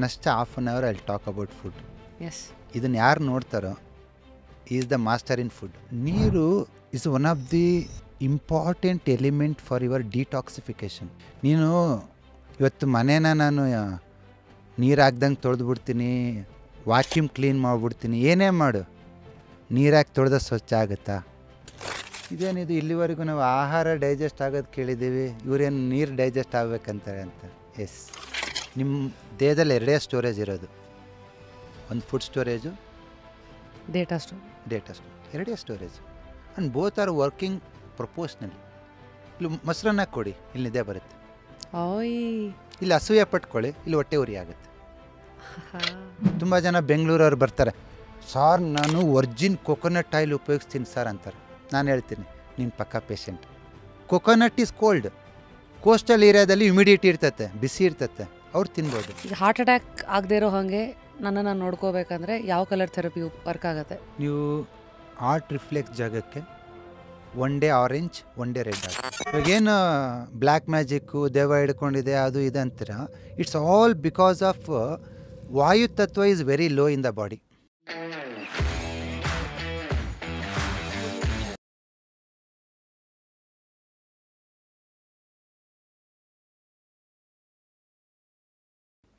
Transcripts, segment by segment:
Next half an hour I talk about food. Yes. ಇದನ್ನು ಯಾರು ನೋಡ್ತಾರೋ is the master in food. ನೀರು is one of the important element for your detoxification. ನೀನು ಇವತ್ತು ಮನೇನ ನಾನು ನೀರು ಹಾಕ್ದಂಗೆ ತೊಳೆದ್ಬಿಡ್ತೀನಿ, ವಾಕ್ಯೂಮ್ ಕ್ಲೀನ್ ಮಾಡಿಬಿಡ್ತೀನಿ, ಏನೇ ಮಾಡು, ನೀರಾಕಿ ತೊಳೆದ ಸ್ವಚ್ಛ ಆಗುತ್ತಾ? ಇದೇನಿದು ಇಲ್ಲಿವರೆಗೂ ನಾವು ಆಹಾರ ಡೈಜೆಸ್ಟ್ ಆಗೋದು ಕೇಳಿದ್ದೀವಿ, ಇವರೇನು ನೀರು ಡೈಜೆಸ್ಟ್ ಆಗಬೇಕಂತಾರೆ ಅಂತ. ಎಸ್, ನಿಮ್ಮ ದೇಹದಲ್ಲಿ ಎರಡೇ ಸ್ಟೋರೇಜ್ ಇರೋದು, ಒಂದು ಫುಡ್ ಸ್ಟೋರೇಜು, ಡೇಟಾ ಸ್ಟೋರ್. ಎರಡೇ storage and both are working proportionally. ಇಲ್ಲಿ ಮೊಸರನ್ನ ಕೊಡಿ, ಇಲ್ಲಿ ನಿದ್ದೆ ಬರುತ್ತೆ. ಓಯ್, ಇಲ್ಲಿ ಅಸೂಯೆ ಪಟ್ಕೊಳ್ಳಿ, ಇಲ್ಲಿ ಹೊಟ್ಟೆ ಉರಿ ಆಗುತ್ತೆ. ತುಂಬ ಜನ ಬೆಂಗಳೂರವ್ರು ಬರ್ತಾರೆ, ಸಾರ್ ನಾನು ವರ್ಜಿನ್ ಕೊಕೊನಟ್ ಆಯಿಲ್ ಉಪಯೋಗಿಸ್ತೀನಿ ಸರ್ ಅಂತಾರೆ. ನಾನು ಹೇಳ್ತೀನಿ, ನೀನು ಪಕ್ಕಾ patient. Coconut is cold, coastal ಏರಿಯಾದಲ್ಲಿ ಹ್ಯುಮಿಡಿಟಿ ಇರ್ತತೆ, ಬಿಸಿ ಇರ್ತತೆ, ಅವ್ರು ತಿನ್ಬೋದು. ಈಗ ಹಾರ್ಟ್ ಅಟ್ಯಾಕ್ ಆಗದೆ ಇರೋ ಹಾಗೆ ನನ್ನನ್ನು ನೋಡ್ಕೋಬೇಕಂದ್ರೆ ಯಾವ ಕಲರ್ ಥೆರಪಿ ವರ್ಕ್ ಆಗುತ್ತೆ? ನೀವು ಆರ್ಟ್ ರಿಫ್ಲೆಕ್ಸ್ ಜಾಗಕ್ಕೆ one day orange, one day red ಆಗುತ್ತೆ. ಇವಾಗೇನು ಬ್ಲ್ಯಾಕ್ ಮ್ಯಾಜಿಕ್ಕು ದೆವ್ವ ಹಿಡ್ಕೊಂಡಿದೆ ಅದು ಇದು ಅಂತೀರ, ಇಟ್ಸ್ ಆಲ್ ಬಿಕಾಸ್ ಆಫ್ ವಾಯು ತತ್ವ is very low in the body.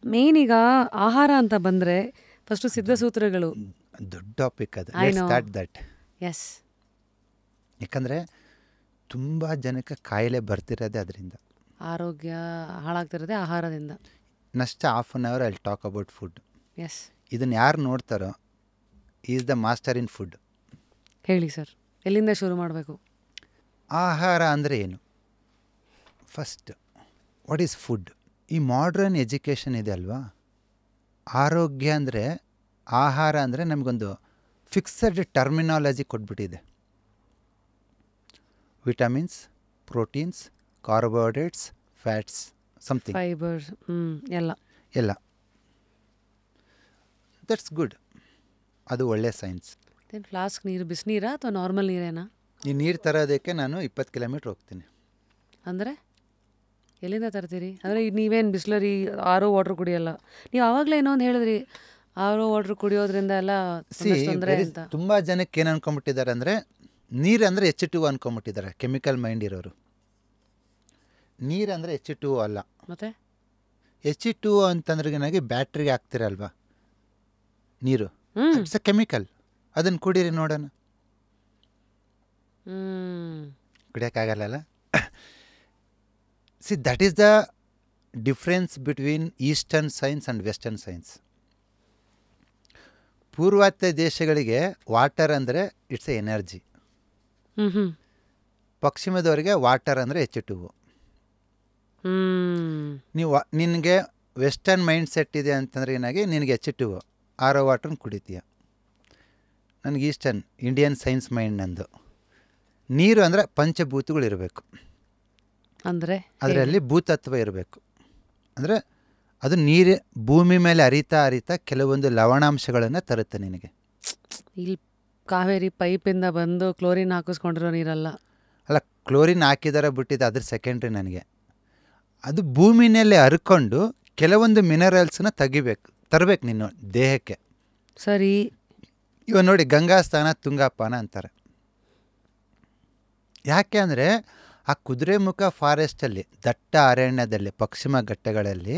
Main ಈಗ ಆಹಾರ ಅಂತ ಬಂದರೆ ಫಸ್ಟು ಸಿದ್ಧಸೂತ್ರಗಳು ದೊಡ್ಡ ಟಾಪಿಕ್ ಅದು. I know. Start that. Yes. ಯಾಕಂದರೆ ತುಂಬ ಜನಕ್ಕೆ ಕಾಯಿಲೆ ಬರ್ತಿರೋದೇ ಅದರಿಂದ. ಆರೋಗ್ಯ ಹಾಳಾಗ್ತಿರೋದೇ ಆಹಾರದಿಂದ. Next half an hour I talk about food. Yes. ಇದನ್ನು ಯಾರು ನೋಡ್ತಾರೋ is the master in food. ಹೇಳಿ ಸರ್, ಎಲ್ಲಿಂದ ಶುರು ಮಾಡಬೇಕು? ಆಹಾರ ಅಂದರೆ ಏನು? First, what is food? ಈ ಮಾಡ್ರನ್ ಎಜುಕೇಷನ್ ಇದೆ ಅಲ್ವಾ, ಆರೋಗ್ಯ ಅಂದರೆ, ಆಹಾರ ಅಂದರೆ ನಮಗೊಂದು ಫಿಕ್ಸಡ್ ಟರ್ಮಿನಾಲಜಿ ಕೊಟ್ಬಿಟ್ಟಿದೆ. Vitamins, proteins, carbohydrates, fats, something, fibres, ಎಲ್ಲ. ದಟ್ಸ್ ಗುಡ್, ಅದು ಒಳ್ಳೆ ಸೈನ್ಸ್. ಫ್ಲಾಸ್ಕ್ ನೀರು ಬಿಸಿನೀರಾ ಅಥವಾ ನಾರ್ಮಲ್ ನೀರೇನಾ? ಈ ನೀರು ತರೋದಕ್ಕೆ ನಾನು 20 ಕಿಲೋಮೀಟ್ರ್ ಹೋಗ್ತೀನಿ. ಅಂದರೆ ಎಲ್ಲಿಂದ ತರ್ತೀರಿ? ಅಂದರೆ ನೀವೇನು ಬಿಸ್ಲರಿ ಆರೋ ವಾಟ್ರ್ ಕುಡಿಯಲ್ಲ? ನೀವು ಆವಾಗಲೇ ಏನೋ ಒಂದು ಹೇಳಿದ್ರಿ, ಆರೋ ವಾಟ್ರ್ ಕುಡಿಯೋದ್ರಿಂದ ಎಲ್ಲ ತೊಂದರೆ ಅಂತ. ತುಂಬ ಜನಕ್ಕೆ ಏನು ಅನ್ಕೊಂಬಿಟ್ಟಿದ್ದಾರೆ ಅಂದರೆ, ನೀರು ಅಂದರೆ H2O ಅನ್ಕೊಂಬಿಟ್ಟಿದ್ದಾರೆ, ಕೆಮಿಕಲ್ ಮೈಂಡ್ ಇರೋರು. ನೀರು ಅಂದರೆ H2O ಅಲ್ಲ. ಮತ್ತೆ H2O ಅಂತಂದ್ರೆ ಏನಾಗಿ ಬ್ಯಾಟ್ರಿಗೆ ಹಾಕ್ತಿರಲ್ವಾ ನೀರು, ಇಟ್ಸ್ ಅ ಕೆಮಿಕಲ್. ಅದನ್ನು ಕುಡೀರಿ ನೋಡೋಣ. ಕುಡಿಯೋಕ್ಕಾಗಲ್ಲ. See, that is the difference between eastern science and western science. ಪೂರ್ವಾತ್ಯ ದೇಶಗಳಿಗೆ ವಾಟರ್ ಅಂದರೆ ಇಟ್ಸ್ ಎ ಎನರ್ಜಿ, ಪಶ್ಚಿಮದವರಿಗೆ ವಾಟರ್ ಅಂದರೆ H2O. ನೀವು ನಿನಗೆ ವೆಸ್ಟರ್ನ್ ಮೈಂಡ್ ಸೆಟ್ ಇದೆ ಅಂತಂದ್ರೆ ಏನಾಗಿ, ನಿನಗೆ H2O ಆರೋ ವಾಟ್ರನ್ನ ಕುಡಿತೀಯ. ನನಗೆ ಈಸ್ಟರ್ನ್ ಇಂಡಿಯನ್ ಸೈನ್ಸ್ ಮೈಂಡ್ ನಂದು. ನೀರು ಅಂದರೆ ಪಂಚಭೂತಗಳು ಇರಬೇಕು, ಅಂದರೆ ಅದರಲ್ಲಿ ಭೂತತ್ವ ಇರಬೇಕು. ಅಂದರೆ ಅದು ನೀರು ಭೂಮಿ ಮೇಲೆ ಹರಿತಾ ಕೆಲವೊಂದು ಲವಣಾಂಶಗಳನ್ನು ತರುತ್ತೆ ನಿನಗೆ. ಇಲ್ಲಿ ಕಾವೇರಿ ಪೈಪಿಂದ ಬಂದು ಕ್ಲೋರಿನ್ ಹಾಕಿಸ್ಕೊಂಡಿರೋ ನೀರಲ್ಲ. ಅಲ್ಲ, ಕ್ಲೋರಿನ್ ಹಾಕಿದಾರ ಬಿಟ್ಟಿದ್ದು ಅದ್ರ ಸೆಕೆಂಡ್ರಿ. ನನಗೆ ಅದು ಭೂಮಿನಲ್ಲೇ ಹರ್ಕೊಂಡು ಕೆಲವೊಂದು ಮಿನರಲ್ಸ್ನ ತರಬೇಕು ನಿನ್ನ ದೇಹಕ್ಕೆ. ಸರಿ, ಇವಾಗ ನೋಡಿ, ಗಂಗಾಸ್ಥಾನ ತುಂಗಾಪಾನ ಅಂತಾರೆ. ಯಾಕೆ ಅಂದರೆ ಆ ಕುದುರೆಮುಖ ಫಾರೆಸ್ಟಲ್ಲಿ, ದಟ್ಟ ಅರಣ್ಯದಲ್ಲಿ, ಪಶ್ಚಿಮ ಘಟ್ಟಗಳಲ್ಲಿ,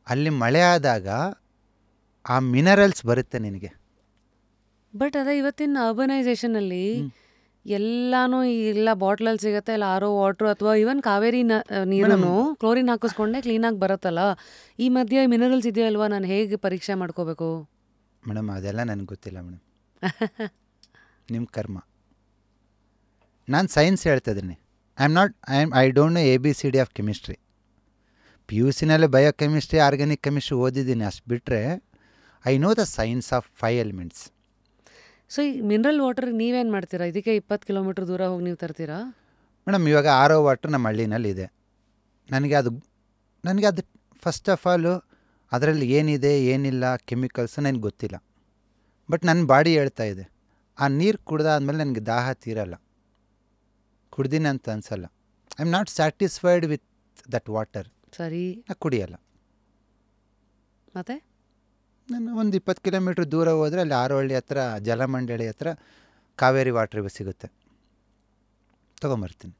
ಅಲ್ಲಿ ಮಳೆ ಆದಾಗ ಆ ಮಿನರಲ್ಸ್ ಬರುತ್ತೆ ನಿನಗೆ. ಬಟ್ ಅದೇ ಇವತ್ತಿನ ಅರ್ಬನೈಸೇಷನಲ್ಲಿ ಎಲ್ಲಾನು ಇಲ್ಲ ಬಾಟ್ಲಲ್ಲಿ ಸಿಗುತ್ತೆ, ಇಲ್ಲ ಆರೋ ವಾಟ್ರು ಅಥವಾ ಈವನ್ ಕಾವೇರಿ ನೀರನ್ನು ಕ್ಲೋರಿನ್ ಹಾಕಿಸ್ಕೊಂಡೆ ಕ್ಲೀನಾಗಿ ಬರುತ್ತಲ್ಲ. ಈ ಮಧ್ಯೆ ಮಿನರಲ್ಸ್ ಇದೆಯಲ್ವಾ, ನಾನು ಹೇಗೆ ಪರೀಕ್ಷೆ ಮಾಡ್ಕೋಬೇಕು? ಮೇಡಮ್, ಅದೆಲ್ಲ ನನಗೆ ಗೊತ್ತಿಲ್ಲ ಮೇಡಮ್. ನಿಮ್ಮ ಕರ್ಮ. ನಾನು ಸೈನ್ಸ್ ಹೇಳ್ತಿದ್ದೀನಿ. I don't know ABCD of chemistry. PUCನಲ್ಲಿ ಬಯೋಕೆಮಿಸ್ಟ್ರಿ, ಆರ್ಗ್ಯಾನಿಕ್ ಕೆಮಿಸ್ಟ್ರಿ ಓದಿದ್ದೀನಿ, ಅಷ್ಟು ಬಿಟ್ಟರೆ I know the science of 5 elements. So ಈ ಮಿನರಲ್ ವಾಟರ್ ನೀವೇನು ಮಾಡ್ತೀರಾ? ಇದಕ್ಕೆ 20 ಕಿಲೋಮೀಟ್ರ್ ದೂರ ಹೋಗಿ ನೀವು ತರ್ತೀರಾ? ಮೇಡಮ್, ಇವಾಗ ಆರೋ ವಾಟ್ರ್ ನಮ್ಮ ಹಳ್ಳಿನಲ್ಲಿ ಇದೆ. ನನಗೆ ಅದು ಫಸ್ಟ್ ಆಫ್ ಆಲು ಅದರಲ್ಲಿ ಏನಿದೆ ಏನಿಲ್ಲ ಕೆಮಿಕಲ್ಸ್ ನನಗೆ ಗೊತ್ತಿಲ್ಲ. ಬಟ್ ನನ್ನ ಬಾಡಿ ಹೇಳ್ತಾ ಇದೆ, ಆ ನೀರು ಕುಡ್ದಾದ್ಮೇಲೆ ನನಗೆ ದಾಹ ತೀರಲ್ಲ, ಕುಡ್ದೀನಿ ಅಂತ ಅನಿಸಲ್ಲ. I am not satisfied with that water. ಸರಿ, ನಾ ಕುಡಿಯಲ್ಲ. ಮತ್ತೆ ನಾನು ಒಂದು 20 ಕಿಲೋಮೀಟ್ರ್ ದೂರ ಹೋದರೆ ಅಲ್ಲಿ ಆರೋಹಳ್ಳಿ ಹತ್ರ ಜಲಮಂಡಳಿ ಹತ್ರ ಕಾವೇರಿ ವಾಟ್ರ್ ಸಿಗುತ್ತೆ, ತೊಗೊಂಬರ್ತೀನಿ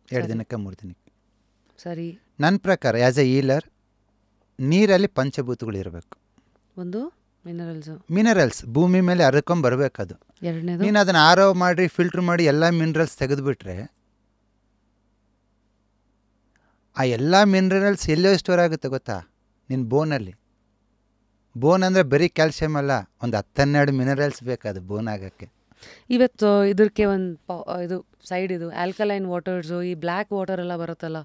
2 ದಿನಕ್ಕೆ 3 ದಿನಕ್ಕೆ. ಸರಿ. ನನ್ನ ಪ್ರಕಾರ ಆ್ಯಸ್ ಎ ಈಲರ್ ನೀರಲ್ಲಿ ಪಂಚಭೂತಗಳಿರಬೇಕು. ಒಂದು ಮಿನರಲ್ಸ್ ಭೂಮಿ ಮೇಲೆ ಹರ್ಕೊಂಬರ್ಬೇಕದು. ಎರಡನೇದು ನೀನು ಅದನ್ನು ಆರೋ ಮಾಡಿ ಫಿಲ್ಟ್ರ್ ಮಾಡಿ ಎಲ್ಲ ಮಿನರಲ್ಸ್ ತೆಗೆದುಬಿಟ್ರೆ ಆ ಎಲ್ಲ ಮಿನರಲ್ಸ್ ಎಲ್ಲೋ ಸ್ಟೋರ್ ಆಗುತ್ತೆ ಗೊತ್ತಾ? ನಿನ್ನ ಬೋನಲ್ಲಿ. ಬೋನ್ ಅಂದರೆ ಬರೀ ಕ್ಯಾಲ್ಸಿಯಮ್ ಅಲ್ಲ, ಒಂದು 10-12 ಮಿನರಲ್ಸ್ ಬೇಕು ಅದು ಬೋನ್ ಆಗೋಕ್ಕೆ. ಇವತ್ತು ಇದಕ್ಕೆ ಒಂದು ಇದು ಸೈಡ್ ಇದು ಆಲ್ಕಲೈನ್ ವಾಟರ್ಸು, ಈ ಬ್ಲ್ಯಾಕ್ ವಾಟರ್ ಎಲ್ಲ ಬರುತ್ತಲ್ಲ,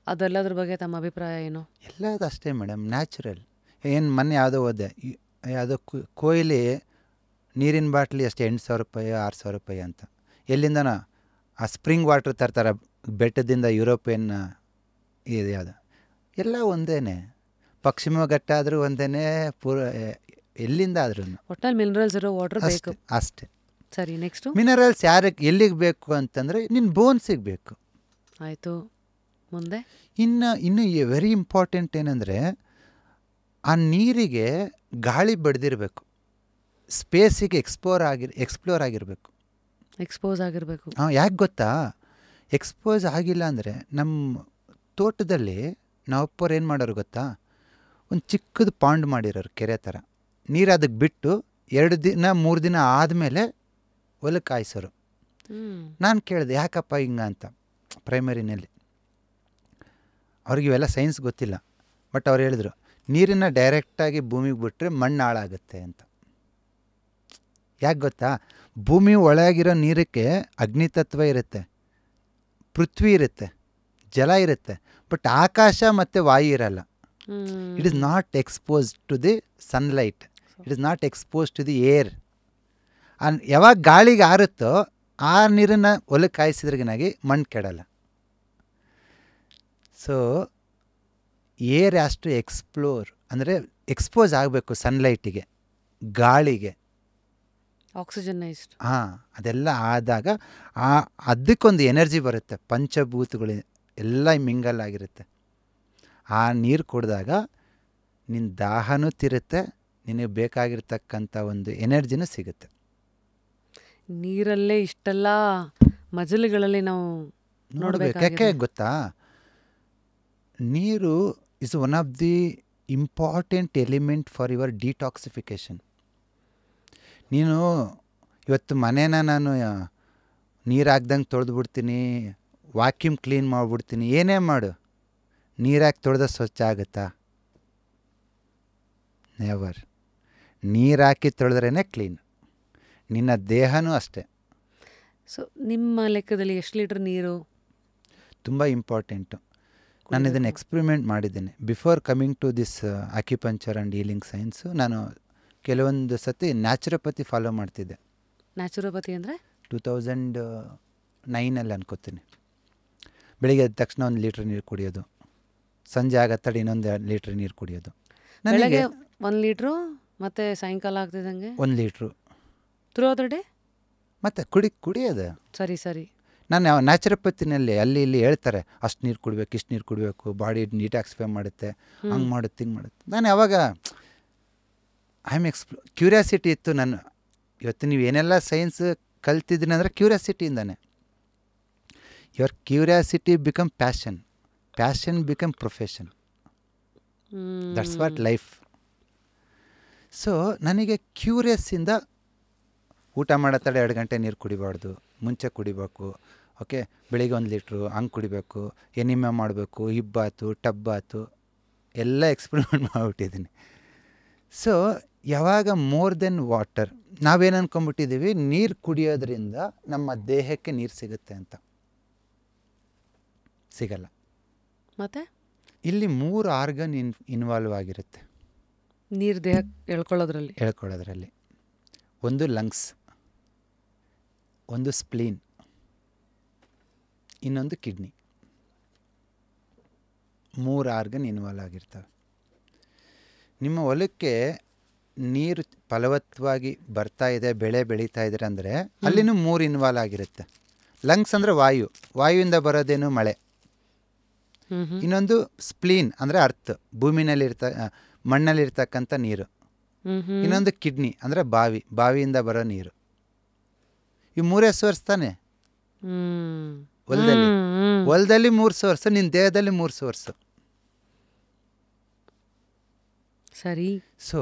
ಅದೆಲ್ಲದ್ರ ಬಗ್ಗೆ ತಮ್ಮ ಅಭಿಪ್ರಾಯ ಏನು? ಎಲ್ಲದು ಅಷ್ಟೇ ಮೇಡಮ್, ನ್ಯಾಚುರಲ್. ಏನು ಮೊನ್ನೆ ಯಾವುದೋ ಓದೆ, ಯಾವುದೋ ಕೊಯ್ಲಿ ನೀರಿನ ಬಾಟ್ಲಿ ಅಷ್ಟೇ 8,000 ರೂಪಾಯಿ 6,000 ರೂಪಾಯಿ ಅಂತ. ಎಲ್ಲಿಂದನೋ ಆ ಸ್ಪ್ರಿಂಗ್ ವಾಟ್ರ್ ತರ್ತಾರೆ ಬೆಟ್ಟದಿಂದ, ಯುರೋಪಿಯನ್ ಇದು ಯಾವುದು, ಎಲ್ಲ ಒಂದೇ. ಪಶ್ಚಿಮ ಘಟ್ಟ ಆದರೂ ಒಂದೇ, ಎಲ್ಲಿಂದ ಆದ್ರೂ ಒಟ್ಟಲ್ಲಿ ಮಿನರಲ್ಸ್ ಇರೋ ವಾಟರ್ ಬೇಕು ಅಷ್ಟೇ. ಸರಿ, ನೆಕ್ಸ್ಟು ಮಿನರಲ್ಸ್ ಯಾರಿಗೆ ಎಲ್ಲಿಗೆ ಬೇಕು ಅಂತಂದರೆ ನಿನ್ನ ಬೋನ್ಸಿಗೆ ಬೇಕು. ಆಯಿತು, ಮುಂದೆ ಇನ್ನು ವೆರಿ ಇಂಪಾರ್ಟೆಂಟ್ ಏನಂದರೆ ಆ ನೀರಿಗೆ ಗಾಳಿ ಬಡ್ದಿರಬೇಕು, ಸ್ಪೇಸಿಗೆ ಎಕ್ಸ್ಪ್ಲೋರ್ ಆಗಿರಬೇಕು. ಎಕ್ಸ್ಪೋಸ್ ಆಗಿರಬೇಕು. ಹಾಂ, ಯಾಕೆ ಗೊತ್ತಾ? ಎಕ್ಸ್ಪೋಸ್ ಆಗಿಲ್ಲ ಅಂದರೆ ನಮ್ಮ ತೋಟದಲ್ಲಿ ನಾವಪ್ಪರು ಏನು ಮಾಡೋರು ಗೊತ್ತಾ? ಒಂದು ಚಿಕ್ಕದು ಪಾಂಡ್ ಮಾಡಿರೋರು, ಕೆರೆ ಥರ. ನೀರು ಅದಕ್ಕೆ ಬಿಟ್ಟು 2 ದಿನ 3 ದಿನ ಆದಮೇಲೆ ಹೊಲಕ್ಕೆ ಕಾಯಿಸೋರು. ನಾನು ಕೇಳಿದೆ ಯಾಕಪ್ಪ ಹಿಂಗ ಅಂತ ಪ್ರೈಮರಿನಲ್ಲಿ. ಅವ್ರಿಗೆ ಇವೆಲ್ಲ ಸೈನ್ಸ್ ಗೊತ್ತಿಲ್ಲ, ಬಟ್ ಅವ್ರು ಹೇಳಿದ್ರು ನೀರನ್ನು ಡೈರೆಕ್ಟಾಗಿ ಭೂಮಿಗೆ ಬಿಟ್ಟರೆ ಮಣ್ಣು ಹಾಳಾಗುತ್ತೆ ಅಂತ. ಯಾಕೆ ಗೊತ್ತಾ? ಭೂಮಿ ಒಳಗಿರೋ ನೀರಕ್ಕೆ ಅಗ್ನಿತತ್ವ ಇರುತ್ತೆ, ಪೃಥ್ವಿ ಇರುತ್ತೆ, ಜಲ ಇರುತ್ತೆ, ಬಟ್ ಆಕಾಶ ಮತ್ತು ವಾಯು ಇರಲ್ಲ. It is not exposed to the sunlight, it is not expose to the air. ಯಾವಾಗ ಗಾಳಿಗೆ ಆರುತ್ತೋ ಆ ನೀರನ್ನು ಹೊಲಕ್ಕೆ ಕಾಯಿಸಿದ್ರಿಗಿನಾಗಿ ಮಣ್ಣು ಕೆಡಲ್ಲ. So air has to explore, ಅಂದರೆ ಎಕ್ಸ್ಪೋಸ್ ಆಗಬೇಕು ಸನ್ಲೈಟಿಗೆ, ಗಾಳಿಗೆ, ಆಕ್ಸಿಜನೈಸ್ಡ್. ಹಾಂ, ಅದೆಲ್ಲ ಆದಾಗ ಅದಕ್ಕೊಂದು ಎನರ್ಜಿ ಬರುತ್ತೆ. ಪಂಚಭೂತಗಳು ಎಲ್ಲ ಮಿಂಗಲ್ ಆಗಿರುತ್ತೆ. ಆ ನೀರು ಕುಡಿದಾಗ ನಿನ್ನ ದಾಹನೂ ತಿರುತ್ತೆ, ನಿನಗೆ ಬೇಕಾಗಿರ್ತಕ್ಕಂಥ ಒಂದು ಎನರ್ಜಿನೂ ಸಿಗುತ್ತೆ. ನೀರಲ್ಲೇ ಇಷ್ಟೆಲ್ಲ ಮಜಲುಗಳಲ್ಲಿ ನಾವು ನೋಡಬೇಕು. ಯಾಕೆ ಗೊತ್ತಾ? ನೀರು is one of the important element for your detoxification. ನೀನು ಇವತ್ತು ಮನೇನ ನಾನು ನೀರು ಹಾಕ್ದಂಗೆ ತೊಳೆದ್ಬಿಡ್ತೀನಿ, ವಾಕ್ಯೂಮ್ ಕ್ಲೀನ್ ಮಾಡಿಬಿಡ್ತೀನಿ, ಏನೇ ಮಾಡು, ನೀರಾಕಿ ತೊಳೆದ ಸ್ವಚ್ಛ ಆಗುತ್ತಾ? ನೆವರ್. ನೀರು ಹಾಕಿ ತೊಳೆದ್ರೇ ಕ್ಲೀನ್. ನಿನ್ನ ದೇಹನೂ ಅಷ್ಟೇ. ಸೊ ನಿಮ್ಮ ಲೆಕ್ಕದಲ್ಲಿ ಎಷ್ಟು ಲೀಟ್ರ್ ನೀರು ತುಂಬ ಇಂಪಾರ್ಟೆಂಟು. ನಾನು ಇದನ್ನು ಎಕ್ಸ್ಪರಿಮೆಂಟ್ ಮಾಡಿದ್ದೇನೆ. Before coming to this acupuncture and healing science ನಾನು ಕೆಲವೊಂದು ಸತಿ ನ್ಯಾಚುರೋಪತಿ ಫಾಲೋ ಮಾಡ್ತಿದ್ದೆ. ನ್ಯಾಚುರೋಪತಿ ಅಂದರೆ 2009 ಅನ್ಕೋತೀನಿ. ಬೆಳಿಗ್ಗೆ ಎದ್ದ ತಕ್ಷಣ 1 ಲೀಟ್ರ್ ನೀರು ಕುಡಿಯೋದು, ಸಂಜೆ ಆಗತ್ತಡೆ ಇನ್ನೊಂದು 2 ಲೀಟ್ರ್ ನೀರು ಕುಡಿಯೋದು. ಬೆಳಗ್ಗೆ 1 ಲೀಟ್ರು, ಮತ್ತು ಸಾಯಂಕಾಲ ಆಗ್ತಿದ್ದಂಗೆ 1 ಲೀಟ್ರು ಥ್ರೂ ದ ಡೇ, ಮತ್ತು ಕುಡಿಯೋದು. ಸರಿ ಸರಿ. ನಾನು ನ್ಯಾಚುರೋಪತಿನಲ್ಲಿ ಅಲ್ಲಿ ಇಲ್ಲಿ ಹೇಳ್ತಾರೆ ಅಷ್ಟು ನೀರು ಕುಡಿಬೇಕು, ಇಷ್ಟು ನೀರು ಕುಡಿಬೇಕು, ಬಾಡಿ ಡಿಟಾಕ್ಸಿಫೈ ಮಾಡುತ್ತೆ, ಹಂಗೆ ಮಾಡುತ್ತೆ, ಹಿಂಗೆ ಮಾಡುತ್ತೆ. ನಾನು ಯಾವಾಗ ಐ ಆಮ್ ಕ್ಯೂರಿಯಾಸಿಟಿ ಇತ್ತು. ನಾನು ಇವತ್ತು ನೀವು ಏನೆಲ್ಲ ಸೈನ್ಸ್ ಕಲ್ತಿದ್ದೀನಿ ಅಂದರೆ ಕ್ಯೂರಿಯಾಸಿಟಿಯಿಂದಾನೆ. Your curiosity become passion, passion become profession. That's what life. So ನನಗೆ ಕ್ಯೂರಿಯಸ್ಸಿಂದ ಊಟ ಮಾಡೋ ತಡೆ 2 ಗಂಟೆ ನೀರು ಕುಡಿಬಾರ್ದು, ಮುಂಚೆ ಕುಡಿಬೇಕು. ಓಕೆ, ಬೆಳಿಗ್ಗೆ 1 ಲೀಟ್ರು ಹಂಗೆ ಕುಡಿಬೇಕು, ಎನಿಮೆ ಮಾಡಬೇಕು, ಹಿಬ್ಬಾತು ಟಬ್ಬಾತು ಎಲ್ಲ ಎಕ್ಸ್ಪರಿಮೆಂಟ್ ಮಾಡಿಬಿಟ್ಟಿದ್ದೀನಿ. ಸೊ ಯಾವಾಗ ಮೋರ್ ದೆನ್ ವಾಟರ್, ನಾವೇನು ಅಂದ್ಕೊಂಡ್ಬಿಟ್ಟಿದ್ದೀವಿ ನೀರು ಕುಡಿಯೋದ್ರಿಂದ ನಮ್ಮ ದೇಹಕ್ಕೆ ನೀರು ಸಿಗುತ್ತೆ ಅಂತ. ಸಿಗಲ್ಲ. ಮತ್ತೆ ಇಲ್ಲಿ 3 ಆರ್ಗನ್ ಇನ್ವಾಲ್ವ್ ಆಗಿರುತ್ತೆ ನೀರು ದೇಹಕ್ಕೆ ಹೇಳ್ಕೊಳ್ಳೋದ್ರಲ್ಲಿ. ಒಂದು ಲಂಗ್ಸ್, ಒಂದು ಸ್ಪ್ಲೀನ್, ಇನ್ನೊಂದು ಕಿಡ್ನಿ. 3 ಆರ್ಗನ್ ಇನ್ವಾಲ್ವ್ ಆಗಿರ್ತವೆ. ನಿಮ್ಮ ಹೊಲಕ್ಕೆ ನೀರು ಫಲವತ್ತವಾಗಿ ಬರ್ತಾ ಇದೆ, ಬೆಳೆ ಬೆಳೀತಾ ಇದ್ರೆ ಅಂದರೆ ಅಲ್ಲಿನೂ 3 ಇನ್ವಾಲ್ವ್ ಆಗಿರುತ್ತೆ. ಲಂಗ್ಸ್ ಅಂದರೆ ವಾಯು, ವಾಯುವಿಂದ ಬರೋದೇನು ಮಳೆ. ಇನ್ನೊಂದು ಸ್ಪ್ಲೀನ್ ಅಂದರೆ ಅರ್ತ್, ಮಣ್ಣಲ್ಲಿರ್ತಕ್ಕಂಥ ನೀರು, ಇನ್ನೊಂದು ಕಿಡ್ನಿ ಅಂದರೆ ಬಾವಿಯಿಂದ ಬರೋ ನೀರು. ಇವು ಮೂರೇ ಸೋರ್ಸ್ ತಾನೆ ಹೊಲದಲ್ಲಿ 3 ಸೋರ್ಸು, ನಿನ್ನ ದೇಹದಲ್ಲಿ 3 ಸೋರ್ಸು. ಸರಿ. ಸೊ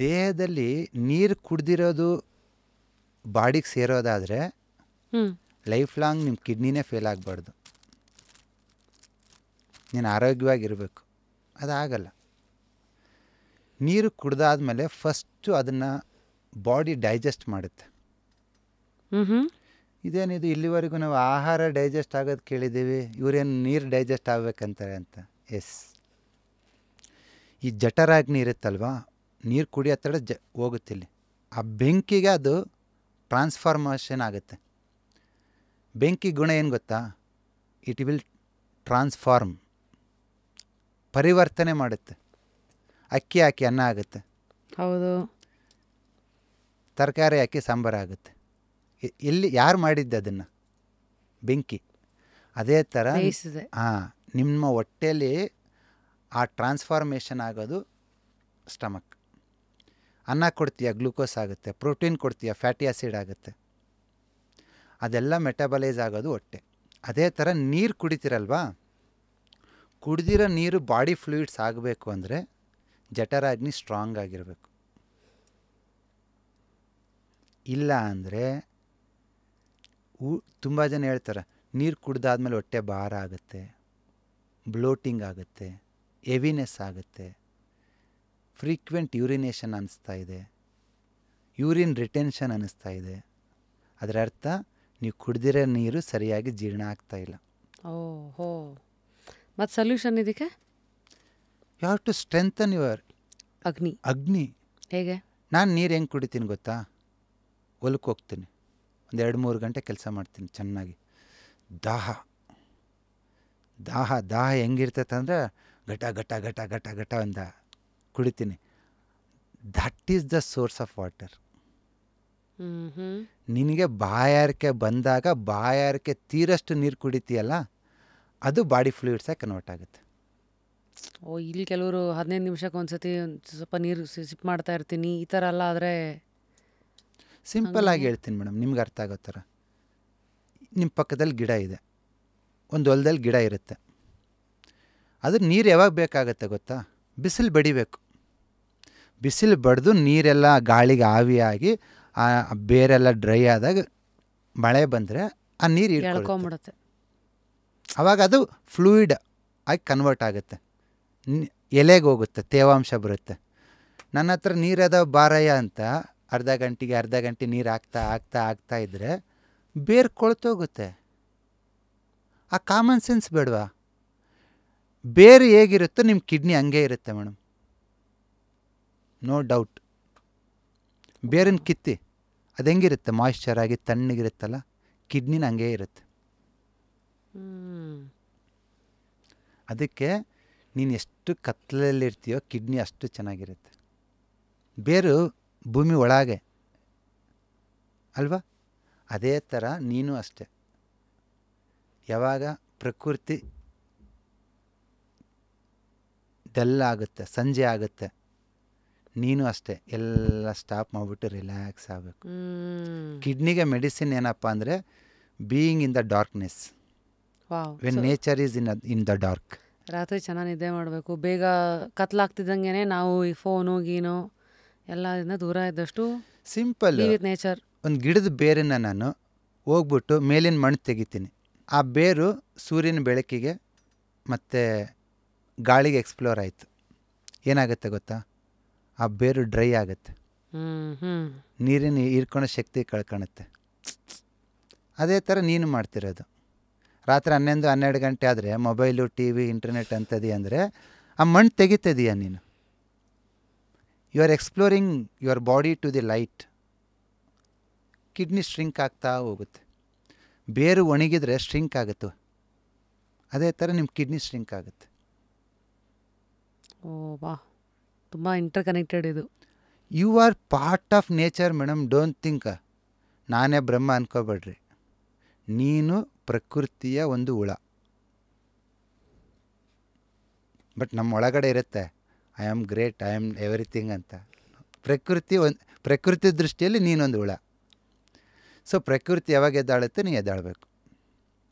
ದೇಹದಲ್ಲಿ ನೀರು ಕುಡ್ದಿರೋದು ಬಾಡಿಗೆ ಸೇರೋದಾದರೆ ಲೈಫ್ ಲಾಂಗ್ ನಿಮ್ಮ ಕಿಡ್ನಿನೇ ಫೇಲ್ ಆಗಬಾರ್ದು. ನೀನು ಆರೋಗ್ಯವಾಗಿರಬೇಕು. ಅದಾಗಲ್ಲ. ನೀರು ಕುಡ್ದಾದ್ಮೇಲೆ ಫಸ್ಟು ಅದನ್ನು ಬಾಡಿ ಡೈಜೆಸ್ಟ್ ಮಾಡುತ್ತೆ. ಇದೇನಿದು ಇಲ್ಲಿವರೆಗೂ ನಾವು ಆಹಾರ ಡೈಜೆಸ್ಟ್ ಆಗೋದು ಕೇಳಿದ್ದೀವಿ, ಇವರೇನು ನೀರು ಡೈಜೆಸ್ಟ್ ಆಗಬೇಕಂತಾರೆ ಅಂತ. ಎಸ್, ಈ ಜಠರಾಗ್ನಿ ಇರುತ್ತಲ್ವ, ನೀರು ಕುಡಿಯೋ ತಡ ಹೋಗುತ್ತಿಲ್ಲಿ. ಆ ಬೆಂಕಿಗೆ ಅದು ಟ್ರಾನ್ಸ್ಫಾರ್ಮೇಷನ್ ಆಗುತ್ತೆ. ಬೆಂಕಿ ಗುಣ ಏನು ಗೊತ್ತಾ? ಇಟ್ ವಿಲ್ ಟ್ರಾನ್ಸ್ಫಾರ್ಮ್, ಪರಿವರ್ತನೆ ಮಾಡುತ್ತೆ. ಅಕ್ಕಿ ಹಾಕಿ ಅನ್ನ ಆಗುತ್ತೆ, ಹೌದು. ತರಕಾರಿ ಹಾಕಿ ಸಾಂಬಾರು ಆಗುತ್ತೆ. ಎಲ್ಲಿ ಯಾರು ಮಾಡಿದ್ದೆ ಅದನ್ನು? ಬೆಂಕಿ. ಅದೇ ಥರ ನಿಮ್ಮ ಹೊಟ್ಟೆಯಲ್ಲಿ ಆ ಟ್ರಾನ್ಸ್ಫಾರ್ಮೇಷನ್ ಆಗೋದು ಸ್ಟಮಕ್. ಅನ್ನ ಕೊಡ್ತೀಯ, ಗ್ಲೂಕೋಸ್ ಆಗುತ್ತೆ. ಪ್ರೋಟೀನ್ ಕೊಡ್ತೀಯ, ಫ್ಯಾಟಿ ಆ್ಯಸಿಡ್ ಆಗುತ್ತೆ. ಅದೆಲ್ಲ ಮೆಟಬಲೈಸ್ ಆಗೋದು ಹೊಟ್ಟೆ. ಅದೇ ಥರ ನೀರು ಕುಡಿತೀರಲ್ವಾ, ಕುಡ್ದಿರೋ ನೀರು ಬಾಡಿ ಫ್ಲೂಯಿಡ್ಸ್ ಆಗಬೇಕು ಅಂದರೆ ಜಠರಾಗ್ನಿ ಸ್ಟ್ರಾಂಗ್ ಆಗಿರಬೇಕು. ಇಲ್ಲ ಅಂದರೆ ತುಂಬ ಜನ ಹೇಳ್ತಾರೆ ನೀರು ಕುಡ್ದಾದ್ಮೇಲೆ ಹೊಟ್ಟೆ ಭಾರ ಆಗುತ್ತೆ, ಬ್ಲೋಟಿಂಗ್ ಆಗುತ್ತೆ, ಹೆವಿನೆಸ್ ಆಗುತ್ತೆ, ಫ್ರೀಕ್ವೆಂಟ್ ಯೂರಿನೇಷನ್ ಅನ್ನಿಸ್ತಾ ಇದೆ, ಯೂರಿನ್ ರಿಟೆನ್ಷನ್ ಅನ್ನಿಸ್ತಾ ಇದೆ. ಅದರ ಅರ್ಥ ನೀವು ಕುಡ್ದಿರೋ ನೀರು ಸರಿಯಾಗಿ ಜೀರ್ಣ ಆಗ್ತಾಯಿಲ್ಲ. ಓಹೋ, ಮತ್ತು ಸೊಲ್ಯೂಷನ್ ಇದಕ್ಕೆ? You have to strengthen your agni. ಹೇಗೆ? ನಾನು ನೀರು ಹೆಂಗೆ ಕುಡಿತೀನಿ ಗೊತ್ತಾ? ಹೊಲಕ್ಕೆ ಹೋಗ್ತೀನಿ, ಒಂದು 2-3 ಗಂಟೆ ಕೆಲಸ ಮಾಡ್ತೀನಿ ಚೆನ್ನಾಗಿ. ದಾಹ ಹೆಂಗಿರ್ತೈತೆ ಅಂದರೆ ಘಟ ಘಟ ಘಟ ಘಟ ಘಟ ಅಂತ ಕುಡಿತೀನಿ. That is the source of water. ನಿನಗೆ ಬಾಯಾರಿಕೆ ಬಂದಾಗ ಬಾಯಾರಿಕೆ ತೀರಷ್ಟು ನೀರು ಕುಡಿತೀಯಲ್ಲ, ಅದು ಬಾಡಿ ಫ್ಲೂಯಿಡ್ಸಾಗಿ ಕನ್ವರ್ಟ್ ಆಗುತ್ತೆ. ಇಲ್ಲಿ ಕೆಲವರು 15 ನಿಮಿಷಕ್ಕೆ ಒಂದ್ಸತಿ ಸ್ವಲ್ಪ ನೀರು ಸಿಪ್ ಮಾಡ್ತಾ ಇರ್ತೀನಿ, ಈ ಥರ ಎಲ್ಲ ಆದರೆ ಸಿಂಪಲ್ ಆಗಿ ಹೇಳ್ತೀನಿ ಮೇಡಮ್, ನಿಮ್ಗೆ ಅರ್ಥ ಆಗೋ ಥರ. ನಿಮ್ಮ ಪಕ್ಕದಲ್ಲಿ ಗಿಡ ಇದೆ, ಒಂದು ಹೊಲದಲ್ಲಿ ಗಿಡ ಇರುತ್ತೆ. ಅದು ನೀರು ಯಾವಾಗ ಬೇಕಾಗತ್ತೆ ಗೊತ್ತಾ? ಬಿಸಿಲು ಬಡಿಬೇಕು. ಬಿಸಿಲು ಬಡಿದು ನೀರೆಲ್ಲ ಗಾಳಿಗೆ ಆವಿಯಾಗಿ ಆ ಬೇರೆಲ್ಲ ಡ್ರೈ ಆದಾಗ ಮಳೆ ಬಂದರೆ ಆ ನೀರು ಎಳ್ಕೊಂಬಿಡುತ್ತೆ. ಆವಾಗ ಅದು ಫ್ಲೂಯಿಡ್ ಆಗಿ ಕನ್ವರ್ಟ್ ಆಗುತ್ತೆ, ಎಲೆಗೆ ಹೋಗುತ್ತೆ, ತೇವಾಂಶ ಬರುತ್ತೆ. ನನ್ನ ಹತ್ರ ನೀರದ ಬಾರಯ್ಯ ಅಂತ ಅರ್ಧ ಗಂಟೆ ನೀರು ಹಾಕ್ತಾ ಇದ್ದರೆ ಬೇರೆ ಕೊಳ್ತೋಗುತ್ತೆ. ಆ ಕಾಮನ್ ಸೆನ್ಸ್ ಬೇಡವಾ? ಬೇರೆ ಹೇಗಿರುತ್ತೋ ನಿಮ್ಮ ಕಿಡ್ನಿ ಹಂಗೆ ಇರುತ್ತೆ ಮೇಡಮ್, ನೋ ಡೌಟ್. ಬೇರಿನ ಕಿತ್ತಿ ಅದು ಹೆಂಗಿರುತ್ತೆ? ಮಾಯ್ಶ್ಚರ್ ಆಗಿ ತಣ್ಣಗಿರುತ್ತಲ್ಲ, ಕಿಡ್ನಿನ ಹಂಗೆ ಇರುತ್ತೆ. ಅದಕ್ಕೆ ನೀನು ಎಷ್ಟು ಕತ್ತಲಲ್ಲಿರ್ತೀಯೋ ಕಿಡ್ನಿ ಅಷ್ಟು ಚೆನ್ನಾಗಿರುತ್ತೆ. ಬೇರು ಭೂಮಿ ಒಳಗೆ ಅಲ್ವಾ? ಅದೇ ಥರ ನೀನು ಅಷ್ಟೆ. ಯಾವಾಗ ಪ್ರಕೃತಿ ಡಲ್ ಆಗುತ್ತೆ, ಸಂಜೆ ಆಗುತ್ತೆ, ನೀನು ಅಷ್ಟೇ ಎಲ್ಲ ಸ್ಟಾಪ್ ಮಾಡಿಬಿಟ್ಟು ರಿಲ್ಯಾಕ್ಸ್ ಆಗಬೇಕು. ಕಿಡ್ನಿಗೆ ಮೆಡಿಸಿನ್ ಏನಪ್ಪ ಅಂದರೆ being in the darkness, when nature is in the dark. ರಾತ್ರಿ ಚೆನ್ನಾಗಿ ನಿದ್ದೆ ಮಾಡಬೇಕು. ಬೇಗ ಕತ್ಲಾಗ್ತಿದ್ದಂಗೆ ನಾವು ಈ ಫೋನು ಗೀನು ಎಲ್ಲದಿಂದ ದೂರ ಇದ್ದಷ್ಟು ಸಿಂಪಲ್. ನೇಚರ್. ಒಂದು ಗಿಡದ ಬೇರನ್ನು ನಾನು ಹೋಗ್ಬಿಟ್ಟು ಮೇಲಿನ ಮಣ್ಣು ತೆಗಿತೀನಿ. ಆ ಬೇರು ಸೂರ್ಯನ ಬೆಳಕಿಗೆ ಮತ್ತು ಗಾಳಿಗೆ ಎಕ್ಸ್ಪ್ಲೋರ್ ಆಯಿತು. ಏನಾಗುತ್ತೆ ಗೊತ್ತಾ? ಆ ಬೇರು ಡ್ರೈ ಆಗುತ್ತೆ, ನೀರಿನ ಹೀರ್ಕೊಳ್ಳೋ ಶಕ್ತಿ ಕಳ್ಕೊಳುತ್ತೆ. ಅದೇ ಥರ ನೀನು ಮಾಡ್ತಿರೋದು. ರಾತ್ರಿ 11-12 ಗಂಟೆ ಆದರೆ ಮೊಬೈಲು, ಟಿ ವಿ, ಇಂಟರ್ನೆಟ್ ಅಂತದೀಯ ಅಂದರೆ ಆ ಮಣ್ಣು ತೆಗಿತಿದೀಯ ನೀನು. You are exploring your body to the light. Kidney shrink ಆಗ್ತಾ ಹೋಗುತ್ತೆ. ಬೇರು ಒಣಗಿದ್ರೆ ಸ್ಟ್ರಿಂಕ್ ಆಗುತ್ತೆ, ಅದೇ ಥರ ನಿಮ್ಮ ಕಿಡ್ನಿ ಸ್ಟ್ರಿಂಕ್ ಆಗುತ್ತೆ. ಓ ವಾ, ತುಂಬ ಇಂಟರ್ ಕನೆಕ್ಟೆಡ್ ಇದು. You are part of nature madam. Don't think ನಾನೇ ಬ್ರಹ್ಮ ಅನ್ಕೋಬೇಡ್ರಿ. ನೀನು ಪ್ರಕೃತಿಯ ಒಂದು ಹುಳ. ಬಟ್ ನಮ್ಮ ಒಳಗಡೆ ಇರುತ್ತೆ I am great, I am everything ಅಂತ. ಪ್ರಕೃತಿ ದೃಷ್ಟಿಯಲ್ಲಿ ನೀನೊಂದು ಹುಳ. ಸೊ ಪ್ರಕೃತಿ ಯಾವಾಗ ಎದ್ದಾಳುತ್ತೆ ನೀ ಎದ್ದಾಳಬೇಕು,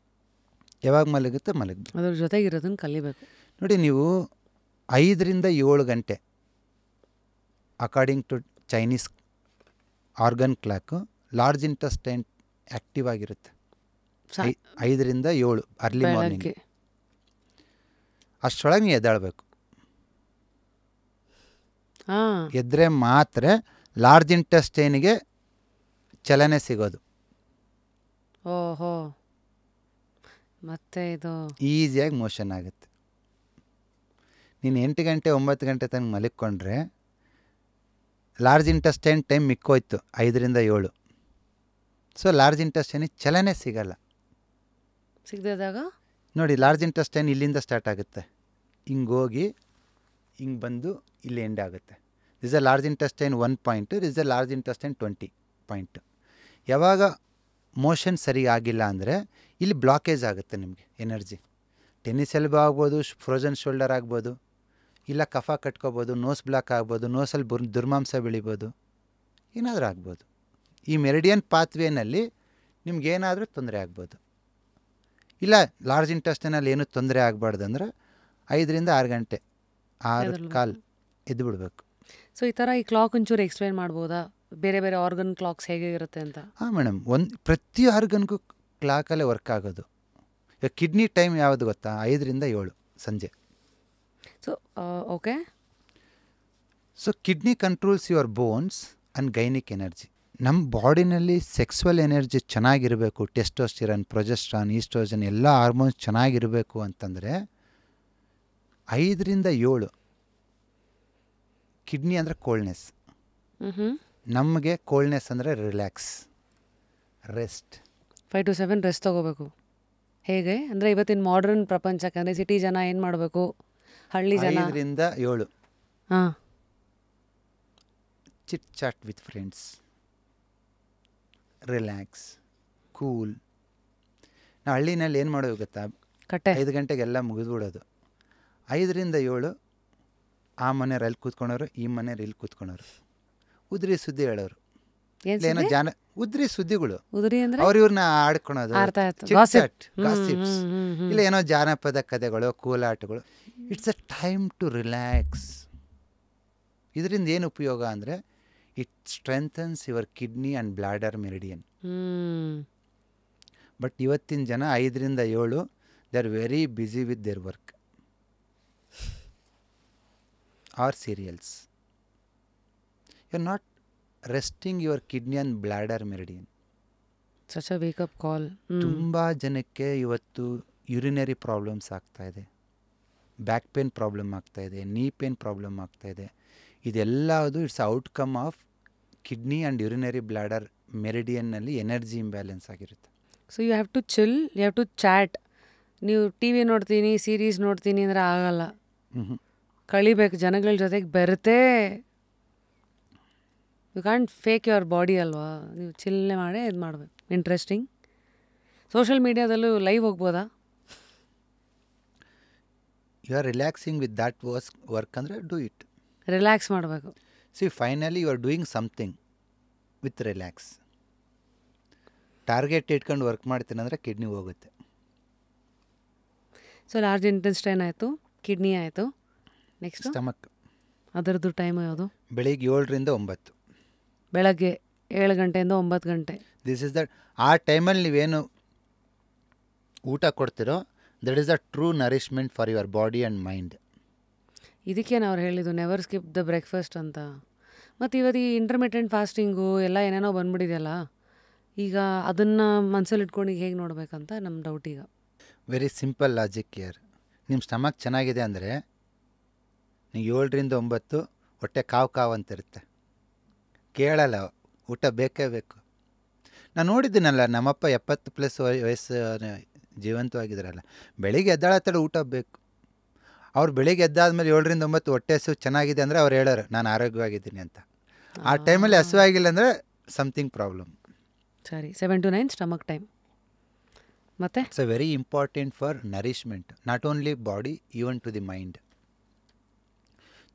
ಯಾವಾಗ ಮಲಗುತ್ತೋ ಮಲಗಬೇಕು. ಅದ್ರ ಜೊತೆಗಿರೋದನ್ನು ಕಲಿಬೇಕು. ನೋಡಿ, ನೀವು 5 to 7 ಗಂಟೆ according to Chinese organ clock large intestine active ಆಗಿರುತ್ತೆ. 5 to 7 ಅರ್ಲಿ ಮಾರ್ನಿಂಗ್. ಅಷ್ಟರೊಳಗೆ ನೀವು ಎದ್ದಾಳಬೇಕು. ಎದ್ದರೆ ಮಾತ್ರ ಲಾರ್ಜ್ ಇಂಟೆಸ್ಟೈನ್ಗೆ ಚಲನೆ ಸಿಗೋದು. ಓಹೋ, ಮತ್ತೆ ಇದು ಈಸಿಯಾಗಿ ಮೋಷನ್ ಆಗುತ್ತೆ. ನೀನು 8 ಗಂಟೆ 9 ಗಂಟೆ ತನಕ ಮಲಕ್ಕೊಂಡ್ರೆ ಲಾರ್ಜ್ ಇಂಟೆಸ್ಟೈನ್ ಟೈಮ್ ಮಿಕ್ಕೋಯ್ತು 5 to 7. ಸೊ ಲಾರ್ಜ್ ಇಂಟೆಸ್ಟೈನಿಗೆ ಚಲನೆ ಸಿಗಲ್ಲ. ಸಿಗದಾಗ ನೋಡಿ, ಲಾರ್ಜ್ ಇಂಟೆಸ್ಟೈನ್ ಇಲ್ಲಿಂದ ಸ್ಟಾರ್ಟ್ ಆಗುತ್ತೆ, ಹಿಂಗೆ ಹೋಗಿ ಹಿಂಗೆ ಬಂದು ಇಲ್ಲಿ ಎಂಡ್ ಆಗುತ್ತೆ. This a large intestine 1 point, this a large intestine 20 point. ಯಾವಾಗ ಮೋಷನ್ ಸರಿ ಆಗಿಲ್ಲ ಅಂದರೆ ಇಲ್ಲಿ ಬ್ಲಾಕೇಜ್ ಆಗುತ್ತೆ ನಿಮಗೆ ಎನರ್ಜಿ. ಟೆನ್ನಿಸ್ ಎಲ್ಬೋ ಆಗ್ಬೋದು, ಫ್ರೋಜನ್ ಶೋಲ್ಡರ್ ಆಗ್ಬೋದು, ಇಲ್ಲ ಕಫ ಕಟ್ಕೋಬೋದು, ನೋಸ್ ಬ್ಲಾಕ್ ಆಗ್ಬೋದು, ನೋಸಲ್ಲಿ ದುರ್ಮಾಂಸ ಬೆಳಿಬೋದು, ಏನಾದರೂ ಆಗ್ಬೋದು. ಈ ಮೆರಿಡಿಯನ್ ಪಾತ್ವೇನಲ್ಲಿ ನಿಮ್ಗೇನಾದರೂ ತೊಂದರೆ ಆಗ್ಬೋದು. ಇಲ್ಲ ಲಾರ್ಜ್ ಇಂಟೆಸ್ಟೈನಲ್ಲಿ ಏನೂ ತೊಂದರೆ ಆಗಬಾರ್ದು ಅಂದ್ರೆ 5 to 6 ಗಂಟೆ 6:15 ಎದ್ದು ಬಿಡಬೇಕು. ಸೊ ಈ ಥರ ಈ ಕ್ಲಾಕ್ ಒಂಚೂರು ಎಕ್ಸ್ಪ್ಲೈನ್ ಮಾಡ್ಬೋದಾ, ಬೇರೆ ಬೇರೆ ಆರ್ಗನ್ ಕ್ಲಾಕ್ಸ್ ಹೇಗೆ ಇರುತ್ತೆ ಅಂತ? ಹಾಂ ಮೇಡಮ್, ಪ್ರತಿ ಆರ್ಗನ್ಗೂ ಕ್ಲಾಕಲ್ಲೇ ವರ್ಕ್ ಆಗೋದು. ಈಗ ಕಿಡ್ನಿ ಟೈಮ್ ಯಾವುದು ಗೊತ್ತಾ? 5 to 7 ಸಂಜೆ. So okay. So kidney controls your bones and gynaec energy. ನಮ್ಮ ಬಾಡಿನಲ್ಲಿ ಸೆಕ್ಸುವಲ್ ಎನರ್ಜಿ ಚೆನ್ನಾಗಿರಬೇಕು, ಟೆಸ್ಟೋಸ್ಟಿರಾನ್, ಪ್ರೊಜೆಸ್ಟ್ರಾನ್, ಈಸ್ಟ್ರೋಜನ್ ಎಲ್ಲ ಹಾರ್ಮೋನ್ಸ್ ಚೆನ್ನಾಗಿರಬೇಕು ಅಂತಂದರೆ 5 to 7 ಕಿಡ್ನಿ ಅಂದರೆ ಕೋಲ್ಡ್ನೆಸ್, ನಮಗೆ ಕೋಲ್ಡ್ನೆಸ್ ಅಂದರೆ ರಿಲ್ಯಾಕ್ಸ್, ರೆಸ್ಟ್. 5 to 7 ರೆಸ್ಟ್ ತೊಗೋಬೇಕು. ಹೇಗೆ ಅಂದರೆ ಇವತ್ತಿನ ಮಾಡ್ರನ್ ಪ್ರಪಂಚಕ್ಕೆ ಅಂದರೆ ಸಿಟಿ ಜನ ಏನು ಮಾಡಬೇಕು, ಹಳ್ಳಿ ಜನ 5 to 7 ಹಾಂ chit chat with friends, relax, cool. ನಾವು ಹಳ್ಳಿನಲ್ಲಿ ಏನು ಮಾಡೋದು ಗೊತ್ತಾ? ಕಟ್ಟೆ 5 ಗಂಟೆಗೆಲ್ಲ ಮುಗಿದ್ಬಿಡೋದು. 5 to 7 ಆ ಮನೆಯವ್ರು ಅಲ್ಲಿ ಕೂತ್ಕೊಂಡವ್ರು, ಈ ಮನೆಯವ್ರು ಇಲ್ಲಿ ಕೂತ್ಕೊಂಡವ್ರು, ಉದ್ರಿ ಸುದ್ದಿ ಹೇಳೋರು. ಏನೋ ಉದ್ರಿ ಸುದ್ದಿಗಳು, ಅವ್ರಿವ್ರನ್ನ ಆಡ್ಕೊಳೋದು, ಗಾಸಿಪ್ಸ್, ಇಲ್ಲ ಏನೋ ಜಾನಪದ ಕಥೆಗಳು, ಕೋಲಾಟಗಳು. It's a time to relax. ಇದರಿಂದ ಏನು ಉಪಯೋಗ ಅಂದರೆ it strengthens your kidney and bladder meridian. But ಇವತ್ತಿನ ಜನ 5 to 7 they are very busy with their work or serials. You are not resting your kidney and bladder meridian. Such a wake up call. ತುಂಬ ಜನಕ್ಕೆ ಇವತ್ತು urinary problems ಆಗ್ತಾಯಿದೆ, back pain problem ಆಗ್ತಾಯಿದೆ, knee pain problem ಆಗ್ತಾಯಿದೆ. ಇದೆಲ್ಲದು it's outcome of kidney and urinary bladder ಮೆರಿಡಿಯನ್ನಲ್ಲಿ energy imbalance ಆಗಿರುತ್ತೆ. So you have to chill, you have to chat. ನೀವು ಟಿ ವಿ ನೋಡ್ತೀನಿ, ಸೀರೀಸ್ ನೋಡ್ತೀನಿ ಅಂದರೆ ಆಗಲ್ಲ. ಕಳಿಬೇಕು, ಜನಗಳ ಜೊತೆಗೆ ಬೆರೆತೇ. You can't fake your body ಅಲ್ವಾ, ನೀವು ಚಿಲ್ನೆ ಮಾಡೇ ಇದು ಮಾಡಬೇಕು. ಇಂಟ್ರೆಸ್ಟಿಂಗ್. ಸೋಷಿಯಲ್ ಮೀಡಿಯಾದಲ್ಲೂ ಲೈವ್ ಹೋಗ್ಬೋದಾ? You are relaxing with that work ಅಂದರೆ ಡೂ ಇಟ್. ರಿಲ್ಯಾಕ್ಸ್ ಮಾಡಬೇಕು. See finally you are doing something with relax. Target ಇಟ್ಕೊಂಡು ವರ್ಕ್ ಮಾಡ್ತೀನಿ ಅಂದರೆ ಕಿಡ್ನಿ ಹೋಗುತ್ತೆ. ಸೊ ಲಾರ್ಜ್ ಇಂಟೆಸ್ಟೈನ್ ಆಯಿತು, ಕಿಡ್ನಿ ಆಯಿತು, ನೆಕ್ಸ್ಟ್ ಸ್ಟಮಕ್. ಅದರದ್ದು ಟೈಮು ಯಾವುದು? ಬೆಳಿಗ್ಗೆ 7 to 9. ಬೆಳಗ್ಗೆ 7 ಗಂಟೆಯಿಂದ 9 ಗಂಟೆ. This is that. ಆ ಟೈಮಲ್ಲಿ ನೀವೇನು ಊಟ ಕೊಡ್ತಿರೋ that is the true nourishment for your body and mind. ಇದಕ್ಕೇನು ಅವ್ರು ಹೇಳಿದ್ದು ನೆವರ್ ಸ್ಕಿಪ್ ದ ಬ್ರೇಕ್ಫಾಸ್ಟ್ ಅಂತ. ಮತ್ತು ಇವತ್ತು ಈ ಇಂಟರ್ಮಿಟೆಂಟ್ ಫಾಸ್ಟಿಂಗು ಎಲ್ಲ ಏನೇನೋ ಬಂದ್ಬಿಟ್ಟಿದೆಯಲ್ಲ, ಈಗ ಅದನ್ನು ಮನಸ್ಸಲ್ಲಿ ಇಟ್ಕೊಂಡು ಈಗ ಹೇಗೆ ನೋಡ್ಬೇಕಂತ ನಮ್ಮ ಡೌಟ್. ಈಗ ವೆರಿ ಸಿಂಪಲ್ ಲಾಜಿಕ್ ಕೇರ್. ನಿಮ್ಮ ಸ್ಟಮಕ್ ಚೆನ್ನಾಗಿದೆ ಅಂದರೆ ನೀವು 7 to 9 ಹೊಟ್ಟೆ ಕಾವು ಅಂತಿರುತ್ತೆ, ಕೇಳಲ್ಲ, ಊಟ ಬೇಕೇ ಬೇಕು. ನಾನು ನೋಡಿದ್ದೀನಲ್ಲ, ನಮ್ಮಪ್ಪ 70+ ವಯಸ್ಸು ಜೀವಂತವಾಗಿದ್ದಾರಲ್ಲ, ಬೆಳಿಗ್ಗೆ ಎದ್ದಾಳತ್ತಡೆ ಊಟ ಬೇಕು. ಅವ್ರು ಬೆಳಿಗ್ಗೆ ಎದ್ದಾದ್ಮೇಲೆ 7 to 9 ಹೊಟ್ಟೆ ಹಸು ಚೆನ್ನಾಗಿದೆ ಅಂದರೆ ಅವ್ರು ಹೇಳೋರು ನಾನು ಆರೋಗ್ಯವಾಗಿದ್ದೀನಿ ಅಂತ. ಆ ಟೈಮಲ್ಲಿ ಹಸುವಾಗಿಲ್ಲ ಅಂದರೆ ಸಮಥಿಂಗ್ ಪ್ರಾಬ್ಲಮ್. ಸರಿ, 7 to 9 ಸ್ಟಮಕ್ ಟೈಮ್. ಮತ್ತು it's a very important for nourishment, not only body, even to the mind.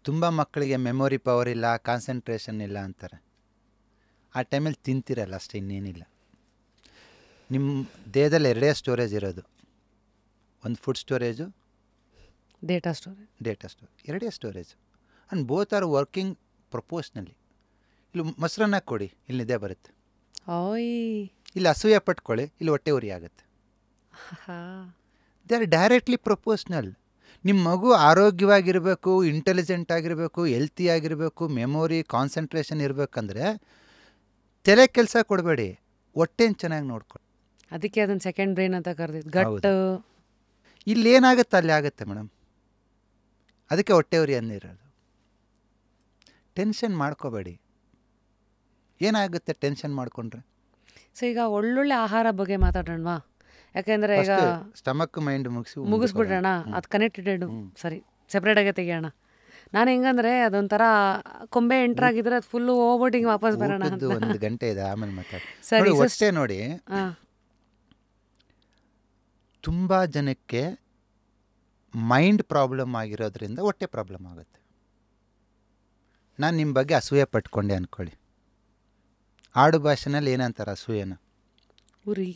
ತುಂಬ ಮಕ್ಕಳಿಗೆ ಮೆಮೊರಿ ಪವರ್ ಇಲ್ಲ, ಕಾನ್ಸಂಟ್ರೇಷನ್ ಇಲ್ಲ ಅಂತಾರೆ. ಆ ಟೈಮಲ್ಲಿ ತಿಂತಿರಲ್ಲ ಅಷ್ಟೇ, ಇನ್ನೇನಿಲ್ಲ. ನಿಮ್ಮ ದೇಹದಲ್ಲಿ ಎರಡೇ ಸ್ಟೋರೇಜ್ ಇರೋದು, ಒಂದು ಫುಡ್ ಸ್ಟೋರೇಜು, ಡೇಟಾ ಸ್ಟೋರೇಜ್, ಎರಡೇ storage. And both are working proportionally. ಇಲ್ಲಿ ಮೊಸರನ್ನ ಕೊಡಿ, ಇಲ್ಲಿ ನಿದ್ದೆ ಬರುತ್ತೆ. ಓಯ್ ಇಲ್ಲಿ ಅಸೂಯೆ ಪಟ್ಕೊಳ್ಳಿ, ಇಲ್ಲಿ ಹೊಟ್ಟೆ ಉರಿ ಆಗುತ್ತೆ. They are directly proportional. ನಿಮ್ಮ ಮಗು ಆರೋಗ್ಯವಾಗಿರಬೇಕು, ಇಂಟೆಲಿಜೆಂಟ್ ಆಗಿರಬೇಕು, ಹೆಲ್ತಿ ಆಗಿರಬೇಕು, ಮೆಮೊರಿ ಕಾನ್ಸಂಟ್ರೇಷನ್ ಇರಬೇಕಂದ್ರೆ ತಲೆ ಕೆಲಸ ಕೊಡಬೇಡಿ, ಹೊಟ್ಟೆನ ಚೆನ್ನಾಗಿ ನೋಡ್ಕೊಳ್ಳಿ. ಅದಕ್ಕೆ ಅದನ್ನ ಸೆಕೆಂಡ್ ಬ್ರೈನ್ ಅಂತ ಕರೆದಿದ್ದು. ಗಟ್ ಇಲ್ಲೇನಾಗುತ್ತೆ ಅಲ್ಲಿ ಆಗುತ್ತೆ ಮೇಡಮ್. ಅದಕ್ಕೆ ಹೊಟ್ಟೆ ಉರಿ ಅಂದಿರೋದು. ಟೆನ್ಷನ್ ಮಾಡ್ಕೋಬೇಡಿ. ಏನಾಗುತ್ತೆ ಟೆನ್ಷನ್ ಮಾಡ್ಕೊಂಡ್ರೆ? ಸೊ ಈಗ ಒಳ್ಳೊಳ್ಳೆ ಆಹಾರ ಬಗ್ಗೆ ಮಾತಾಡೋಣವಾ? ಯಾಕೆಂದ್ರೆ ಈಗ ಸ್ಟಮಕ್ ಮೈಂಡ್ ಮುಗಿಸ್ಬಿಡೋಣ, ಅದು ಕನೆಕ್ಟೆಡ್. ಸರಿ, ಸೆಪ್ರೇಟಾಗೆ ತೆಗಿಯೋಣ. ನಾನು ಹೆಂಗಂದ್ರೆ ಅದೊಂಥರ ಕೊಂಬೆ ಎಂಟ್ರಾಗಿದ್ರೆ ಅದು ಫುಲ್ಲು ಹೋಗ್ಬಿಟ್ಟು ಹಿಂಗೆ ವಾಪಸ್ ಬರೋಣ ಅಂತ. 1 ಗಂಟೆ ಇದೆ, ಆಮೇಲೆ ಮಾತಾಡಿ. ಸರಿ, ಹೊಟ್ಟೆ ನೋಡಿ, ತುಂಬ ಜನಕ್ಕೆ ಮೈಂಡ್ ಪ್ರಾಬ್ಲಮ್ ಆಗಿರೋದ್ರಿಂದ ಹೊಟ್ಟೆ ಪ್ರಾಬ್ಲಮ್ ಆಗುತ್ತೆ. ನಾನು ನಿಮ್ಮ ಬಗ್ಗೆ ಅಸೂಯೆ ಪಟ್ಕೊಂಡೆ ಅಂದ್ಕೊಳ್ಳಿ. ಆಡು ಭಾಷೆನಲ್ಲಿ ಏನಂತಾರೆ ಅಸೂಯೆನ? ಉರಿ,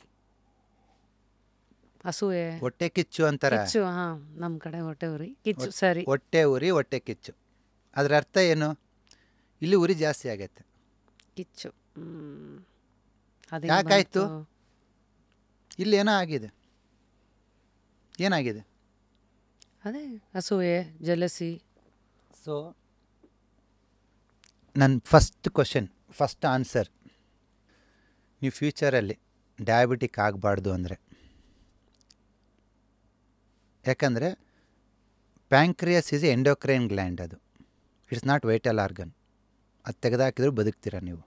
ಅಸೂಯೆ, ಹೊಟ್ಟೆ ಕಿಚ್ಚು ಅಂತಾರೆ. ಕಿಚ್ಚು, ಹಾಂ, ನಮ್ಮ ಕಡೆ ಹೊಟ್ಟೆ ಉರಿ, ಕಿಚ್ಚು. ಸರಿ, ಹೊಟ್ಟೆ ಉರಿ, ಹೊಟ್ಟೆ ಕಿಚ್ಚು. ಅದರ ಅರ್ಥ ಏನು? ಇಲ್ಲಿ ಉರಿ ಜಾಸ್ತಿ ಆಗೈತೆ, ಕಿಚ್ಚು. ಯಾಕಾಯ್ತು? ಇಲ್ಲಿ ಏನೋ ಆಗಿದೆ. ಏನಾಗಿದೆ? ಅದೇ ಅಸೂಯೆ, ಜಲಸಿ. ಸೊ ನನ್ನ ಫಸ್ಟ್ ಆನ್ಸರ್, ನೀವು ಫ್ಯೂಚರಲ್ಲಿ ಡಯಾಬಿಟಿಕ್ ಆಗಬಾರ್ದು ಅಂದರೆ, ಯಾಕಂದರೆ ಪ್ಯಾಂಕ್ರಿಯಸ್ ಈಸ್ ಎಂಡೋಕ್ರೈನ್ ಗ್ಲ್ಯಾಂಡ್. ಅದು ಇಟ್ಸ್ ನಾಟ್ ವೈಟಲ್ ಆರ್ಗನ್. ಅದು ತೆಗೆದಾಕಿದ್ರು ಬದುಕ್ತೀರ ನೀವು.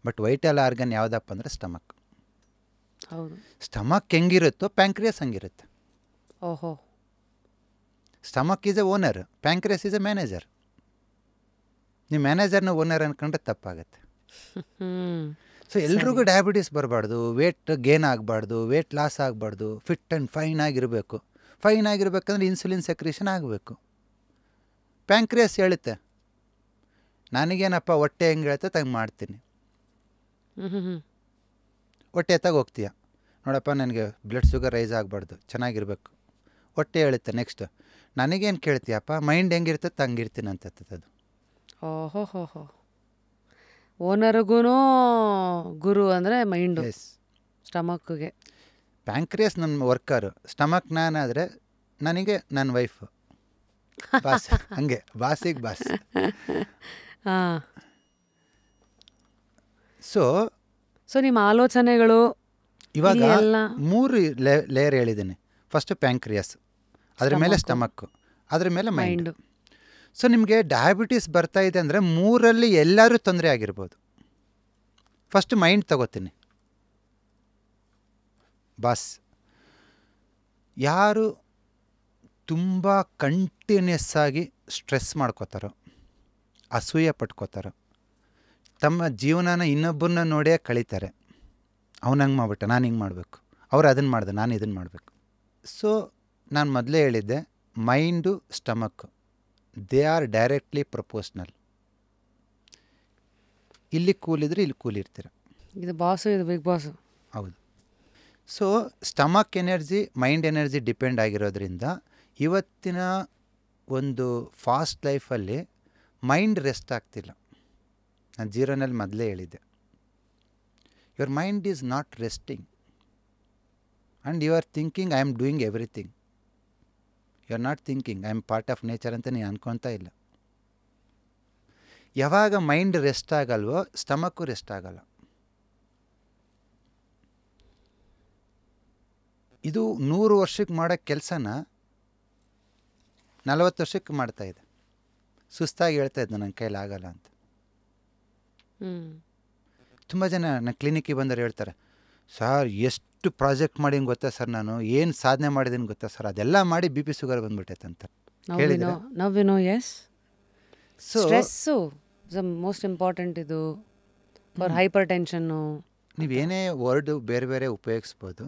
ಬಟ್ ವೈಟಲ್ ಆರ್ಗನ್ ಯಾವುದಪ್ಪ ಅಂದರೆ ಸ್ಟಮಕ್. ಹೌದು. ಸ್ಟಮಕ್ ಹೆಂಗಿರುತ್ತೋ ಪ್ಯಾಂಕ್ರಿಯಸ್ ಹಂಗಿರುತ್ತೆ. ಓಹೋ. Stomach is a owner, pancreas is a manager. ನೀವು ಮ್ಯಾನೇಜರ್ನ ಓನರ್ ಅಂದ್ಕೊಂಡ್ರೆ ತಪ್ಪಾಗತ್ತೆ. ಸೊ ಎಲ್ರಿಗೂ ಡಯಾಬಿಟೀಸ್ ಬರಬಾರ್ದು, ವೇಟ್ ಗೇನ್ ಆಗಬಾರ್ದು, ವೇಟ್ ಲಾಸ್ ಆಗಬಾರ್ದು, ಫಿಟ್ ಆ್ಯಂಡ್ ಫೈನ್ ಆಗಿರಬೇಕು. ಫೈನ್ ಆಗಿರ್ಬೇಕಂದ್ರೆ ಇನ್ಸುಲಿನ್ ಸೆಕ್ರೇಷನ್ ಆಗಬೇಕು. ಪ್ಯಾಂಕ್ರಿಯಸ್ ಹೇಳುತ್ತೆ, ನನಗೇನಪ್ಪ ಹೊಟ್ಟೆ ಹೆಂಗೆ ಹೇಳ್ತೆ ತಂಗೆ ಮಾಡ್ತೀನಿ. ಹೊಟ್ಟೆ ಎತ್ತಾಗ ಹೋಗ್ತೀಯ, ನೋಡಪ್ಪ ನನಗೆ ಬ್ಲಡ್ ಶುಗರ್ ರೈಸ್ ಆಗಬಾರ್ದು, ಚೆನ್ನಾಗಿರ್ಬೇಕು. ಹೊಟ್ಟೆ ಹೇಳುತ್ತೆ ನೆಕ್ಸ್ಟ್, ನನಗೇನು ಕೇಳ್ತೀಯಪ್ಪ, ಮೈಂಡ್ ಹೆಂಗಿರ್ತದೆ ತಂಗಿರ್ತೀನಿ ಅಂತದ್ದು. ಓಹೋ ಹೋ ಹೋ. ಓನರ್ಗೂ ಗುರು ಅಂದರೆ ಮೈಂಡು, ಸ್ಟಮಕ್ಗೆ. ಪ್ಯಾಂಕ್ರಿಯಸ್ ನನ್ನ ವರ್ಕರು, ಸ್ಟಮಕ್ ನಾನಾದರೆ ನನಗೆ ನನ್ನ ವೈಫು ಬಾಸ್. ಹಂಗೆ ಬಾಸಿಗೆ ಬಾಸ್. ಹಾಂ. ಸೊ ನಿಮ್ಮ ಆಲೋಚನೆಗಳು ಇವಾಗ 3 ಲೇಯರ್ ಹೇಳಿದ್ದೀನಿ. ಫಸ್ಟು ಪ್ಯಾಂಕ್ರಿಯಸ್, ಅದ್ರ ಮೇಲೆ ಸ್ಟಮಕ್ಕು, ಅದ್ರ ಮೇಲೆ ಮೈಂಡು. ಸೊ ನಿಮಗೆ ಡಯಾಬಿಟೀಸ್ ಬರ್ತಾ ಇದೆ ಅಂದರೆ 3ರಲ್ಲಿ ಎಲ್ಲರೂ ತೊಂದರೆ ಆಗಿರ್ಬೋದು. ಫಸ್ಟ್ ಮೈಂಡ್ ತಗೋತೀನಿ. ಬಾಸ್, ಯಾರು ತುಂಬ ಕಂಟಿನ್ಯೂಸ್ ಆಗಿ ಸ್ಟ್ರೆಸ್ ಮಾಡ್ಕೋತಾರೋ, ಅಸೂಯೆ ಪಟ್ಕೋತಾರೋ, ತಮ್ಮ ಜೀವನನ ಇನ್ನೊಬ್ಬರನ್ನ ನೋಡೇ ಕಳೀತಾರೆ. ಅವನು ಹಂಗೆ ಮಾಡ್ಬಿಟ್ಟ, ನಾನು ಹಿಂಗೆ ಮಾಡಬೇಕು, ಅವ್ರು ಅದನ್ನು ಮಾಡಿದೆ, ನಾನು ಇದನ್ನು ಮಾಡಬೇಕು. ಸೊ ನಾನು ಮೊದಲೇ ಹೇಳಿದ್ದೆ, mind stomach they are directly proportional. ಇಲ್ಲಿ ಕೂಲಿದ್ರೆ ಇಲ್ಲಿ ಕೂಲಿರ್ತೀರ. ಇದು ಬಾಸು, ಇದು ಬಿಗ್ ಬಾಸು. ಹೌದು. So stomach energy, mind energy depend ಆಗಿರೋದ್ರಿಂದ ಇವತ್ತಿನ ಒಂದು ಫಾಸ್ಟ್ ಲೈಫಲ್ಲಿ ಮೈಂಡ್ ರೆಸ್ಟ್ ಆಗ್ತಿಲ್ಲ. ನಾನು ಜೀರೋನಲ್ಲಿ ಮೊದಲೇ ಹೇಳಿದ್ದೆ, your mind is not resting and you are thinking I am doing everything. You are not thinking I am part of nature ಅಂತ ನೀನು ಅನ್ಕೊತಾ ಇಲ್ಲ. ಯಾವಾಗ ಮೈಂಡ್ ರೆಸ್ಟ್ ಆಗಲ್ವೋ ಸ್ಟಮಕ್ಕು ರೆಸ್ಟ್ ಆಗಲ್ಲ. ಇದು 100 ವರ್ಷಕ್ಕೆ ಮಾಡೋ ಕೆಲಸನ 40 ವರ್ಷಕ್ಕೆ ಮಾಡ್ತಾಯಿದೆ. ಸುಸ್ತಾಗಿ ಹೇಳ್ತಾ ಇದ್ದೆ ನನ್ನ ಕೈಲಿ ಆಗಲ್ಲ ಅಂತ. ತುಂಬ ಜನ ನನ್ನ ಕ್ಲಿನಿಕ್ಕಿಗೆ ಬಂದವರು ಹೇಳ್ತಾರೆ, ಸರ್ ಎಷ್ಟು ಪ್ರಾಜೆಕ್ಟ್ ಮಾಡಿಂಗೆ ಗೊತ್ತಾ ಸರ್, ನಾನು ಏನು ಸಾಧನೆ ಮಾಡಿದ್ದೀನಿ ಗೊತ್ತಾ ಸರ್, ಅದೆಲ್ಲ ಮಾಡಿ ಬಿ ಪಿ ಶುಗರ್ ಬಂದ್ಬಿಟ್ಟೈತೆ ಅಂತ ಹೇಳಿದ್ರೆ. ಸೊ ಸ್ಟ್ರೆಸ್ಸು ಮೋಸ್ಟ್ ಇಂಪಾರ್ಟೆಂಟ್ ಇದು ಫಾರ್ ಹೈಪರ್ ಟೆನ್ಷನ್ನು. ನೀವೇನೇ ವರ್ಡ್ ಬೇರೆ ಬೇರೆ ಉಪಯೋಗಿಸ್ಬೋದು.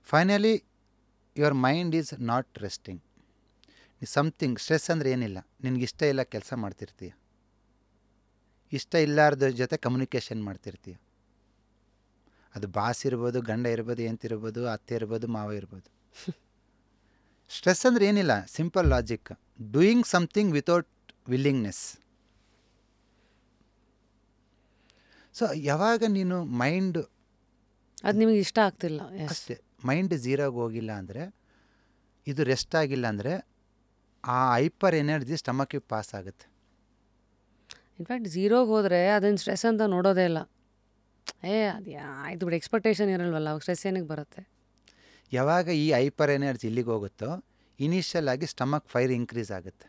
Finally your mind is not resting. Something stress ಅಂದರೆ ಏನಿಲ್ಲ, ನಿನಗೆ ಇಷ್ಟ ಇಲ್ಲ ಕೆಲಸ ಮಾಡ್ತಿರ್ತೀಯ, ಇಷ್ಟ ಇಲ್ಲಾರ್ದ ಜೊತೆ ಕಮ್ಯುನಿಕೇಷನ್ ಮಾಡ್ತಿರ್ತೀಯ. ಅದು ಬಾಸ್ ಇರ್ಬೋದು, ಗಂಡ ಇರ್ಬೋದು, ಎಂತಿರ್ಬೋದು, ಅತ್ತೆ ಇರ್ಬೋದು, ಮಾವ ಇರ್ಬೋದು. ಸ್ಟ್ರೆಸ್ ಅಂದರೆ ಏನಿಲ್ಲ, simple logic, doing something without willingness. So ಯಾವಾಗ ನೀನು ಮೈಂಡ್ ಅದು ನಿಮಗೆ ಇಷ್ಟ ಆಗ್ತಿಲ್ಲ, ಅಷ್ಟೇ, ಮೈಂಡ್ ಝೀರೋಗೆ ಹೋಗಿಲ್ಲ ಅಂದರೆ, ಇದು ರೆಸ್ಟ್ ಆಗಿಲ್ಲ ಅಂದರೆ, ಆ ಹೈಪರ್ ಎನರ್ಜಿ ಸ್ಟಮಕ್ಕಿಗೆ ಪಾಸ್ ಆಗುತ್ತೆ. ಇನ್ಫ್ಯಾಕ್ಟ್ ಝೀರೋಗೆ ಹೋದರೆ ಅದನ್ನು ಸ್ಟ್ರೆಸ್ ಅಂತ ನೋಡೋದೇ ಇಲ್ಲ. ಅದು ಆಯ್ತು ಬಿಡು, ಎಕ್ಸ್ಪೆಕ್ಟೇಷನ್ ಇರಲ್ವಲ್ಲ, ಅವಾಗ ಸ್ಟ್ರೆಸ್ ಏನಕ್ಕೆ ಬರುತ್ತೆ. ಯಾವಾಗ ಈ ಹೈಪರ್ ಎನರ್ಜಿ ಇಲ್ಲಿಗೆ ಹೋಗುತ್ತೋ, ಇನಿಷಿಯಲ್ ಆಗಿ ಸ್ಟಮಕ್ ಫೈರ್ ಇನ್ಕ್ರೀಸ್ ಆಗುತ್ತೆ.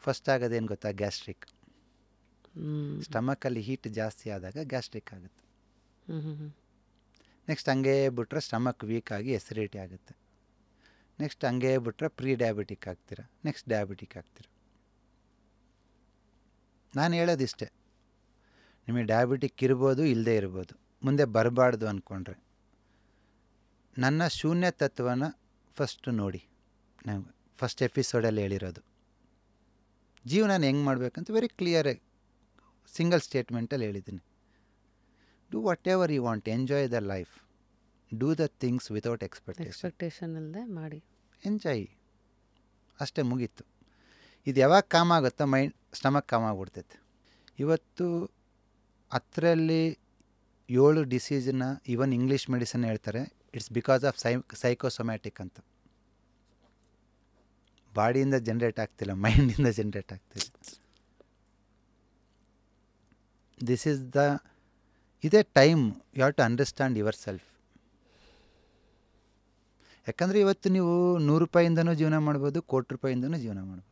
ಫಸ್ಟ್ ಆಗೋದೇನು ಗೊತ್ತಾ, ಗ್ಯಾಸ್ಟ್ರಿಕ್. ಸ್ಟಮಕಲ್ಲಿ ಹೀಟ್ ಜಾಸ್ತಿ ಆದಾಗ ಗ್ಯಾಸ್ಟ್ರಿಕ್ ಆಗುತ್ತೆ. ನೆಕ್ಸ್ಟ್ ಹಂಗೆ ಬಿಟ್ರೆ ಸ್ಟಮಕ್ ವೀಕ್ ಆಗಿ ಎಸಿಡಿಟಿ ಆಗುತ್ತೆ. ನೆಕ್ಸ್ಟ್ ಹಂಗೆ ಬಿಟ್ರೆ ಪ್ರೀ ಡಯಾಬಿಟಿಕ್ ಆಗ್ತೀರ, ನೆಕ್ಸ್ಟ್ ಡಯಾಬಿಟಿಕ್ ಆಗ್ತೀರ. ನಾನು ಹೇಳೋದಿಷ್ಟೇ, ನಿಮಗೆ ಡಯಾಬಿಟಿಕ್ ಇರ್ಬೋದು, ಇಲ್ಲದೇ ಇರ್ಬೋದು, ಮುಂದೆ ಬರಬಾರ್ದು ಅಂದ್ಕೊಂಡ್ರೆ ನನ್ನ ಶೂನ್ಯ ತತ್ವನ ಫಸ್ಟ್ ನೋಡಿ. ನಾನು ಫಸ್ಟ್ ಎಪಿಸೋಡಲ್ಲಿ ಹೇಳಿರೋದು ಜೀವನ ಹೆಂಗೆ ಮಾಡಬೇಕಂತ ವೆರಿ ಕ್ಲಿಯರಾಗಿ ಸಿಂಗಲ್ ಸ್ಟೇಟ್ಮೆಂಟಲ್ಲಿ ಹೇಳಿದ್ದೀನಿ. Do whatever you want, enjoy the life, do the things without expectation ಇಲ್ಲದೆ ಮಾಡಿ, ಎಂಜಾಯ್, ಅಷ್ಟೇ, ಮುಗೀತು. ಇದು ಯಾವಾಗ ಕಾಮ್ ಆಗುತ್ತೋ ಮೈಂಡ್ ಸ್ಟಮಕ್ ಕಾಮ್ ಆಗಿಬಿಡ್ತೈತೆ. ಇವತ್ತು 10ರಲ್ಲಿ 7 ಡಿಸೀಸನ್ನ ಈವನ್ ಇಂಗ್ಲೀಷ್ ಮೆಡಿಸಿನ್ ಹೇಳ್ತಾರೆ, ಇಟ್ಸ್ ಬಿಕಾಸ್ ಆಫ್ ಸೈಕೋಸೊಮ್ಯಾಟಿಕ್ ಅಂತ. ಬಾಡಿಯಿಂದ ಜನ್ರೇಟ್ ಆಗ್ತಿಲ್ಲ, ಮೈಂಡಿಂದ ಜನ್ರೇಟ್ ಆಗ್ತಿಲ್ಲ. ದಿಸ್ ಈಸ್ ದ ಇದೇ time you have to understand your self. ಯಾಕಂದರೆ ಇವತ್ತು ನೀವು 100 ರೂಪಾಯಿಂದನೂ ಜೀವನ ಮಾಡ್ಬೋದು, ಕೋಟಿ ರೂಪಾಯಿಂದನೂ ಜೀವನ ಮಾಡ್ಬೋದು.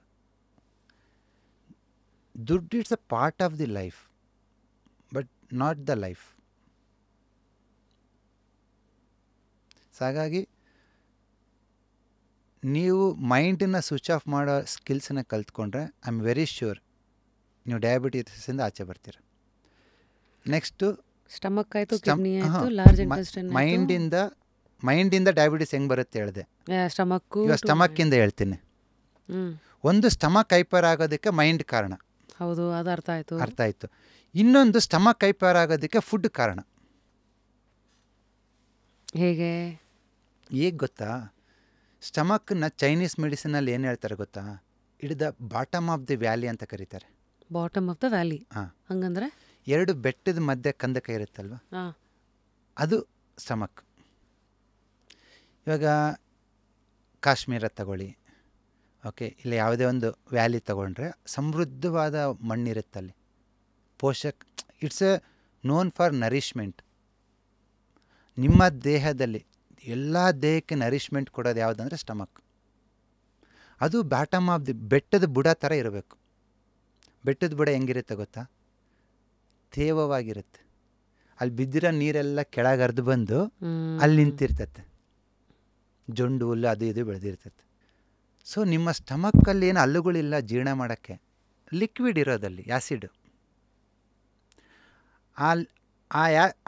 ದುಡ್ಡು it's a part of the life, but not the life. So ಹಾಗಾಗಿ ನೀವು ಮೈಂಡನ್ನ ಸ್ವಿಚ್ ಆಫ್ ಮಾಡೋ ಸ್ಕಿಲ್ಸನ್ನ ಕಲ್ತ್ಕೊಂಡ್ರೆ ಐ ಆಮ್ ವೆರಿ ಶ್ಯೂರ್ ನೀವು ಡಯಾಬಿಟಿಸಿಂದ ಆಚೆ ಬರ್ತೀರ. ನೆಕ್ಸ್ಟು ಸ್ಟಮಕ್ ಆಯಿತು, ಕಿಡ್ನಿ ಆಯಿತು, ಲಾರ್ಜ್ ಇಂಟೆಸ್ಟೈನ್. ಮೈಂಡಿಂದ ಡಯಾಬಿಟಿಸ್ ಹೆಂಗೆ ಬರುತ್ತೆ ಹೇಳಿದೆ, ಸ್ಟಮಕ್ಕು. ಇವಾಗ ಸ್ಟಮಕ್ಕಿಂದ ಹೇಳ್ತೀನಿ. ಒಂದು ಸ್ಟಮಕ್ ಹೈಪರ್ ಆಗೋದಕ್ಕೆ ಮೈಂಡ್ ಕಾರಣ, ಹೌದು, ಅದು ಅರ್ಥ ಆಯಿತು. ಇನ್ನೊಂದು ಸ್ಟಮಕ್ ಹೈಪರ್ ಆಗೋದಕ್ಕೆ ಫುಡ್ ಕಾರಣ. ಹೇಗೆ ಗೊತ್ತಾ, ಸ್ಟಮಕ್ನ ಚೈನೀಸ್ ಮೆಡಿಸಿನಲ್ಲಿ ಏನು ಹೇಳ್ತಾರೆ ಗೊತ್ತಾ, it the bottom of the valley ಅಂತ ಕರೀತಾರೆ. ಬಾಟಮ್ ಆಫ್ ದ ವ್ಯಾಲಿ, ಹಂಗಂದ್ರೆ 2 ಬೆಟ್ಟದ ಮಧ್ಯೆ ಕಂದಕ ಇರುತ್ತಲ್ವ, ಅದು ಸ್ಟಮಕ್. ಇವಾಗ ಕಾಶ್ಮೀರ ತಗೊಳ್ಳಿ, ಓಕೆ, ಇಲ್ಲ ಯಾವುದೇ ಒಂದು ವ್ಯಾಲಿ ತಗೊಂಡ್ರೆ ಸಮೃದ್ಧವಾದ ಮಣ್ಣಿರುತ್ತಲ್ಲಿ, it's a known for nourishment. ನಿಮ್ಮ ದೇಹದಲ್ಲಿ ಎಲ್ಲ ದೇಹಕ್ಕೆ ನರಿಷ್ಮೆಂಟ್ ಕೊಡೋದು ಯಾವುದಂದ್ರೆ ಸ್ಟಮಕ್. ಅದು ಬಾಟಮ್ ಆಫ್ ದಿ ಬೆಟ್ಟದ ಬುಡ ಥರ ಇರಬೇಕು. ಬೆಟ್ಟದ ಬುಡ ಹೆಂಗಿರುತ್ತೆ ಗೊತ್ತಾ, ತೇವವಾಗಿರುತ್ತೆ. ಅಲ್ಲಿ ಬಿದ್ದಿರೋ ನೀರೆಲ್ಲ ಕೆಳಗೆ ಹರಿದು ಬಂದು ಅಲ್ಲಿ ನಿಂತಿರ್ತತೆ, ಜೊಂಡು ಹುಲ್ಲು ಅದು ಇದು ಬೆಳೆದಿರ್ತತೆ. ಸೊ ನಿಮ್ಮ ಸ್ಟಮಕ್ಕಲ್ಲಿ ಏನು ಹಲ್ಲುಗಳಿಲ್ಲ ಜೀರ್ಣ ಮಾಡೋಕ್ಕೆ, ಲಿಕ್ವಿಡ್ ಇರೋದಲ್ಲಿ ಆ್ಯಸಿಡ್.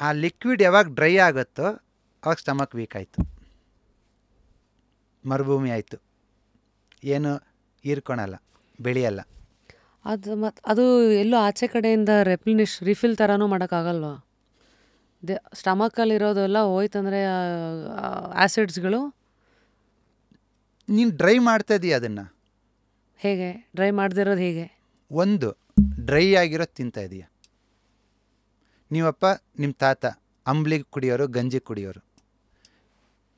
ಆ ಲಿಕ್ವಿಡ್ ಯಾವಾಗ ಡ್ರೈ ಆಗುತ್ತೋ ಅವಾಗ ಸ್ಟಮಕ್ ವೀಕ್ ಆಯಿತು, ಮರುಭೂಮಿ ಆಯಿತು, ಏನು ಹೀರ್ಕೊಳಲ್ಲ, ಬೆಳೆಯಲ್ಲ. ಅದು ಎಲ್ಲೋ ಆಚೆ ಕಡೆಯಿಂದ ರಿಫಿಲ್ ಥರನೂ ಮಾಡೋಕ್ಕಾಗಲ್ವಾ? ಸ್ಟಮಕಲ್ಲಿರೋದೆಲ್ಲ ಹೋಯ್ತಂದರೆ ಆ್ಯಸಿಡ್ಸ್ಗಳು. ನೀನು ಡ್ರೈ ಮಾಡ್ತಾ ಇದೀಯ ಅದನ್ನು. ಹೇಗೆ ಡ್ರೈ ಮಾಡದಿರೋದು? ಹೇಗೆ? ಒಂದು ಡ್ರೈ ಆಗಿರೋದು ತಿಂತಾ ಇದೀಯ. ನೀವಪ್ಪ ನಿಮ್ಮ ತಾತ ಅಂಬ್ಲಿಗೆ ಕುಡಿಯೋರು, ಗಂಜಿ ಕುಡಿಯೋರು.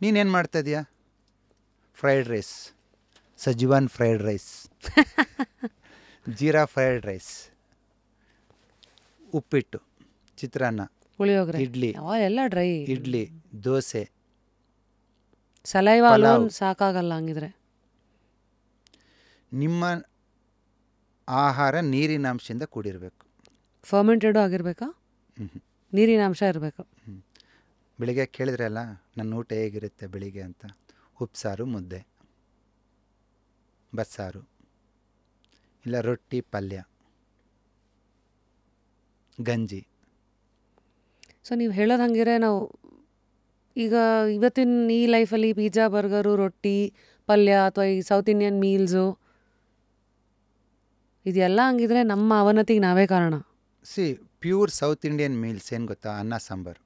ನೀನೇನು ಮಾಡ್ತಾ ಇದೀಯ? Fried rice, Schezwan fried rice, jeera fried rice, uppittu, chitranna, puliyogare, idli, ಎಲ್ಲ dry. Idli, dosa, saliva alone ಸಾಕಾಗಲ್ಲ ಹಂಗಿದ್ರೆ. ನಿಮ್ಮ ಆಹಾರ ನೀರಿನಾಂಶದಿಂದ ಕೂಡಿರಬೇಕು. ಫರ್ಮೆಂಟೆಡು ಆಗಿರ್ಬೇಕಾ? ನೀರಿನಾಂಶ ಇರಬೇಕು. ಬೆಳಿಗ್ಗೆ ಕೇಳಿದ್ರಲ್ಲ ನನ್ನ ಊಟ ಹೇಗಿರುತ್ತೆ ಬೆಳಿಗ್ಗೆ ಅಂತ, ಉಪ್ಸಾರು, ಮುದ್ದೆ, ಬಸ್ಸಾರು, ಇಲ್ಲ ರೊಟ್ಟಿ, ಪಲ್ಯ, ಗಂಜಿ. ಸೊ ನೀವು ಹೇಳೋದು ಹಂಗಿದ್ರೆ ನಾವು ಈಗ ಇವತ್ತಿನ ಈ ಲೈಫಲ್ಲಿ ಪಿಜ್ಜಾ, ಬರ್ಗರು, ರೊಟ್ಟಿ, ಪಲ್ಯ ಅಥವಾ ಈ ಸೌತ್ ಇಂಡಿಯನ್ ಮೀಲ್ಸು ಇದೆಲ್ಲ ಹಂಗಿದ್ರೆ ನಮ್ಮ ಅವನತಿಗೆ ನಾವೇ ಕಾರಣ. C pure south Indian meals ಏನು ಗೊತ್ತಾ, ಅನ್ನ ಸಾಂಬಾರು.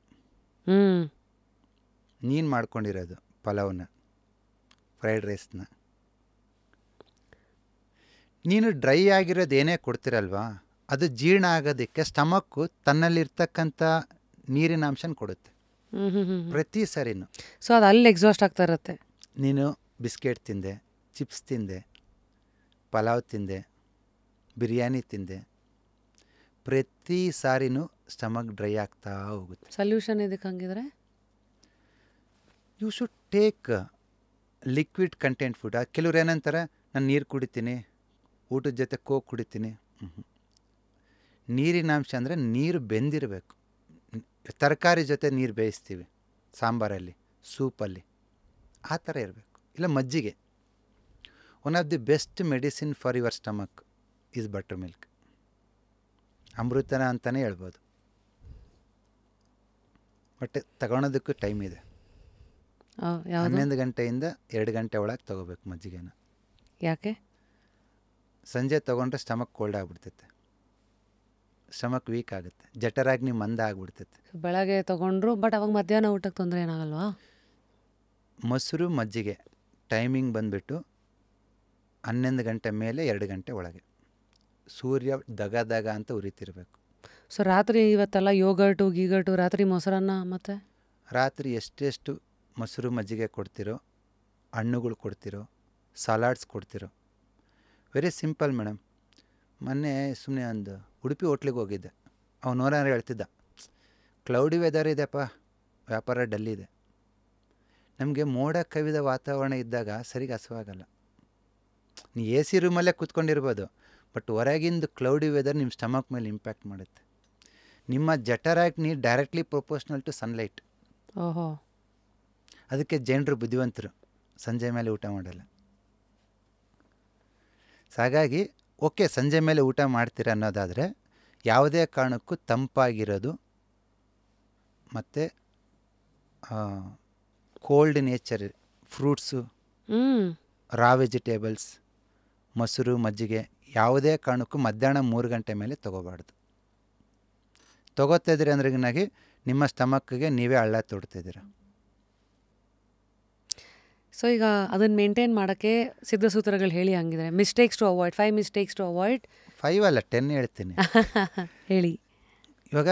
ನೀನು ಮಾಡ್ಕೊಂಡಿರೋದು ಪಲಾವ್ನ, ಫ್ರೈಡ್ ರೈಸ್ನ. ನೀನು ಡ್ರೈ ಆಗಿರೋದು ಏನೇ ಕೊಡ್ತಿರಲ್ವಾ, ಅದು ಜೀರ್ಣ ಆಗೋದಕ್ಕೆ ಸ್ಟಮಕ್ಕು ತನ್ನಲ್ಲಿರ್ತಕ್ಕಂಥ ನೀರಿನ ಅಂಶನ ಕೊಡುತ್ತೆ ಪ್ರತಿ ಸರಿನೂ. ಸೊ ಅದು ಅಲ್ಲಿ ಎಕ್ಸಾಸ್ಟ್ ಆಗ್ತಾ ಇರುತ್ತೆ. ನೀನು ಬಿಸ್ಕೆಟ್ ತಿಂದೆ, ಚಿಪ್ಸ್ ತಿಂದೆ, ಪಲಾವ್ ತಿಂದೆ, ಬಿರಿಯಾನಿ ತಿಂದೆ, ಪ್ರತಿ ಸಾರಿನೂ ಸ್ಟಮಕ್ ಡ್ರೈ ಆಗ್ತಾ ಹೋಗುತ್ತೆ. ಸೊಲ್ಯೂಷನ್ ಇದಕ್ಕೆ ಹಂಗಿದ್ರೆ you should take liquid content food. ಕೆಲವ್ರು ಏನಂತಾರೆ, ನಾನು ನೀರು ಕುಡಿತೀನಿ, ಊಟದ ಜೊತೆ ಕೋಕ್ ಕುಡಿತೀನಿ. ನೀರಿನ ಅಂಶ ಅಂದರೆ ನೀರು ಬೆಂದಿರಬೇಕು. ತರಕಾರಿ ಜೊತೆ ನೀರು ಬೇಯಿಸ್ತೀವಿ ಸಾಂಬಾರಲ್ಲಿ, ಸೂಪಲ್ಲಿ, ಆ ಥರ ಇರಬೇಕು. ಇಲ್ಲ ಮಜ್ಜಿಗೆ. One of the best medicine for your stomach is buttermilk. ಅಮೃತನ ಅಂತಲೇ ಹೇಳ್ಬೋದು. ಬಟ್ ತಗೊಳೋದಕ್ಕೂ ಟೈಮ್ ಇದೆ. 11 ಗಂಟೆಯಿಂದ 2 ಗಂಟೆ ಒಳಗೆ ತೊಗೋಬೇಕು ಮಜ್ಜಿಗೆನ. ಯಾಕೆ? ಸಂಜೆ ತೊಗೊಂಡ್ರೆ ಸ್ಟಮಕ್ ಕೋಲ್ಡ್ ಆಗಿಬಿಡ್ತೈತೆ, ಸ್ಟಮಕ್ ವೀಕ್ ಆಗುತ್ತೆ, ಜಠರಾಗ್ನಿ ಮಂದ ಆಗಿಬಿಡ್ತೈತೆ. ಬೆಳಗ್ಗೆ ತೊಗೊಂಡ್ರು, ಬಟ್ ಅವಾಗ ಮಧ್ಯಾಹ್ನ ಊಟಕ್ಕೆ ತೊಂದರೆ ಏನಾಗಲ್ವಾ? ಮೊಸರು ಮಜ್ಜಿಗೆ ಟೈಮಿಂಗ್ ಬಂದುಬಿಟ್ಟು 11 ಗಂಟೆ ಮೇಲೆ 2 ಗಂಟೆ ಒಳಗೆ. ಸೂರ್ಯ ದಗ ಅಂತ ಉರಿತಿರ್ಬೇಕು. ಸೊ ರಾತ್ರಿ ಇವತ್ತೆಲ್ಲ ಯೋಗರ್ಟು ಗೀಗರ್ಟು, ರಾತ್ರಿ ಮೊಸರನ್ನ, ಮತ್ತು ರಾತ್ರಿ ಎಷ್ಟೆಷ್ಟು ಮೊಸರು ಮಜ್ಜಿಗೆ ಕೊಡ್ತಿರೋ, ಹಣ್ಣುಗಳು ಕೊಡ್ತಿರೋ, ಸಲಾಡ್ಸ್ ಕೊಡ್ತಿರೋ. Very simple madam. ಮೊನ್ನೆ ಸುಮ್ಮನೆ ಒಂದು ಉಡುಪಿ ಹೋಟ್ಲಿಗೆ ಹೋಗಿದ್ದೆ. ಅವನವರ ಹೇಳ್ತಿದ್ದ, ಕ್ಲೌಡಿ ವೆದರ್ ಇದೆಪ್ಪ, ವ್ಯಾಪಾರ ಡಲ್ ಇದೆ. ನಮಗೆ ಮೋಡ ಕವಿದ ವಾತಾವರಣ ಇದ್ದಾಗ ಸರಿಗೆ ಹಸುವಾಗಲ್ಲ. ನೀ ಎ ಸಿ ರೂಮಲ್ಲೇ ಕೂತ್ಕೊಂಡಿರ್ಬೋದು, ಬಟ್ ಹೊರಗಿಂದು ಕ್ಲೌಡಿ ವೆದರ್ ನಿಮ್ಮ ಸ್ಟಮಕ್ ಮೇಲೆ ಇಂಪ್ಯಾಕ್ಟ್ ಮಾಡುತ್ತೆ. ನಿಮ್ಮ ಜಠರಾಗ್ನಿ ಡೈರೆಕ್ಟ್ಲಿ ಪ್ರೊಪೋರ್ಷನಲ್ ಟು ಸನ್ಲೈಟ್. ಓಹೋ. ಅದಕ್ಕೆ ಜನರು ಬುದ್ಧಿವಂತರು, ಸಂಜೆ ಮೇಲೆ ಊಟ ಮಾಡಲ್ಲ. ಸೊ ಹಾಗಾಗಿ ಓಕೆ, ಸಂಜೆ ಮೇಲೆ ಊಟ ಮಾಡ್ತೀರ ಅನ್ನೋದಾದರೆ ಯಾವುದೇ ಕಾರಣಕ್ಕೂ ತಂಪಾಗಿರೋದು ಮತ್ತು cold nature fruits, raw vegetables, ಮೊಸರು ಮಜ್ಜಿಗೆ ಯಾವುದೇ ಕಾರಣಕ್ಕೂ ಮಧ್ಯಾಹ್ನ 3 ಗಂಟೆ ಮೇಲೆ ತೊಗೋಬಾರ್ದು. ತೊಗೋತಿದ್ದೀರಿ ಅಂದ್ರೆನಾಗಿ ನಿಮ್ಮ ಸ್ಟಮಕ್ಗೆ ನೀವೇ ಹಳ್ಳ ತೊಡ್ತಿದ್ದೀರ. ಸೊ ಈಗ ಅದನ್ನು ಮೇಂಟೈನ್ ಮಾಡೋಕ್ಕೆ ಸಿದ್ಧಸೂತ್ರಗಳು ಹೇಳಿ ಹಂಗಿದ್ರೆ. Mistakes to avoid, 5 mistakes to avoid. 5 ಅಲ್ಲ 10 ಹೇಳ್ತೀನಿ. ಹೇಳಿ. ಇವಾಗ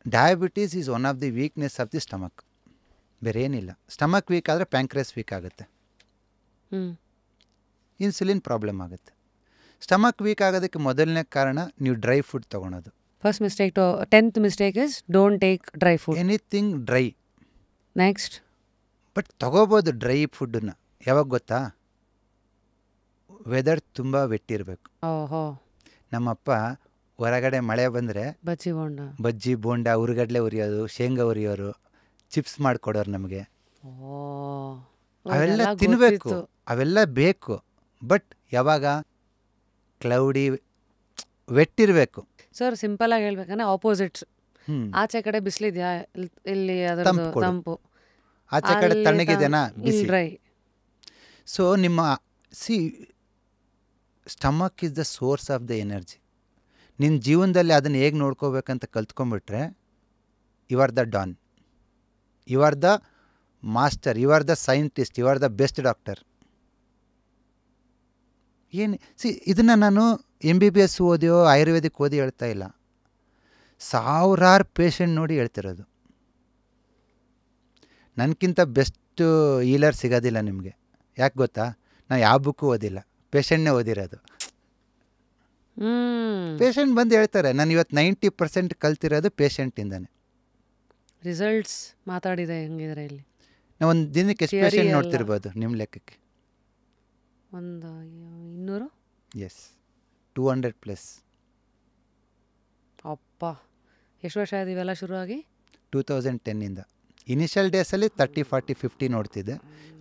diabetes is one of the weakness of the stomach. ಬೇರೆ ಏನಿಲ್ಲ. ಸ್ಟಮಕ್ ವೀಕ್ ಆದರೆ ಪ್ಯಾಂಕ್ರೆಸ್ ವೀಕ್ ಆಗುತ್ತೆ, ಇನ್ಸುಲಿನ್ ಪ್ರಾಬ್ಲಮ್ ಆಗುತ್ತೆ. ಸ್ಟಮಕ್ ವೀಕ್ ಆಗೋದಕ್ಕೆ ಮೊದಲನೇ ಕಾರಣ ನೀವು ಡ್ರೈ ಫುಡ್ ತೊಗೊಳೋದು. First mistake to 10th mistake is don't take dry food. Anything dry. Next. But ತೊಗೋಬೋದು ಡ್ರೈ ಫುಡ್ಡನ್ನು. ಯಾವಾಗ ಗೊತ್ತಾ? ವೆದರ್ ತುಂಬ ವೆಟ್ಟಿರಬೇಕು. ಓಹೋ. ನಮ್ಮಪ್ಪ ಹೊರಗಡೆ ಮಳೆ ಬಂದರೆ ಬಜ್ಜಿ ಬೋಂಡ, ಉರುಗಡ್ಲೆ ಉರಿಯೋದು, ಶೇಂಗಾ ಉರಿಯೋರು, ಚಿಪ್ಸ್ ಮಾಡಿಕೊಡೋರು ನಮಗೆ. ಅವೆಲ್ಲ ತಿನ್ನಬೇಕು, ಅವೆಲ್ಲ ಬೇಕು. ಬಟ್ ಯಾವಾಗ? ಕ್ಲೌಡಿ ವೆಟ್ಟಿರಬೇಕು. ಸರ್ ಸಿಂಪಲಾಗಿ ಹೇಳ್ಬೇಕಂದ್ರೆ ಆಪೋಸಿಟ್ಸ್. ಆಚೆ ಕಡೆ ಬಿಸಿಲಿದೆಯಾ, ಇಲ್ಲಿ ಅದರ ತಂಪು, ಆಚೆ ಕಡೆ ತಣ್ಣಗಿದೆನಾ, ಬಿಸಿ. ಸೊ ನಿಮ್ಮ stomach is the source of the energy. ನಿನ್ನ ಜೀವನದಲ್ಲಿ ಅದನ್ನು ಹೇಗೆ ನೋಡ್ಕೋಬೇಕಂತ ಕಲ್ತ್ಕೊಂಡ್ಬಿಟ್ರೆ you are the don, you are the master, you are the scientist, you are the best doctor. ಏನು ಇದನ್ನು ನಾನು MBBS ಓದಿಯೋ ಆಯುರ್ವೇದಿಕ್ ಓದಿ ಹೇಳ್ತಾ ಇಲ್ಲ, ಸಾವಿರಾರು ಪೇಷಂಟ್ ನೋಡಿ ಹೇಳ್ತಿರೋದು. ನನಗಿಂತ ಬೆಸ್ಟ್ ಹೀಲರ್ ಸಿಗೋದಿಲ್ಲ ನಿಮಗೆ. ಯಾಕೆ ಗೊತ್ತಾ? ನಾನು ಯಾವ ಬುಕ್ಕು ಓದಿಲ್ಲ, ಪೇಷಂಟ್ನೇ ಓದಿರೋದು. ಪೇಷಂಟ್ ಬಂದು ಹೇಳ್ತಾರೆ, ನಾನು ಇವತ್ತು 90% ಕಲ್ತಿರೋದು ಪೇಷಂಟಿಂದಾನೆ. ರಿಸಲ್ಟ್ಸ್ ಮಾತಾಡಿದೆ ಹೆಂಗಿದ್ರೆ ಇಲ್ಲಿ. ನಾವು ಒಂದು ದಿನಕ್ಕೆ ಎಷ್ಟು ಪೇಷಂಟ್ ನೋಡ್ತಿರ್ಬೋದು ನಿಮ್ಮ ಲೆಕ್ಕಕ್ಕೆ? ಒಂದು 200. ಎಸ್, 200+. ಅಪ್ಪ, ಎಷ್ಟು ವರ್ಷ ಆಯ್ತು ಇವೆಲ್ಲ ಶುರುವಾಗಿ? 2010ಇಂದ. ಇನಿಷಿಯಲ್ ಡೇಸಲ್ಲಿ 30, 40, 50 ನೋಡ್ತಿದ್ದೆ.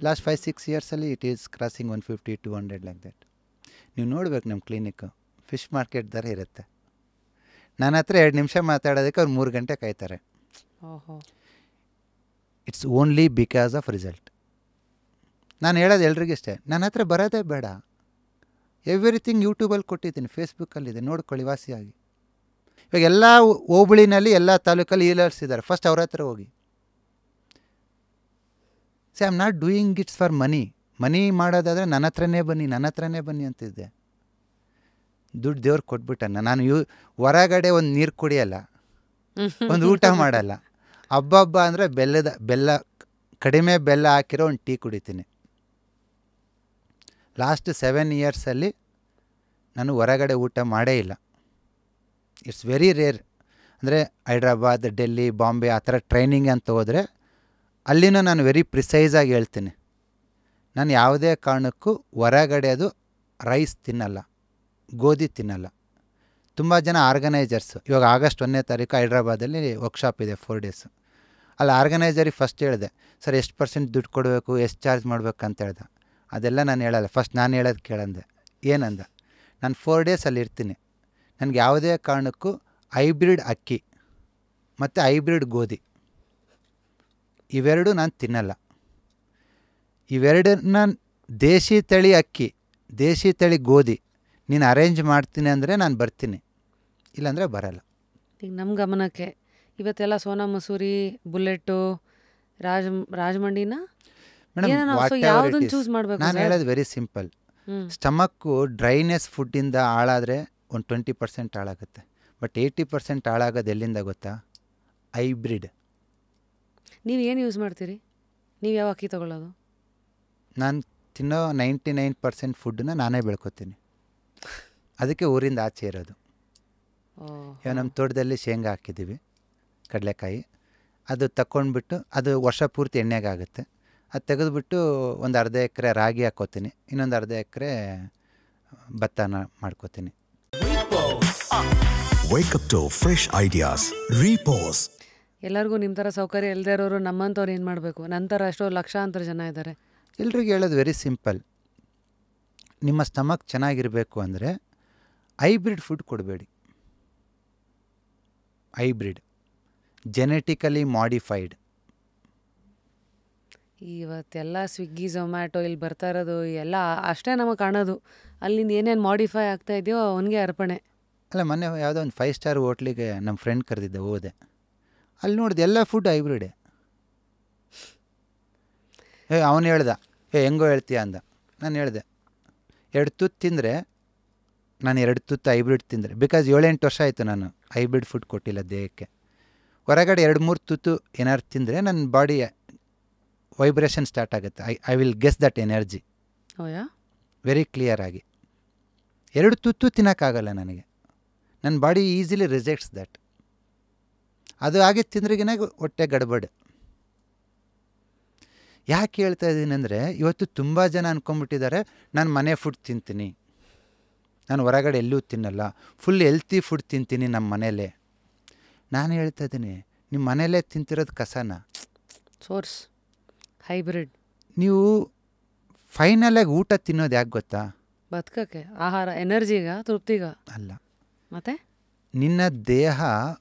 ಲಾಸ್ಟ್ 5-6 ಇಯರ್ಸಲ್ಲಿ it is crossing 150, 200 like that. ನೀವು ನೋಡ್ಬೇಕು, ನಮ್ಮ ಕ್ಲಿನಿಕ್ಕು ಫಿಶ್ ಮಾರ್ಕೆಟ್ ಥರ ಇರುತ್ತೆ. ನನ್ನ ಹತ್ರ 2 ನಿಮಿಷ ಮಾತಾಡೋದಕ್ಕೆ ಅವ್ರು 3 ಗಂಟೆ ಕಾಯ್ತಾರೆ. ಓಹೋ. It's only because of result. ನಾನು ಹೇಳೋದು ಎಲ್ರಿಗಿಷ್ಟೇ, ನನ್ನ ಹತ್ರ ಬರೋದೇ ಬೇಡ. ಎವ್ರಿಥಿಂಗ್ ಯೂಟ್ಯೂಬಲ್ಲಿ ಕೊಟ್ಟಿದ್ದೀನಿ, ಫೇಸ್ಬುಕ್ಕಲ್ಲಿದೆ, ನೋಡ್ಕೊಳ್ಳಿ ವಾಸಿಯಾಗಿ. ಇವಾಗ ಎಲ್ಲ ಹೋಬಳಿನಲ್ಲಿ ಎಲ್ಲ ತಾಲೂಕಲ್ಲಿ ಈಲರ್ಸ್ ಇದ್ದಾರೆ, ಫಸ್ಟ್ ಅವ್ರ ಹತ್ರ ಹೋಗಿ. I am not doing it's for money ಮಾಡೋದಾದರೆ ನನ್ನ ಹತ್ರನೇ ಬನ್ನಿ ಅಂತಿದ್ದೆ. ದುಡ್ಡು ದೇವ್ರು ಕೊಟ್ಬಿಟ್ಟಣ್ಣ. ನಾನು ಹೊರಗಡೆ ಒಂದು ನೀರು ಕುಡಿಯಲ್ಲ, ಒಂದು ಊಟ ಮಾಡಲ್ಲ. ಹಬ್ಬ ಅಂದರೆ ಬೆಲ್ಲ ಕಡಿಮೆ ಬೆಲ್ಲ ಹಾಕಿರೋ ಒಂದು ಟೀ ಕುಡಿತೀನಿ. ಲಾಸ್ಟ್ 7 ಇಯರ್ಸಲ್ಲಿ ನಾನು ಹೊರಗಡೆ ಊಟ ಮಾಡೇ ಇಲ್ಲ. It's very rare. ಅಂದರೆ ಹೈದ್ರಾಬಾದ್, ಡೆಲ್ಲಿ, ಬಾಂಬೆ ಆ ಥರ ಟ್ರೈನಿಂಗ್ ಅಂತ ಹೋದರೆ ಅಲ್ಲಿನೂ ನಾನು ವೆರಿ ಪ್ರಿಸೈಸಾಗಿ ಹೇಳ್ತೀನಿ, ನಾನು ಯಾವುದೇ ಕಾರಣಕ್ಕೂ ಹೊರಗಡೆ ಅದು ರೈಸ್ ತಿನ್ನಲ್ಲ, ಗೋಧಿ ತಿನ್ನಲ್ಲ. ತುಂಬ ಜನ ಆರ್ಗನೈಸರ್ಸು, ಇವಾಗ ಆಗಸ್ಟ್ 1ನೇ ತಾರೀಕು ಹೈದ್ರಾಬಾದಲ್ಲಿ ವರ್ಕ್ಶಾಪ್ ಇದೆ 4 days. ಅಲ್ಲಿ ಆರ್ಗನೈಸರಿಗೆ ಫಸ್ಟ್ ಹೇಳಿದೆ, ಸರ್ ಎಷ್ಟು % ದುಡ್ಡು ಕೊಡಬೇಕು, ಎಷ್ಟು ಚಾರ್ಜ್ ಮಾಡಬೇಕಂತ ಹೇಳ್ದೆ. ಅದೆಲ್ಲ ನಾನು ಹೇಳಲ್ಲ, ಫಸ್ಟ್ ನಾನು ಹೇಳೋದು ಕೇಳಂದೆ. ಏನಂದ, ನಾನು 4 days ಅಲ್ಲಿ ಇರ್ತೀನಿ, ನನಗೆ ಯಾವುದೇ ಕಾರಣಕ್ಕೂ ಹೈಬ್ರಿಡ್ ಅಕ್ಕಿ ಮತ್ತು ಹೈಬ್ರಿಡ್ ಗೋಧಿ ಇವೆರಡು ನಾನು ತಿನ್ನಲ್ಲ. ಇವೆರಡನ್ನ ದೇಶಿ ತಳಿ ಅಕ್ಕಿ, ದೇಶಿ ತಳಿ ಗೋಧಿ ನೀನು ಅರೇಂಜ್ ಮಾಡ್ತೀನಿ ಅಂದರೆ ನಾನು ಬರ್ತೀನಿ, ಇಲ್ಲಾಂದರೆ ಬರಲ್ಲ. ಈಗ ನಮ್ಮ ಗಮನಕ್ಕೆ ಇವತ್ತೆಲ್ಲ ಸೋನಾ ಮಸೂರಿ, ಬುಲೆಟ್ಟು, ರಾಜಮಂಡಿನ ಚೂಸ್ ಮಾಡಬೇಕು. ನಾನು ಹೇಳೋದು ವೆರಿ ಸಿಂಪಲ್. ಸ್ಟಮಕ್ಕು ಡ್ರೈನೆಸ್ ಫುಡ್ಡಿಂದ ಹಾಳಾದರೆ ಒಂದು 20% ಹಾಳಾಗುತ್ತೆ. ಬಟ್ 80% ಹಾಳಾಗೋದು ಎಲ್ಲಿಂದ ಗೊತ್ತಾ? ಹೈಬ್ರಿಡ್. ನೀವು ಏನು ಯೂಸ್ ಮಾಡ್ತೀರಿ? ನೀವು ಯಾವ ಅಕ್ಕಿ ತೊಗೊಳ್ಳೋದು? ನಾನು ತಿನ್ನೋ 99% ಫುಡ್ಡನ್ನ ನಾನೇ ಬೆಳ್ಕೊತೀನಿ, ಅದಕ್ಕೆ ಊರಿಂದ ಆಚೆ ಇರೋದು. ಇವಾಗ ನಮ್ಮ ತೋಟದಲ್ಲಿ ಶೇಂಗಾ ಹಾಕಿದ್ದೀವಿ, ಕಡಲೆಕಾಯಿ, ಅದು ತಗೊಂಡ್ಬಿಟ್ಟು ಅದು ವರ್ಷ ಪೂರ್ತಿ ಎಣ್ಣೆಗಾಗುತ್ತೆ. ಅದು ತೆಗೆದುಬಿಟ್ಟು ಒಂದು ಅರ್ಧ ಎಕರೆ ರಾಗಿ ಹಾಕ್ಕೋತೀನಿ, ಇನ್ನೊಂದು ಅರ್ಧ ಎಕರೆ ಭತ್ತನ ಮಾಡ್ಕೋತೀನಿ. ಎಲ್ಲರಿಗೂ ನಿಮ್ಮ ಥರ ಸೌಕರ್ಯ ಇಲ್ಲದೆ ಇರೋರು ನಮ್ಮಂಥವ್ರು ಏನು ಮಾಡಬೇಕು? ನಂತರ ಎಷ್ಟೋ ಲಕ್ಷಾಂತರ ಜನ ಇದ್ದಾರೆ. ಎಲ್ರಿಗೂ ಹೇಳೋದು ವೆರಿ ಸಿಂಪಲ್, ನಿಮ್ಮ ಸ್ಟಮಕ್ ಚೆನ್ನಾಗಿರಬೇಕು ಅಂದರೆ ಹೈಬ್ರಿಡ್ ಫುಡ್ ಕೊಡಬೇಡಿ. Hybrid, genetically modified. ಇವತ್ತೆಲ್ಲ ಸ್ವಿಗ್ಗಿ, ಝೊಮ್ಯಾಟೊ ಇಲ್ಲಿ ಬರ್ತಾ ಇರೋದು ಎಲ್ಲ ಅಷ್ಟೇ ನಮಗೆ ಕಾಣೋದು. ಅಲ್ಲಿಂದ ಏನೇನು ಮಾಡಿಫೈ ಆಗ್ತಾ ಇದೆಯೋ ಅವನಿಗೆ ಅರ್ಪಣೆ. ಅಲ್ಲ, ಮೊನ್ನೆ ಯಾವುದೋ ಒಂದು 5 ಸ್ಟಾರ್ ಹೋಟ್ಲಿಗೆ ನಮ್ಮ ಫ್ರೆಂಡ್ ಕರೆದಿದ್ದೆ, ಹೋದೆ. ಅಲ್ಲಿ ನೋಡಿದೆ ಎಲ್ಲ ಫುಡ್ ಹೈಬ್ರಿಡೆ. ಅವನು ಹೇಳ್ದ, ಹೆಂಗೋ ಹೇಳ್ತೀಯ ಅಂದ. ನಾನು ಹೇಳಿದೆ, 2 ತುತ್ತು ತಿಂದರೆ, ನಾನು 2 ತುತ್ತು ಹೈಬ್ರಿಡ್ ತಿಂದರೆ, ಬಿಕಾಸ್ 7-8 ವರ್ಷ ಆಯಿತು ನಾನು ಹೈಬ್ರಿಡ್ ಫುಡ್ ಕೊಟ್ಟಿಲ್ಲ ದೇಹಕ್ಕೆ. ಹೊರಗಡೆ 2-3 ತುತ್ತು ಏನಾದ್ರು ತಿಂದರೆ ನನ್ನ ಬಾಡಿ ವೈಬ್ರೇಷನ್ ಸ್ಟಾರ್ಟ್ ಆಗುತ್ತೆ. I will guess that energy very clear ಆಗಿ. 2 ತುತ್ತು ತಿನ್ನೋಕ್ಕಾಗಲ್ಲ ನನಗೆ, ನನ್ನ ಬಾಡಿ ಈಸಿಲಿ ರಿಜೆಕ್ಟ್ಸ್ ದಟ್. ಅದು ಹಾಗೆ ತಿಂದ್ರಿಗಿನ ಹೊಟ್ಟೆ ಗಡ್ಬಡ್. ಯಾಕೆ ಹೇಳ್ತಾ ಇದ್ದೀನಿ ಅಂದರೆ, ಇವತ್ತು ತುಂಬ ಜನ ಅಂದ್ಕೊಂಬಿಟ್ಟಿದ್ದಾರೆ ನಾನು ಮನೆ ಫುಡ್ ತಿಂತೀನಿ, ನಾನು ಹೊರಗಡೆ ಎಲ್ಲೂ ತಿನ್ನಲ್ಲ, ಫುಲ್ ಹೆಲ್ತಿ ಫುಡ್ ತಿಂತೀನಿ ನಮ್ಮ ಮನೇಲೇ. ನಾನು ಹೇಳ್ತಾ ಇದ್ದೀನಿ, ನಿಮ್ಮ ಮನೇಲೇ ತಿಂತಿರೋದು ಕಸನ. Source hybrid. ನೀವು ಫೈನಲಾಗಿ ಊಟ ತಿನ್ನೋದು ಯಾಕೆ ಗೊತ್ತಾ? ಬದುಕಕ್ಕೆ, ಆಹಾರ, ಎನರ್ಜಿಗ, ತೃಪ್ತಿಗ ಅಲ್ಲ. ಮತ್ತೆ ನಿನ್ನ ದೇಹ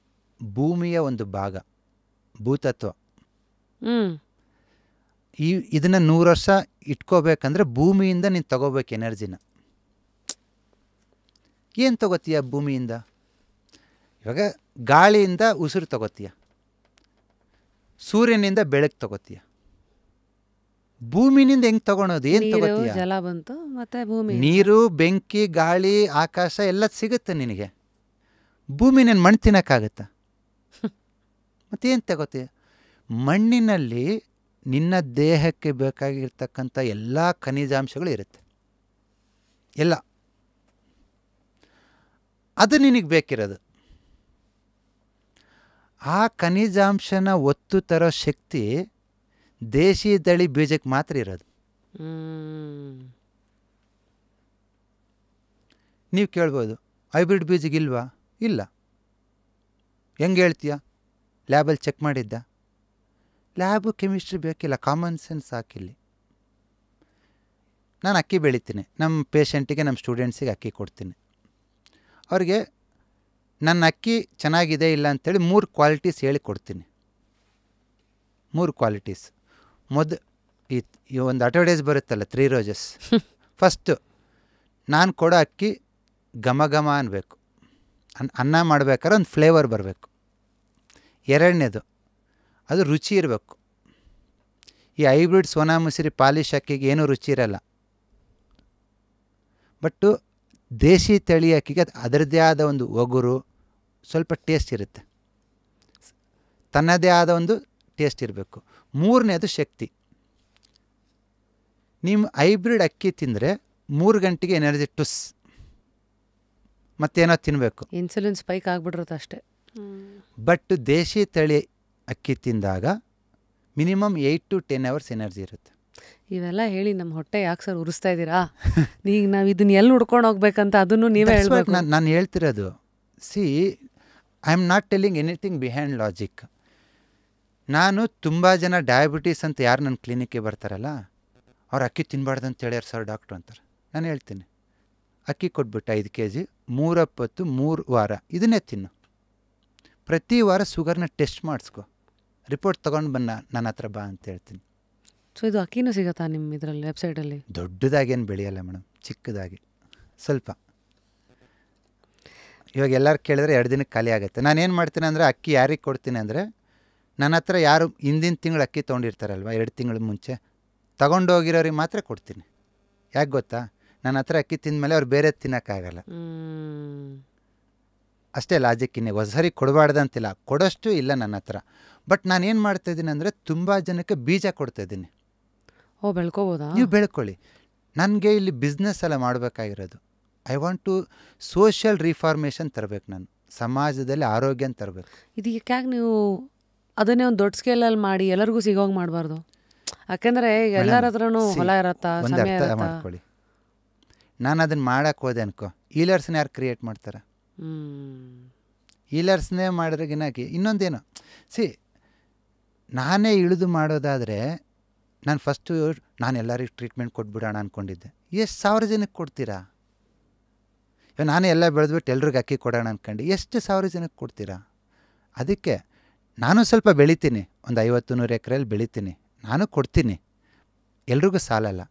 ಭೂಮಿಯ ಒಂದು ಭಾಗ, ಭೂತತ್ವ. ಇದನ್ನು 100 ವರ್ಷ ಇಟ್ಕೋಬೇಕಂದ್ರೆ ಭೂಮಿಯಿಂದ ನೀನು ತಗೋಬೇಕು ಎನರ್ಜಿನ. ಏನು ತಗೋತೀಯ ಭೂಮಿಯಿಂದ? ಇವಾಗ ಗಾಳಿಯಿಂದ ಉಸಿರು ತಗೋತೀಯ, ಸೂರ್ಯನಿಂದ ಬೆಳಕು ತಗೋತೀಯ. ಭೂಮಿನಿಂದ ಹೆಂಗೆ ತಗೊಳೋದು? ಏನು ತಗೋತೀಯ? ಜಲ ಬಂತು, ಮತ್ತೆ ಭೂಮಿ, ನೀರು, ಬೆಂಕಿ, ಗಾಳಿ, ಆಕಾಶ ಎಲ್ಲ ಸಿಗುತ್ತೆ ನಿನಗೆ. ಭೂಮಿ ನೀನು ಮಣ್ಣು ತಿನ್ನೋಕ್ಕಾಗತ್ತಾ? ಮತ್ತೇನು ತಗೋತೀಯ? ಮಣ್ಣಿನಲ್ಲಿ ನಿನ್ನ ದೇಹಕ್ಕೆ ಬೇಕಾಗಿರ್ತಕ್ಕಂಥ ಎಲ್ಲ ಖನಿಜಾಂಶಗಳು ಇರುತ್ತೆ, ಎಲ್ಲ. ಅದು ನಿನಗೆ ಬೇಕಿರೋದು. ಆ ಖನಿಜಾಂಶನ ಒತ್ತು ತರೋ ಶಕ್ತಿ ದೇಶಿ ತಳಿ ಬೀಜಕ್ಕೆ ಮಾತ್ರ ಇರೋದು. ನೀವು ಕೇಳ್ಬೋದು, ಹೈಬ್ರಿಡ್ ಬೀಜಗಿಲ್ವಾ? ಇಲ್ಲ. ಹೆಂಗೆ ಹೇಳ್ತೀಯ? ಲ್ಯಾಬಲ್ಲಿ ಚೆಕ್ ಮಾಡಿದ್ದ? ಲ್ಯಾಬು ಕೆಮಿಸ್ಟ್ರಿ ಬೇಕಿಲ್ಲ, ಕಾಮನ್ ಸೆನ್ಸ್ ಹಾಕಿಲ್ಲಿ. ನಾನು ಅಕ್ಕಿ ಬೆಳಿತೀನಿ, ನಮ್ಮ ಪೇಷಂಟಿಗೆ, ನಮ್ಮ ಸ್ಟೂಡೆಂಟ್ಸಿಗೆ ಅಕ್ಕಿ ಕೊಡ್ತೀನಿ. ಅವ್ರಿಗೆ ನನ್ನ ಅಕ್ಕಿ ಚೆನ್ನಾಗಿದೆ ಇಲ್ಲ ಅಂಥೇಳಿ 3 ಕ್ವಾಲಿಟೀಸ್ ಹೇಳಿ ಕೊಡ್ತೀನಿ. 3 ಕ್ವಾಲಿಟೀಸ್. ಈ ಒಂದು ಅಡ್ವರ್ಟೈಸ್ ಬರುತ್ತಲ್ಲ 3 ರೋಸಸ್. ಫಸ್ಟು ನಾನು ಕೊಡೋ ಅಕ್ಕಿ ಘಮ ಘಮ ಅನ್ನಬೇಕು, ಅನ್ನ ಮಾಡ್ಬೇಕಾದ್ರೆ ಒಂದು ಫ್ಲೇವರ್ ಬರಬೇಕು. ಎರಡನೇದು ಅದು ರುಚಿ ಇರಬೇಕು. ಈ ಹೈಬ್ರಿಡ್ ಸೋನಾ ಮಸೂರಿ ಪಾಲಿಶ್ ಅಕ್ಕಿಗೆ ಏನೂ ರುಚಿ ಇರಲ್ಲ. ಬಟ್ಟು ದೇಶಿ ತಳಿ ಅಕ್ಕಿಗೆ ಅದರದ್ದೇ ಆದ ಒಂದು ಒಗುರು, ಸ್ವಲ್ಪ ಟೇಸ್ಟ್ ಇರುತ್ತೆ, ತನ್ನದೇ ಆದ ಒಂದು ಟೇಸ್ಟ್ ಇರಬೇಕು. ಮೂರನೇದು ಶಕ್ತಿ. ನಿಮ್ಮ ಹೈಬ್ರಿಡ್ ಅಕ್ಕಿ ತಿಂದರೆ 3 ಗಂಟೆಗೆ ಎನರ್ಜಿ ಟುಸ್, ಮತ್ತೇನೋ ತಿನ್ನಬೇಕು, ಇನ್ಸುಲಿನ್ ಸ್ಪೈಕ್ ಆಗಿಬಿಟ್ಟಿರುತ್ತೆ ಅಷ್ಟೇ. ಬಟ್ ದೇಶಿ ತಳಿ ಅಕ್ಕಿ ತಿಂದಾಗ ಮಿನಿಮಮ್ 8 to 10 hours ಎನರ್ಜಿ ಇರುತ್ತೆ. ಇವೆಲ್ಲ ಹೇಳಿ ನಮ್ಮ ಹೊಟ್ಟೆ ಯಾಕೆ ಸರ್ ಉರಿಸ್ತಾ ಇದ್ದೀರಾ? ಈಗ ನಾವು ಇದನ್ನ ಎಲ್ಲಿ ಹುಡ್ಕೊಂಡು ಹೋಗ್ಬೇಕಂತ ಅದನ್ನು ನೀವೇ ಹೇಳ್ಬೇಕು. ನಾನು ಹೇಳ್ತಿರೋದು, C I am not telling anything behind logic. ನಾನು ತುಂಬ ಜನ ಡಯಾಬಿಟೀಸ್ ಅಂತ ಯಾರು ನನ್ನ ಕ್ಲಿನಿಕ್ಗೆ ಬರ್ತಾರಲ್ಲ, ಅವ್ರು ಅಕ್ಕಿ ತಿನ್ನಬಾರ್ದು ಅಂತ ಹೇಳ್ಯಾರ ಸರ್ ಡಾಕ್ಟ್ರು ಅಂತಾರೆ. ನಾನು ಹೇಳ್ತೀನಿ, ಅಕ್ಕಿ ಕೊಟ್ಬಿಟ್ಟು 5 kg 3 ಹೊತ್ತು 3 ವಾರ ಇದನ್ನೇ ತಿನ್ನು. ಪ್ರತಿ ವಾರ ಶುಗರ್ನ ಟೆಸ್ಟ್ ಮಾಡಿಸ್ಕೊ, ರಿಪೋರ್ಟ್ ತೊಗೊಂಡು ನನ್ನ ಹತ್ರ ಬಾ ಅಂತ ಹೇಳ್ತೀನಿ. ಸೊ ಇದು ಅಕ್ಕಿನೂ ಸಿಗುತ್ತಾ ನಿಮ್ಮ ಇದರಲ್ಲಿ ವೆಬ್ಸೈಟಲ್ಲಿ? ದೊಡ್ಡದಾಗೇನು ಬೆಳೆಯಲ್ಲ ಮೇಡಮ್, ಚಿಕ್ಕದಾಗಿ ಸ್ವಲ್ಪ. ಇವಾಗ ಎಲ್ಲರೂ ಕೇಳಿದ್ರೆ 2 ದಿನಕ್ಕೆ ಖಾಲಿ ಆಗುತ್ತೆ. ನಾನೇನು ಮಾಡ್ತೀನಿ ಅಂದರೆ, ಅಕ್ಕಿ ಯಾರಿಗೆ ಕೊಡ್ತೀನಿ ಅಂದರೆ, ನನ್ನ ಹತ್ರ ಯಾರು ಹಿಂದಿನ ತಿಂಗಳು ಅಕ್ಕಿ ತೊಗೊಂಡಿರ್ತಾರಲ್ವ 2 ತಿಂಗಳ ಮುಂಚೆ ತಗೊಂಡೋಗಿರೋರಿಗೆ ಮಾತ್ರ ಕೊಡ್ತೀನಿ. ಯಾಕೆ ಗೊತ್ತಾ, ನನ್ನ ಹತ್ರ ಅಕ್ಕಿ ತಿಂದಮೇಲೆ ಅವ್ರು ಬೇರೆ ತಿನ್ನೋಕ್ಕಾಗಲ್ಲ. ಅಷ್ಟೇ ಲಾಜಿಕ್. ಇನ್ನೇ ಹೊಸರಿ ಕೊಡಬಾರ್ದಂತಿಲ್ಲ, ಕೊಡೋಷ್ಟು ಇಲ್ಲ ನನ್ನ ಹತ್ರ. ಬಟ್ ನಾನೇನು ಮಾಡ್ತಾಯಿದ್ದೀನಿ ಅಂದರೆ, ತುಂಬ ಜನಕ್ಕೆ ಬೀಜ ಕೊಡ್ತಾಯಿದ್ದೀನಿ. ಓ, ಬೆಳ್ಕೋಬೋದಾ? ನೀವು ಬೆಳ್ಕೊಳ್ಳಿ. ನನಗೆ ಇಲ್ಲಿ ಬಿಸ್ನೆಸ್ ಎಲ್ಲ ಮಾಡಬೇಕಾಗಿರೋದು. I want to social reformation ತರಬೇಕು, ನಾನು ಸಮಾಜದಲ್ಲಿ ಆರೋಗ್ಯನ ತರಬೇಕು. ಇದು ಯಾಕೆ ನೀವು ಅದನ್ನೇ ಒಂದು ದೊಡ್ಡ ಸ್ಕೇಲಲ್ಲಿ ಮಾಡಿ ಎಲ್ಲರಿಗೂ ಸಿಗೋಂಗೆ ಮಾಡಬಾರ್ದು? ಯಾಕೆಂದರೆ ಎಲ್ಲರ ಹತ್ರನೂ ಹೊಲ ಇರತ್ತಾ, ಒಂದು ಅರ್ಥ ಮಾಡ್ಕೊಳ್ಳಿ. ನಾನು ಅದನ್ನು ಮಾಡೋಕ್ಕೆ ಹೋದೆ ಅನ್ಕೋ, ಈಲರ್ಸ್ನ ಯಾರು ಕ್ರಿಯೇಟ್ ಮಾಡ್ತಾರೆ? ಈಲರ್ಸ್ನೇ ಮಾಡಿದ್ರಗಿನಾಗಿ ಇನ್ನೊಂದೇನು, ನಾನೇ ಇಳಿದು ಮಾಡೋದಾದರೆ ನಾನು ಫಸ್ಟು ನಾನು ಎಲ್ಲರಿಗೂ ಟ್ರೀಟ್ಮೆಂಟ್ ಕೊಟ್ಬಿಡೋಣ ಅಂದ್ಕೊಂಡಿದ್ದೆ. ಎಷ್ಟು 1000 ಜನಕ್ಕೆ ಕೊಡ್ತೀರಾ? ಇವಾಗ ನಾನೇ ಎಲ್ಲ ಬೆಳೆದ್ಬಿಟ್ಟು ಎಲ್ರಿಗೂ ಅಕ್ಕಿ ಕೊಡೋಣ ಅಂದ್ಕೊಂಡು ಎಷ್ಟು 1000 ಜನಕ್ಕೆ ಕೊಡ್ತೀರಾ? ಅದಕ್ಕೆ ನಾನು ಸ್ವಲ್ಪ ಬೆಳಿತೀನಿ, ಒಂದು 50-100 ಎಕರೆಯಲ್ಲಿ ಬೆಳಿತೀನಿ, ನಾನು ಕೊಡ್ತೀನಿ, ಎಲ್ರಿಗೂ ಸಾಲಲ್ಲ.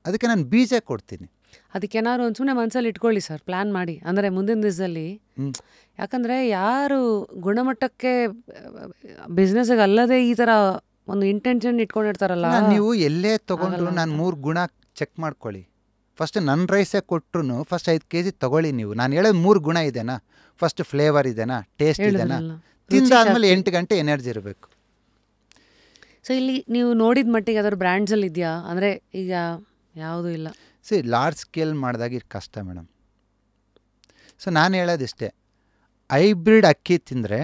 ಅದಕ್ಕೆ ನಾನು ಬೀಜ ಕೊಡ್ತೀನಿ. ಅದಕ್ಕೇನಾದ್ರು ಒಂದು ಸುಮ್ಮನೆ ಮನಸ್ಸಲ್ಲಿ ಇಟ್ಕೊಳ್ಳಿ ಸರ್, ಪ್ಲ್ಯಾನ್ ಮಾಡಿ. ಅಂದರೆ ಮುಂದಿನ ದಿವಸದಲ್ಲಿ, ಯಾಕಂದರೆ ಯಾರು ಗುಣಮಟ್ಟಕ್ಕೆ ಬಿಸ್ನೆಸ್ಸಿಗೆ ಅಲ್ಲದೆ ಈ ಥರ ಒಂದು ಇಂಟೆನ್ಷನ್ ಇಟ್ಕೊಂಡಿರ್ತಾರಲ್ಲ, ನೀವು ಎಲ್ಲೇ ತೊಗೊಂಡ್ರು ನಾನು 3 ಗುಣ ಚೆಕ್ ಮಾಡ್ಕೊಳ್ಳಿ. ಫಸ್ಟ್ ನನ್ನ ರೈಸೇ ಕೊಟ್ಟರು ಫಸ್ಟ್ 5 kg ತೊಗೊಳ್ಳಿ ನೀವು. ನಾನು ಹೇಳೋದು 3 ಗುಣ ಇದೆನಾ? ಫಸ್ಟ್ ಫ್ಲೇವರ್ ಇದೆನಾ, ಟೇಸ್ಟ್ ಇದೆನಾ, ತಿಂದಾದ್ಮೇಲೆ 8 ಗಂಟೆ ಎನರ್ಜಿ ಇರಬೇಕು. ಸೊ ಇಲ್ಲಿ ನೀವು ನೋಡಿದ ಮಟ್ಟಿಗೆ ಅದರ ಬ್ರ್ಯಾಂಡ್ಸಲ್ಲಿ ಇದೆಯಾ? ಅಂದರೆ ಈಗ ಯಾವುದೂ ಇಲ್ಲ. ಲಾರ್ಜ್ ಸ್ಕೇಲ್ ಮಾಡಿದಾಗ ಇದು ಕಷ್ಟ ಮೇಡಮ್. ಸೊ ನಾನು ಹೇಳೋದಿಷ್ಟೇ, ಹೈಬ್ರಿಡ್ ಅಕ್ಕಿ ತಿಂದರೆ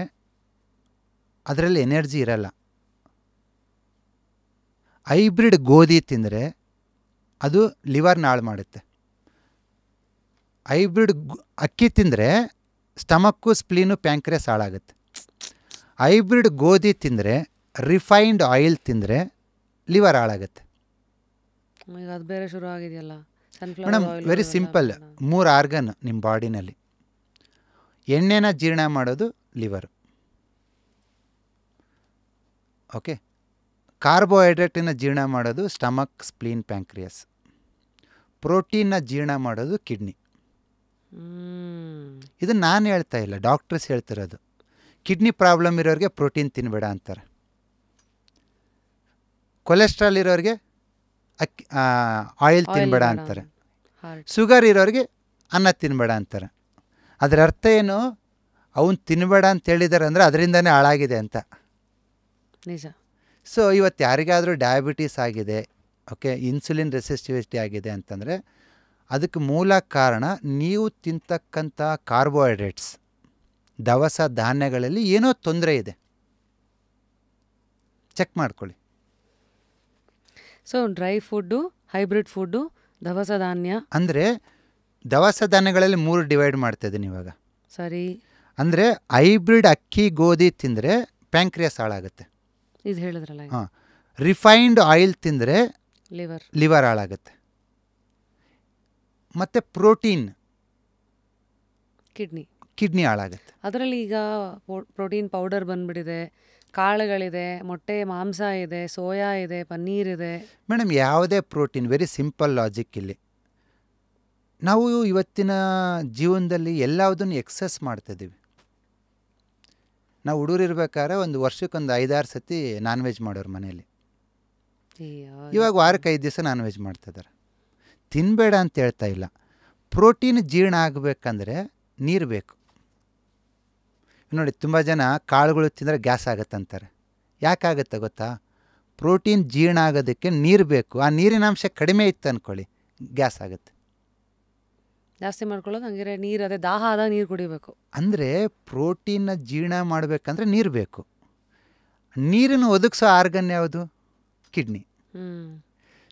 ಅದರಲ್ಲಿ ಎನರ್ಜಿ ಇರಲ್ಲ. ಹೈಬ್ರಿಡ್ ಗೋಧಿ ತಿಂದರೆ ಅದು ಲಿವರ್ನ ಹಾಳು ಮಾಡುತ್ತೆ. ಹೈಬ್ರಿಡ್ ಅಕ್ಕಿ ತಿಂದರೆ ಸ್ಟಮಕ್ಕು, ಸ್ಪ್ಲೀನು, ಪ್ಯಾಂಕ್ರಿಯಾಸ್ ಹಾಳಾಗುತ್ತೆ. ಹೈಬ್ರಿಡ್ ಗೋಧಿ ತಿಂದರೆ, ರಿಫೈನ್ಡ್ ಆಯಿಲ್ ತಿಂದರೆ ಲಿವರ್ ಹಾಳಾಗುತ್ತೆ. ಈಗ ಅದು ಬೇರೆ ಶುರು ಆಗಿದೆಯಲ್ಲ ಮೇಡಮ್. ವೆರಿ ಸಿಂಪಲ್, 3 ಆರ್ಗನ್ ನಿಮ್ಮ ಬಾಡಿನಲ್ಲಿ. ಎಣ್ಣೆನ ಜೀರ್ಣ ಮಾಡೋದು ಲಿವರು, ಓಕೆ. ಕಾರ್ಬೋಹೈಡ್ರೇಟನ್ನ ಜೀರ್ಣ ಮಾಡೋದು ಸ್ಟಮಕ್, ಸ್ಪ್ಲೀನ್, ಪ್ಯಾಂಕ್ರಿಯಾಸ್. ಪ್ರೋಟೀನ್ನ ಜೀರ್ಣ ಮಾಡೋದು ಕಿಡ್ನಿ. ಇದು ನಾನು ಹೇಳ್ತಾ ಇಲ್ಲ, ಡಾಕ್ಟರ್ಸ್ ಹೇಳ್ತಿರೋದು. ಕಿಡ್ನಿ ಪ್ರಾಬ್ಲಮ್ ಇರೋರಿಗೆ ಪ್ರೋಟೀನ್ ತಿನ್ನಬೇಡ ಅಂತಾರೆ. ಕೊಲೆಸ್ಟ್ರಾಲ್ ಇರೋರಿಗೆ ಆಯಿಲ್ ತಿನ್ನಬೇಡ ಅಂತಾರೆ. ಶುಗರ್ ಇರೋರಿಗೆ ಅನ್ನ ತಿನ್ನಬೇಡ ಅಂತಾರೆ. ಅದರ ಅರ್ಥ ಏನು? ಅವನು ತಿನ್ನಬೇಡ ಅಂತ ಹೇಳಿದ್ದಾರೆ ಅಂದರೆ ಅದರಿಂದನೇ ಹಾಳಾಗಿದೆ ಅಂತ. ನಿಜ. ಸೊ ಇವತ್ತು ಯಾರಿಗಾದರೂ ಡಯಾಬಿಟೀಸ್ ಆಗಿದೆ, ಓಕೆ, ಇನ್ಸುಲಿನ್ ರೆಸಿಸ್ಟಿವಿಟಿ ಆಗಿದೆ ಅಂತಂದರೆ ಅದಕ್ಕೆ ಮೂಲ ಕಾರಣ ನೀವು ತಿಂತಕ್ಕಂಥ ಕಾರ್ಬೋಹೈಡ್ರೇಟ್ಸ್, ದವಸ ಧಾನ್ಯಗಳಲ್ಲಿ ಏನೋ ತೊಂದರೆ ಇದೆ. ಚೆಕ್ ಮಾಡ್ಕೊಳ್ಳಿ. So dry food, hybrid food, ದವಸ ಧಾನ್ಯ. ಅಂದರೆ ದವಸ ಧಾನ್ಯಗಳಲ್ಲಿ 3 ಡಿವೈಡ್ ಮಾಡ್ತಾಯಿದ್ದೀನಿ ಇವಾಗ. ಸರಿ. ಅಂದರೆ ಹೈಬ್ರಿಡ್ ಅಕ್ಕಿ ಗೋಧಿ ತಿಂದರೆ ಪ್ಯಾಂಕ್ರಿಯಾಸ್ ಹಾಳಾಗುತ್ತೆ, ಇದು ಹೇಳಿದ್ರಲ್ಲ. ಹಾಂ. ರಿಫೈನ್ಡ್ ಆಯಿಲ್ ತಿಂದರೆ ಲಿವರ್ ಹಾಳಾಗುತ್ತೆ. ಮತ್ತು ಪ್ರೋಟೀನ್, ಕಿಡ್ನಿ ಹಾಳಾಗುತ್ತೆ. ಅದರಲ್ಲಿ ಈಗ ಪ್ರೋಟೀನ್ ಪೌಡರ್ ಬಂದ್ಬಿಟ್ಟಿದೆ, ಕಾಳುಗಳಿದೆ, ಮೊಟ್ಟೆ, ಮಾಂಸ ಇದೆ, ಸೋಯಾ ಇದೆ, ಪನ್ನೀರ್ ಇದೆ. ಮೇಡಮ್ ಯಾವುದೇ ಪ್ರೋಟೀನ್, ವೆರಿ ಸಿಂಪಲ್ ಲಾಜಿಕ್ ಇಲ್ಲಿ. ನಾವು ಇವತ್ತಿನ ಜೀವನದಲ್ಲಿ ಎಲ್ಲದನ್ನು ಎಕ್ಸಸ್ ಮಾಡ್ತಾಯಿದ್ದೀವಿ. ನಾವು ಹುಡುಗರಿರ್ಬೇಕಾದ್ರೆ ಒಂದು ವರ್ಷಕ್ಕೊಂದು 5-6 ಸತಿ ನಾನ್ ವೆಜ್ ಮಾಡೋರು ಮನೇಲಿ. ಇವಾಗ ವಾರಕ್ಕೆ 5 ದಿವಸ ನಾನ್ ವೆಜ್ ಮಾಡ್ತಿದ್ದಾರೆ. ತಿನ್ನಬೇಡ ಅಂತ ಹೇಳ್ತಾ ಇಲ್ಲ. ಪ್ರೋಟೀನ್ ಜೀರ್ಣ ಆಗಬೇಕಂದ್ರೆ ನೀರು ಬೇಕು. ನೋಡಿ, ತುಂಬ ಜನ ಕಾಳುಗಳು ತಿಂದರೆ ಗ್ಯಾಸ್ ಆಗುತ್ತಂತಾರೆ. ಯಾಕಾಗುತ್ತೆ ಗೊತ್ತಾ? ಪ್ರೋಟೀನ್ ಜೀರ್ಣ ಆಗೋದಕ್ಕೆ ನೀರು ಬೇಕು. ಆ ನೀರಿನ ಅಂಶ ಕಡಿಮೆ ಇತ್ತು ಅಂದ್ಕೊಳ್ಳಿ, ಗ್ಯಾಸ್ ಆಗುತ್ತೆ. ಜಾಸ್ತಿ ಮಾಡ್ಕೊಳ್ಳೋದು ಹಂಗಿರೆ ನೀರು, ಅದೇ ದಾಹ ಆದಾಗ ನೀರು ಕುಡಿಬೇಕು. ಅಂದರೆ ಪ್ರೋಟೀನ್ನ ಜೀರ್ಣ ಮಾಡಬೇಕಂದ್ರೆ ನೀರು ಬೇಕು. ನೀರನ್ನು ಒದಗಿಸೋ ಆರ್ಗನ್ ಯಾವುದು? ಕಿಡ್ನಿ.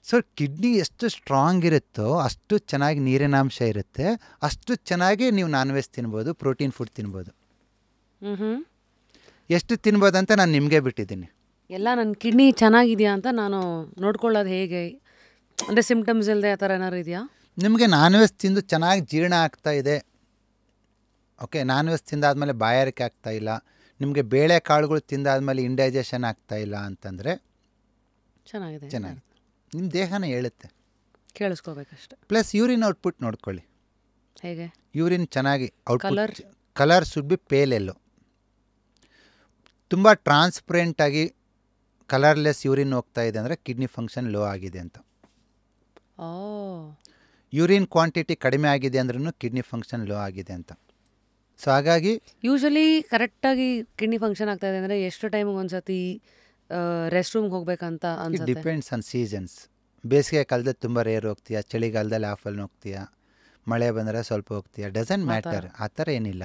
ಸೊ ಕಿಡ್ನಿ ಎಷ್ಟು ಸ್ಟ್ರಾಂಗ್ ಇರುತ್ತೋ ಅಷ್ಟು ಚೆನ್ನಾಗಿ ನೀರಿನಾಂಶ ಇರುತ್ತೆ, ಅಷ್ಟು ಚೆನ್ನಾಗಿ ನೀವು ನಾನ್ ವೆಜ್ ತಿನ್ಬೋದು, ಪ್ರೋಟೀನ್ ಫುಡ್ ತಿನ್ಬೋದು. ಎಷ್ಟು ತಿನ್ಬೋದು ಅಂತ ನಾನು ನಿಮಗೆ ಬಿಟ್ಟಿದ್ದೀನಿ. ಎಲ್ಲ ನನ್ನ ಕಿಡ್ನಿ ಚೆನ್ನಾಗಿದೆಯಾ ಅಂತ ನಾನು ನೋಡ್ಕೊಳ್ಳೋದು ಹೇಗೆ? ಅಂದರೆ ಸಿಮ್ಟಮ್ಸ್ ಇಲ್ಲದೆ ಆ ಥರ ಏನಾದ್ರು ಇದೆಯಾ? ನಿಮಗೆ ನಾನ್ ವೆಜ್ ತಿಂದು ಚೆನ್ನಾಗಿ ಜೀರ್ಣ ಆಗ್ತಾ ಇದೆ, ಓಕೆ, ನಾನ್ ವೆಜ್ ತಿಂದಾದ್ಮೇಲೆ ಬಾಯಾರಿಕೆ ಆಗ್ತಾ ಇಲ್ಲ, ನಿಮಗೆ ಬೇಳೆ ಕಾಳುಗಳು ತಿಂದಾದ್ಮೇಲೆ ಇಂಡೈಜೆಷನ್ ಆಗ್ತಾ ಇಲ್ಲ ಅಂತಂದರೆ ಚೆನ್ನಾಗಿದೆ, ನಿಮ್ಮ ದೇಹನ ಹೇಳುತ್ತೆ. ಕೇಳಿಸ್ಕೋಬೇಕಷ್ಟೆ. ಪ್ಲಸ್ ಯೂರಿನ್ ಔಟ್ಪುಟ್ ನೋಡ್ಕೊಳ್ಳಿ. ಹೇಗೆ? ಯೂರಿನ್ ಚೆನ್ನಾಗಿ output, colour should be pale yellow. ತುಂಬ ಟ್ರಾನ್ಸ್ಪರೆಂಟಾಗಿ ಕಲರ್ಲೆಸ್ ಯೂರಿನ್ ಹೋಗ್ತಾ ಇದೆ ಅಂದರೆ ಕಿಡ್ನಿ ಫಂಕ್ಷನ್ ಲೋ ಆಗಿದೆ ಅಂತ. ಯೂರಿನ್ ಕ್ವಾಂಟಿಟಿ ಕಡಿಮೆ ಆಗಿದೆ ಅಂದ್ರೂ ಕಿಡ್ನಿ ಫಂಕ್ಷನ್ ಲೋ ಆಗಿದೆ ಅಂತ. ಸೊ ಹಾಗಾಗಿ ಯೂಶಲಿ ಕರೆಕ್ಟಾಗಿ ಕಿಡ್ನಿ ಫಂಕ್ಷನ್ ಆಗ್ತಾ ಇದೆ ಅಂದರೆ ಎಷ್ಟು ಟೈಮಿಗೆ ಒಂದ್ಸತಿ ರೆಸ್ಟ್ ರೂಮ್ಗೆ ಹೋಗ್ಬೇಕಂತ ಅನ್ಸುತ್ತೆ? Depends on seasons. ಬೇಸಿಗೆ ಕಾಲದಲ್ಲಿ ತುಂಬ ರೇರ್ ಹೋಗ್ತೀಯಾ, ಚಳಿಗಾಲದಲ್ಲಿ ಆಫಲ್ಲಿ ಹೋಗ್ತೀಯಾ, ಮಳೆ ಬಂದರೆ ಸ್ವಲ್ಪ ಹೋಗ್ತೀಯಾ, ಡಸಂಟ್ ಮ್ಯಾಟರ್. ಆ ಥರ ಏನಿಲ್ಲ.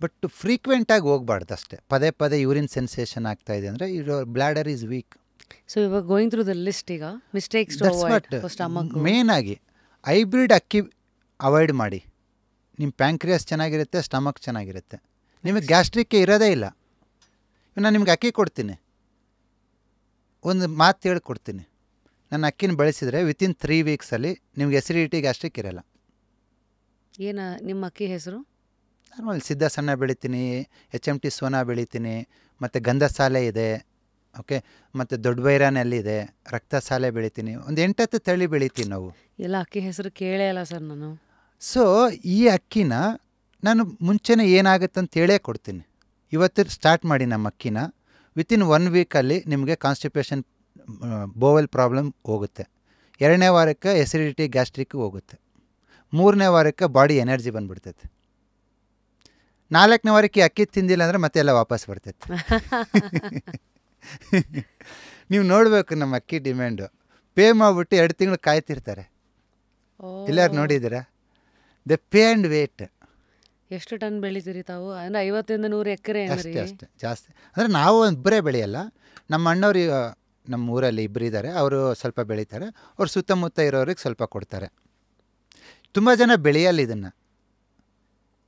ಬಟ್ ಫ್ರೀಕ್ವೆಂಟಾಗಿ ಹೋಗ್ಬಾರ್ದು ಅಷ್ಟೇ. ಪದೇ ಪದೇ ಯೂರಿನ್ ಸೆನ್ಸೇಷನ್ ಆಗ್ತಾ ಇದೆ ಅಂದರೆ ಬ್ಲಾಡರ್ ಈಸ್ ವೀಕ್. ಸೊ ಇವಾಗ ಗೋಯಿಂಗ್ ಥ್ರೂ ದ ಲಿಸ್ಟ್, ಈಗ ಮಿಸ್ಟೇಕ್ಸ್ ಮೇನ್ ಆಗಿ ಹೈಬ್ರಿಡ್ ಅಕ್ಕಿ ಅವಾಯ್ಡ್ ಮಾಡಿ. ನಿಮ್ಮ ಪ್ಯಾಂಕ್ರಿಯಾಸ್ ಚೆನ್ನಾಗಿರುತ್ತೆ, ಸ್ಟಮಕ್ ಚೆನ್ನಾಗಿರುತ್ತೆ, ನಿಮಗೆ ಗ್ಯಾಸ್ಟ್ರಿಕ್ಕೆ ಇರೋದೇ ಇಲ್ಲ. ನಾನು ನಿಮ್ಗೆ ಅಕ್ಕಿ ಕೊಡ್ತೀನಿ, ಒಂದು ಮಾತು ಹೇಳ್ಕೊಡ್ತೀನಿ. ನಾನು ಅಕ್ಕಿನ ಬೆಳೆಸಿದರೆ ವಿತಿನ್ 3 ವೀಕ್ಸಲ್ಲಿ ನಿಮ್ಗೆ ಎಸಿಡಿಟಿ ಗ್ಯಾಸ್ಟ್ರಿಕ್ ಇರೋಲ್ಲ. ಏನು ನಿಮ್ಮ ಅಕ್ಕಿ ಹೆಸರು? ನಾರ್ಮಲ್ ಸಿದ್ಧ ಸಣ್ಣ ಬೆಳಿತೀನಿ, HMT ಸೋನಾ ಬೆಳಿತೀನಿ, ಮತ್ತು ಗಂಧಸಾಲೆ ಇದೆ, ಓಕೆ, ಮತ್ತು ದೊಡ್ಡ ಬೈರಾನಲ್ಲಿದೆ, ರಕ್ತಸಾಲೆ ಬೆಳಿತೀನಿ. ಒಂದು 8-10 ತಳಿ ಬೆಳಿತೀನಿ ನಾವು. ಎಲ್ಲ ಅಕ್ಕಿ ಹೆಸರು ಕೇಳೇ ಇಲ್ಲ ಸರ್ ನಾನು. ಸೊ ಈ ಅಕ್ಕಿನ ನಾನು ಮುಂಚೆನೇ ಏನಾಗುತ್ತೆ ಅಂತ ಹೇಳೇ ಕೊಡ್ತೀನಿ. ಇವತ್ತು ಸ್ಟಾರ್ಟ್ ಮಾಡಿ ನಮ್ಮ ಅಕ್ಕಿನ, ವಿತಿನ್ 1 ವೀಕಲ್ಲಿ ನಿಮಗೆ ಕಾನ್ಸ್ಟಿಪೇಷನ್, ಬೋವೆಲ್ ಪ್ರಾಬ್ಲಮ್ ಹೋಗುತ್ತೆ. 2ನೇ ವಾರಕ್ಕೆ ಎಸಿಡಿಟಿ ಗ್ಯಾಸ್ಟ್ರಿಕ್ ಹೋಗುತ್ತೆ. 3ನೇ ವಾರಕ್ಕೆ ಬಾಡಿ ಎನರ್ಜಿ ಬಂದುಬಿಡ್ತೈತೆ. 4ನೇ ವಾರಕ್ಕೆ ಅಕ್ಕಿ ತಿಂದಿಲ್ಲ ಅಂದರೆ ಮತ್ತೆ ಎಲ್ಲ ವಾಪಸ್ ಬರ್ತೈತೆ. ನೀವು ನೋಡಬೇಕು ನಮ್ಮ ಅಕ್ಕಿ ಡಿಮ್ಯಾಂಡು. ಪೇ ಮಾಡಿಬಿಟ್ಟು 2 ತಿಂಗಳು ಕಾಯ್ತಿರ್ತಾರೆ. ಎಲ್ಲರೂ ನೋಡಿದ್ದೀರಾ? The pay and wait. ಎಷ್ಟು ಟನ್ ಬೆಳಿತೀರಿ ತಾವು? ಅಂದರೆ 50-100 ಎಕರೆ? ಅಷ್ಟೇ ಜಾಸ್ತಿ. ಅಂದರೆ ನಾವು ಒಬ್ಬರೇ ಬೆಳೆಯಲ್ಲ, ನಮ್ಮ ಅಣ್ಣವ್ರು ನಮ್ಮ ಊರಲ್ಲಿ ಇಬ್ಬರಿದ್ದಾರೆ, ಅವರು ಸ್ವಲ್ಪ ಬೆಳೀತಾರೆ, ಅವ್ರು ಸುತ್ತಮುತ್ತ ಇರೋರಿಗೆ ಸ್ವಲ್ಪ ಕೊಡ್ತಾರೆ. ತುಂಬ ಜನ ಬೆಳೆಯಲ್ಲ ಇದನ್ನು,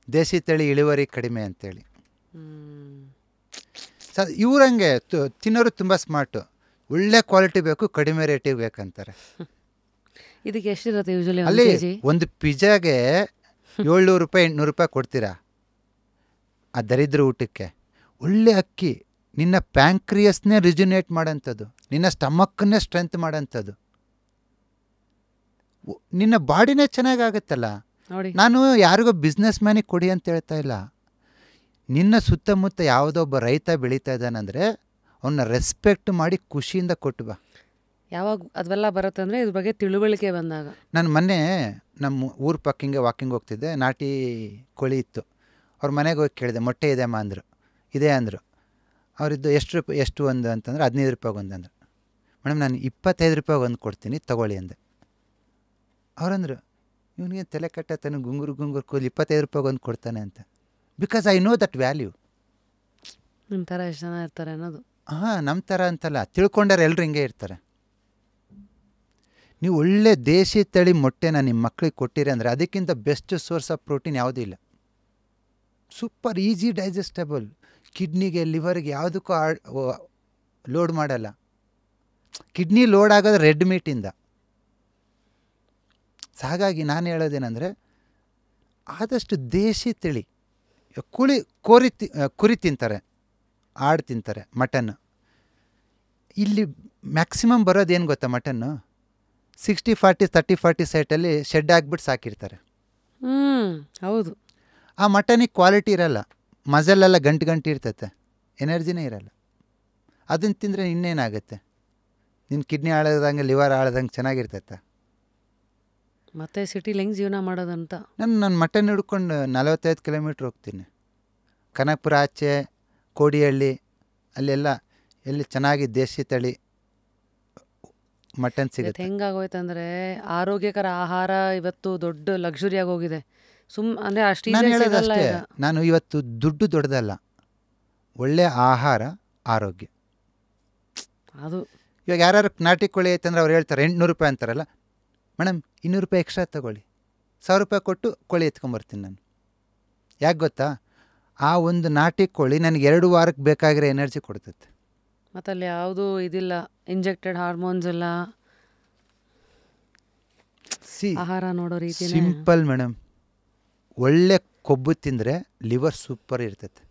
ದೇಸಿ ತಳಿ ಇಳುವರಿ ಕಡಿಮೆ ಅಂತೇಳಿ. ಇವ್ರಂಗೆ ತಿನ್ನೋರು ತುಂಬ ಸ್ಮಾರ್ಟು, ಒಳ್ಳೆ ಕ್ವಾಲಿಟಿ ಬೇಕು, ಕಡಿಮೆ ರೇಟಿಗೆ ಬೇಕಂತಾರೆ. ಇದಕ್ಕೆ ಎಷ್ಟಿರುತ್ತೆ ಯೂಶಲಿ? ಅಲ್ಲಿ ಒಂದು ಪಿಜ್ಜಾಗೆ 700 ರೂಪಾಯಿ 800 ರೂಪಾಯಿ ಕೊಡ್ತೀರಾ ಆ ದರಿದ್ರ ಊಟಕ್ಕೆ. ಒಳ್ಳೆ ಅಕ್ಕಿ ನಿನ್ನ ಪ್ಯಾಂಕ್ರಿಯಸ್ನೇ ರಿಜುನೇಟ್ ಮಾಡೋಂಥದ್ದು, ನಿನ್ನ ಸ್ಟಮಕ್ಕನ್ನೇ ಸ್ಟ್ರೆಂತ್ ಮಾಡೋಂಥದ್ದು, ನಿನ್ನ ಬಾಡಿನೇ ಚೆನ್ನಾಗಾಗತ್ತಲ್ಲ. ನಾನು ಯಾರಿಗೋ ಬಿಸ್ನೆಸ್ ಮ್ಯಾನಿಗೆ ಕೊಡಿ ಅಂತ ಹೇಳ್ತಾ ಇಲ್ಲ. ನಿನ್ನ ಸುತ್ತಮುತ್ತ ಯಾವುದೋ ಒಬ್ಬ ರೈತ ಬೆಳೀತಾ ಇದ್ದಾನಂದರೆ ಅವನ್ನ ರೆಸ್ಪೆಕ್ಟ್ ಮಾಡಿ ಖುಷಿಯಿಂದ ಕೊಟ್ಟು ಬಾ. ಯಾವಾಗ ಅದೆಲ್ಲ ಬರುತ್ತೆ ಅಂದರೆ ಇದ್ರ ಬಗ್ಗೆ ತಿಳುವಳಿಕೆ ಬಂದಾಗ. ನಾನು ಮೊನ್ನೆ ನಮ್ಮ ಊರ ಪಕ್ಕಿಂಗೆ ವಾಕಿಂಗ್ ಹೋಗ್ತಿದ್ದೆ, ನಾಟಿ ಕೋಳಿ ಇತ್ತು. ಅವ್ರ ಮನೆಗೆ ಹೋಗಿ ಕೇಳಿದೆ, ಮೊಟ್ಟೆ ಇದೆ ಅಮ್ಮ ಅಂದರು. ಇದೆ ಅಂದರು. ಅವರಿದ್ದು ಎಷ್ಟು ಒಂದು ಅಂತಂದ್ರೆ 15 ರೂಪಾಯಿಗೆ ಒಂದು ಅಂದರು. ಮೇಡಮ್ ನಾನು 25 ರೂಪಾಯಿಗೆ ಒಂದು ಕೊಡ್ತೀನಿ ತಗೊಳ್ಳಿ ಅಂದೆ. ಅವರಂದರು, ಇವನಿಗೆ ತಲೆ ಕಟ್ಟತಾನೆ, ಗುಂಗುರು ಕೂಲಿ 25 ರೂಪಾಯಿಗೆ ಒಂದು ಕೊಡ್ತಾನೆ ಅಂತ. Because I no that value. ನಿಮ್ಮ ಥರ ಎಷ್ಟು ಜನ ಇರ್ತಾರೆ ಅನ್ನೋದು. ಹಾಂ, ನಮ್ಮ ಥರ ಅಂತಲ್ಲ, ತಿಳ್ಕೊಂಡಾರೆ ಎಲ್ಲರೂ ಹಿಂಗೆ ಇರ್ತಾರೆ. ನೀವು ಒಳ್ಳೆ ದೇಶಿ ತಳಿ ಮೊಟ್ಟೆನ ನಿಮ್ಮ ಮಕ್ಕಳಿಗೆ ಕೊಟ್ಟಿರಿ ಅಂದರೆ ಅದಕ್ಕಿಂತ ಬೆಸ್ಟ್ ಸೋರ್ಸ್ ಆಫ್ ಪ್ರೋಟೀನ್ ಯಾವುದೂ ಇಲ್ಲ. ಸೂಪರ್ ಈಸಿ ಡೈಜೆಸ್ಟಬಲ್, ಕಿಡ್ನಿಗೆ ಲಿವರ್ಗೆ ಯಾವುದಕ್ಕೂ ಲೋಡ್ ಮಾಡಲ್ಲ. ಕಿಡ್ನಿ ಲೋಡ್ ಆಗೋದು ರೆಡ್ ಮೀಟಿಂದ. ಹಾಗಾಗಿ ನಾನು ಹೇಳೋದೇನೆಂದರೆ ಆದಷ್ಟು ದೇಶಿ ತಳಿ. ಕುರಿ ತಿಂತಾರೆ, ಆಡು ತಿಂತಾರೆ ಮಟನ್ನು. ಇಲ್ಲಿ ಮ್ಯಾಕ್ಸಿಮಮ್ ಬರೋದು ಏನು ಗೊತ್ತಾ ಮಟನ್ನು, 60-40 30-40 ಸೈಟಲ್ಲಿ ಶೆಡ್ ಹಾಕ್ಬಿಟ್ಟು ಸಾಕಿರ್ತಾರೆ. ಹೌದು. ಆ ಮಟನಿಗೆ ಕ್ವಾಲಿಟಿ ಇರಲ್ಲ, ಮಜಲೆಲ್ಲ ಗಂಟು ಇರ್ತೈತೆ, ಎನರ್ಜಿನೇ ಇರಲ್ಲ. ಅದನ್ನು ತಿಂದರೆ ಇನ್ನೇನಾಗುತ್ತೆ, ನಿನ್ನ ಕಿಡ್ನಿ ಹಾಳಾದಂಗೆ ಲಿವರ್ ಹಾಳಾದಂಗೆ ಚೆನ್ನಾಗಿರ್ತೈತೆ. ಮತ್ತೆ ಸಿಟಿಲಿ ಹೆಂಗೆ ಜೀವನ ಮಾಡೋದಂತ. ನಾನು ಮಟನ್ ಹಿಡ್ಕೊಂಡು 45 ಕಿಲೋಮೀಟ್ರ್ ಹೋಗ್ತೀನಿ. ಕನಕಪುರ ಆಚೆ, ಕೋಡಿಹಳ್ಳಿ, ಅಲ್ಲೆಲ್ಲ ಎಲ್ಲಿ ಚೆನ್ನಾಗಿ ದೇಶಿ ತಳಿ ಮಟನ್ ಸಿಗುತ್ತೆ. ಹೆಂಗಾಗೋಯ್ತಂದ್ರೆ ಆರೋಗ್ಯಕರ ಆಹಾರ ಇವತ್ತು ದೊಡ್ಡ ಲಕ್ಸುರಿಯಾಗಿ ಹೋಗಿದೆ. ಅಂದರೆ ಅಷ್ಟು ನಾನು ಹೇಳೋದಷ್ಟೇ, ನಾನು ಇವತ್ತು ದುಡ್ಡು ದೊಡ್ಡದಲ್ಲ, ಒಳ್ಳೆ ಆಹಾರ ಆರೋಗ್ಯ. ಅದು ಇವಾಗ ಯಾರು ನಾಟಿ ಕೋಳಿ ಐತಂದ್ರೆ ಅವ್ರು ಹೇಳ್ತಾರೆ 800 ರೂಪಾಯಿ ಅಂತಾರಲ್ಲ, ಮೇಡಮ್ 200 ರೂಪಾಯಿ ಎಕ್ಸ್ಟ್ರಾ ತಗೊಳ್ಳಿ, 1000 ರೂಪಾಯಿ ಕೊಟ್ಟು ಕೋಳಿ ಎತ್ಕೊಂಬರ್ತೀನಿ ನಾನು. ಯಾಕೆ ಗೊತ್ತಾ, ಆ ಒಂದು ನಾಟಿ ಕೋಳಿ ನನಗೆ 2 ವಾರಕ್ಕೆ ಬೇಕಾಗಿರೋ ಎನರ್ಜಿ ಕೊಡ್ತೈತೆ. ಮತ್ತು ಅಲ್ಲಿ ಯಾವುದು ಇದಿಲ್ಲ, ಇಂಜೆಕ್ಟೆಡ್ ಹಾರ್ಮೋನ್ಸ್ ಎಲ್ಲ. ಆಹಾರ ನೋಡೋ ರೀತಿ ಸಿಂಪಲ್ ಮೇಡಮ್. ಒಳ್ಳೆ ಕೊಬ್ಬು ತಿಂದರೆ ಲಿವರ್ ಸೂಪರ್ ಇರ್ತೈತೆ.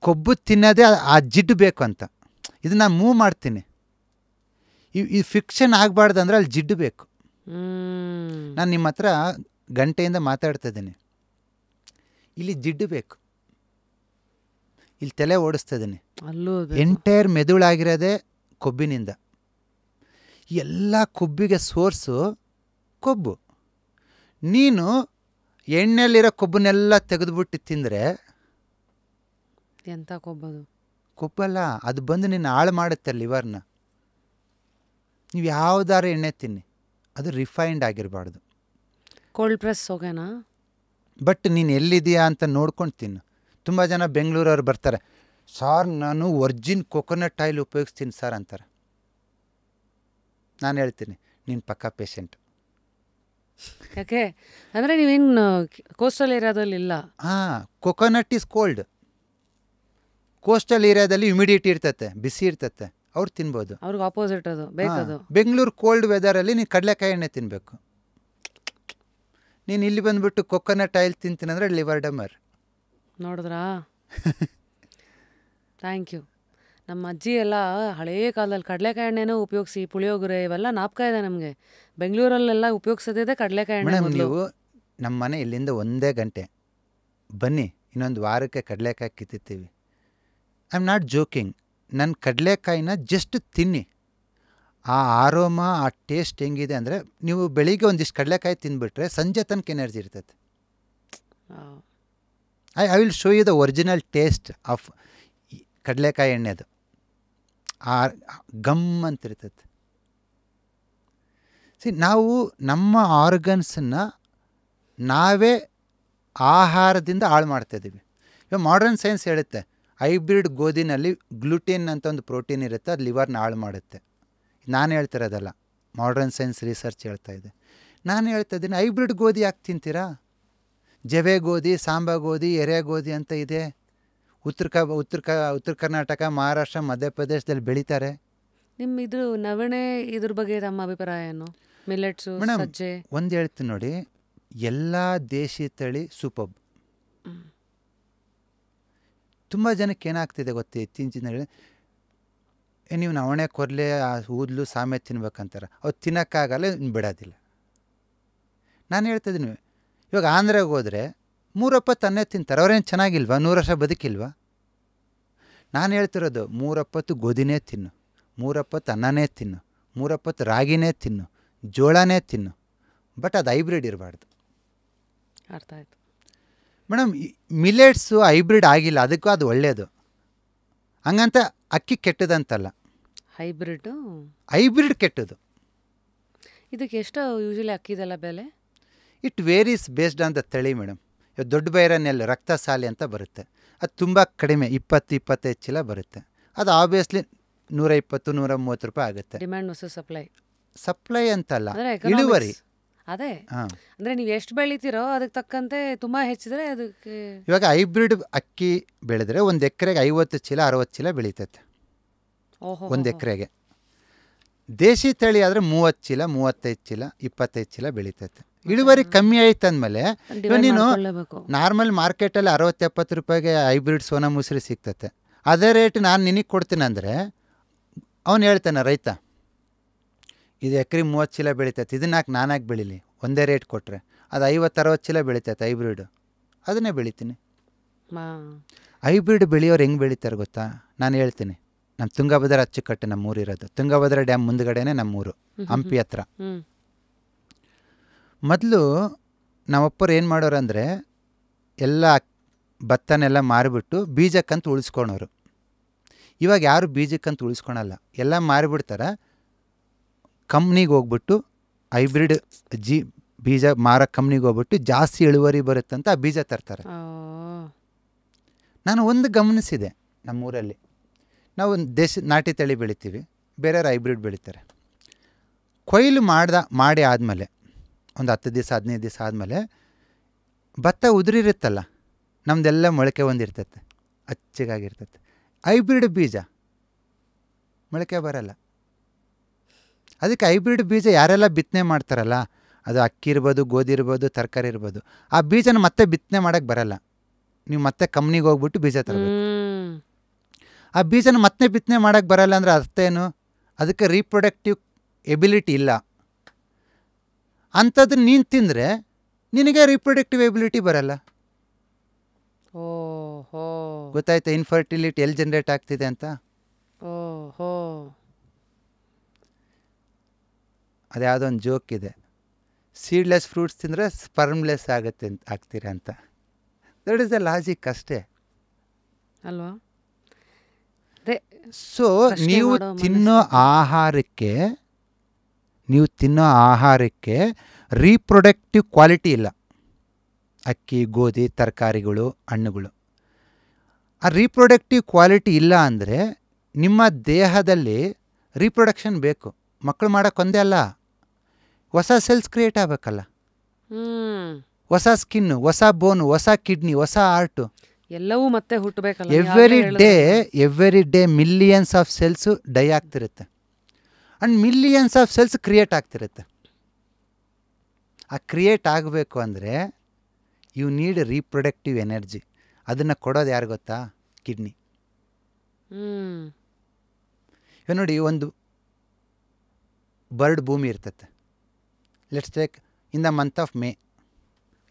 ಕೊಬ್ಬು ತಿನ್ನೋದೇ ಆ ಜಿಡ್ಡು ಬೇಕು ಅಂತ. ಇದು ನಾನು ಮೂವ್ ಮಾಡ್ತೀನಿ, ಈ ಫಿಕ್ಷನ್ ಆಗಬಾರ್ದು ಅಂದರೆ ಅಲ್ಲಿ ಜಿಡ್ಡು ಬೇಕು. ನಾನು ನಿಮ್ಮ ಹತ್ರ ಗಂಟೆಯಿಂದ ಮಾತಾಡ್ತಾ ಇದ್ದೀನಿ, ಇಲ್ಲಿ ಜಿಡ್ಡು ಬೇಕು, ಇಲ್ಲಿ ತಲೆ ಓಡಿಸ್ತಾ ಇದ್ದೀನಿ. ಎಂಟೈರ್ ಮೆದುಳಾಗಿರೋದೇ ಕೊಬ್ಬಿನಿಂದ. ಎಲ್ಲ ಕೊಬ್ಬಿಗೆ ಸೋರ್ಸು ಕೊಬ್ಬು. ನೀನು ಎಣ್ಣೆಯಲ್ಲಿರೋ ಕೊಬ್ಬನ್ನೆಲ್ಲ ತೆಗೆದುಬಿಟ್ಟು ತಿಂದರೆ ಎಂಥ ಕೊಬ್ಬದು? ಕೊಬ್ಬಲ್ಲ, ಅದು ಬಂದು ನಿನ್ನ ಹಾಳು ಮಾಡುತ್ತೆ ಲಿವರ್ನ. ನೀವು ಯಾವುದಾರು ಎಣ್ಣೆ ತಿನ್ನಿ, ಅದು ರಿಫೈನ್ಡ್ ಆಗಿರಬಾರ್ದು. ಕೋಲ್ಡ್ ಪ್ರೆಸ್ ಹೋಗೋಣ. ಬಟ್ ನೀನು ಎಲ್ಲಿದೆಯಾ ಅಂತ ನೋಡ್ಕೊಂಡು ತಿನ್ನು. ತುಂಬ ಜನ ಬೆಂಗಳೂರವ್ರು ಬರ್ತಾರೆ, ಸಾರ್ ನಾನು ಒರ್ಜಿನ್ ಕೊಕೊನಟ್ ಆಯಿಲ್ ಉಪಯೋಗಿಸ್ತೀನಿ ಸರ್ ಅಂತಾರೆ. ನಾನು ಹೇಳ್ತೀನಿ, ನೀನು ಪಕ್ಕಾ ಪೇಷಂಟ್. ಯಾಕೆ ಅಂದರೆ ನೀವೇನು ಕೋಸ್ಟಲ್ ಏರಿಯಾದಲ್ಲಿ ಇಲ್ಲ? ಹಾಂ, ಕೊಕೊನಟ್ ಈಸ್ ಕೋಲ್ಡ್. ಕೋಸ್ಟಲ್ ಏರಿಯಾದಲ್ಲಿ ಹ್ಯುಮಿಡಿಟಿ ಇರ್ತತೆ, ಬಿಸಿ ಇರ್ತತೆ, ಅವ್ರು ತಿನ್ಬೋದು. ಅವ್ರಿಗೆ ಆಪೋಸಿಟ್ ಅದು ಬೇಕದು. ಬೆಂಗಳೂರು ಕೋಲ್ಡ್ ವೆದರಲ್ಲಿ ನೀನು ಕಡಲೆಕಾಯಿ ಎಣ್ಣೆ ತಿನ್ನಬೇಕು. ನೀನು ಇಲ್ಲಿ ಬಂದುಬಿಟ್ಟು ಕೊಕೊನಟ್ ಆಯಿಲ್ ತಿಂತೀನಂದ್ರೆ ಲಿವರ್ ಡಮರ್. ನೋಡಿದ್ರಾ? Thank you. ನಮ್ಮ ಅಜ್ಜಿ ಎಲ್ಲ ಹಳೆಯ ಕಾಲದಲ್ಲಿ ಕಡಲೆಕಾಯಿ ಎಣ್ಣೆನೂ ಉಪಯೋಗಿಸಿ ಪುಳಿಯೋಗರೆ ಇವೆಲ್ಲ ನಾಪಕ ಇದೆ ನಮಗೆ. ಬೆಂಗಳೂರಲ್ಲೆಲ್ಲ ಉಪಯೋಗಿಸೋದಿದೆ ಕಡಲೆಕಾಯಿ ಎಣ್ಣೆ. ಮೇಡಮ್, ನೀವು ನಮ್ಮ ಮನೆ ಇಲ್ಲಿಂದ 1 ಗಂಟೆ ಬನ್ನಿ, ಇನ್ನೊಂದು ವಾರಕ್ಕೆ ಕಡಲೆಕಾಯಿ ಕಿತ್ತೀವಿ. I am not joking. ನನ್ನ ಕಡಲೆಕಾಯಿನ ಜಸ್ಟ್ ತಿನ್ನಿ, ಆ ಆರೋಮ, ಆ ಟೇಸ್ಟ್ ಹೆಂಗಿದೆ ಅಂದರೆ, ನೀವು ಬೆಳಿಗ್ಗೆ ಒಂದಿಷ್ಟು ಕಡಲೆಕಾಯಿ ತಿಂದುಬಿಟ್ರೆ ಸಂಜೆ ತನಕ ಎನರ್ಜಿ ಇರ್ತೈತೆ. I will show you the original taste of ಕಡಲೆಕಾಯಿ ಎಣ್ಣೆದು. ಆ ಗಮ್ ಅಂತಿರ್ತೈತೆ. ನಾವು ನಮ್ಮ ಆರ್ಗನ್ಸನ್ನು ನಾವೇ ಆಹಾರದಿಂದ ಹಾಳು ಮಾಡ್ತಾಯಿದ್ದೀವಿ. ಇವಾಗ ಮಾಡರ್ನ್ ಸೈನ್ಸ್ ಹೇಳುತ್ತೆ, ಹೈಬ್ರಿಡ್ ಗೋಧಿನಲ್ಲಿ ಗ್ಲುಟೆನ್ ಅಂತ ಒಂದು ಪ್ರೋಟೀನ್ ಇರುತ್ತೆ, ಅದು ಲಿವರ್ನ ಹಾಳು ಮಾಡುತ್ತೆ. ನಾನು ಹೇಳ್ತಿರೋದಲ್ಲ, ಮಾಡರ್ನ್ ಸೈನ್ಸ್ ರಿಸರ್ಚ್ ಹೇಳ್ತಾ ಇದೆ. ನಾನು ಹೇಳ್ತಾ ಇದ್ದೀನಿ, ಹೈಬ್ರಿಡ್ ಗೋಧಿ ಯಾಕೆ ತಿಂತೀರಾ? ಜವೆ ಗೋಧಿ, ಸಾಂಬಾ ಗೋಧಿ, ಎರೆ ಗೋಧಿ ಅಂತ ಇದೆ. ಉತ್ತರ ಕರ್ನಾಟಕ, ಮಹಾರಾಷ್ಟ್ರ, ಮಧ್ಯಪ್ರದೇಶದಲ್ಲಿ ಬೆಳೀತಾರೆ. ನಿಮ್ಮ ಇದು ನವಣೆ ಇದ್ರ ಬಗ್ಗೆ ತಮ್ಮ ಅಭಿಪ್ರಾಯ ಏನು? ಮಿಲೆಟ್ಸು, ಸಜ್ಜೆ. ಒಂದು ಹೇಳ್ತೀನಿ ನೋಡಿ, ಎಲ್ಲ ದೇಶಿ ತಳಿ ಸೂಪರ್. ತುಂಬ ಜನಕ್ಕೆ ಏನಾಗ್ತಿದೆ ಗೊತ್ತೇ, ಇತ್ತೀಚಿನ ನೀವು ನವಣೆ ಕೊರಲೆ, ಊದ್ಲು, ಸಾಮೆ ತಿನ್ಬೇಕಂತಾರೆ. ಅವ್ರು ತಿನ್ನೋಕ್ಕಾಗಲ್ಲ, ಬಿಡೋದಿಲ್ಲ. ನಾನು ಹೇಳ್ತಿದ್ದೀನಿ, ಇವಾಗ ಆಂಧ್ರಾಗೆ ಹೋದರೆ 3 ಹೊತ್ತು ಅನ್ನೇ ತಿಂತಾರೆ. ಅವ್ರೇನು ಚೆನ್ನಾಗಿಲ್ವಾ? 100 ವರ್ಷ ಬದುಕಿಲ್ವಾ? ನಾನು ಹೇಳ್ತಿರೋದು, 3 ಹೊತ್ತು ಗೋಧಿನೇ ತಿನ್ನು, 3 ಹೊತ್ತು ಅನ್ನನೇ ತಿನ್ನು, 3 ಹೊತ್ತು ರಾಗಿನೇ ತಿನ್ನು, ಜೋಳನೇ ತಿನ್ನು. ಬಟ್ ಅದು ಹೈಬ್ರಿಡ್ ಇರಬಾರ್ದು. ಅರ್ಥ ಆಯ್ತು ಮೇಡಮ್. ಮಿಲೆಟ್ಸು ಹೈಬ್ರಿಡ್ ಆಗಿಲ್ಲ, ಅದಕ್ಕೂ ಅದು ಒಳ್ಳೆಯದು. ಹಂಗಂತ ಅಕ್ಕಿ ಕೆಟ್ಟದಂತಲ್ಲ, ಹೈಬ್ರಿಡ್ ಕೆಟ್ಟದು. ಇದಕ್ಕೆ ಎಷ್ಟು ಯೂಶಲಿ ಅಕ್ಕಿದೆಲ್ಲ ಬೆಲೆ? It varies based on the ತಳಿ ಮೇಡಮ್. ಇವತ್ತು ದೊಡ್ಡ ಬೈರನ್ನೆಲ್ಲ ರಕ್ತಸಾಲಿ ಅಂತ ಬರುತ್ತೆ, ಅದು ತುಂಬ ಕಡಿಮೆ, 20-25 ಚೀಲ ಬರುತ್ತೆ. ಅದು ಆಬ್ವಿಯಸ್ಲಿ 120-130 ರೂಪಾಯಿ ಆಗುತ್ತೆ. ಡಿಮ್ಯಾಂಡ್ ವರ್ಸಸ್ ಸಪ್ಲೈ ಅಂತಲ್ಲ, ಇಳುವರಿ. ಅದೇ ಅಂದರೆ ನೀವು ಎಷ್ಟು ಬೆಳಿತೀರೋ ಅದಕ್ಕೆ ತಕ್ಕಂತೆ ತುಂಬ ಹೆಚ್ಚಿದ್ರೆ ಅದಕ್ಕೆ. ಇವಾಗ ಹೈಬ್ರಿಡ್ ಅಕ್ಕಿ ಬೆಳೆದ್ರೆ 1 ಎಕರೆಗೆ 50 ಚೀಲ 60 ಚೀಲ ಬೆಳೀತೈತೆ 1 ಎಕರೆಗೆ. ದೇಶಿ ತಳಿ ಆದರೆ 30 ಚೀಲ 35 ಚೀಲ 25 ಚೀಲ ಬೆಳೀತೈತೆ. ಇಳುವರಿ ಕಮ್ಮಿ ಆಯ್ತು ಅಂದಮೇಲೆ ಇವಾಗ ನೀನು ಮಾಡ್ಕೊಳ್ಳೇಬೇಕು. ನಾರ್ಮಲ್ ಮಾರ್ಕೆಟಲ್ಲಿ 60-70 ರೂಪಾಯಿಗೆ ಹೈಬ್ರಿಡ್ ಸೋನಾ ಮುಸ್ರಿ ಸಿಗ್ತತೆ. ಅದೇ ರೇಟ್ ನಾನು ನಿನಗೆ ಕೊಡ್ತೀನಿ ಅಂದರೆ ಅವನು ಹೇಳ್ತಾನೆ ರೈತ, ಇದು ಎಕರೆ 30 ಚೀಲ ಬೆಳಿತೈತೆ, ಇದನ್ನಾಕೆ ನಾನಾಗಿ ಬೆಳೀಲಿ, ಒಂದೇ ರೇಟ್ ಕೊಟ್ಟರೆ ಅದು 50-60 ಚೀಲ ಬೆಳಿತೈತೆ ಹೈಬ್ರಿಡ್, ಅದನ್ನೇ ಬೆಳಿತೀನಿ. ಹೈಬ್ರಿಡ್ ಬೆಳೆಯೋರು ಹೆಂಗೆ ಬೆಳೀತಾರೆ ಗೊತ್ತಾ? ನಾನು ಹೇಳ್ತೀನಿ. ನಮ್ಮ ತುಂಗಭದ್ರಾ ಅಚ್ಚುಕಟ್ಟು ನಮ್ಮ ಊರಿರೋದು, ತುಂಗಭದ್ರಾ ಡ್ಯಾಮ್ ಮುಂದ್ಗಡೆನೇ ನಮ್ಮೂರು, ಹಂಪಿ ಹತ್ರ. ಮೊದಲು ನಮ್ಮಪ್ಪರು ಏನು ಮಾಡೋರು ಅಂದರೆ ಎಲ್ಲ ಭತ್ತನೆಲ್ಲ ಮಾರಿಬಿಟ್ಟು ಬೀಜಕ್ಕಂತ ಉಳಿಸ್ಕೊಳೋರು. ಇವಾಗ ಯಾರು ಬೀಜಕ್ಕಂತ ಉಳಿಸ್ಕೊಳಲ್ಲ, ಎಲ್ಲ ಮಾರಿಬಿಡ್ತಾರೆ. ಕಂಪ್ನಿಗೆ ಹೋಗ್ಬಿಟ್ಟು ಹೈಬ್ರಿಡ್ ಬೀಜ ಮಾರೋ ಕಂಪ್ನಿಗೆ ಹೋಗ್ಬಿಟ್ಟು ಜಾಸ್ತಿ ಇಳುವರಿ ಬರುತ್ತಂತ ಆ ಬೀಜ ತರ್ತಾರೆ. ನಾನು ಒಂದು ಗಮನಿಸಿದೆ, ನಮ್ಮೂರಲ್ಲಿ ನಾವು ನಾಟಿ ತಳಿ ಬೆಳಿತೀವಿ, ಬೇರೆಯವ್ರು ಹೈಬ್ರಿಡ್ ಬೆಳಿತಾರೆ. ಕೊಯ್ಲು ಮಾಡಿ ಆದಮೇಲೆ ಒಂದು 10 ದಿವಸ 15 ದಿವಸ ಆದಮೇಲೆ ಭತ್ತ ಉದುರಿರುತ್ತಲ್ಲ, ನಮ್ಮದೆಲ್ಲ ಮೊಳಕೆ ಹೊಂದಿರ್ತೈತೆ, ಅಚ್ಚಗಾಗಿರ್ತೈತೆ. ಹೈಬ್ರಿಡ್ ಬೀಜ ಮೊಳಕೆ ಬರಲ್ಲ. ಅದಕ್ಕೆ ಹೈಬ್ರಿಡ್ ಬೀಜ ಯಾರೆಲ್ಲ ಬಿತ್ತನೆ ಮಾಡ್ತಾರಲ್ಲ, ಅದು ಅಕ್ಕಿ ಇರ್ಬೋದು, ಗೋಧಿ ಇರ್ಬೋದು, ತರಕಾರಿ ಇರ್ಬೋದು, ಆ ಬೀಜನ ಮತ್ತೆ ಬಿತ್ತನೆ ಮಾಡೋಕ್ಕೆ ಬರಲ್ಲ. ನೀವು ಮತ್ತೆ ಕಂಪ್ನಿಗೆ ಹೋಗ್ಬಿಟ್ಟು ಬೀಜ ತರಬೇಕು. ಆ ಬೀಜನ ಮತ್ತೆ ಬಿತ್ತನೆ ಮಾಡೋಕ್ಕೆ ಬರಲ್ಲ ಅಂದರೆ ಅರ್ಥ ಏನು? ಅದಕ್ಕೆ ರೀಪ್ರೊಡಕ್ಟಿವ್ ಎಬಿಲಿಟಿ ಇಲ್ಲ. ಅಂಥದ್ದು ನೀನು ತಿಂದರೆ ನಿನಗೆ ರೀಪ್ರೊಡಕ್ಟಿವ್ ಎಬಿಲಿಟಿ ಬರಲ್ಲ. ಗೊತ್ತಾಯ್ತಾ ಇನ್ಫರ್ಟಿಲಿಟಿ ಎಲ್ಲಿ ಜನ್ರೇಟ್ ಆಗ್ತಿದೆ ಅಂತ? ಅದ್ಯಾವುದೋ ಒಂದು ಜೋಕ್ ಇದೆ, ಸೀಡ್ಲೆಸ್ ಫ್ರೂಟ್ಸ್ ತಿಂದರೆ ಸ್ಪರ್ಮ್ಲೆಸ್ ಆಗ್ತೀರಾ ಅಂತ. ದಟ್ ಇಸ್ ದ ಲಾಜಿಕ್ ಅಷ್ಟೇ ಅಲ್ವಾ? ಸೊ ನೀವು ತಿನ್ನೋ ಆಹಾರಕ್ಕೆ ರೀಪ್ರೊಡಕ್ಟಿವ್ ಕ್ವಾಲಿಟಿ ಇಲ್ಲ. ಅಕ್ಕಿ, ಗೋಧಿ, ತರಕಾರಿಗಳು, ಹಣ್ಣುಗಳು. ಆ ರೀಪ್ರೊಡಕ್ಟಿವ್ ಕ್ವಾಲಿಟಿ ಇಲ್ಲ ಅಂದರೆ ನಿಮ್ಮ ದೇಹದಲ್ಲಿ ರೀಪ್ರೊಡಕ್ಷನ್ ಬೇಕು. ಮಕ್ಕಳು ಮಾಡೋಕ್ಕೊಂದೇ ಅಲ್ಲ, ಹೊಸ ಸೆಲ್ಸ್ ಕ್ರಿಯೇಟ್ ಆಗಬೇಕಲ್ಲ, ಹೊಸ ಸ್ಕಿನ್ನು, ಹೊಸ ಬೋನು, ಹೊಸ ಕಿಡ್ನಿ, ಹೊಸ ಹಾರ್ಟು, ಎಲ್ಲವೂ ಮತ್ತೆ ಹುಟ್ಟಬೇಕಲ್ಲ. Every day millions of cells die ಆಗ್ತಿರುತ್ತೆ and millions of cells create ಆಗ್ತಿರುತ್ತೆ. ಆ ಕ್ರಿಯೇಟ್ ಆಗಬೇಕು ಅಂದರೆ ಯು ನೀಡ್ ರೀಪ್ರೊಡಕ್ಟಿವ್ ಎನರ್ಜಿ. ಅದನ್ನು ಕೊಡೋದು ಯಾರು ಗೊತ್ತಾ? ಕಿಡ್ನಿ. ಇವಾಗ ನೋಡಿ, ಒಂದು ಬರ್ಡ್ ಭೂಮಿ ಇರ್ತತೆ. Let's take in the month of May,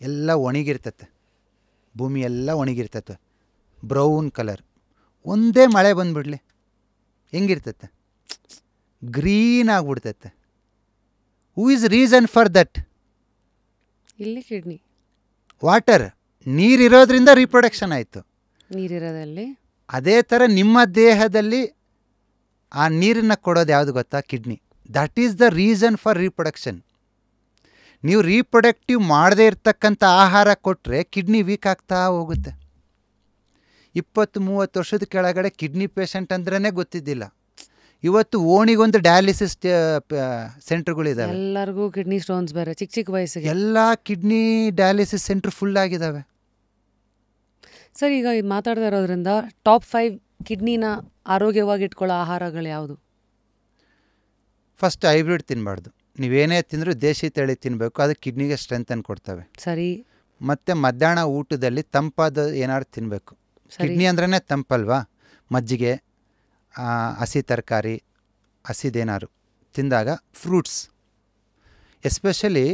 ಎಲ್ಲ ಒಣಗಿರ್ತತೆ, ಭೂಮಿ ಎಲ್ಲ ಒಣಗಿರ್ತತೆ, ಬ್ರೌನ್ ಕಲರ್. ಒಂದೇ ಮಳೆ ಬಂದುಬಿಡ್ಲಿ, ಹೆಂಗಿರ್ತತೆ? ಗ್ರೀನ್ ಆಗಿಬಿಡ್ತೈತೆ. Who is reason for that? ಇಲ್ಲಿ ಕಿಡ್ನಿ. ವಾಟರ್, ನೀರಿರೋದ್ರಿಂದ ರೀಪ್ರೊಡಕ್ಷನ್ ಆಯಿತು. ನೀರಿರೋದಲ್ಲಿ ಅದೇ ಥರ ನಿಮ್ಮ ದೇಹದಲ್ಲಿ ಆ ನೀರನ್ನು ಕೊಡೋದು ಯಾವುದು ಗೊತ್ತಾ? Kidney. That is the reason for reproduction. ನೀವು ರೀಪ್ರೊಡಕ್ಟಿವ್ ಮಾಡದೇ ಇರ್ತಕ್ಕಂಥ ಆಹಾರ ಕೊಟ್ಟರೆ ಕಿಡ್ನಿ ವೀಕ್ ಆಗ್ತಾ ಹೋಗುತ್ತೆ. 20-30 ವರ್ಷದ ಕೆಳಗಡೆ ಕಿಡ್ನಿ ಪೇಷಂಟ್ ಅಂದ್ರೇ ಗೊತ್ತಿದ್ದಿಲ್ಲ. ಇವತ್ತು ಓಣಿಗೊಂದು ಡಯಾಲಿಸಿಸ್ ಸೆಂಟರ್ಗಳಿದ್ದಾವೆ. ಎಲ್ಲರಿಗೂ ಕಿಡ್ನಿ ಸ್ಟೋನ್ಸ್ ಬೇರೆ ಚಿಕ್ಕ ಚಿಕ್ಕ ವಯಸ್ಸಿಗೆ. ಎಲ್ಲ ಕಿಡ್ನಿ ಡಯಾಲಿಸಿಸ್ ಸೆಂಟರ್ ಫುಲ್ ಆಗಿದ್ದಾವೆ. ಸರ್, ಈಗ ಇದು ಮಾತಾಡ್ತಾ ಇರೋದ್ರಿಂದ ಟಾಪ್ 5 ಕಿಡ್ನಿನ ಆರೋಗ್ಯವಾಗಿ ಇಟ್ಕೊಳ್ಳೋ ಆಹಾರಗಳು ಯಾವುದು? ಫಸ್ಟ್ ಹೈಬ್ರಿಡ್ ತಿನ್ನಬಾರ್ದು. ನೀವೇನೇ ತಿಂದರೂ ದೇಶಿ ತಳಿ ತಿನ್ನಬೇಕು, ಅದು ಕಿಡ್ನಿಗೆ ಸ್ಟ್ರೆಂತನ್ನು ಕೊಡ್ತವೆ. ಸರಿ. ಮತ್ತು ಮಧ್ಯಾಹ್ನ ಊಟದಲ್ಲಿ ತಂಪಾದ ಏನಾದ್ರು ತಿನ್ನಬೇಕು. ಕಿಡ್ನಿ ಅಂದ್ರೇ ತಂಪಲ್ವಾ? ಮಜ್ಜಿಗೆ, ಹಸಿ ತರಕಾರಿ, ಹಸಿದೇನಾದ್ರು ತಿಂದಾಗ, fruits especially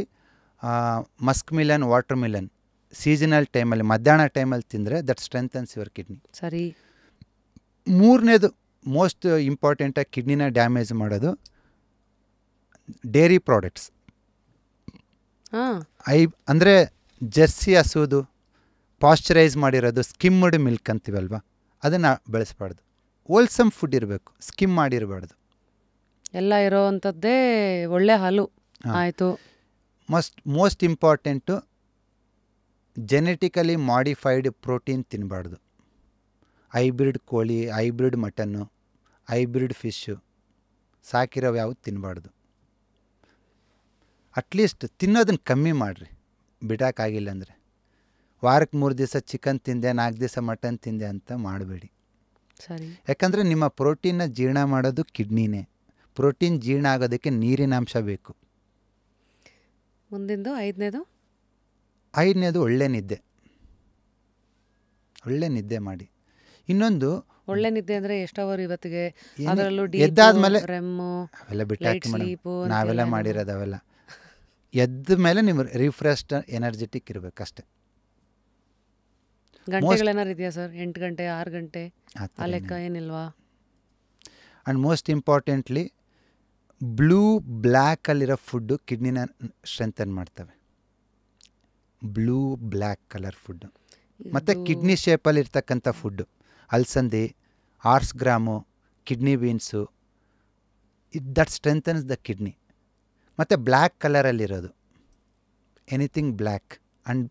Musk Milan, water Milan seasonal ಟೈಮಲ್ಲಿ ಮಧ್ಯಾಹ್ನ ಟೈಮಲ್ಲಿ ತಿಂದರೆ ದಟ್ ಸ್ಟ್ರೆಂಥನ್ಸ್ ಯುವರ್ ಕಿಡ್ನಿ. ಸರಿ. ಮೂರನೇದು ಮೋಸ್ಟ್ ಇಂಪಾರ್ಟೆಂಟಾಗಿ ಕಿಡ್ನಿನ ಡ್ಯಾಮೇಜ್ ಮಾಡೋದು ಡೇರಿ ಪ್ರಾಡಕ್ಟ್ಸ್. ಅಂದರೆ ಜರ್ಸಿ ಹಸುದು ಪಾಶ್ಚರೈಸ್ ಮಾಡಿರೋದು, ಸ್ಕಿಮ್ಡ್ ಮಿಲ್ಕ್ ಅಂತೀವಲ್ವ, ಅದನ್ನು ಬೆಳೆಸಬಾರ್ದು. ಹೋಲ್ಸಮ್ ಫುಡ್ ಇರಬೇಕು, ಸ್ಕಿಮ್ ಮಾಡಿರಬಾರ್ದು. ಎಲ್ಲ ಇರೋವಂಥದ್ದೇ ಒಳ್ಳೆ ಹಾಲು. ಆಯಿತು. Most important genetically modified protein ತಿನ್ನಬಾರ್ದು. ಹೈಬ್ರಿಡ್ ಕೋಳಿ, ಹೈಬ್ರಿಡ್ ಮಟನ್ನು, ಹೈಬ್ರಿಡ್ ಫಿಶ್ಶು, ಸಾಕಿರೋವು ಯಾವುದು ತಿನ್ನಬಾರ್ದು. ಅಟ್ಲೀಸ್ಟ್ ತಿನ್ನೋದನ್ನು ಕಮ್ಮಿ ಮಾಡಿರಿ, ಬಿಡೋಕ್ಕಾಗಿಲ್ಲ ಅಂದರೆ. ವಾರಕ್ಕೆ 3 ದಿವಸ ಚಿಕನ್ ತಿಂದೆ, 4 ದಿವಸ ಮಟನ್ ತಿಂದೆ ಅಂತ ಮಾಡಬೇಡಿ. ಸರಿ. ಯಾಕಂದರೆ ನಿಮ್ಮ ಪ್ರೋಟೀನ್ನ ಜೀರ್ಣ ಮಾಡೋದು ಕಿಡ್ನಿನೇ. ಪ್ರೋಟೀನ್ ಜೀರ್ಣ ಆಗೋದಕ್ಕೆ ನೀರಿನ ಅಂಶ ಬೇಕು. ಮುಂದಿಂದು 5ನೇದು ಒಳ್ಳೆ ನಿದ್ದೆ ಮಾಡಿ. ಇನ್ನೊಂದು ಒಳ್ಳೆ ನಿದ್ದೆ ಅಂದರೆ ಎಷ್ಟು ಅವರ್ ಇವತ್ತಿಗೆ? ಏನೇ- ಅದರಲ್ಲೂ ಎದ್ದಾದ್ಮೇಲೆ ರೆಮ್ಮು ಅವೆಲ್ಲ ಬಿಟ್ಟು ಲೈಟ್ ಹಾಕಿ ಮೇಡಮ್, ಸ್ಲೀಪು ನಾವೆಲ್ಲ ಮಾಡಿರೋದು ಅವೆಲ್ಲ. ಎದ್ದ ಮೇಲೆ ನೀವು ರಿಫ್ರೆಶ್ಡ್ ಎನರ್ಜೆಟಿಕ್ ಇರಬೇಕಷ್ಟೆ. ಗಂಟೆಗಳೇನಾರು ಇದೆಯಾ ಸರ್? 8 ಗಂಟೆ 6 ಗಂಟೆ ಆ ಆ ಥರ ಲೆಕ್ಕ ಏನಿಲ್ವಾ? ಆ್ಯಂಡ್ ಮೋಸ್ಟ್ ಇಂಪಾರ್ಟೆಂಟ್ಲಿ ಬ್ಲ್ಯಾಕಲ್ಲಿರೋ ಫುಡ್ಡು ಕಿಡ್ನಿನ ಸ್ಟ್ರೆಂಥನ್ ಮಾಡ್ತವೆ. ಬ್ಲ್ಯಾಕ್ ಕಲರ್ ಫುಡ್ಡು ಮತ್ತು ಕಿಡ್ನಿ ಶೇಪಲ್ಲಿ ಇರ್ತಕ್ಕಂಥ ಫುಡ್ಡು, ಅಲಸಂದಿ, horse gram, kidney beans, that strengthens the kidney. ಮತ್ತು ಬ್ಲ್ಯಾಕ್ ಕಲರಲ್ಲಿರೋದು ಎನಿಥಿಂಗ್ ಬ್ಲ್ಯಾಕ್ ಆ್ಯಂಡ್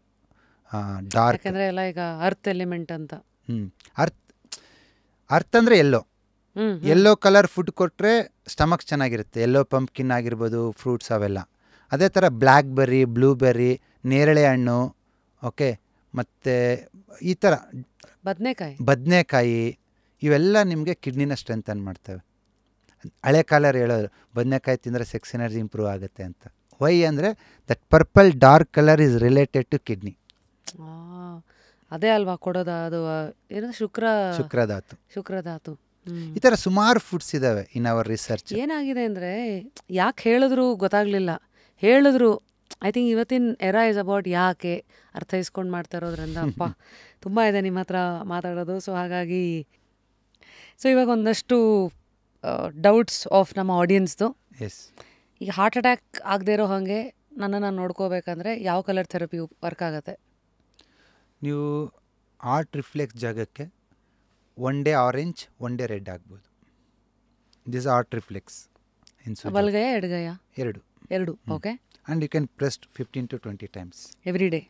ಡಾರ್ಕ್. ಯಾಕಂದರೆ ಎಲ್ಲ ಈಗ ಅರ್ತ್ ಎಲಿಮೆಂಟ್ ಅಂತ. ಅರ್ತ್ ಅಂದರೆ ಎಲ್ಲೋ ಕಲರ್ ಫುಡ್ ಕೊಟ್ಟರೆ ಸ್ಟಮಕ್ ಚೆನ್ನಾಗಿರುತ್ತೆ. ಎಲ್ಲೋ ಪಂಪ್ಕಿನ್ ಆಗಿರ್ಬೋದು, ಫ್ರೂಟ್ಸ್ ಅವೆಲ್ಲ. ಅದೇ ಥರ ಬ್ಲ್ಯಾಕ್ಬೆರ್ರಿ, ಬ್ಲೂಬೆರ್ರಿ, ನೇರಳೆ ಹಣ್ಣು, ಓಕೆ, ಮತ್ತು ಈ ಥರ ಬದನೆಕಾಯಿ ಇವೆಲ್ಲ ನಿಮಗೆ ಕಿಡ್ನಿನ ಸ್ಟ್ರೆಂಥನ್ ಮಾಡ್ತವೆ. ಹಳೆ ಕಾಲರು ಹೇಳೋರು ಬದನೆಕಾಯಿ ತಿಂದರೆ ಸೆಕ್ಸ್ ಎನರ್ಜಿ ಇಂಪ್ರೂವ್ ಆಗುತ್ತೆ ಅಂತ. ವೈ ಅಂದರೆ that purple dark colour is related to kidney. ಅದೇ ಅಲ್ವಾ ಕೊಡೋದು ಅದು ಏನು ಶುಕ್ರಧಾತು. ಈ ಥರ ಸುಮಾರು ಫುಡ್ಸ್ ಇದ್ದಾವೆ ಇನ್ ಅವರ್ ರಿಸರ್ಚ್. ಏನಾಗಿದೆ ಅಂದರೆ ಯಾಕೆ ಹೇಳಿದ್ರು ಗೊತ್ತಾಗಲಿಲ್ಲ. ಹೇಳಿದ್ರು ಐ ಥಿಂಕ್ ಇವತ್ತಿನ ಎರಾ ಇಸ್ ಅಬೌಟ್ ಯಾಕೆ ಅರ್ಥೈಸ್ಕೊಂಡು ಮಾಡ್ತಾ ಇರೋದ್ರಿಂದ ಅಪ್ಪ ತುಂಬ ಇದೆ ನಿಮ್ಮ ಹತ್ರ ಮಾತಾಡೋದು. ಸೊ ಹಾಗಾಗಿ ಇವಾಗ ಒಂದಷ್ಟು ಡೌಟ್ಸ್ ಆಫ್ ನಮ್ಮ ಆಡಿಯನ್ಸ್ದು. ಎಸ್, ಈಗ ಹಾರ್ಟ್ ಅಟ್ಯಾಕ್ ಆಗದೆ ಇರೋ ಹಾಗೆ ನನ್ನನ್ನು ನೋಡ್ಕೋಬೇಕಂದ್ರೆ ಯಾವ ಕಲರ್ ಥೆರಪಿ ವರ್ಕ್ ಆಗುತ್ತೆ? ನೀವು ಆರ್ಟ್ ರಿಫ್ಲೆಕ್ಸ್ ಜಾಗಕ್ಕೆ one day orange, one day red ಆಗ್ಬೋದು. ದಿಸ್ ಆರ್ಟ್ ರಿಫ್ಲೆಕ್ಸ್ ಬಲ್ಗಯ ಎಡಗಯ ಎರಡು. Okay. And you can press 15 to 20 times every day.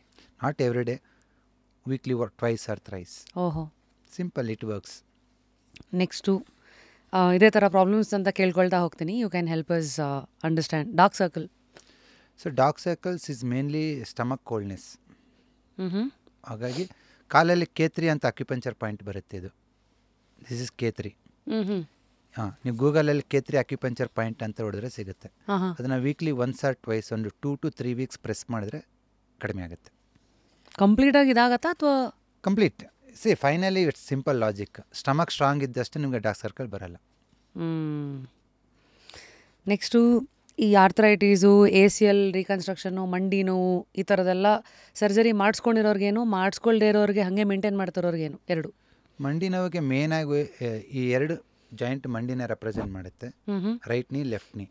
Not every day, weekly twice or thrice. ಓಹೋ, ಸಿಂಪಲ್, ಇಟ್ ವರ್ಕ್ಸ್. ನೆಕ್ಸ್ಟು ಇದೇ ಥರ problems ಅಂತ ಕೇಳ್ಕೊಳ್ತಾ ಹೋಗ್ತೀನಿ. You can help us understand dark circle. So dark circles is mainly stomach coldness. ಹಾಗಾಗಿ ಕಾಲಲ್ಲಿ ಕೇತ್ರಿ ಅಂತ acupuncture point ಬರುತ್ತೆ. ಇದು ದಿಸ್ ಇಸ್ ಕೇತ್ರಿ. ನೀವು ಗೂಗಲಲ್ಲಿ ಕೇತ್ರಿ ಅಕ್ಯುಪಂಚರ್ ಪಾಯಿಂಟ್ ಅಂತ ಹೊಡೆದ್ರೆ ಸಿಗುತ್ತೆ. ಅದನ್ನು ವೀಕ್ಲಿ ಒನ್ಸ್ ಆರ್ ಟ್ವೈಸ್ ಒಂದು 2 to 3 weeks ಪ್ರೆಸ್ ಮಾಡಿದ್ರೆ ಕಡಿಮೆ ಆಗುತ್ತೆ. ಕಂಪ್ಲೀಟಾಗಿ ಇದಾಗತ್ತಾ ಅಥವಾ? Complete. Finally it's simple logic. Stomach strong ಇದ್ದಷ್ಟು ನಿಮಗೆ ಡಾರ್ಕ್ ಸರ್ಕಲ್ ಬರಲ್ಲ. ನೆಕ್ಸ್ಟು ಈ ಆರ್ಥರೈಟೀಸು, ACL ರೀಕನ್ಸ್ಟ್ರಕ್ಷನ್ನು, ಮಂಡಿ ನೋವು ಈ ಥರದೆಲ್ಲ ಸರ್ಜರಿ ಮಾಡಿಸ್ಕೊಂಡಿರೋರ್ಗೇನು, ಮಾಡಿಸ್ಕೊಳ್ದೇ ಇರೋರಿಗೆ ಹಾಗೆ ಮೇಂಟೈನ್ ಮಾಡ್ತಿರೋರ್ಗೇನು? ಎರಡು. ಮಂಡಿ ನೋವಿಗೆ ಮೇನಾಗಿ ಈ 2 ಜಾಯಿಂಟ್ ಮಂಡಿನ ರೆಪ್ರೆಸೆಂಟ್ ಮಾಡುತ್ತೆ, ರೈಟ್ ನೀ ಲೆಫ್ಟ್ ನೀ.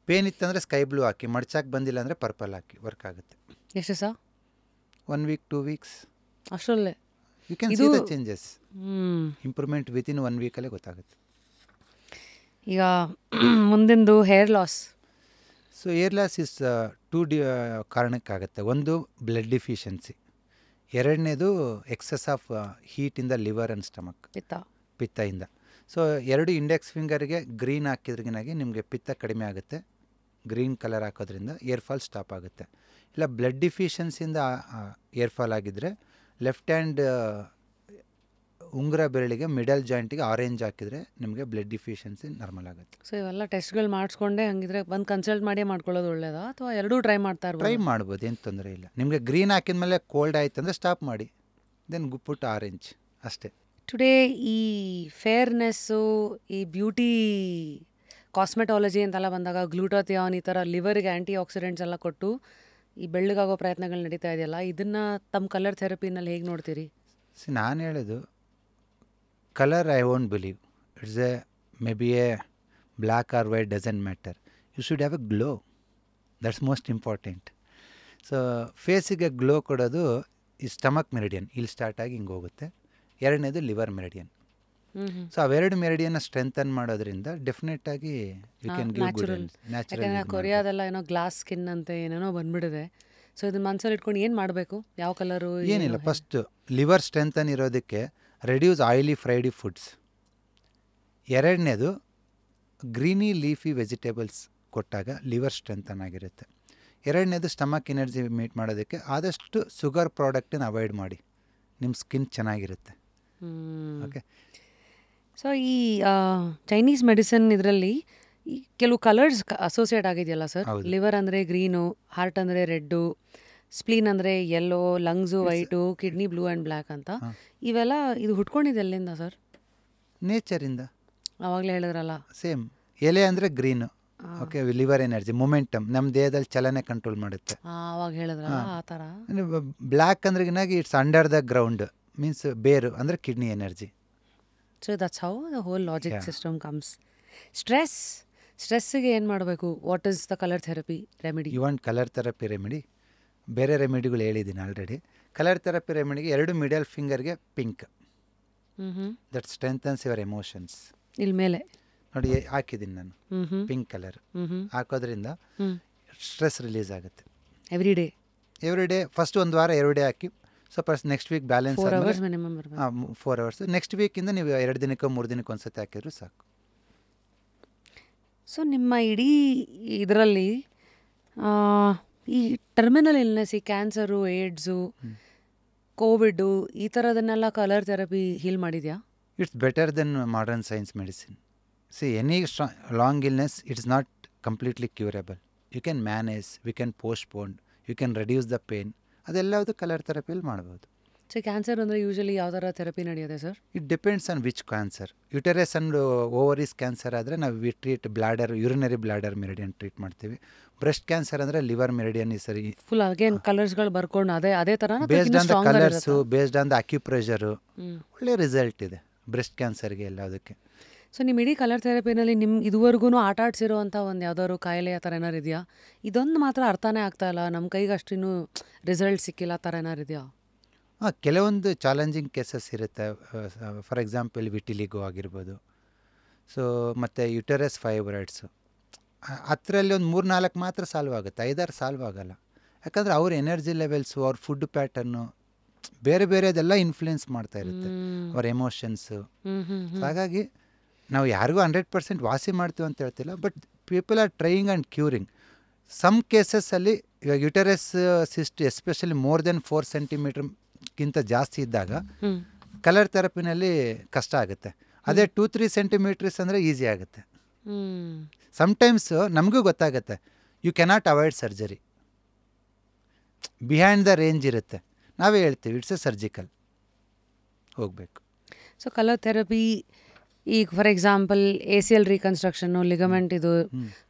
ಪೇನ್ ಇತ್ತಂದರೆ ಸ್ಕೈ ಬ್ಲೂ ಹಾಕಿ, ಮಡ್ಚಾಕ್ ಬಂದಿಲ್ಲ ಅಂದರೆ ಪರ್ಪಲ್ ಹಾಕಿ ವರ್ಕ್ ಆಗುತ್ತೆ. ಎಷ್ಟು ಸಹ? 1 week 2 weeks ಅಷ್ಟರಲ್ಲೇ you can see the changes. Improvement within 1 weekಲ್ಲೇ ಗೊತ್ತಾಗುತ್ತೆ. ಈಗ ಮುಂದಿಂದು hair loss. So hair loss is 2 ಕಾರಣಕ್ಕಾಗುತ್ತೆ. ಒಂದು ಬ್ಲಡ್ ಡಿಫಿಷಿಯನ್ಸಿ, ಎರಡನೇದು excess of heat in the liver and stomach, ಪಿತ್ತದಿಂದ. ಸೊ 2 ಇಂಡೆಕ್ಸ್ ಫಿಂಗರ್ಗೆ ಗ್ರೀನ್ ಹಾಕಿದ್ರಿಗಿನಾಗಿ ನಿಮಗೆ ಪಿತ್ತ ಕಡಿಮೆ ಆಗುತ್ತೆ. ಗ್ರೀನ್ ಕಲರ್ ಹಾಕೋದ್ರಿಂದ ಏರ್ ಫಾಲ್ ಸ್ಟಾಪ್ ಆಗುತ್ತೆ. ಇಲ್ಲ ಬ್ಲಡ್ ಡಿಫಿಷಿಯನ್ಸಿಯಿಂದ ಏರ್ ಫಾಲ್ ಆಗಿದ್ದರೆ ಲೆಫ್ಟ್ ಹ್ಯಾಂಡ್ ಉಂಗುರ ಬೆರಳಿಗೆ ಮಿಡಲ್ ಜಾಯಿಂಟಿಗೆ ಆರೆಂಜ್ ಹಾಕಿದರೆ ನಿಮಗೆ ಬ್ಲಡ್ ಡಿಫಿಷಿಯನ್ಸಿ ನಾರ್ಮಲ್ ಆಗುತ್ತೆ. ಸೊ ಇವೆಲ್ಲ ಟೆಸ್ಟ್ಗಳು ಮಾಡಿಸ್ಕೊಂಡೆ ಹಂಗಿದ್ರೆ ಬಂದು ಕನ್ಸಲ್ಟ್ ಮಾಡಿ ಮಾಡ್ಕೊಳ್ಳೋದು ಒಳ್ಳೇದಾ ಅಥವಾ ಎರಡೂ ಟ್ರೈ ಮಾಡ್ತಾ ಇರ್ಬೋದು? ಟ್ರೈ ಮಾಡ್ಬೋದು, ಏನು ತೊಂದರೆ ಇಲ್ಲ. ನಿಮಗೆ ಗ್ರೀನ್ ಹಾಕಿದ್ಮೇಲೆ ಕೋಲ್ಡ್ ಆಯ್ತು ಅಂದರೆ ಸ್ಟಾಪ್ ಮಾಡಿ, ದೆನ್ ಗುಪ್ಪುಟ್ಟು ಆರೆಂಜ್ ಅಷ್ಟೇ. ಟುಡೇ ಈ ಫೇರ್ನೆಸ್ಸು, ಈ ಬ್ಯೂಟಿ ಕಾಸ್ಮೆಟಾಲಜಿ ಅಂತೆಲ್ಲ ಬಂದಾಗ ಗ್ಲೂಟಾಥಿಯಾನ್ ಈ ಥರ ಲಿವರ್ಗೆ ಆ್ಯಂಟಿ ಆಕ್ಸಿಡೆಂಟ್ಸ್ ಎಲ್ಲ ಕೊಟ್ಟು ಈ ಬೆಳ್ಳಗಾಗೋ ಪ್ರಯತ್ನಗಳು ನಡೀತಾ ಇದೆಯಲ್ಲ, ಇದನ್ನು ತಮ್ಮ ಕಲರ್ ಥೆರಪಿನಲ್ಲಿ ಹೇಗೆ ನೋಡ್ತೀರಿ? ನಾನು ಹೇಳೋದು colour I won't believe. It's may be a black or white doesn't matter. You should have a glow, that's most important. So ಫೇಸಿಗೆ ಗ್ಲೋ ಕೊಡೋದು ಈ ಸ್ಟಮಕ್ ಮೆರಿಡಿಯನ್ ಇಲ್ಲಿ ಸ್ಟಾರ್ಟ್ ಆಗಿ ಹಿಂಗೆ ಹೋಗುತ್ತೆ. ಎರಡನೇದು ಲಿವರ್ ಮೆರಿಡಿಯನ್. ಸೊ ಅವೆರಡು ಮೆರಿಡಿಯನ್ನ ಸ್ಟ್ರೆಂಥನ್ ಮಾಡೋದ್ರಿಂದ ಡೆಫಿನೆಟ್ ಆಗಿ you can give good natural. ಕೊರಿಯಾದೆಲ್ಲ ಏನೋ ಗ್ಲಾಸ್ ಸ್ಕಿನ್ ಅಂತ ಏನೇನೋ ಬಂದ್ಬಿಡಿದೆ. ಸೊ ಇದನ್ನ ಮನಸ್ಸಲ್ಲಿ ಇಟ್ಕೊಂಡು ಏನು ಮಾಡಬೇಕು? ಯಾವ ಕಲರು? ಏನಿಲ್ಲ, ಫಸ್ಟ್ ಲಿವರ್ ಸ್ಟ್ರೆಂಥನ್ ಇರೋದಕ್ಕೆ ರೆಡ್ಯೂಸ್ ಆಯಿಲಿ ಫ್ರೈಡಿ ಫುಡ್ಸ್. ಎರಡನೇದು ಗ್ರೀನಿ ಲೀಫಿ ವೆಜಿಟೇಬಲ್ಸ್ ಕೊಟ್ಟಾಗ ಲಿವರ್ ಸ್ಟ್ರೆಂಥನ್ ಆಗಿರುತ್ತೆ. ಎರಡನೇದು ಸ್ಟಮಕ್ ಎನರ್ಜಿ ಮೀಟ್ ಮಾಡೋದಕ್ಕೆ ಆದಷ್ಟು ಶುಗರ್ ಪ್ರಾಡಕ್ಟನ್ನು ಅವಾಯ್ಡ್ ಮಾಡಿ, ನಿಮ್ಮ ಸ್ಕಿನ್ ಚೆನ್ನಾಗಿರುತ್ತೆ. ಓಕೆ. ಸೊ ಈ ಚೈನೀಸ್ ಮೆಡಿಸಿನ್ ಇದರಲ್ಲಿ ಈ ಕೆಲವು ಕಲರ್ಸ್ ಅಸೋಸಿಯೇಟ್ ಆಗಿದೆಯಲ್ಲ ಸರ್, ಹೌದು. ಲಿವರ್ ಅಂದರೆ ಗ್ರೀನು, ಹಾರ್ಟ್ ಅಂದರೆ ರೆಡ್ಡು, ಸ್ಪ್ಲೀನ್ ಅಂದರೆ yellow, lungs white, kidney blue and black ಅಂತ. ಇವೆಲ್ಲ ಇದು ಹುಟ್ಕೊಂಡಿದ್ದು ಎಲ್ಲಿಂದ ಸರ್? ನೇಚರಿಂದ ಆವಾಗಲೇ ಹೇಳಿದ್ರಲ್ಲ. ಸೇಮ್. ಎಲೆ ಅಂದರೆ green, okay, liver energy, momentum, ನಮ್ಮ ದೇಹದಲ್ಲಿ ಚಲನೆ ಕಂಟ್ರೋಲ್ ಮಾಡುತ್ತೆ. ಆವಾಗ ಹೇಳಿದ್ರಲ್ಲ ಆ ಥರ. ಬ್ಲ್ಯಾಕ್ ಅಂದ್ರೆಗಿನಾಗಿ it's under the ground, means ಬೇರು ಅಂದರೆ kidney energy. So that's how the whole logic system comes. ಸ್ಟ್ರೆಸ್ಸಿಗೆ ಏನು ಮಾಡಬೇಕು? What is the colour therapy remedy? You want colour therapy remedy? ಬೇರೆ ರೆಮಿಡಿಗಳು ಹೇಳಿದ್ದೀನಿ ಆಲ್ರೆಡಿ. ಕಲರ್ ಥೆರಪಿ ರೆಮಿಡಿಗೆ 2 ಮಿಡಲ್ ಫಿಂಗರ್ಗೆ pink, that strengthens your emotions. ಇಲ್ಲಿ ಮೇಲೆ ನೋಡಿ ಹಾಕಿದ್ದೀನಿ ನಾನು ಪಿಂಕ್ ಕಲರ್. ಹಾಕೋದ್ರಿಂದ ಸ್ಟ್ರೆಸ್ ರಿಲೀಸ್ ಆಗುತ್ತೆ. ಎವ್ರಿ ಡೇ ಫಸ್ಟ್ ಒಂದು ವಾರ 2 ಡೇ ಹಾಕಿ, ಸ್ವಲ್ಪ next week balance 4 hours minimum. 4 hours. Next ವೀಕಿಂದ ನೀವು 2 ದಿನಕ್ಕೋ 3 ದಿನಕ್ಕೆ ಒಂದ್ಸತಿ ಹಾಕಿದ್ರು ಸಾಕು. ಸೊ ನಿಮ್ಮ ಇಡೀ ಇದರಲ್ಲಿ ಈ ಟರ್ಮಿನಲ್ ಇಲ್ನೆಸ್, ಈ ಕ್ಯಾನ್ಸರು, ಏಡ್ಸು, ಕೋವಿಡು, ಈ ಥರದನ್ನೆಲ್ಲ ಕಲರ್ ಥೆರಪಿ ಹೀಲ್ ಮಾಡಿದೆಯಾ? It's better than modern science medicine. See any long illness it's not completely curable. You can manage, we can postpone, you can reduce the pain. ಅದೆಲ್ಲದು colour ಥೆರಪಿಯಲ್ಲಿ ಮಾಡ್ಬೋದು. So cancer ಅಂದರೆ usually ಯಾವ ಥರ therapy ನಡೆಯುತ್ತೆ sir? It depends on which cancer. Uterus and ovaries cancer ಆದರೆ ನಾವು we treat bladder, urinary bladder meridian treat ಮಾಡ್ತೀವಿ. ಬ್ರೆಸ್ಟ್ ಕ್ಯಾನ್ಸರ್ ಅಂದರೆ ಲಿವರ್ ಮೆರಿಡಿಯನ್ ಈ ಸರಿ ಫುಲ್ ಅಗೇನ್ ಕಲರ್ಸ್ಗಳು ಬರ್ಕೊಂಡು ಅದೇ ಥರ based on the colours, based on the acupressure, ಒಳ್ಳೆ ರಿಸಲ್ಟ್ ಇದೆ ಬ್ರೆಸ್ಟ್ ಕ್ಯಾನ್ಸರ್ಗೆ ಎಲ್ಲದಕ್ಕೆ. ಸೊ ನಿಮ್ಮ ಇಡೀ ಕಲರ್ ಥೆರಪಿನಲ್ಲಿ ಇದುವರೆಗೂ ಆಟ ಆಡ್ಸಿರೋ ಅಂಥ ಒಂದು ಯಾವ್ದಾದ್ರು ಕಾಯಿಲೆ ಆ ಥರ ಏನಾರು ಇದೆಯಾ? ಇದೊಂದು ಮಾತ್ರ ಅರ್ಥನೇ ಆಗ್ತಾ ಇಲ್ಲ, ನಮ್ಮ ಕೈಗೆ ಅಷ್ಟಿನ್ನೂ ರಿಸಲ್ಟ್ ಸಿಕ್ಕಿಲ್ಲ ಆ ಥರ ಏನಾರು ಇದೆಯಾ? ಕೆಲವೊಂದು ಚಾಲೆಂಜಿಂಗ್ ಕೇಸಸ್ ಇರುತ್ತೆ. ಫಾರ್ ಎಕ್ಸಾಂಪಲ್ ವಿಟಿಲಿಗೋ ಆಗಿರ್ಬೋದು. ಸೊ ಮತ್ತು ಯುಟೆರಸ್ ಫೈಬ್ರಾಯ್ಡ್ಸು, ಅದರಲ್ಲಿ ಒಂದು 3-4 ಮಾತ್ರ ಸಾಲ್ವ್ ಆಗುತ್ತೆ, 5-6 ಸಾಲ್ವ್ ಆಗೋಲ್ಲ. ಯಾಕಂದರೆ ಅವ್ರ ಎನರ್ಜಿ ಲೆವೆಲ್ಸು, ಅವ್ರ ಫುಡ್ ಪ್ಯಾಟರ್ನು ಬೇರೆ ಬೇರೆದೆಲ್ಲ ಇನ್ಫ್ಲುಯೆನ್ಸ್ ಮಾಡ್ತಾ ಇರುತ್ತೆ, ಅವ್ರ ಎಮೋಷನ್ಸು. ಹಾಗಾಗಿ ನಾವು ಯಾರಿಗೂ 100% ವಾಸಿ ಮಾಡ್ತೀವಿ ಅಂತ ಹೇಳ್ತಿಲ್ಲ, but people are trying and curing. Some ಕೇಸಸ್ಸಲ್ಲಿ ಇವಾಗ uterus cyst especially more than 4 ಸೆಂಟಿಮೀಟರ್ಗಿಂತ ಜಾಸ್ತಿ ಇದ್ದಾಗ ಕಲರ್ ಥೆರಪಿನಲ್ಲಿ ಕಷ್ಟ ಆಗುತ್ತೆ. ಅದೇ 2-3 ಸೆಂಟಿಮೀಟರ್ಸ್ ಅಂದರೆ ಈಸಿ ಆಗುತ್ತೆ. ಸಮ್ಟೈಮ್ಸ್ ನಮಗೂ ಗೊತ್ತಾಗುತ್ತೆ, you cannot avoid surgery, behind the range ಇರುತ್ತೆ. ನಾವೇ ಹೇಳ್ತೀವಿ ಇಟ್ಸ್ ಎ ಸರ್ಜಿಕಲ್, ಹೋಗಬೇಕು. ಸೊ ಕಲರ್ ಥೆರಪಿ ಈಗ ಫಾರ್ ಎಕ್ಸಾಂಪಲ್ ACL ರೀಕನ್ಸ್ಟ್ರಕ್ಷನ್ನು, ಲಿಗಮೆಂಟ್ ಇದು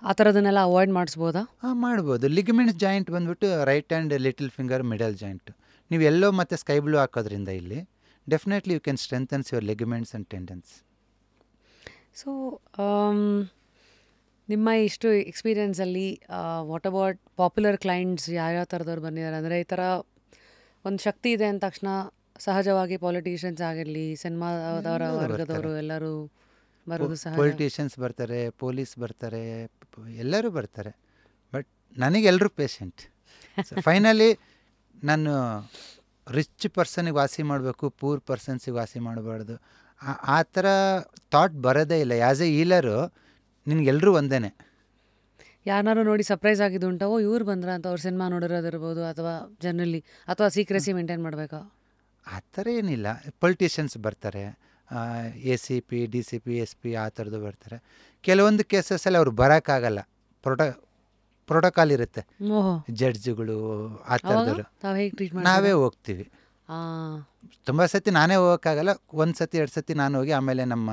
ಆ ಥರದನ್ನೆಲ್ಲ ಅವಾಯ್ಡ್ ಮಾಡಿಸ್ಬೋದಾ? ಮಾಡ್ಬೋದು. ಲಿಗಮೆಂಟ್ಸ್ ಜಾಯಿಂಟ್ ಬಂದ್ಬಿಟ್ಟು right hand little finger middle joint. ನೀವು ಎಲ್ಲೋ ಮತ್ತು ಸ್ಕೈ ಬ್ಲೂ ಹಾಕೋದ್ರಿಂದ ಇಲ್ಲಿ definitely you can strengthens your ligaments and tendons. So ನಿಮ್ಮ ಇಷ್ಟು ಎಕ್ಸ್ಪೀರಿಯನ್ಸಲ್ಲಿ ವಾಟ್ ಅಬೌಟ್ ಪಾಪ್ಯುಲರ್ ಕ್ಲೈಂಟ್ಸ್ ಯಾವ್ಯಾವ ಥರದವ್ರು ಬಂದಿದ್ದಾರೆ? ಅಂದರೆ ಈ ಥರ ಒಂದು ಶಕ್ತಿ ಇದೆ ಅಂದ ತಕ್ಷಣ ಸಹಜವಾಗಿ ಪೊಲಿಟಿಷಿಯನ್ಸ್ ಆಗಿರಲಿ, ಸಿನಿಮಾದವರ ವರ್ಗದವರು ಎಲ್ಲರೂ ಬರೋದು ಸಹಜ. ಪೊಲಿಟಿಷಿಯನ್ಸ್ ಬರ್ತಾರೆ, ಪೊಲೀಸ್ ಬರ್ತಾರೆ, ಎಲ್ಲರೂ ಬರ್ತಾರೆ. ಬಟ್ ನನಗೆ ಎಲ್ಲರೂ ಪೇಷಂಟ್. ಫೈನಲಿ ನಾನು ರಿಚ್ ಪರ್ಸನಿಗೆ ವಾಸಿ ಮಾಡಬೇಕು, ಪೂರ್ ಪರ್ಸನ್ಸಿಗೆ ವಾಸಿ ಮಾಡಬಾರ್ದು, ಆ ಥರ ಥಾಟ್ ಬರೋದೇ ಇಲ್ಲ. ಆ್ಯಸ್ ಎ ಹೀಲರು ನಿನಗೆಲ್ಲರೂ ಒಂದೇ. ಯಾರನ್ನಾರು ನೋಡಿ ಸರ್ಪ್ರೈಸ್ ಆಗಿದ್ದು ಉಂಟಾ? ಓ ಇವ್ರು ಬಂದ್ರ ಅಂತ, ಅವ್ರ ಸಿನಿಮಾ ನೋಡಿರೋದಿರ್ಬೋದು, ಅಥವಾ ಜನರಲಿ, ಅಥವಾ ಸೀಕ್ರೆಸಿ ಮೇಂಟೈನ್ ಮಾಡಬೇಕಾ? ಆ ಥರ ಏನಿಲ್ಲ. ಪೊಲಿಟಿಷಿಯನ್ಸ್ ಬರ್ತಾರೆ, ACP, DCP, SP ಆ ಥರದ್ದು ಬರ್ತಾರೆ. ಕೆಲವೊಂದು ಕೇಸಸ್ಸಲ್ಲಿ ಅವ್ರು ಬರೋಕ್ಕಾಗಲ್ಲ, ಪ್ರೋಟೋಕಾಲ್ ಇರುತ್ತೆ, ಜಡ್ಜ್ಗಳು ಆ ಥರದವರು, ನಾವೇ ಹೋಗ್ತೀವಿ. ತುಂಬ ಸತಿ ನಾನೇ ಹೋಗೋಕ್ಕಾಗಲ್ಲ, 1 ಸತಿ 2 ಸತಿ ನಾನು ಹೋಗಿ ಆಮೇಲೆ ನಮ್ಮ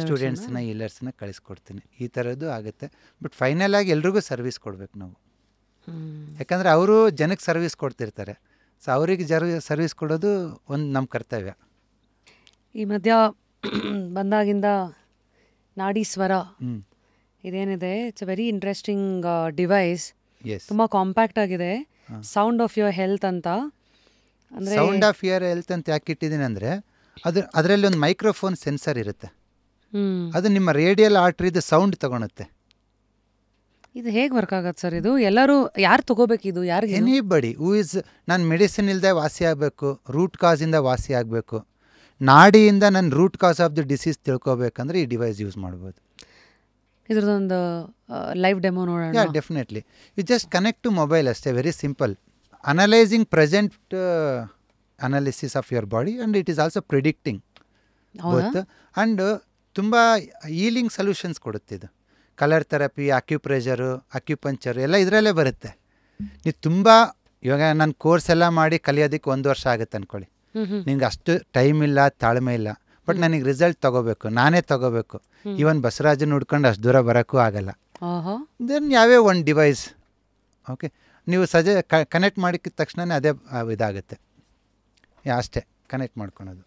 ಸ್ಟೂಡೆಂಟ್ಸ್ನ ಹೀಲರ್ಸ್ನ ಕಳಿಸ್ಕೊಡ್ತೀನಿ. ಈ ಥರದ್ದು ಆಗುತ್ತೆ. ಬಟ್ ಫೈನಲ್ ಆಗಿ ಎಲ್ರಿಗೂ ಸರ್ವಿಸ್ ಕೊಡಬೇಕು ನಾವು, ಯಾಕಂದರೆ ಅವರು ಜನಕ್ಕೆ ಸರ್ವಿಸ್ ಕೊಡ್ತಿರ್ತಾರೆ. ಸೊ ಅವರಿಗೆ ಸರ್ವಿಸ್ ಕೊಡೋದು ಒಂದು ನಮ್ಮ ಕರ್ತವ್ಯ. ಈ ಮಧ್ಯ ಬಂದಾಗಿಂದ ನಾಡಿ ಸ್ವರ ಇದೇನಿದೆ, it's a very interesting device. ತುಂಬ ಕಾಂಪ್ಯಾಕ್ಟ್ ಆಗಿದೆ. ಸೌಂಡ್ ಆಫ್ ಯುವರ್ ಹೆಲ್ತ್ ಅಂತ. ಅಂದರೆ ಸೌಂಡ್ ಆಫ್ ಯುವರ್ ಹೆಲ್ತ್ ಅಂತ ಯಾಕೆ ಇಟ್ಟಿದ್ದೀನಿ ಅಂದರೆ, ಅದರಲ್ಲಿ ಒಂದು ಮೈಕ್ರೋಫೋನ್ ಸೆನ್ಸರ್ ಇರುತ್ತೆ, ಅದು ನಿಮ್ಮ ರೇಡಿಯಲ್ ಆರ್ಟ್ರಿದು ಸೌಂಡ್ ತಗೊಳುತ್ತೆ. ಇದು ಹೇಗೆ ವರ್ಕ್ ಆಗತ್ತೆ ಸರ್? ಇದು ಎಲ್ಲರೂ ಯಾರು ತಗೋಬೇಕು? ಇದು ಯಾರಿಗೆ? ಎನಿಬಡಿ ಹೂ ಇಸ್, ನಾನು ಮೆಡಿಸಿನ್ ಇಲ್ಲದೆ ವಾಸಿ ಆಗಬೇಕು, ರೂಟ್ ಕಾಸಿಂದ ವಾಸಿ ಆಗಬೇಕು, ನಾಡಿಯಿಂದ ನನ್ನ root cause of the disease ತಿಳ್ಕೊಬೇಕಂದ್ರೆ ಈ ಡಿವೈಸ್ ಯೂಸ್ ಮಾಡ್ಬೋದು. ಇದ್ರದ್ದೊಂದು ಲೈವ್ ಡೆಮೋ ನೋಡೋಣ. Yeah definitely. You just connect to mobile ಅಷ್ಟೇ, very simple. Analysing present analysis of your body and it is also predicting both. And ತುಂಬ healing solutions ಕೊಡುತ್ತೆ ಇದು. Colour therapy, ಅಕ್ಯುಪ್ರೆಷರು, ಅಕ್ಯುಪಂಚರು ಎಲ್ಲ ಇದರಲ್ಲೇ ಬರುತ್ತೆ. ನೀವು ತುಂಬ ಇವಾಗ ನಾನು ಕೋರ್ಸ್ ಎಲ್ಲ ಮಾಡಿ ಕಲಿಯೋದಕ್ಕೆ 1 ವರ್ಷ ಆಗುತ್ತೆ ಅಂದ್ಕೊಳ್ಳಿ. ನಿಮ್ಗೆ ಅಷ್ಟು ಟೈಮ್ ಇಲ್ಲ, ತಾಳ್ಮೆ ಇಲ್ಲ. ಬಟ್ ನನಗೆ ರಿಸಲ್ಟ್ ತೊಗೋಬೇಕು, ನಾನೇ ತೊಗೋಬೇಕು. ಈವನ್ ಬಸವರಾಜನ ಹುಡ್ಕೊಂಡು ಅಷ್ಟು ದೂರ ಬರೋಕ್ಕೂ ಆಗಲ್ಲ. ದೆನ್ ಯಾವೇ ಒಂದು ಡಿವೈಸ್ ಓಕೆ ನೀವು ಕನೆಕ್ಟ್ ಮಾಡಿದ ತಕ್ಷಣವೇ ಅದೇ ಇದಾಗುತ್ತೆ. ಅಷ್ಟೇ ಕನೆಕ್ಟ್ ಮಾಡ್ಕೊಳೋದು.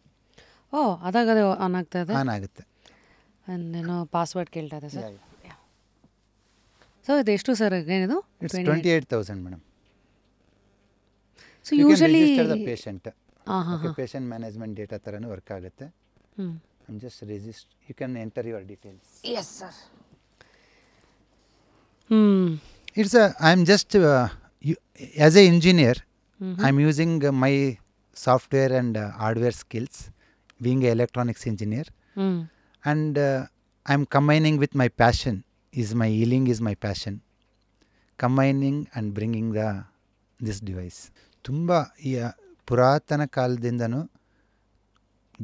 ಅದಾಗದೆ ಆನ್ ಆಗ್ತಾ ಇದೆ, ಆನ್ ಆಗುತ್ತೆ. ಏನೋ ಪಾಸ್ವರ್ಡ್ ಕೇಳ್ತಾ ಇದೆ ಸರ್. ಸೊ ಇದು ಎಷ್ಟು ಸರ್ ಏನಿದು? It's 28,000 madam. So usually patient patient management data ಥರನೂ ವರ್ಕ್ ಆಗುತ್ತೆ. Just register, you can enter your details. Yes sir. It's I'm just as a engineer, I'm using my software and hardware skills, being an electronics engineer, and I'm combining with my passion. My healing is my passion. Combining and bringing this device. ತುಂಬ ಪುರಾತನ ಕಾಲದಿಂದನೂ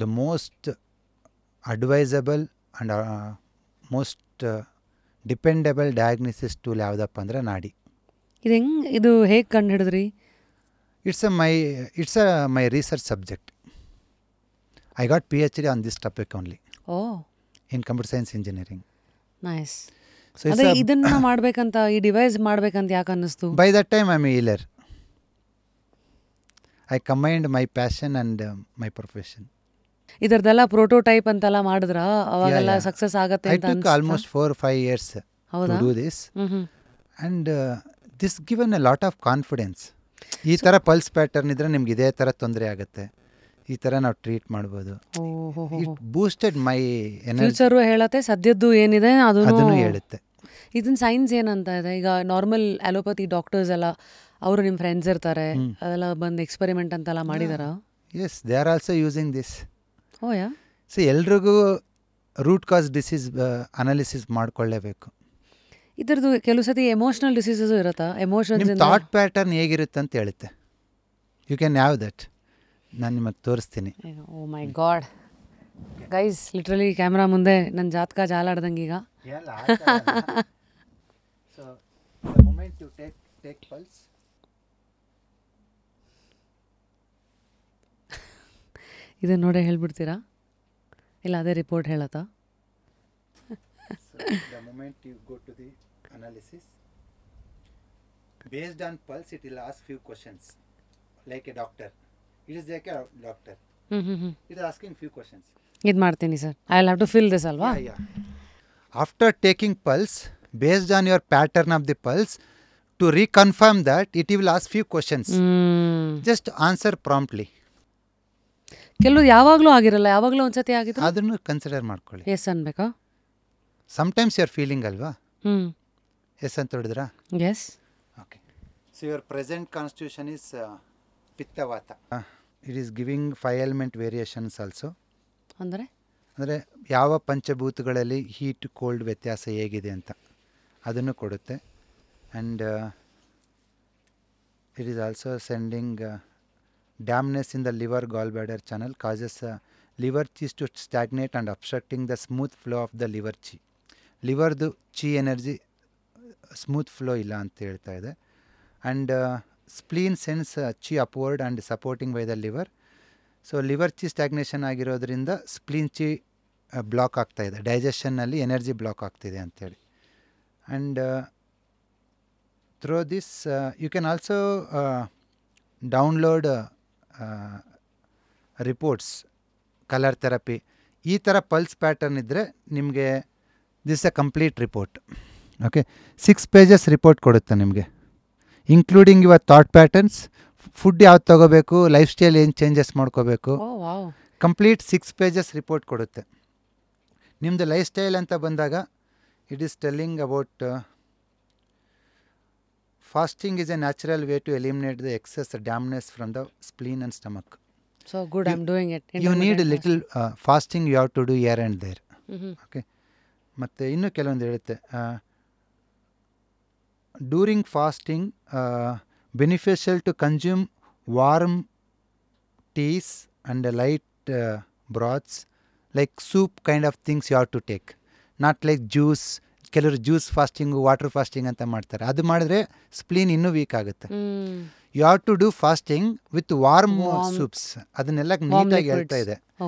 the most advisable and most dependable diagnosis tool ಯಾವುದಪ್ಪ ಅಂದರೆ ನಾಡಿ. ಇದು ಹೇಗೆ ಕಂಡು ಹಿಡಿದ್ರಿ? It's my research subject. I got PhD on this topic only in computer science engineering. Nice. ಇದನ್ನ ಮಾಡ್ಬೇಕಂತ, ಈ ಡಿವೈಸ್ ಮಾಡ್ಬೇಕಂತ ಯಾಕೆ ಅನ್ನಿಸ್ತು? By that time I am a healer. I combined my passion and my profession. ಇದರದೆಲ್ಲ prototype ಅಂತೆಲ್ಲ ಮಾಡಿದ್ರಾ? ಅವಾಗೆಲ್ಲ ಸಕ್ಸಸ್ ಆಗತ್ತೆ ಅಂತ ಅನ್ಸುತ್ತಾ? I took almost 4-5 years to do this. And this given a lot of confidence. ಈ ಥರ ಪಲ್ಸ್ ಪ್ಯಾಟರ್ನ್ ಇದ್ರೆ ನಿಮ್ಗೆ ಇದೇ ಥರ ತೊಂದರೆ ಆಗುತ್ತೆ, ಈ ಥರ ನಾವು ಟ್ರೀಟ್ ಮಾಡ್ಬೋದು. It boosted my energy. Future ಹೇಳತ್ತೆ, ಸದ್ಯದ್ದು ಏನಿದೆ ಅದನ್ನು ಹೇಳುತ್ತೆ. ಇದನ್ನ ಸೈನ್ಸ್ ಏನಂತ ಇದೆ? ಈಗ ನಾರ್ಮಲ್ ಅಲೋಪತಿ ಡಾಕ್ಟರ್ಸ್ ಎಲ್ಲ ಅವರು ನಿಮ್ಮ ಫ್ರೆಂಡ್ಸ್ ಇರ್ತಾರೆ, ಅದೆಲ್ಲ ಬಂದು ಎಕ್ಸ್ಪೆರಿಮೆಂಟ್ ಅಂತೆಲ್ಲ ಮಾಡಿದಾರ? Yes, they are also using this. Oh yeah. So ಎಲ್ರಿಗೂ ರೂಟ್ ಕಾಸ್ ಡಿಸೀಸ್ ಅನಾಲಿಸಿಸ್ ಮಾಡ್ಕೊಳ್ಳೇಬೇಕು. ಇದ್ರದ್ದು ಕೆಲವು ಸತಿ ಎಮೋಷನಲ್ ಡಿಸೀಸಸ್ ಇರುತ್ತಾ? ಎಮೋಷನ್ಸ್ ಥಾಟ್ ಪ್ಯಾಟರ್ನ್ ಹೇಗಿರುತ್ತೆ ಅಂತ ಹೇಳುತ್ತೆ. You can have that. ನಾನು ನಿಮಗೆ ತೋರಿಸ್ತೀನಿ. Oh my god guys, literally camera ಮುಂದೆ ನನ್ನ ಜಾತಕ ಜಾಲಾಡ್ದಂಗೆ ಈಗ. So the moment you take pulse, ಇದನ್ನು ನೋಡೇ ಹೇಳ್ಬಿಡ್ತೀರಾ? ಇಲ್ಲ ಅದೇ ರಿಪೋರ್ಟ್ ಹೇಳತ್ತಾ? The moment you go to the analysis, based on pulse, it will ask few questions, like a doctor. It is like a doctor. It is asking few questions. ಇದು ಮಾಡ್ತೀನಿ sir. I will have to fill this ಅಲ್ವಾ? After taking pulse, based on your pattern of the pulse, to reconfirm that, it will ask few questions. Just answer promptly. ಕೆಲವು ಯಾವಾಗಲೂ ಆಗಿರಲ್ಲ, ಯಾವಾಗಲೂ ಒಂದ್ಸತಿ ಆಗಿತ್ತು, ಅದನ್ನು ಕನ್ಸಿಡರ್ ಮಾಡ್ಕೊಳ್ಳಿ. ಎಸ್ ಅನ್ಬೇಕಾ? ಸಮ್ಟೈಮ್ಸ್ ಯು ಆರ್ ಫೀಲಿಂಗ್ ಅಲ್ವಾ? ಎಸ್ ಅಂತ ಹೊಡಿದ್ರಾ? Yes. Okay. So your present constitution is ಪಿತ್ತವಾತ. It is giving 5 element variations also. ಅಂದರೆ ಯಾವ ಪಂಚಭೂತಗಳಲ್ಲಿ ಹೀಟ್ ಕೋಲ್ಡ್ ವ್ಯತ್ಯಾಸ ಹೇಗಿದೆ ಅಂತ ಅದನ್ನು ಕೊಡುತ್ತೆ. And it is also sending dampness in the liver gallbladder channel causes liver chi to stagnate and obstructing the smooth flow of the liver chi. ಲಿವರ್ದು chi energy smooth flow ಇಲ್ಲ ಅಂತ ಹೇಳ್ತಾ ಇದೆ. And spleen sense chi upward and supporting by the liver. So liver chi stagnation ಆಗಿರೋದ್ರಿಂದ spleen chi block ಆಗ್ತಾಯಿದೆ, ಡೈಜೆಷನ್ನಲ್ಲಿ energy block ಆಗ್ತಿದೆ ಅಂಥೇಳಿ. And through this you can also download reports, colour therapy, ಈ ಥರ ಪಲ್ಸ್ ಪ್ಯಾಟರ್ನ್ ಇದ್ದರೆ ನಿಮಗೆ this a complete report. Okay, 6 pages report ಕೊಡುತ್ತೆ ನಿಮಗೆ, including your thought patterns, food ಯಾವ್ದು ತೊಗೋಬೇಕು, ಲೈಫ್ ಸ್ಟೈಲ್ ಏನು ಚೇಂಜಸ್ ಮಾಡ್ಕೋಬೇಕು, ಕಂಪ್ಲೀಟ್ 6 pages ರಿಪೋರ್ಟ್ ಕೊಡುತ್ತೆ. ನಿಮ್ಮದು ಲೈಫ್ ಸ್ಟೈಲ್ ಅಂತ ಬಂದಾಗ it is telling about fasting is a natural way to eliminate the excess dampness from the spleen and stomach. So good, I'm doing it. You need a little fasting you have to do here and there. Okay. ಮತ್ತೆ ಇನ್ನೂ ಕೆಲವೊಂದು ಹೇಳುತ್ತೆ, during fasting beneficial to consume warm teas and light broths like soup kind of things you have to take, not like juice. ಕೆಲವರು juice fasting water fasting ಅಂತ ಮಾಡ್ತಾರೆ. ಅದು ಮಾಡಿದ್ರೆ spleen ಇನ್ನೂ ವೀಕ್ ಆಗುತ್ತೆ. You have to do fasting with warm soups. ಅದನ್ನೆಲ್ಲ ನೀಟಾಗಿ ಹೇಳ್ತಾ ಇದೆ.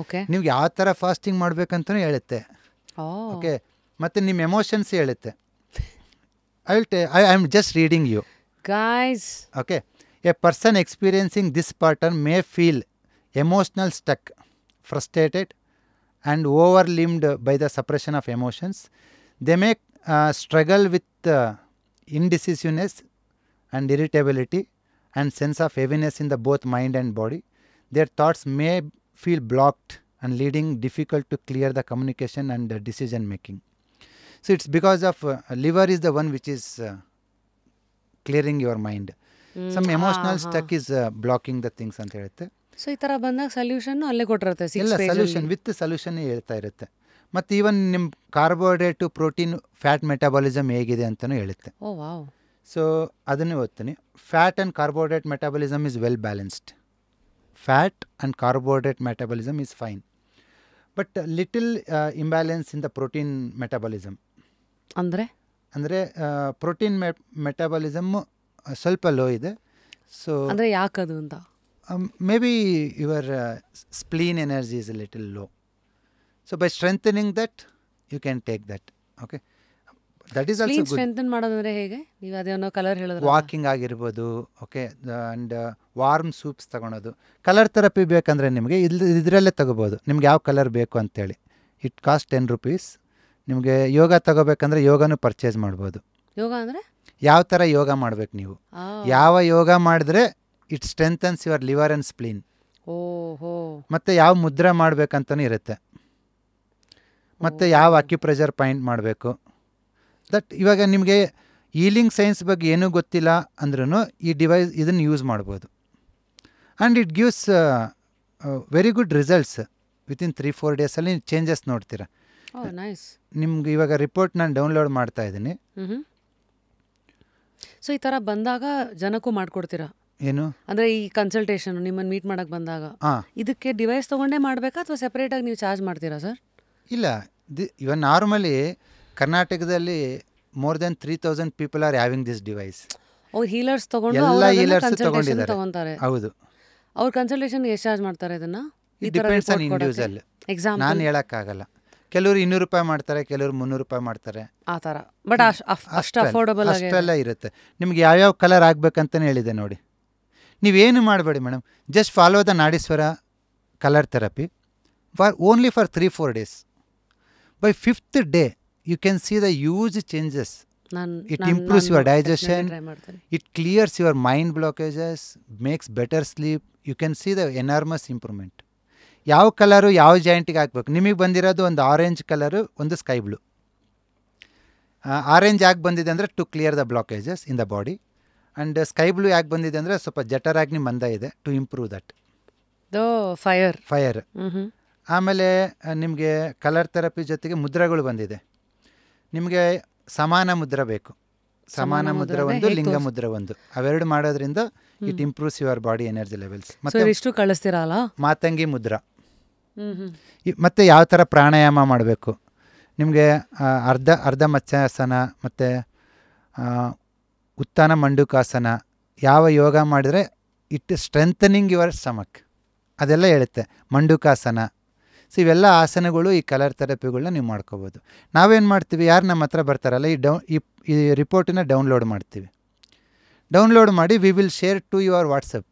ನೀವು ಯಾವ ಥರ ಫಾಸ್ಟಿಂಗ್ ಮಾಡ್ಬೇಕಂತಲೂ ಹೇಳುತ್ತೆ. ಓಕೆ, ಮತ್ತು ನಿಮ್ಮ ಎಮೋಷನ್ಸ್ ಹೇಳುತ್ತೆ. I am just reading you guys. Okay, a person experiencing this pattern may feel emotional stuck, frustrated and overwhelmed by the suppression of emotions. They may struggle with indecisiveness and irritability and sense of heaviness in the both mind and body. Their thoughts may feel blocked and leading difficult to clear the communication and the decision making. So it's because of liver is the one which is clearing your mind. Some emotional stuck is blocking the things ಅಂತ ಹೇಳುತ್ತೆ. So ಈ ಥರ ಬಂದಾಗ solution ಅಲ್ಲೇ ಕೊಟ್ಟಿರುತ್ತೆ. ಎಲ್ಲ solution with solution ಹೇಳ್ತಾ ಇರುತ್ತೆ. ಮತ್ತು ಈವನ್ ನಿಮ್ಮ ಕಾರ್ಬೋಹೈಡ್ರೇಟು ಪ್ರೋಟೀನ್ ಫ್ಯಾಟ್ ಮೆಟಾಬಾಲಿಸಮ್ ಹೇಗಿದೆ ಅಂತಲೂ ಹೇಳುತ್ತೆ. ಓ ವಾವ್. ಸೊ ಅದನ್ನೇ ಓದ್ತೀನಿ. Fat and carbohydrate metabolism is well balanced. Fat and carbohydrate metabolism is fine, but little imbalance in the protein metabolism. ಅಂದರೆ ಪ್ರೋಟೀನ್ ಮೆಟಾಬಾಲಿಸಮ್ ಸ್ವಲ್ಪ ಲೋ ಇದೆ. ಸೊ ಅಂದರೆ ಯಾಕದು ಅಂತ maybe your spleen energy is a little low. So by strengthening that, you can take that. Okay, that is also good. strengthen ಮಾಡೋದಂದ್ರೆ ಹೇಗೆ? ನೀವು ಅದೇನೋ colour ಹೇಳಿದ್ರೆ ವಾಕಿಂಗ್ ಆಗಿರ್ಬೋದು. ಓಕೆ, ಆ್ಯಂಡ್ ವಾರ್ಮ್ ಸೂಪ್ಸ್ ತಗೊಳೋದು. ಕಲರ್ ಥೆರಪಿ ಬೇಕಂದರೆ ನಿಮಗೆ ಇದರಲ್ಲೇ ತಗೋಬೋದು, ನಿಮ್ಗೆ ಯಾವ ಕಲರ್ ಬೇಕು ಅಂತೇಳಿ. It cost 10 rupees. ನಿಮಗೆ ಯೋಗ ತಗೋಬೇಕಂದ್ರೆ ಯೋಗನೂ ಪರ್ಚೇಸ್ ಮಾಡ್ಬೋದು. ಯೋಗ ಅಂದರೆ ಯಾವ ಥರ ಯೋಗ ಮಾಡ್ಬೇಕು ನೀವು, ಯಾವ ಯೋಗ ಮಾಡಿದ್ರೆ it strengthens your liver and spleen. ಮತ್ತು ಯಾವ ಮುದ್ರೆ ಮಾಡಬೇಕಂತಲೂ ಇರುತ್ತೆ. ಮತ್ತು ಯಾವ ಅಕ್ಯುಪ್ರೆಷರ್ ಪಾಯಿಂಟ್ ಮಾಡಬೇಕು. ದಟ್ ಇವಾಗ ನಿಮಗೆ ಹೀಲಿಂಗ್ ಸೈನ್ಸ್ ಬಗ್ಗೆ ಏನೂ ಗೊತ್ತಿಲ್ಲ ಅಂದ್ರೂ ಈ ಡಿವೈಸ್ ಇದನ್ನು ಯೂಸ್ ಮಾಡ್ಬೋದು. And it gives very good results. Within 3-4 ಡೇಸಲ್ಲಿ ಚೇಂಜಸ್ ನೋಡ್ತೀರಾ. ನಿಮ್ಗೆ ಇವಾಗ ರಿಪೋರ್ಟ್ ನಾನು ಡೌನ್ಲೋಡ್ ಮಾಡ್ತಾ ಇದ್ದೀನಿ. ಸೊ ಈ ಥರ ಬಂದಾಗ ಜನಕ್ಕೂ ಮಾಡ್ಕೊಡ್ತೀರಾ? ಏನು ಅಂದರೆ ಈ ಕನ್ಸಲ್ಟೇಷನ್ ನಿಮ್ಮನ್ನು ಮೀಟ್ ಮಾಡೋಕ್ಕೆ ಬಂದಾಗ ಇದಕ್ಕೆ ಡಿವೈಸ್ ತೊಗೊಂಡೇ ಮಾಡಬೇಕಾ ಅಥವಾ ಸೆಪ್ರೇಟಾಗಿ ನೀವು ಚಾರ್ಜ್ ಮಾಡ್ತೀರಾ ಸರ್? ಇಲ್ಲ, ಇವಾಗ ನಾರ್ಮಲಿ ಕರ್ನಾಟಕದಲ್ಲಿ more than 3000 people are having this device. ಅವ್ರು ಹೀಲರ್ಸ್ ತೊಗೊಂಡು ಎಲ್ಲ ಹೀಲರ್ಸ್ ತಗೊಂಡಿದ್ದಾರೆ. ಹೌದು. ಅವ್ರ ಕನ್ಸಲ್ಟೇಷನ್ಗೆ ಎಷ್ಟು ಚಾರ್ಜ್ ಮಾಡ್ತಾರೆ ಇದನ್ನು? Depends on individual. ನಾನು ಹೇಳೋಕ್ಕಾಗಲ್ಲ. ಕೆಲವರು 200 ರೂಪಾಯಿ ಮಾಡ್ತಾರೆ, ಕೆಲವರು 300 ರೂಪಾಯಿ ಮಾಡ್ತಾರೆ, ಆ ಥರ. ಬಟ್ ಅಷ್ಟು ಅಫೋರ್ಡಬಲ್ ಅಷ್ಟೆಲ್ಲ ಇರುತ್ತೆ. ನಿಮ್ಗೆ ಯಾವ್ಯಾವ ಕಲರ್ ಆಗಬೇಕಂತಲೇ ಹೇಳಿದೆ ನೋಡಿ. ನೀವೇನು ಮಾಡಬೇಡಿ madam, just follow the Nadishwara colour therapy only for 3-4 days. By 5th day you can see the huge changes. It improves your digestion, it clears your mind blockages, makes better sleep. You can see the enormous improvement. ಯಾವ colour ಯಾವ ಜಾಯಿಂಟಿಗೆ ಹಾಕ್ಬೇಕು. ನಿಮಗೆ ಬಂದಿರೋದು ಒಂದು orange colour, ಒಂದು sky blue. Orange ಯಾಕೆ ಬಂದಿದೆ ಅಂದರೆ to clear the blockages in the body. And sky blue ಯಾಕೆ ಬಂದಿದೆ ಅಂದರೆ ಸ್ವಲ್ಪ ಜಠರಾಗ್ನಿ ಮಂದ ಇದೆ, ಟು ಇಂಪ್ರೂವ್ ದಟ್ ಫೈರ್. ಆಮೇಲೆ ನಿಮಗೆ ಕಲರ್ ಥೆರಪಿ ಜೊತೆಗೆ ಮುದ್ರೆಗಳು ಬಂದಿದೆ. ನಿಮಗೆ ಸಮಾನ ಮುದ್ರೆ ಬೇಕು. ಸಮಾನ ಮುದ್ರೆ ಒಂದು, ಲಿಂಗ ಮುದ್ರೆ ಒಂದು. ಅವೆರಡು ಮಾಡೋದ್ರಿಂದ it improves your body energy levels. ಮತ್ತು ಕಳಿಸ್ತೀರಲ್ಲ ಮಾತಂಗಿ ಮುದ್ರ. ಮತ್ತು ಯಾವ ಥರ ಪ್ರಾಣಾಯಾಮ ಮಾಡಬೇಕು ನಿಮಗೆ, ಅರ್ಧ ಮತ್ಸ್ಯಾಸನ ಮತ್ತು ಉತ್ಥಾನ ಮಂಡುಕಾಸನ, ಯಾವ ಯೋಗ ಮಾಡಿದ್ರೆ ಇಟ್ ಸ್ಟ್ರೆಂಥನಿಂಗ್ ಯುವರ್ ಸ್ಟಮಕ್, ಅದೆಲ್ಲ ಹೇಳುತ್ತೆ. ಮಂಡುಕಾಸನ. ಸೊ ಇವೆಲ್ಲ ಆಸನಗಳು ಈ ಕಲರ್ ಥೆರಪಿಗಳನ್ನ ನೀವು ಮಾಡ್ಕೋಬೋದು. ನಾವೇನು ಮಾಡ್ತೀವಿ, ಯಾರು ನಮ್ಮ ಹತ್ರ ಬರ್ತಾರಲ್ಲ, ಈ ರಿಪೋರ್ಟನ್ನ ಡೌನ್ಲೋಡ್ ಮಾಡ್ತೀವಿ. ಡೌನ್ಲೋಡ್ ಮಾಡಿ we will share to your WhatsApp.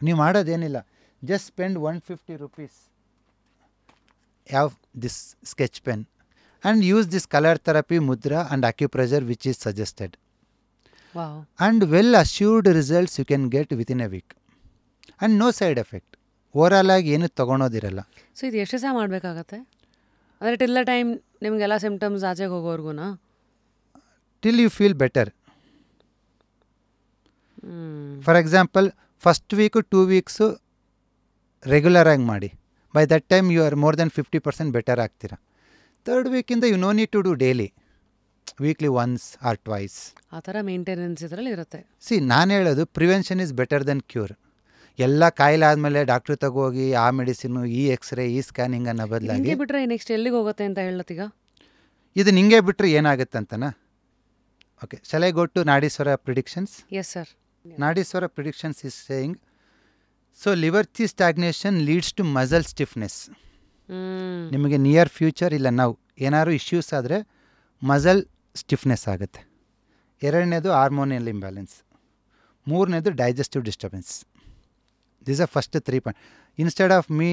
ನೀವು ಮಾಡೋದೇನಿಲ್ಲ, just spend 150 rupees. Have this sketch pen and use this color therapy mudra and acupressure which is suggested. Wow. And well assured results you can get within a week and no side effect. Overall ಆಗಿ ಏನು ತೊಗೊಳೋದಿರಲ್ಲ. So ಇದು ಎಷ್ಟು ಸಹ ಮಾಡಬೇಕಾಗತ್ತೆ ಅಂದರೆ till the time ನಿಮಗೆಲ್ಲ symptoms ಆಚೆಗೆ ಹೋಗೋರ್ಗುನಾ? Till you feel better. For example first week 2 weeks ರೆಗ್ಯುಲರಾಗಿ ಮಾಡಿ. By that time you are more than 50% better ಆಗ್ತೀರಾ. 3rd weekಯಿಂದ you no need to do daily, weekly once or twice. ಆ ಥರ maintenance ಇದರಲ್ಲಿ ಇರುತ್ತೆ. ನಾನು ಹೇಳೋದು prevention is better than cure. ಎಲ್ಲ ಕಾಯಿಲೆ ಆದಮೇಲೆ ಡಾಕ್ಟ್ರ್ ತಗೋಗಿ ಆ ಮೆಡಿಸಿನು, ಈ ಎಕ್ಸ್ರೇ, ಈ ಸ್ಕ್ಯಾನಿಂಗ್ ಅನ್ನೋ ಬದಲಾಗಿ ಬಿಟ್ಟರೆ ನೆಕ್ಸ್ಟ್ ಎಲ್ಲಿಗೆ ಹೋಗುತ್ತೆ ಅಂತ ಹೇಳತ್ತೀಗ? ಇದು ನಿಂಗೆ ಬಿಟ್ಟರೆ ಏನಾಗುತ್ತೆ ಅಂತನಾ? Okay, shall I go to Nadishwara predictions? Yes sir. Nadishwara predictions is saying, so liver chi stagnation leads to muscle stiffness. ನಿಮಗೆ ನಿಯರ್ ಫ್ಯೂಚರ್ ಇಲ್ಲ ನಾವು ಏನಾದ್ರು ಇಶ್ಯೂಸ್ ಆದರೆ ಮಸಲ್ ಸ್ಟಿಫ್ನೆಸ್ ಆಗುತ್ತೆ. ಎರಡನೇದು ಹಾರ್ಮೋನಿಯಲ್ ಇಂಬ್ಯಾಲೆನ್ಸ್. ಮೂರನೇದು digestive disturbance. This are first 3 point. Instead of me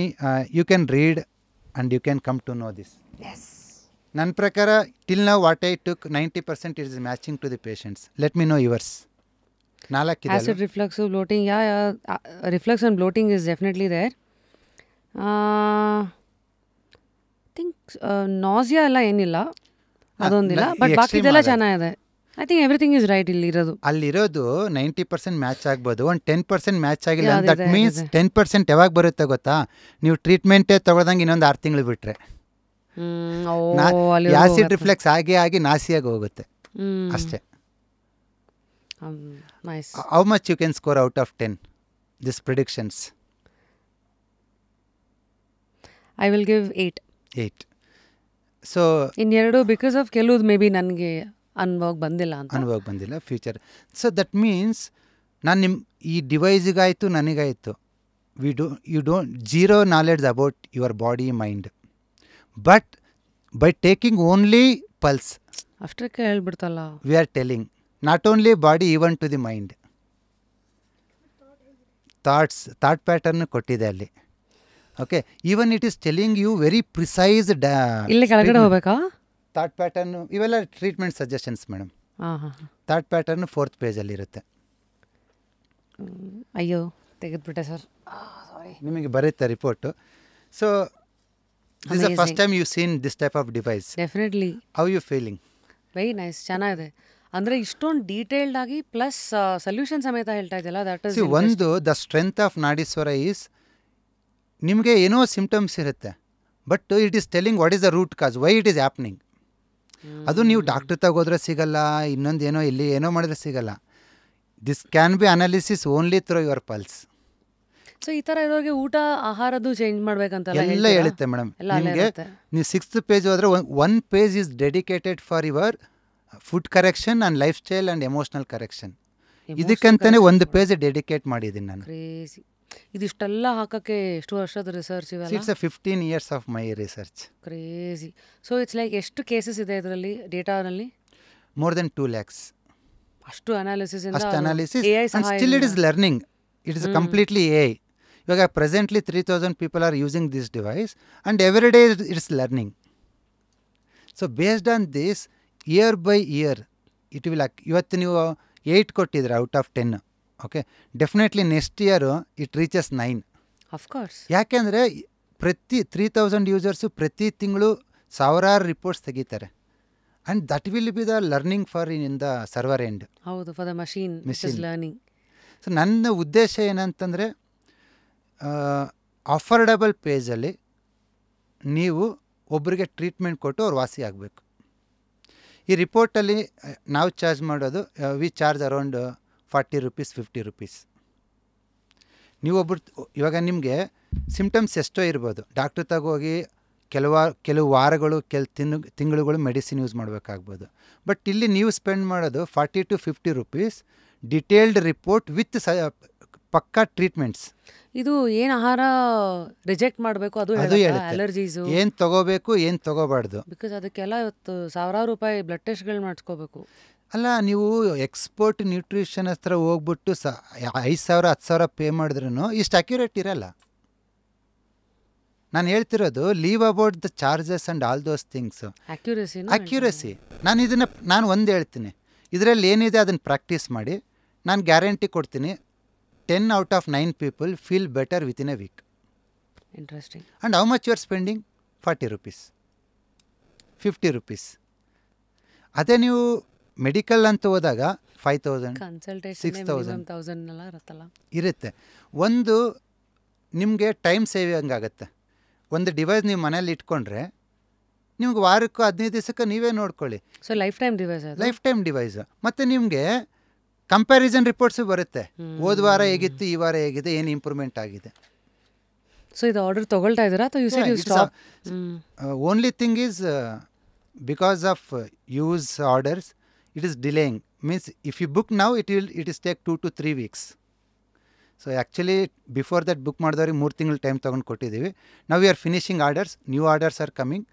you can read and you can come to know this. ನನ್ನ ಪ್ರಕಾರ ಟಿಲ್ ನಾವು what I took 90% it is matching to the patients. Let me know yours. 4 acid reflux, bloating. Reflux and bloating is definitely there. Think nausea ಎಲ್ಲ ಏನಿಲ್ಲ, ಅದೊಂದಿಲ್ಲ. But ಬಾಕಿದೆಲ್ಲ ಚೆನ್ನಾಗಿದೆ. I think everything is right. ಇಲ್ಲಿರೋದು ಅಲ್ಲಿರೋದು 90% match ಆಗ್ಬೋದು, ಒಂದು 10% match ಆಗಿಲ್ಲ. ದಟ್ ಮೀನ್ಸ್ 10% ಯಾವಾಗ ಬರುತ್ತೆ ಗೊತ್ತಾ? ನೀವು ಟ್ರೀಟ್ಮೆಂಟೇ ತಗೊಳ್ದಂಗೆ ಇನ್ನೊಂದು 6 ತಿಂಗಳು ಬಿಟ್ಟರೆ ಆಸಿಡ್ ರಿಫ್ಲೆಕ್ಸ್ ಆಗಿ ನಾಸಿಯಾಗಿ ಹೋಗುತ್ತೆ ಅಷ್ಟೇ. How much you can score out of 10 this predictions? I will give 8. So ಇನ್ನೆರಡು ಬಿಕಾಸ್ ಆಫ್ ಕೆಲವುದು ಮೇ ಬಿ ನನಗೆ ಅನುಭವ ಬಂದಿಲ್ಲ ಫ್ಯೂಚರ್. ಸೊ ದಟ್ ಮೀನ್ಸ್ ನಾನು ನಿಮ್ಮ ಈ ಡಿವೈಸಿಗಾಯಿತು ನನಗಾಯಿತು, you don't zero knowledge about your body mind. But by taking only pulse ಅಷ್ಟಕ್ಕೆ ಹೇಳ್ಬಿಡ್ತಲ್ಲ, we are telling not only body even to the mind. Thought pattern ಕೊಟ್ಟಿದೆ ಅಲ್ಲಿ. Okay, even it is telling you very precise ಇಲ್ಲಿ ಕೆಳಗಡೆ ಹೋಗ್ಬೇಕಾ? Thought pattern ಇವೆಲ್ಲ treatment suggestions madam. Thought pattern 4th ಪೇಜಲ್ಲಿ ಇರುತ್ತೆ. ಅಯ್ಯೋ ತೆಗೆದ್ಬಿಟ್ಟೆ ಸರ್, ನಿಮಗೆ ಬರುತ್ತೆ report. So this the first time you scene this type of device. Definitely. How you feeling? Very nice, ಚೆನ್ನಾಗಿದೆ. ಅಂದರೆ ಇಷ್ಟೊಂದು ಡೀಟೇಲ್ಡ್ ಆಗಿ ಪ್ಲಸ್ ಸೊಲ್ಯೂಷನ್ ಸಮೇತ ಹೇಳ್ತಾ ಇದೆಯಲ್ಲ, ದಟ್ ಇಸ್ ಒಂದು the strength of Nadishwara is, ನಿಮಗೆ ಏನೋ ಸಿಂಪ್ಟಮ್ಸ್ ಇರುತ್ತೆ, but it is telling what is the root cause, why it is happening. ಅದು ನೀವು ಡಾಕ್ಟ್ರ್ ತಗೋದ್ರೆ ಸಿಗಲ್ಲ, ಇನ್ನೊಂದು ಏನೋ ಇಲ್ಲಿ ಏನೋ ಮಾಡಿದ್ರೆ ಸಿಗಲ್ಲ. This can be analysis only through your pulse. So ಈ ಥರ ಇರೋರಿಗೆ ಊಟ ಆಹಾರದ್ದು ಚೇಂಜ್ ಮಾಡ್ಬೇಕಂತಲ್ಲ ಎಲ್ಲ ಹೇಳುತ್ತೆ ಮೇಡಮ್. ನಿಮಗೆ ನೀವು 6th ಪೇಜ್ ಹೋದರೆ 1 page is dedicated for your food correction and lifestyle and emotional correction. ಇದಕ್ಕಂತಾನೆ 1 ಪೇಜ್ ಡೆಡಿಕೇಟ್ ಮಾಡಿದ್ದೀನಿ ನಾನು. ಕ್ರೇಜಿ. ಇದಿಷ್ಟೆಲ್ಲ ಹಾಕಕ್ಕೆ ಎಷ್ಟು ವರ್ಷದ ರಿಸರ್ಚ್ ಇವೆಲ್ಲ? It's 15 years of my research. Crazy. So it's like ಎಷ್ಟು ಕೇಸಸ್ ಇದೆ ಇದರಲ್ಲಿ ಡೇಟಾನಲ್ಲಿ? More than 2 lakhs. ಅಷ್ಟು analysis and still it is learning. It is completely AI. ಇವಾಗ presently 3000 people are using this device and every day it is learning. So based on this, year by year it will, ಇವತ್ತು ನೀವು 8 ಕೊಟ್ಟಿದ್ರೆ out of 10, okay, definitely next year it reaches 9. Of course. ಯಾಕೆಂದರೆ ಪ್ರತಿ 3000 users ಪ್ರತಿ ತಿಂಗಳು ಸಾವಿರಾರು reports ತೆಗಿತಾರೆ. And that will be the learning for in the server end. ಹೌದು, for the machine learning. So ನನ್ನ ಉದ್ದೇಶ ಏನಂತಂದರೆ, ಅಫೋರ್ಡಬಲ್ ಪೇಜಲ್ಲಿ ನೀವು ಒಬ್ಬರಿಗೆ ಟ್ರೀಟ್ಮೆಂಟ್ ಕೊಟ್ಟು ಅವ್ರು ವಾಸಿ ಆಗಬೇಕು. ಈ ರಿಪೋರ್ಟಲ್ಲಿ ನಾವು ಚಾರ್ಜ್ ಮಾಡೋದು, we charge around 40 rupees 50 rupees. ನೀವೊಬ್ಬರು ಇವಾಗ ನಿಮಗೆ ಸಿಮ್ಟಮ್ಸ್ ಎಷ್ಟೋ ಇರ್ಬೋದು, ಡಾಕ್ಟ್ರ್ ತಗೋಗಿ ಕೆಲವು ವಾರಗಳು ತಿಂಗಳುಗಳು ಮೆಡಿಸಿನ್ ಯೂಸ್ ಮಾಡಬೇಕಾಗ್ಬೋದು. ಬಟ್ ಇಲ್ಲಿ ನೀವು ಸ್ಪೆಂಡ್ ಮಾಡೋದು 40 to 50 rupees detailed report with ಪಕ್ಕಾ ಟ್ರೀಟ್ಮೆಂಟ್ಸ್. ಇದು ಏನು ಆಹಾರ ರಿಜೆಕ್ಟ್ ಮಾಡಬೇಕು ಅದು ಅಲರ್ಜೀಸು, ಏನು ತಗೋಬೇಕು ಏನು ತಗೋಬಾರ್ದು. ಬಿಕಾಸ್ ಅದಕ್ಕೆಲ್ಲ ಇವತ್ತು ಸಾವಿರಾರು ರೂಪಾಯಿ ಬ್ಲಡ್ ಟೆಸ್ಟ್ಗಳು ಮಾಡಿಸ್ಕೋಬೇಕು. ಅಲ್ಲ, ನೀವು ಎಕ್ಸ್ಪರ್ಟ್ ನ್ಯೂಟ್ರಿಷನ್ ಹತ್ರ ಹೋಗ್ಬಿಟ್ಟು 5,000 10,000 ಪೇ ಮಾಡಿದ್ರೂ ಇಷ್ಟು ಅಕ್ಯುರೇಟ್ ಇರಲ್ಲ. ನಾನು ಹೇಳ್ತಿರೋದು leave about the charges and all those things. Accuracy. ನಾನು ಒಂದು ಹೇಳ್ತೀನಿ, ಇದರಲ್ಲಿ ಏನಿದೆ ಅದನ್ನು ಪ್ರಾಕ್ಟೀಸ್ ಮಾಡಿ. ನಾನು ಗ್ಯಾರಂಟಿ ಕೊಡ್ತೀನಿ, 10 out of 9 people feel better within a week. Interesting. And how much you are spending? 40 rupees, 50 rupees. ಅದೇ ನೀವು ಮೆಡಿಕಲ್ ಅಂತ ಹೋದಾಗ 5,000 6,000 ಇರುತ್ತೆ. ಒಂದು ನಿಮಗೆ ಟೈಮ್ ಸೇವಿಂಗ್ ಆಗುತ್ತೆ. ಒಂದು ಡಿವೈಸ್ ನೀವು ಮನೇಲಿ ಇಟ್ಕೊಂಡ್ರೆ ನಿಮ್ಗೆ ವಾರಕ್ಕೂ 15 ದಿವಸಕ್ಕೆ ನೀವೇ ನೋಡ್ಕೊಳ್ಳಿ. So life time device. ಮತ್ತು ನಿಮಗೆ ಕಂಪ್ಯಾರಿಸನ್ ರಿಪೋರ್ಟ್ಸು ಬರುತ್ತೆ, ಹೋದ ವಾರ ಹೇಗಿತ್ತು ಈ ವಾರ ಹೇಗಿದೆ, ಏನು ಇಂಪ್ರೂವ್ಮೆಂಟ್ ಆಗಿದೆ. ಸೊ ಇದು ಆರ್ಡರ್ ತೊಗೊಳ್ತಾ ಇದ್ದೀರಾ ಅಥವಾ you said you stop? Only thing is because of use orders, it is delaying. Means if you book now, it is take 2 to 3 weeks. So actually before that book ಮಾಡಿದವ್ರಿಗೆ 3 ತಿಂಗಳು time ತೊಗೊಂಡು ಕೊಟ್ಟಿದ್ದೀವಿ. ನಾವು we are finishing orders, new orders are coming.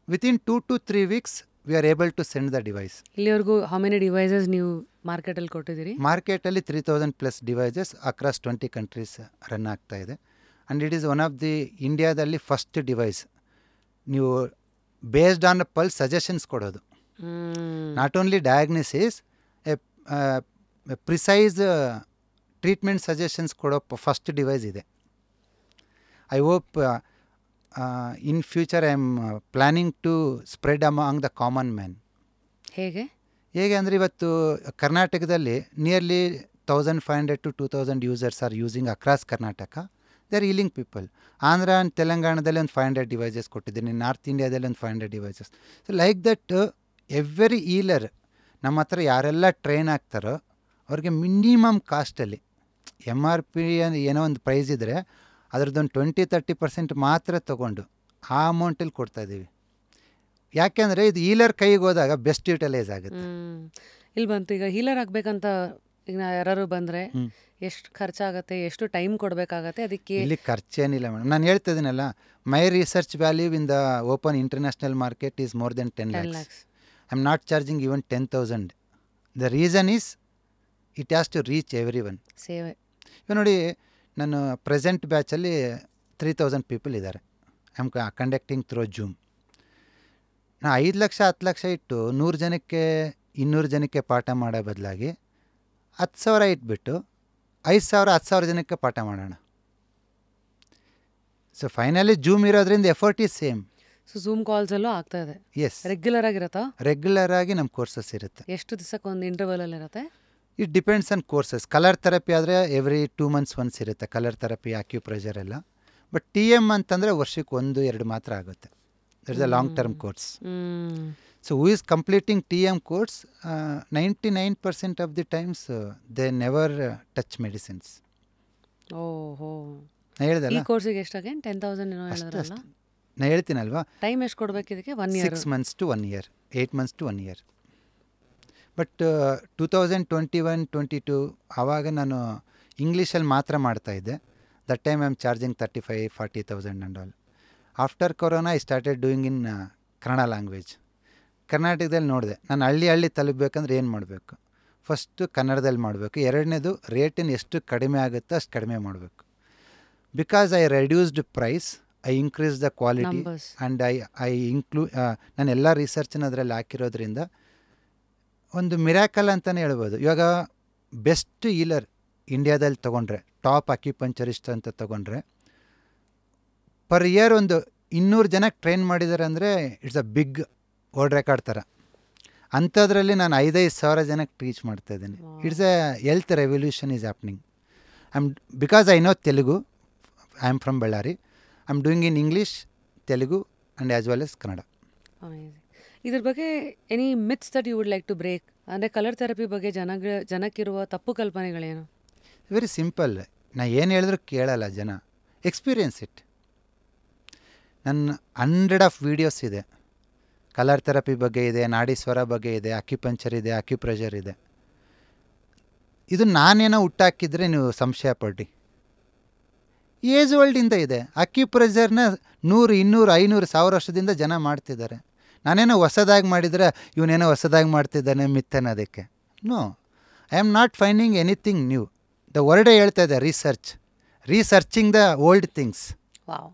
Within 2 to 3 weeks we are able to send the device. ಇಲ್ಲಿವರೆಗೂ how many devices ನೀವು ಮಾರ್ಕೆಟಲ್ಲಿ ಕೊಟ್ಟಿದ್ದೀರಿ? ಮಾರ್ಕೆಟಲ್ಲಿ 3000+ ಡಿವೈಸಸ್ ಅಕ್ರಾಸ್ 20 ಕಂಟ್ರೀಸ್ ರನ್ ಆಗ್ತಾ ಇದೆ. And it is one of the ಇಂಡಿಯಾದಲ್ಲಿ first device ನೀವು based on pulse suggestions ಕೊಡೋದು. Not only diagnosis, precise treatment suggestions ಕೊಡೋ ಫಸ್ಟ್ ಡಿವೈಸ್ ಇದೆ. I hope in future I am planning to spread among the common man. ಹೇಗೆ ಅಂದರೆ ಇವತ್ತು ಕರ್ನಾಟಕದಲ್ಲಿ nearly 1500 to 2000 users are using across Karnataka. They are healing people. Andhra and ತೆಲಂಗಾಣದಲ್ಲಿ ಒಂದು 500 devices ಕೊಟ್ಟಿದ್ದೀನಿ, north ಇಂಡಿಯಾದಲ್ಲಿ ಒಂದು 500 devices. So like that every healer ನಮ್ಮ ಹತ್ರ ಯಾರೆಲ್ಲ ಟ್ರೈನ್ ಆಗ್ತಾರೋ ಅವ್ರಿಗೆ ಮಿನಿಮಮ್ ಕಾಸ್ಟಲ್ಲಿ MRP ಏನೋ ಒಂದು ಪ್ರೈಸ್ ಇದ್ದರೆ ಅದರದ್ದೊಂದು 20-30% ಮಾತ್ರ ತೊಗೊಂಡು ಆ ಅಮೌಂಟಲ್ಲಿ ಕೊಡ್ತಾಯಿದ್ದೀವಿ. ಯಾಕೆಂದರೆ ಇದು ಹೀಲರ್ ಕೈಗೆ ಹೋದಾಗ ಬೆಸ್ಟ್ ಯೂಟಿಲೈಸ್ ಆಗುತ್ತೆ. ಇಲ್ಲಿ ಬಂತು, ಈಗ ಹೀಲರ್ ಆಗಬೇಕಂತ ಈಗ ಯಾರು ಬಂದರೆ ಎಷ್ಟು ಖರ್ಚಾಗುತ್ತೆ, ಎಷ್ಟು ಟೈಮ್ ಕೊಡಬೇಕಾಗತ್ತೆ? ಅದಕ್ಕೆ ಇಲ್ಲಿ ಖರ್ಚೇನಿಲ್ಲ ಮೇಡಮ್. ನಾನು ಹೇಳ್ತಾ ಇದ್ದೀನಲ್ಲ, my research value in the open international market is more than 10 lakhs. I am not charging even 10,000. The reason is it has to reach every one. ಸೇವೆ ಈಗ ನೋಡಿ, ನಾನು ಪ್ರೆಸೆಂಟ್ ಬ್ಯಾಚಲ್ಲಿ 3000 ಪೀಪಲ್ ಇದ್ದಾರೆ. I am conducting through Zoom. ನಾ 5 ಲಕ್ಷ 10 ಲಕ್ಷ ಇಟ್ಟು 100 ಜನಕ್ಕೆ 200 ಜನಕ್ಕೆ ಪಾಠ ಮಾಡೋ ಬದಲಾಗಿ 10,000 ಇಟ್ಬಿಟ್ಟು 5,000 10,000 ಜನಕ್ಕೆ ಪಾಠ ಮಾಡೋಣ. ಸೊ ಫೈನಲಿ ಜೂಮ್ ಇರೋದ್ರಿಂದ effort is same. So Zoom ಕಾಲ್ಸಲ್ಲೂ ಆಗ್ತಾ ಇದೆ. S, regular ಆಗಿರುತ್ತಾ? ರೆಗ್ಯುಲರ್ ಆಗಿ ನಮ್ಮ ಕೋರ್ಸಸ್ ಇರುತ್ತೆ. ಎಷ್ಟು ದಿವಸಕ್ಕೆ ಒಂದು ಇಂಟರ್ವಲಲ್ಲಿ ಇರುತ್ತೆ? It depends on courses. Colour therapy ಆದರೆ ಎವ್ರಿ 2 months ಒನ್ಸ್ ಇರುತ್ತೆ, ಕಲರ್ ಥೆರಪಿ, ಆಕ್ಯುಪ್ರೆಷರ್ ಎಲ್ಲ. ಬಟ್ TM ಅಂತಂದರೆ ವರ್ಷಕ್ಕೆ 1-2 ಮಾತ್ರ ಆಗುತ್ತೆ. That is a long term course. So who is completing TM course 99% of the times they never touch medicines. ಓಹೋ, ನಾ ಹೇಳ್ದಲ್ಲ, ಈ ಕೋರ್ಸಿಗೆ ಎಷ್ಟಾಗೆ 10,000 ಏನೋ ಹೇಳಿದ್ರಲ್ಲ? ನಾ ಹೇಳ್ತೀನಲ್ವಾ, ಟೈಮ್ ಎಷ್ಟು ಕೊಡಬೇಕು ಇದಕ್ಕೆ? 1 year, 6 months to 1 year, 8 months to 1 year. But 2021-22 ಆವಾಗ ನಾನು ಇಂಗ್ಲೀಷಲ್ಲಿ ಮಾತ್ರ ಮಾಡ್ತಾಯಿದ್ದೆ. That time I am charging 35,000-40,000 and all. After corona I started doing in Kannada language. ಕರ್ನಾಟಕದಲ್ಲಿ ನೋಡಿದೆ, ನಾನು ಹಳ್ಳಿ ತಲುಪಬೇಕಂದ್ರೆ ಏನು ಮಾಡಬೇಕು? ಫಸ್ಟು ಕನ್ನಡದಲ್ಲಿ ಮಾಡಬೇಕು. ಎರಡನೇದು ರೇಟಿನ ಎಷ್ಟು ಕಡಿಮೆ ಆಗುತ್ತೋ ಅಷ್ಟು ಕಡಿಮೆ ಮಾಡಬೇಕು. Because I reduced price, I increase the quality and I ನಾನು ಎಲ್ಲ ರಿಸರ್ಚನ್ನ ಅದರಲ್ಲಿ ಹಾಕಿರೋದ್ರಿಂದ ಒಂದು ಮಿರಾಕಲ್ ಅಂತಲೇ ಹೇಳ್ಬೋದು. ಇವಾಗ ಬೆಸ್ಟ್ ಹೀಲರ್ ಇಂಡಿಯಾದಲ್ಲಿ ತೊಗೊಂಡ್ರೆ, ಟಾಪ್ ಅಕ್ಯುಪಂಚರಿಸ್ಟ್ ಅಂತ ತೊಗೊಂಡ್ರೆ, ಪರ್ ಇಯರ್ ಒಂದು 200 ಜನಕ್ಕೆ ಟ್ರೈನ್ ಮಾಡಿದ್ದಾರೆ ಅಂದರೆ it's a big world record ಥರ. ಅಂಥದ್ರಲ್ಲಿ ನಾನು 5,000 ಜನಕ್ಕೆ ಟೀಚ್ ಮಾಡ್ತಾಯಿದ್ದೀನಿ. It's a health revolution is happening. Because I know Telugu, I am from Ballari. I am doing in English, Telugu and as well as Kannada. ಇದ್ರ ಬಗ್ಗೆ any myths that you would like to break? ಅಂದರೆ colour therapy ಬಗ್ಗೆ ಜನಕ್ಕಿರುವ ತಪ್ಪು ಕಲ್ಪನೆಗಳೇನು? Very simple. ನಾ ಏನು ಹೇಳಿದ್ರು ಕೇಳಲ್ಲ ಜನ. Experience it. ನನ್ನ 100 ವೀಡಿಯೋಸ್ ಇದೆ. ಕಲರ್ ಥೆರಪಿ ಬಗ್ಗೆ ಇದೆ, ನಾಡೀಸ್ವರ ಬಗ್ಗೆ ಇದೆ, ಅಕ್ಯುಪಂಚರ್ ಇದೆ, ಅಕ್ಯುಪ್ರೆಷರ್ ಇದೆ. ಇದು ನಾನೇನೋ ಹುಟ್ಟಾಕಿದ್ರೆ ನೀವು ಸಂಶಯ ಪಡಿ. ಏಜ್ ಓಲ್ಡಿಂದ ಇದೆ. ಅಕ್ಯುಪ್ರೆಷರ್ನ 100, 200, 500, 1000 ವರ್ಷದಿಂದ ಜನ ಮಾಡ್ತಿದ್ದಾರೆ. ನಾನೇನೋ ಹೊಸದಾಗಿ ಮಾಡಿದರೆ ಇವನೇನೋ ಹೊಸದಾಗಿ ಮಾಡ್ತಿದ್ದಾನೆ ಮಿತ್ತೇನೆ ಅದಕ್ಕೆ. No, I am not finding anything new. ದ ವರ್ಡೇ ಹೇಳ್ತಾ ಇದೆ, researching the old things. Wow.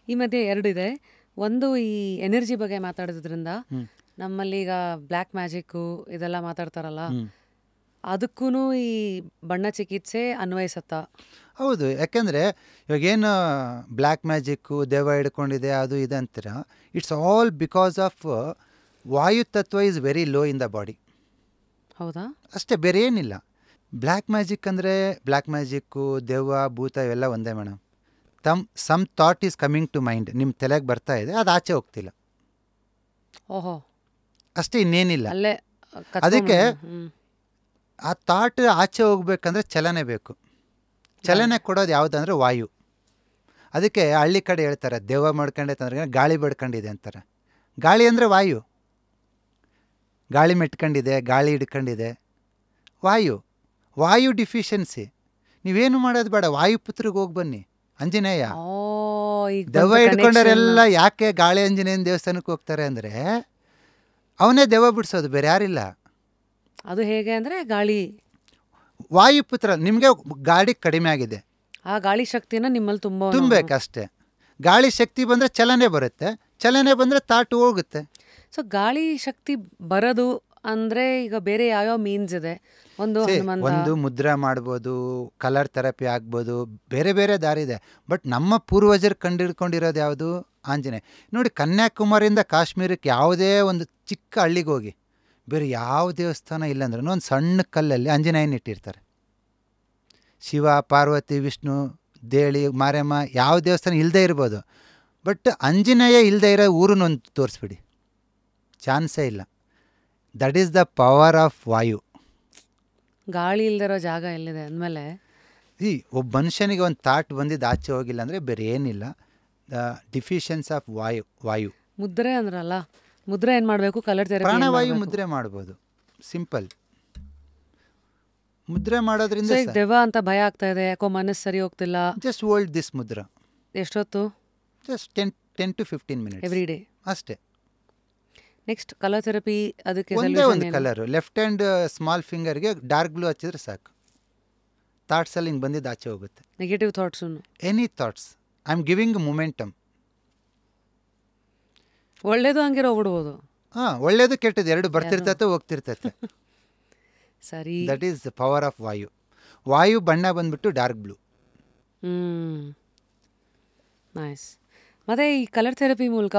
ಈ ಮಧ್ಯೆ 2 ಇದೆ. ಒಂದು, ಈ ಎನರ್ಜಿ ಬಗ್ಗೆ ಮಾತಾಡೋದ್ರಿಂದ ನಮ್ಮಲ್ಲಿ ಈಗ ಬ್ಲ್ಯಾಕ್ ಮ್ಯಾಜಿಕ್ಕು ಇದೆಲ್ಲ ಮಾತಾಡ್ತಾರಲ್ಲ, ಅದಕ್ಕೂ ಈ ಬಣ್ಣ ಚಿಕಿತ್ಸೆ ಅನ್ವಯಿಸತ್ತಾ? ಹೌದು. ಯಾಕೆಂದರೆ ಇವಾಗೇನು ಬ್ಲ್ಯಾಕ್ ಮ್ಯಾಜಿಕ್ಕು, ದೆವ್ವ ಹಿಡ್ಕೊಂಡಿದೆ ಅದು ಇದೆ ಅಂತೀರ, ಇಟ್ಸ್ ಆಲ್ ಬಿಕಾಸ್ ಆಫ್ ವಾಯು ತತ್ವ is very low in the body. ಹೌದಾ? ಅಷ್ಟೇ, ಬೇರೆ ಏನಿಲ್ಲ. ಬ್ಲ್ಯಾಕ್ ಮ್ಯಾಜಿಕ್ ಅಂದರೆ ಬ್ಲ್ಯಾಕ್ ಮ್ಯಾಜಿಕ್ಕು, ದೆವ್ವ, ಭೂತ ಇವೆಲ್ಲ ಒಂದೇ madam. Some thought is coming to mind, ನಿಮ್ಮ ತಲೆಗೆ ಬರ್ತಾ ಇದೆ, ಅದು ಆಚೆ ಹೋಗ್ತಿಲ್ಲ. ಓಹೋ, ಅಷ್ಟೇ, ಇನ್ನೇನಿಲ್ಲ. ಅಲ್ಲೇ ಅದಕ್ಕೆ ಆ ಥಾಟ್ ಆಚೆ ಹೋಗ್ಬೇಕಂದ್ರೆ ಚಲನೆ ಬೇಕು. ಚಲನೆ ಕೊಡೋದು ಯಾವುದಂದ್ರೆ ವಾಯು. ಅದಕ್ಕೆ ಹಳ್ಳಿ ಕಡೆ ಹೇಳ್ತಾರೆ, ದೆವ್ವ ಮಾಡ್ಕೊಂಡೈತೆ ಅಂದ್ರೆ ಗಾಳಿ ಬಡ್ಕೊಂಡಿದೆ ಅಂತಾರೆ. ಗಾಳಿ ಅಂದರೆ ವಾಯು. ಗಾಳಿ ಮೆಟ್ಕೊಂಡಿದೆ, ಗಾಳಿ ಹಿಡ್ಕೊಂಡಿದೆ. ವಾಯು ಡಿಫಿಷಿಯನ್ಸಿ. ನೀವೇನು ಮಾಡೋದು ಬೇಡ, ವಾಯುಪುತ್ರಿಗೆ ಹೋಗಿ ಬನ್ನಿ. ಆಂಜನೇಯ ಓ ಈಗ ದೆವ್ವ ಬಂತು ಹಿಡ್ಕೊಂಡವರೆಲ್ಲ connection. ಯಾಕೆ ಗಾಳಿ ಆಂಜನೇಯನ ದೇವಸ್ಥಾನಕ್ಕೆ ಹೋಗ್ತಾರೆ ಅಂದರೆ ಅವನೇ ದೆವ್ವ ಬಿಡಿಸೋದು, ಬೇರೆ ಯಾರಿಲ್ಲ. ಅದು ಹೇಗೆ ಅಂದ್ರೆ ಗಾಳಿ, ವಾಯುಪುತ್ರ, ನಿಮಗೆ ಗಾಡಿ ಕಡಿಮೆ ಆಗಿದೆ, ಆ ಗಾಳಿ ಶಕ್ತಿನ ನಿಮ್ಮಲ್ಲಿ ತುಂಬಬೇಕಷ್ಟೇ. ಗಾಳಿ ಶಕ್ತಿ ಬಂದರೆ ಚಲನೆ ಬರುತ್ತೆ, ಚಲನೆ ಬಂದರೆ ತಾಟು ಹೋಗುತ್ತೆ. ಸೊ ಗಾಳಿ ಶಕ್ತಿ ಬರೋದು ಅಂದ್ರೆ ಈಗ ಬೇರೆ ಯಾವ್ಯಾವ ಮೀನ್ಸ್ ಇದೆ? ಒಂದು ಹನುಮಂತ, ಒಂದು ಮುದ್ರಾ ಮಾಡ್ಬೋದು, ಕಲರ್ ಥೆರಪಿ ಆಗ್ಬೋದು, ಬೇರೆ ಬೇರೆ ದಾರಿ ಇದೆ. ಬಟ್ ನಮ್ಮ ಪೂರ್ವಜರು ಕಂಡಿಡ್ಕೊಂಡಿರೋದು ಯಾವುದು? ಆಂಜನೇಯ. ನೋಡಿ, ಕನ್ಯಾಕುಮಾರಿಯಿಂದ ಕಾಶ್ಮೀರಕ್ಕೆ ಯಾವುದೇ ಒಂದು ಚಿಕ್ಕ ಹಳ್ಳಿಗೆ ಹೋಗಿ, ಬೇರೆ ಯಾವ ದೇವಸ್ಥಾನ ಇಲ್ಲಾಂದ್ರೂ ಒಂದು ಸಣ್ಣ ಕಲ್ಲಲ್ಲಿ ಆಂಜನೇಯನ ಇಟ್ಟಿರ್ತಾರೆ. ಶಿವ, ಪಾರ್ವತಿ, ವಿಷ್ಣು, ದೇಳಿ, ಮಾರಮ್ಮ ಯಾವ ದೇವಸ್ಥಾನ ಇಲ್ಲದೆ ಇರ್ಬೋದು, ಬಟ್ ಆಂಜನೇಯ ಇಲ್ಲದೆ ಇರೋ ಊರನ್ನೊಂದು ತೋರಿಸ್ಬಿಡಿ, ಚಾನ್ಸೇ ಇಲ್ಲ. That is the power of ವಾಯು. ಗಾಳಿ ಇಲ್ದಿರೋ ಜಾಗ ಎಲ್ಲಿದೆ ಅಂದಮೇಲೆ ಒಬ್ಬ ಮನುಷ್ಯನಿಗೆ ಒಂದು ಥಾಟ್ ಬಂದಿದ್ದು ಆಚೆ ಹೋಗಿಲ್ಲ ಅಂದರೆ ಬೇರೆ ಏನಿಲ್ಲ. ದ ಡಿಫಿಷಿಯನ್ಸ್ ಆಫ್ ವಾಯು. ಮುದ್ರೆ ಅಂದ್ರಲ್ಲ, ಮುದ್ರೆ ಏನು ಮಾಡಬೇಕು? ಕಲರ್ ಥೆರಪಿ ಪ್ರಾಣವಾಯು ಮುದ್ರೆ ಮಾಡ್ಬೋದು, ಸಿಂಪಲ್. ಮುದ್ರೆ ಮಾಡೋದ್ರಿಂದ ಈಗ ದೆವ್ವ ಅಂತ ಭಯ ಆಗ್ತಾ ಇದೆ, ಯಾಕೋ ಮನಸ್ಸು ಸರಿ ಹೋಗ್ತಿಲ್ಲ, ಜಸ್ಟ್ ಹೋಲ್ಡ್ ದಿಸ್ ಮುದ್ರ. ಎಷ್ಟೊತ್ತು? Just 10 to 15 minutes every day ಅಷ್ಟೇ. ನೆಕ್ಸ್ಟ್ ಕಲರ್ ಥೆರಪಿ, ಅದಕ್ಕೆ ಒಂದೇ ಒಂದು ಕಲರು, ಲೆಫ್ಟ್ ಹ್ಯಾಂಡ್ ಸ್ಮಾಲ್ ಫಿಂಗರ್ಗೆ ಡಾರ್ಕ್ ಬ್ಲೂ ಹಚ್ಚಿದ್ರೆ ಸಾಕು, ಥಾಟ್ಸಲ್ಲಿ ಹಿಂಗೆ ಬಂದಿದ್ದು ಆಚೆ ಹೋಗುತ್ತೆ. Negative thoughts, any thoughts, I am giving momentum. ಒಳ್ಳೇದು ಹಂಗಿರೋ ಹೋಗ್ಬಿಡ್ಬೋದು. ಒಳ್ಳೇದು ಕೆಟ್ಟದ್ದು ಎರಡು ಬರ್ತಿರ್ತೈತೆ ಹೋಗ್ತಿರ್ತೈತೆ. ಸರಿ, that is the power of ವಾಯು ಬಣ್ಣ ಬಂದ್ಬಿಟ್ಟು ಡಾರ್ಕ್ ಬ್ಲೂ. ನೈಸ್. ಮತ್ತು ಈ ಕಲರ್ ಥೆರಪಿ ಮೂಲಕ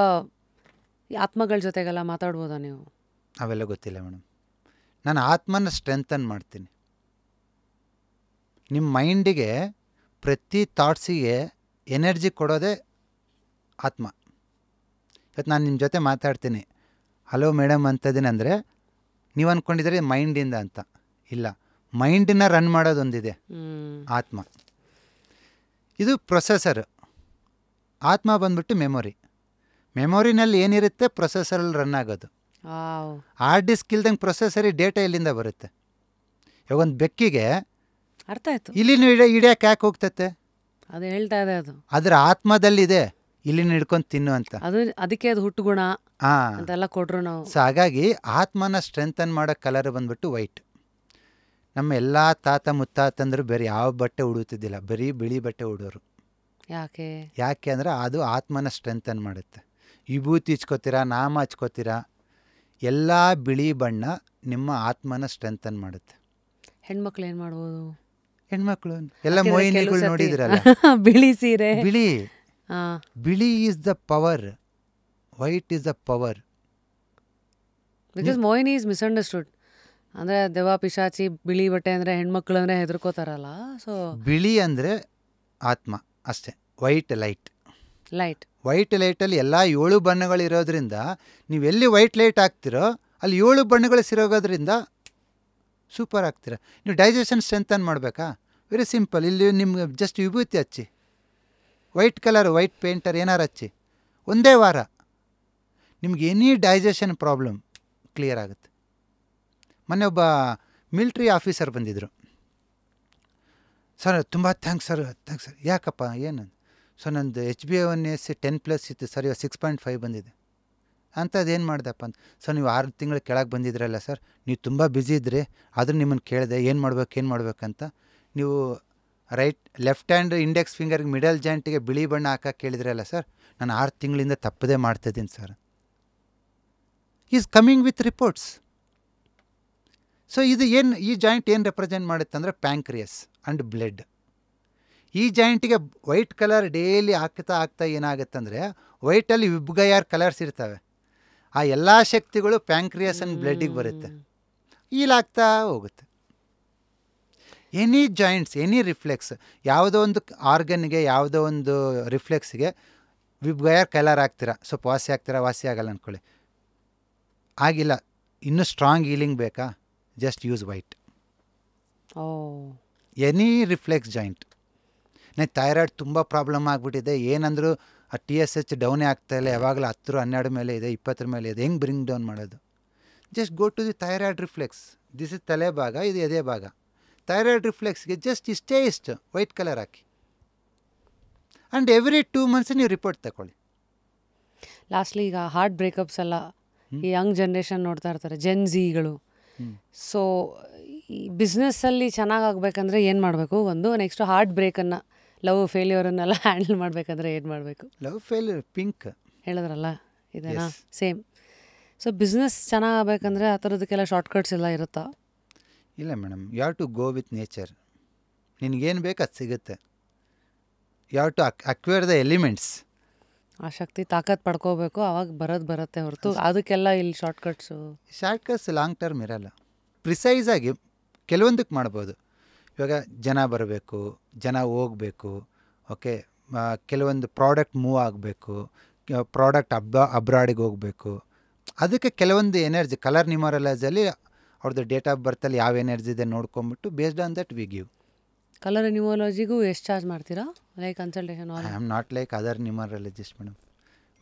ಈ ಆತ್ಮಗಳ ಜೊತೆಗೆಲ್ಲ ಮಾತಾಡ್ಬೋದಾ ನೀವು? ಅವೆಲ್ಲ ಗೊತ್ತಿಲ್ಲ ಮೇಡಮ್. ನಾನು ಆತ್ಮನ ಸ್ಟ್ರೆಂಥನ್ ಮಾಡ್ತೀನಿ. ನಿಮ್ಮ ಮೈಂಡಿಗೆ ಪ್ರತಿ ಥಾಟ್ಸಿಗೆ ಎನರ್ಜಿ ಕೊಡೋದೇ ಆತ್ಮ. ಇವತ್ತು ನಾನು ನಿಮ್ಮ ಜೊತೆ ಮಾತಾಡ್ತೀನಿ, ಹಲೋ ಮೇಡಮ್ ಅಂತದೇನೆ ಅಂದರೆ ನೀವು ಅಂದ್ಕೊಂಡಿದ್ರೆ ಮೈಂಡಿಂದ ಅಂತ. ಇಲ್ಲ, ಮೈಂಡನ್ನ ರನ್ ಮಾಡೋದೊಂದಿದೆ ಆತ್ಮ. ಇದು ಪ್ರೊಸೆಸರ್. ಆತ್ಮ ಬಂದ್ಬಿಟ್ಟು ಮೆಮೊರಿನಲ್ಲಿ ಏನಿರುತ್ತೆ ಪ್ರೊಸೆಸರಲ್ಲಿ ರನ್ ಆಗೋದು. ಹಾರ್ಡ್ ಡಿಸ್ಕ್ ಇಲ್ದಂಗೆ ಪ್ರೊಸೆಸರಿ ಡೇಟಾ ಎಲ್ಲಿಂದ ಬರುತ್ತೆ? ಇವಾಗ ಒಂದು ಬೆಕ್ಕಿಗೆ ಅರ್ಥ ಆಯ್ತು, ಇಲ್ಲಿನ ಹಿಡಿಯೋಕೆ ಯಾಕೆ ಹೋಗ್ತತೆ? ಅದು ಹೇಳ್ತಾ ಇದೆ, ಅದು ಅದರ ಆತ್ಮದಲ್ಲಿದೆ ಇಲ್ಲಿನ ಹಿಡ್ಕೊಂಡು ತಿನ್ನು ಅಂತ. ಅದು ಅದಕ್ಕೆ ಅದು ಹುಟ್ಟುಗುಣ ಅಂತೆಲ್ಲ ಕೊಟ್ರು ನಾವು. ಸೊ ಹಾಗಾಗಿ ಆತ್ಮನ ಸ್ಟ್ರೆಂಥನ್ ಮಾಡೋ ಕಲರ್ ಬಂದ್ಬಿಟ್ಟು ವೈಟ್. ನಮ್ಮ ಎಲ್ಲ ತಾತ ಮುತ್ತಾತಂದ್ರು ಬೇರೆ ಯಾವ ಬಟ್ಟೆ ಉಡುತ್ತಿದ್ದಿಲ್ಲ, ಬರೀ ಬಿಳಿ ಬಟ್ಟೆ ಉಡೋರು. ಯಾಕೆ ಅಂದರೆ ಅದು ಆತ್ಮನ ಸ್ಟ್ರೆಂಥನ್ ಮಾಡುತ್ತೆ. ವಿಭೂತಿ ಹಚ್ಕೋತೀರಾ, ನಾಮ ಹಚ್ಕೋತೀರಾ, ಎಲ್ಲ ಬಿಳಿ ಬಣ್ಣ ನಿಮ್ಮ ಆತ್ಮನ ಸ್ಟ್ರೆಂಥನ್ ಮಾಡುತ್ತೆ. ಹೆಣ್ಮಕ್ಳು ಏನು ಮಾಡ್ಬೋದು? ಹೆಣ್ಮಕ್ಳು ಎಲ್ಲ ಮೋಹಿನಿಗಳು ನೋಡಿದ್ರಲ್ಲ, ಬಿಳಿ ಸೀರೆ, ಬಿಳಿ is the power, white is the power. Because Mohini is misunderstood. ಅಂದರೆ ದೆವ್ವ ಪಿಶಾಚಿ, ಬಿಳಿ ಬಟ್ಟೆ ಅಂದರೆ ಹೆಣ್ಮಕ್ಳು ಅಂದರೆ ಹೆದರ್ಕೋತಾರಲ್ಲ. ಸೊ ಬಿಳಿ ಅಂದರೆ ಆತ್ಮ ಅಷ್ಟೇ, ವೈಟ್ ಲೈಟ್. ವೈಟ್ ಲೈಟಲ್ಲಿ ಎಲ್ಲ 7 ಬಣ್ಣಗಳಿರೋದ್ರಿಂದ ನೀವೆಲ್ಲಿ ವೈಟ್ ಲೈಟ್ ಹಾಕ್ತಿರೋ ಅಲ್ಲಿ 7 ಬಣ್ಣಗಳು ಸಿರೋಗೋದ್ರಿಂದ ಸೂಪರ್ ಆಗ್ತೀರ. ನೀವು ಡೈಜೆಷನ್ ಸ್ಟ್ರೆಂಥನ್ ಮಾಡಬೇಕಾ? Very simple. ಇಲ್ಲಿ ನಿಮ್ಗೆ ಜಸ್ಟ್ ವಿಭೂತಿ ಹಚ್ಚಿ, ವೈಟ್ ಕಲರ್, ವೈಟ್ ಪೇಂಟರ್ ಏನಾರು ಹಚ್ಚಿ, ಒಂದೇ ವಾರ ನಿಮ್ಗೆ ಎನಿ ಡೈಜೆಷನ್ ಪ್ರಾಬ್ಲಮ್ ಕ್ಲಿಯರ್ ಆಗುತ್ತೆ. ಮೊನ್ನೆ ಒಬ್ಬ ಮಿಲ್ಟ್ರಿ ಆಫೀಸರ್ ಬಂದಿದ್ದರು. ಸರ್ ತುಂಬ ಥ್ಯಾಂಕ್ಸ್ ಸರ್. ಯಾಕಪ್ಪ ಏನು? ಸೊ ನಂದು HbA1c 10+ ಇತ್ತು ಸರ್, ಇವಾಗ 6.5 ಬಂದಿದೆ. ಅಂಥದ್ದೇನು ಮಾಡ್ದಪ್ಪ ಅಂತ. ಸೊ ನೀವು 6 ತಿಂಗಳ ಕೆಳಗೆ ಬಂದಿದ್ರಲ್ಲ ಸರ್, ನೀವು ತುಂಬ ಬ್ಯುಸಿ ಇದ್ರಿ, ಆದರೂ ನಿಮ್ಮನ್ನು ಕೇಳಿದೆ ಏನು ಮಾಡ್ಬೇಕಂತ. ನೀವು ಲೆಫ್ಟ್ ಹ್ಯಾಂಡ್ ಇಂಡೆಕ್ಸ್ ಫಿಂಗರ್ಗೆ ಮಿಡಲ್ ಜಾಯಿಂಟಿಗೆ ಬಿಳಿ ಬಣ್ಣ ಹಾಕಕ್ಕೆ ಕೇಳಿದ್ರಲ್ಲ ಸರ್, ನಾನು 6 ತಿಂಗಳಿಂದ ತಪ್ಪದೇ ಮಾಡ್ತಾಯಿದ್ದೀನಿ sir. Is coming with reports. So ಇದು ಏನು, ಈ ಜಾಯಿಂಟ್ ಏನು ರೆಪ್ರೆಸೆಂಟ್ ಮಾಡುತ್ತೆ ಅಂದರೆ ಪ್ಯಾಂಕ್ರಿಯಸ್ ಆ್ಯಂಡ್ ಬ್ಲಡ್. ಈ ಜಾಯಿಂಟಿಗೆ ವೈಟ್ ಕಲರ್ ಡೈಲಿ ಆಗ್ತಾ ಏನಾಗುತ್ತೆ ಅಂದರೆ, ವೈಟಲ್ಲಿ ವಿಬ್ಗಯಾರ್ ಕಲರ್ಸ್ ಇರ್ತವೆ. ಆ ಎಲ್ಲ ಶಕ್ತಿಗಳು ಪ್ಯಾಂಕ್ರಿಯಸ್ ಆ್ಯಂಡ್ ಬ್ಲಡ್ಡಿಗೆ ಬರುತ್ತೆ, ಈಲಾಗ್ತಾ ಹೋಗುತ್ತೆ. ಎನಿ ಜಾಯಿಂಟ್ಸ್, ಎನಿ ರಿಫ್ಲೆಕ್ಸ್, ಯಾವುದೋ ಒಂದು ಆರ್ಗನ್ಗೆ, ಯಾವುದೋ ಒಂದು ರಿಫ್ಲೆಕ್ಸ್ಗೆ ವಿಬ್ಗಯಾರ್ ಕಲರ್ ಆಗ್ತೀರಾ, ಸ್ವಲ್ಪ ವಾಸಿ ಆಗಲ್ಲ ಅಂದ್ಕೊಳ್ಳಿ. ಆಗಿಲ್ಲ, ಇನ್ನೂ ಸ್ಟ್ರಾಂಗ್ ಹೀಲಿಂಗ್ ಬೇಕಾ? Just use white. Any reflex joint. Thyroid ತುಂಬ ಪ್ರಾಬ್ಲಮ್ ಆಗಿಬಿಟ್ಟಿದೆ, ಏನಂದರೂ ಆ TSH ಡೌನೇ ಆಗ್ತಾಯಿಲ್ಲ, ಯಾವಾಗಲೂ 10-12 ಮೇಲೆ ಇದೆ, 20 ಮೇಲೆ ಇದೆ, ಹೆಂಗೆ ಬ್ರಿಂಗ್ ಡೌನ್ ಮಾಡೋದು? Just go to the thyroid reflex. This is ತಲೆ ಭಾಗ, ಇದು ಎದೆ ಭಾಗ. ಥೈರಾಯ್ಡ್ ರಿಫ್ಲೆಕ್ಸ್ಗೆ ಜಸ್ಟ್ ಇಷ್ಟು ವೈಟ್ ಕಲರ್ ಹಾಕಿ ಆ್ಯಂಡ್ ಎವ್ರಿ 2 months ನೀವು ರಿಪೋರ್ಟ್ ತಗೊಳ್ಳಿ. ಲಾಸ್ಟ್ಲಿ ಈಗ ಹಾರ್ಟ್ ಬ್ರೇಕಪ್ಸ್ ಎಲ್ಲ ಈ ಯಂಗ್ ಜನ್ರೇಷನ್ ನೋಡ್ತಾ ಇರ್ತಾರೆ, ಜೆನ್ ಝಿಗಳು. ಸೊ ಈ ಬಿಸ್ನೆಸ್ಸಲ್ಲಿ ಚೆನ್ನಾಗಾಗಬೇಕಂದ್ರೆ ಏನು ಮಾಡಬೇಕು? ಒಂದು ನೆಕ್ಸ್ಟ್ ಹಾರ್ಟ್ ಬ್ರೇಕನ್ನು, ಲವ್ ಫೇಲ್ಯೂರನ್ನೆಲ್ಲ ಹ್ಯಾಂಡಲ್ ಮಾಡಬೇಕಂದ್ರೆ ಏನು ಮಾಡಬೇಕು? ಲವ್ ಫೇಲ್ಯೂರ್ ಪಿಂಕ್ ಹೇಳಿದ್ರಲ್ಲ ಇದೇನಾ ಸೇಮ್. ಸೊ ಬಿಸ್ನೆಸ್ ಚೆನ್ನಾಗಬೇಕಂದ್ರೆ ಆ ಥರದಕ್ಕೆಲ್ಲ ಶಾರ್ಟ್ಕಟ್ಸ್ ಎಲ್ಲ ಇರುತ್ತಾ? ಇಲ್ಲ madam, you have to go with nature. ನಿನಗೇನು ಬೇಕು ಅದು ಸಿಗುತ್ತೆ. You have to acquire the elements. ಆ ಶಕ್ತಿ ತಾಕತ್ ಪಡ್ಕೋಬೇಕು, ಆವಾಗ ಬರುತ್ತೆ ಹೊರತು ಅದಕ್ಕೆಲ್ಲ ಇಲ್ಲಿ ಶಾರ್ಟ್ಕಟ್ಸ್ ಲಾಂಗ್ ಟರ್ಮ್ ಇರಲ್ಲ. ಪ್ರಿಸೈಸಾಗಿ ಕೆಲವೊಂದಕ್ಕೆ ಮಾಡ್ಬೋದು. ಇವಾಗ ಜನ ಬರಬೇಕು, ಜನ ಹೋಗಬೇಕು, ಓಕೆ, ಕೆಲವೊಂದು ಪ್ರಾಡಕ್ಟ್ ಮೂವ್ ಆಗಬೇಕು, ಪ್ರಾಡಕ್ಟ್ ಅಬ್ರಾಡಿಗೆ ಹೋಗಬೇಕು. ಅದಕ್ಕೆ ಕೆಲವೊಂದು ಎನರ್ಜಿ ಕಲರ್ ನ್ಯೂಮರಾಲಜಿಯಲ್ಲಿ ಅವ್ರದ್ದು ಡೇಟ್ ಆಫ್ ಬರ್ತಲ್ಲಿ ಯಾವ ಎನರ್ಜಿ ಇದೆ ನೋಡ್ಕೊಂಬಿಟ್ಟು based on that we give. Colour ನ್ಯೂಮರಾಲಜಿಗೂ ಎಷ್ಟು ಚಾರ್ಜ್ ಮಾಡ್ತೀರಾ? Like consultation? I am not like other numerologist madam.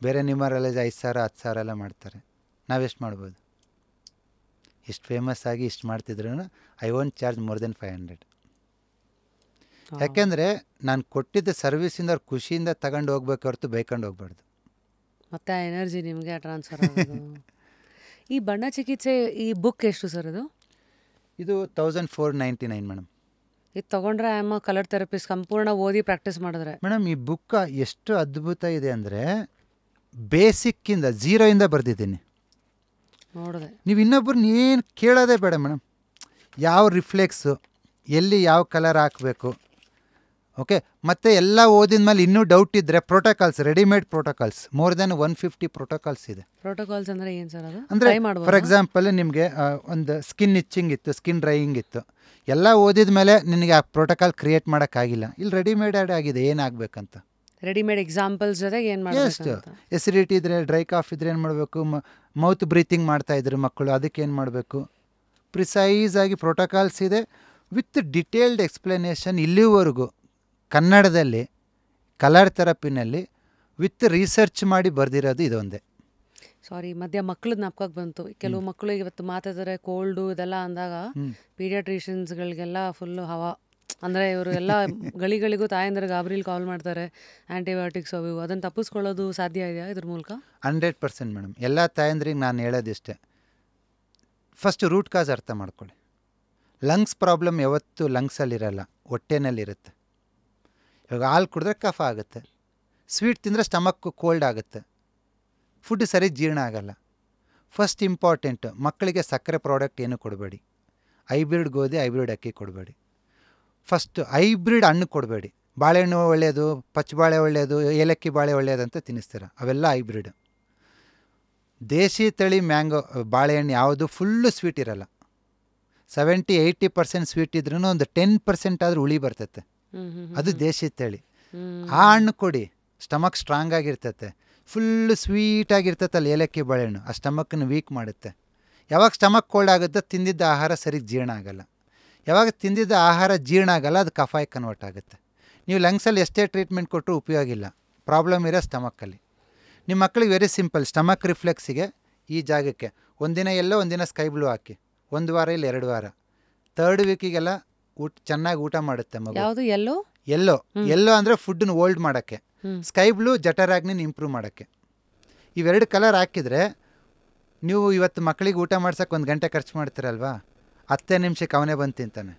ಬೇರೆ ನ್ಯೂಮರಾಲಜಿ 5,000 10,000 ಎಲ್ಲ ಮಾಡ್ತಾರೆ. ನಾವೆಷ್ಟು ಮಾಡ್ಬೋದು? ಇಷ್ಟು ಫೇಮಸ್ ಆಗಿ ಇಷ್ಟು ಮಾಡ್ತಿದ್ರು I won't charge more than 500. ಯಾಕೆಂದರೆ ನಾನು ಕೊಟ್ಟಿದ್ದ ಸರ್ವಿಸಿಂದ ಅವ್ರು ಖುಷಿಯಿಂದ ತಗೊಂಡು ಹೋಗ್ಬೇಕು ಹೊರತು ಬೈಕೊಂಡು ಹೋಗ್ಬಾರ್ದು. ಮತ್ತು ಆ ಎನರ್ಜಿ ನಿಮಗೆ ಟ್ರಾನ್ಸ್ಫರ್ ಆಗೋದು. ಈ ಬಣ್ಣ ಚಿಕಿತ್ಸೆ ಈ ಬುಕ್ ಎಷ್ಟು ಸರ್ ಇದು? ಇದು 1499 ಮೇಡಮ್. ಇದು ತೊಗೊಂಡ್ರೆ I am a colour therapist, ಸಂಪೂರ್ಣ ಓದಿ ಪ್ರಾಕ್ಟೀಸ್ ಮಾಡಿದ್ರೆ. ಮೇಡಮ್ ಈ ಬುಕ್ ಎಷ್ಟು ಅದ್ಭುತ ಇದೆ ಅಂದರೆ ಬೇಸಿಕ್ಕಿಂದ 0 ಬರೆದಿದ್ದೀನಿ. ನೋಡಿದೆ. ನೀವು ಇನ್ನೊಬ್ಬರನ್ನ ಏನು ಕೇಳೋದೇ ಬೇಡ ಮೇಡಮ್. ಯಾವ ರಿಫ್ಲೆಕ್ಸು, ಎಲ್ಲಿ ಯಾವ ಕಲರ್ ಹಾಕಬೇಕು, ಓಕೆ. ಮತ್ತು ಎಲ್ಲ ಓದಿದ ಮೇಲೆ ಇನ್ನೂ ಡೌಟ್ ಇದ್ದರೆ protocols, readymade protocols, more than 150 protocols ಇದೆ. ಪ್ರೋಟೋಕಾಲ್ಸ್ ಅಂದರೆ ಏನು ಸರ್ ಅದು? ಅಂದರೆ ಫಾರ್ ಎಕ್ಸಾಂಪಲ್ ನಿಮಗೆ ಒಂದು ಸ್ಕಿನ್ ಇಚ್ಚಿಂಗ್ ಇತ್ತು, ಸ್ಕಿನ್ ಡ್ರೈಯಿಂಗ್ ಇತ್ತು, ಎಲ್ಲ ಓದಿದ ಮೇಲೆ ನಿನಗೆ ಆ ಪ್ರೋಟೋಕಾಲ್ ಕ್ರಿಯೇಟ್ ಮಾಡೋಕ್ಕಾಗಿಲ್ಲ. ಇಲ್ಲಿ ರೆಡಿಮೇಡ್ ಆಗಿದೆ ಏನಾಗಬೇಕಂತ. ರೆಡಿಮೇಡ್ ಎಕ್ಸಾಂಪಲ್ಸ್ ಜೊತೆಗೆ ಏನು ಮಾಡಬೇಕು? ಎಸಿಡಿಟಿ ಇದ್ದರೆ, ಡ್ರೈ ಕಾಫ್ ಇದ್ದರೆ ಏನು ಮಾಡಬೇಕು, ಮೌತ್ ಬ್ರೀತಿಂಗ್ ಮಾಡ್ತಾಯಿದ್ರು ಮಕ್ಕಳು, ಅದಕ್ಕೆ ಏನು ಮಾಡಬೇಕು, ಪ್ರಿಸೈಸಾಗಿ ಪ್ರೋಟೋಕಾಲ್ಸ್ ಇದೆ ವಿತ್ ಡಿಟೇಲ್ಡ್ ಎಕ್ಸ್ಪ್ಲನೇಷನ್. ಇಲ್ಲಿವರೆಗೂ ಕನ್ನಡದಲ್ಲಿ ಕಲರ್ ಥೆರಪಿನಲ್ಲಿ ವಿತ್ ರಿಸರ್ಚ್ ಮಾಡಿ ಬರೆದಿರೋದು ಇದೊಂದೇ. ಸಾರಿ, ಮಧ್ಯ ಮಕ್ಕಳದ್ದು ನಾಪ್ಕಕ್ಕೆ ಬಂತು. ಕೆಲವು ಮಕ್ಕಳು ಇವತ್ತು ಮಾತಾಡಿದ್ರೆ ಕೋಲ್ಡು ಇದೆಲ್ಲ ಅಂದಾಗ ಪೀಡಿಯಾಟ್ರಿಷಿಯನ್ಸ್ಗಳಿಗೆಲ್ಲ ಫುಲ್ಲು ಹವಾ. ಅಂದರೆ ಇವರು ಎಲ್ಲ ಗಳಿಗೂ ತಾಯಂದ್ರೆ ಗಾಬರಿಲಿ ಕಾಲ್ ಮಾಡ್ತಾರೆ, ಆ್ಯಂಟಿಬಯೋಟಿಕ್ಸ್ ಅವು ಅದನ್ನು ತಪ್ಪಿಸ್ಕೊಳ್ಳೋದು ಸಾಧ್ಯ ಇದೆಯಾ ಇದ್ರ ಮೂಲಕ? 100% ಮೇಡಮ್. ಎಲ್ಲ ತಾಯಂದ್ರಿಗೆ ನಾನು ಹೇಳೋದಿಷ್ಟೇ, ಫಸ್ಟ್ ರೂಟ್ ಕಾಸ್ ಅರ್ಥ ಮಾಡ್ಕೊಳ್ಳಿ. ಲಂಗ್ಸ್ ಪ್ರಾಬ್ಲಮ್ ಯಾವತ್ತೂ ಲಂಗ್ಸಲ್ಲಿರಲ್ಲ, ಹೊಟ್ಟೆನಲ್ಲಿರುತ್ತೆ. ಇವಾಗ ಹಾಲು ಕುಡಿದ್ರೆ ಕಫ ಆಗುತ್ತೆ, ಸ್ವೀಟ್ ತಿಂದರೆ ಸ್ಟಮಕ್ ಕೋಲ್ಡ್ ಆಗುತ್ತೆ, ಫುಡ್ ಸರಿ ಜೀರ್ಣ ಆಗಲ್ಲ. ಫಸ್ಟ್ ಇಂಪಾರ್ಟೆಂಟ್, ಮಕ್ಕಳಿಗೆ ಸಕ್ಕರೆ ಪ್ರಾಡಕ್ಟ್ ಏನೂ ಕೊಡಬೇಡಿ. ಹೈಬ್ರಿಡ್ ಗೋಧಿ, ಹೈಬ್ರಿಡ್ ಅಕ್ಕಿ ಕೊಡಬೇಡಿ. ಫಸ್ಟ್ ಹೈಬ್ರಿಡ್ ಹಣ್ಣು ಕೊಡಬೇಡಿ. ಬಾಳೆಹಣ್ಣು ಒಳ್ಳೆಯದು, ಪಚ್ಚಬಾಳೆ ಒಳ್ಳೆಯದು, ಏಲಕ್ಕಿ ಬಾಳೆ ಒಳ್ಳೆಯದಂತ ತಿನ್ನಿಸ್ತೀರ, ಅವೆಲ್ಲ ಹೈಬ್ರಿಡ್. ದೇಶಿ ತಳಿ ಮ್ಯಾಂಗೋ ಬಾಳೆಹಣ್ಣು ಯಾವುದು ಫುಲ್ಲು ಸ್ವೀಟ್ ಇರಲ್ಲ. 70-80% ಸ್ವೀಟ್ ಇದ್ರೂ ಒಂದು 10% ಆದರೂ ಹುಳಿ ಬರ್ತೈತೆ, ಅದು ದೇಶಿ ತಳಿ. ಆ ಹಣ್ಣು ಕೊಡಿ, ಸ್ಟಮಕ್ ಸ್ಟ್ರಾಂಗ್ ಆಗಿರ್ತೈತೆ. ಫುಲ್ಲು ಸ್ವೀಟಾಗಿರ್ತೈತಲ್ಲ ಏಲಕ್ಕಿ ಬಾಳೆಹಣ್ಣು, ಆ ಸ್ಟಮಕ್ಕನ್ನು ವೀಕ್ ಮಾಡುತ್ತೆ. ಯಾವಾಗ ಸ್ಟಮಕ್ ಕೋಲ್ಡ್ ಆಗುತ್ತೆ, ತಿಂದಿದ್ದ ಆಹಾರ ಸರಿಗೆ ಜೀರ್ಣ ಆಗಲ್ಲ. ಯಾವಾಗ ತಿಂದಿದ್ದ ಆಹಾರ ಜೀರ್ಣ ಆಗಲ್ಲ, ಅದು ಕಫಾಗಿ ಕನ್ವರ್ಟ್ ಆಗುತ್ತೆ. ನೀವು ಲಂಗ್ಸಲ್ಲಿ ಎಷ್ಟೇ ಟ್ರೀಟ್ಮೆಂಟ್ ಕೊಟ್ಟರು ಉಪಯೋಗ ಇಲ್ಲ, ಪ್ರಾಬ್ಲಮ್ ಇರೋ ಸ್ಟಮಕ್ಕಲ್ಲಿ. ನಿಮ್ಮ ಮಕ್ಕಳಿಗೆ ವೆರಿ ಸಿಂಪಲ್, ಸ್ಟಮಕ್ ರಿಫ್ಲೆಕ್ಸಿಗೆ ಈ ಜಾಗಕ್ಕೆ ಒಂದಿನ ಎಲ್ಲೋ ಒಂದಿನ ಸ್ಕೈ ಬ್ಲೂ ಹಾಕಿ, 1 ವಾರ ಇಲ್ಲ 2 ವಾರ, 3rd ವೀಕಿಗೆಲ್ಲ ಚೆನ್ನಾಗಿ ಊಟ ಮಾಡುತ್ತೆ ಮಗು. ಯಾವುದು? ಎಲ್ಲೋ ಅಂದರೆ ಫುಡ್ಡನ್ನ ಹೋಲ್ಡ್ ಮಾಡೋಕ್ಕೆ, ಸ್ಕೈ ಬ್ಲೂ ಜಠರಾಗ್ನಿನ ಇಂಪ್ರೂವ್ ಮಾಡೋಕ್ಕೆ. ಇವೆರಡು ಕಲರ್ ಹಾಕಿದರೆ ನೀವು ಇವತ್ತು ಮಕ್ಕಳಿಗೆ ಊಟ ಮಾಡ್ಸೋಕ್ಕೆ 1 ಗಂಟೆ ಖರ್ಚು ಮಾಡ್ತೀರಲ್ವಾ, 10 ನಿಮಿಷಕ್ಕೆ ಅವನೇ ಬಂದು ತಿಂತಾನೆ.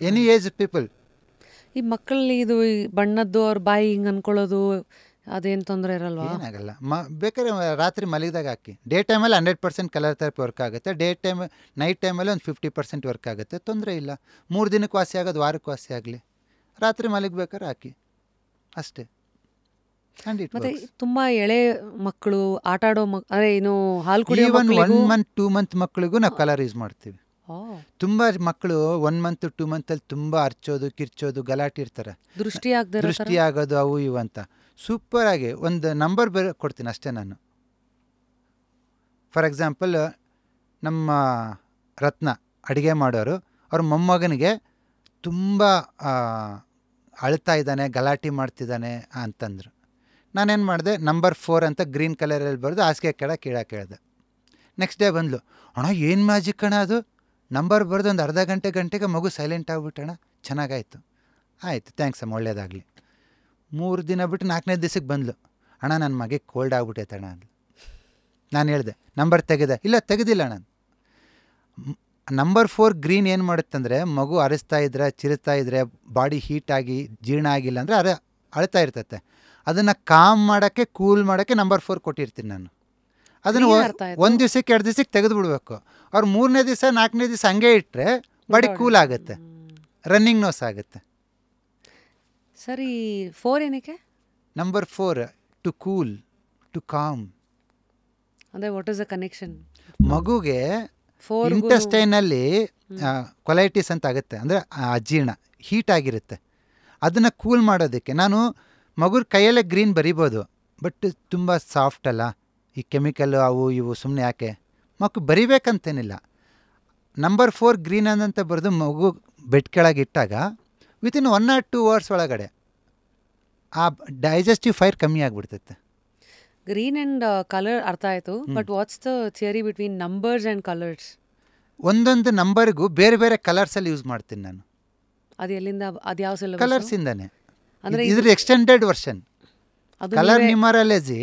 Any age people. ಈ ಮಕ್ಕಳಲ್ಲಿ ಇದು ಬಣ್ಣದ್ದು ಅವ್ರ ಬಾಯಿ ಹಿಂಗೆ ಅನ್ಕೊಳ್ಳೋದು ಅದೇನು ತೊಂದರೆ ಇರಲ್ವಾ? ಏನಾಗಲ್ಲ. ಬೇಕಾದ್ರೆ ರಾತ್ರಿ ಮಲಗಿದಾಗ ಹಾಕಿ. ಡೇ ಟೈಮಲ್ಲಿ 100% ಕಲರ್ ಥೆರಪಿ ವರ್ಕ್ ಆಗುತ್ತೆ. ನೈಟ್ ಟೈಮಲ್ಲಿ ಒಂದು 50% ವರ್ಕ್ ಆಗುತ್ತೆ, ತೊಂದರೆ ಇಲ್ಲ. 3 ದಿನಕ್ಕೆ ವಾಸಿ ಆಗೋದು ವಾರಕ್ಕೆ ವಾಸಿ ಆಗಲಿ, ರಾತ್ರಿ ಮಲಗಬೇಕಾದ್ರೆ ಹಾಕಿ ಅಷ್ಟೇ. ಮತ್ತೆ ತುಂಬಾ ಎಳೆ ಮಕ್ಕಳು ಆಟ ಆಡೋ ಅಂದರೆ ಏನು ಹಾಲು ಕುಡಿಯೋ 1 ಮಂತ್ 2 ಮಂತ್ ಮಕ್ಕಳಿಗೂ ನಾವು ಕಲರ್ ಯೂಸ್ ಮಾಡ್ತೀವಿ. ತುಂಬ ಮಕ್ಕಳು 1 ಮಂತ್ 2 ಮಂತಲ್ಲಿ ತುಂಬ ಅರ್ಚೋದು, ಕಿರ್ಚೋದು, ಗಲಾಟೆ ಇರ್ತಾರೆ, ದೃಷ್ಟಿ ಆಗೋದು ಅವು ಇವು ಅಂತ. ಸೂಪರಾಗಿ ಒಂದು ನಂಬರ್ ಕೊಡ್ತೀನಿ ಅಷ್ಟೇ ನಾನು. ಫಾರ್ ಎಕ್ಸಾಂಪಲ್, ನಮ್ಮ ರತ್ನ ಅಡುಗೆ ಮಾಡೋರು, ಅವ್ರ ಮೊಮ್ಮಗನಿಗೆ ತುಂಬ ಅಳ್ತಾ ಇದ್ದಾನೆ, ಗಲಾಟೆ ಮಾಡ್ತಿದ್ದಾನೆ ಅಂತಂದರು. ನಾನೇನು ಮಾಡಿದೆ, ನಂಬರ್ 4 ಅಂತ ಗ್ರೀನ್ ಕಲರಲ್ಲಿ ಬರೆದು ಹಾಸಿಗೆ ಕೆಳಗೆ ಕೇಳಿದೆ. ನೆಕ್ಸ್ಟ್ ಡೇ ಬಂದ್ಲು, ಅಣ್ಣ ಏನು ಮ್ಯಾಜಿಕ್ ಅಣ್ಣ ಅದು, ನಂಬರ್ ಬರೆದು ಒಂದು ಅರ್ಧ ಗಂಟೆಗೆ ಮಗು ಸೈಲೆಂಟ್ ಆಗ್ಬಿಟ್ಟಣ, ಚೆನ್ನಾಗಾಯಿತು. ಆಯಿತು, ಥ್ಯಾಂಕ್ಸ್ ಅಮ್ಮ, ಒಳ್ಳೇದಾಗಲಿ. 3 ದಿನ ಬಿಟ್ಟು 4ನೇ ದಿವಸಕ್ಕೆ ಬಂದ್ಲು, ಅಣ್ಣ ನನ್ನ ಮಗೆ ಕೋಲ್ಡ್ ಆಗ್ಬಿಟ್ಟೈತೆ ಅಣ್ಣ ಅಂದ್ಲು. ನಾನು ಹೇಳಿದೆ ನಂಬರ್ ತೆಗೆದೆ, ಇಲ್ಲ ತೆಗೆದಿಲ್ಲ ನಾನು. ನಂಬರ್ 4 ಗ್ರೀನ್ ಏನು ಮಾಡುತ್ತಂದರೆ, ಮಗು ಅರಿಸ್ತಾ ಇದ್ರೆ ಚಿರುತ್ತಾ ಇದ್ರೆ ಬಾಡಿ ಹೀಟಾಗಿ ಜೀರ್ಣ ಆಗಿಲ್ಲ ಅಂದರೆ ಅಳ್ತಾ ಇರ್ತತೆ. ಅದನ್ನು ಕಾಮ್ ಮಾಡೋಕ್ಕೆ ಕೂಲ್ ಮಾಡೋಕ್ಕೆ ನಂಬರ್ 4 ಕೊಟ್ಟಿರ್ತೀನಿ ನಾನು. ಅದನ್ನು 1 ದಿವ್ಸಕ್ಕೆ 2 ದಿವ್ಸಕ್ಕೆ ತೆಗೆದು ಬಿಡಬೇಕು. ಅವ್ರು 3ನೇ ದಿವಸ 4ನೇ ದಿವಸ ಹಂಗೆ ಇಟ್ಟರೆ ಬಾಡಿ ಕೂಲ್ ಆಗುತ್ತೆ, ರನ್ನಿಂಗ್ ನೋಸ್ ಆಗುತ್ತೆ. ಸರಿ, 4 ಏನಕ್ಕೆ? Number 4 to cool, to calm. ಅಂದರೆ ವಾಟ್ ಇಸ್ ದ ಕನೆಕ್ಷನ್? ಮಗುಗೆ ಇಂಟೆಸ್ಟೈನಲ್ಲಿ ಕೊಲೈಟಿಸ್ ಅಂತ ಆಗುತ್ತೆ, ಅಂದರೆ ಅಜೀರ್ಣ ಹೀಟ್ ಆಗಿರುತ್ತೆ. ಅದನ್ನು ಕೂಲ್ ಮಾಡೋದಕ್ಕೆ ನಾನು ಮಗುರ ಕೈಯಲ್ಲೇ ಗ್ರೀನ್ ಬರಿಬೋದು, ಬಟ್ ತುಂಬ ಸಾಫ್ಟ್ ಅಲ್ಲ, ಈ ಕೆಮಿಕಲ್ಲು ಅವು ಇವು ಸುಮ್ಮನೆ ಯಾಕೆ, ಮಗು ಬರಿಬೇಕಂತೇನಿಲ್ಲ. ನಂಬರ್ 4 ಗ್ರೀನ್ ಅನ್ನಂತ ಬರೆದು ಮಗು ಬೆಡ್ ಕೆಳಗೆ ಇಟ್ಟಾಗ ವಿತಿನ್ 1 or 2 hours ಒಳಗಡೆ ಆ ಡೈಜೆಸ್ಟಿವ್ ಫೈರ್ ಕಮ್ಮಿ ಆಗಿಬಿಡ್ತೈತೆ. ಗ್ರೀನ್ ಆ್ಯಂಡ್ ಕಲರ್ ಅರ್ಥ ಆಯಿತು, but what's the theory between numbers and colours? ಒಂದೊಂದು ನಂಬರ್ಗೂ ಬೇರೆ ಬೇರೆ ಕಲರ್ಸಲ್ಲಿ ಯೂಸ್ ಮಾಡ್ತೀನಿ ನಾನು. ಅದು ಎಲ್ಲಿಂದ, ಅದು ಯಾವ ಸಿಲೆಬಸ್? ಕಲರ್ಸಿಂದಾನೆ. ಅಂದರೆ ಇದ್ರ ಎಕ್ಸ್ಟೆಂಡೆಡ್ ವರ್ಷನ್ ಕಲರ್ ನ್ಯೂಮರಾಲಜಿ.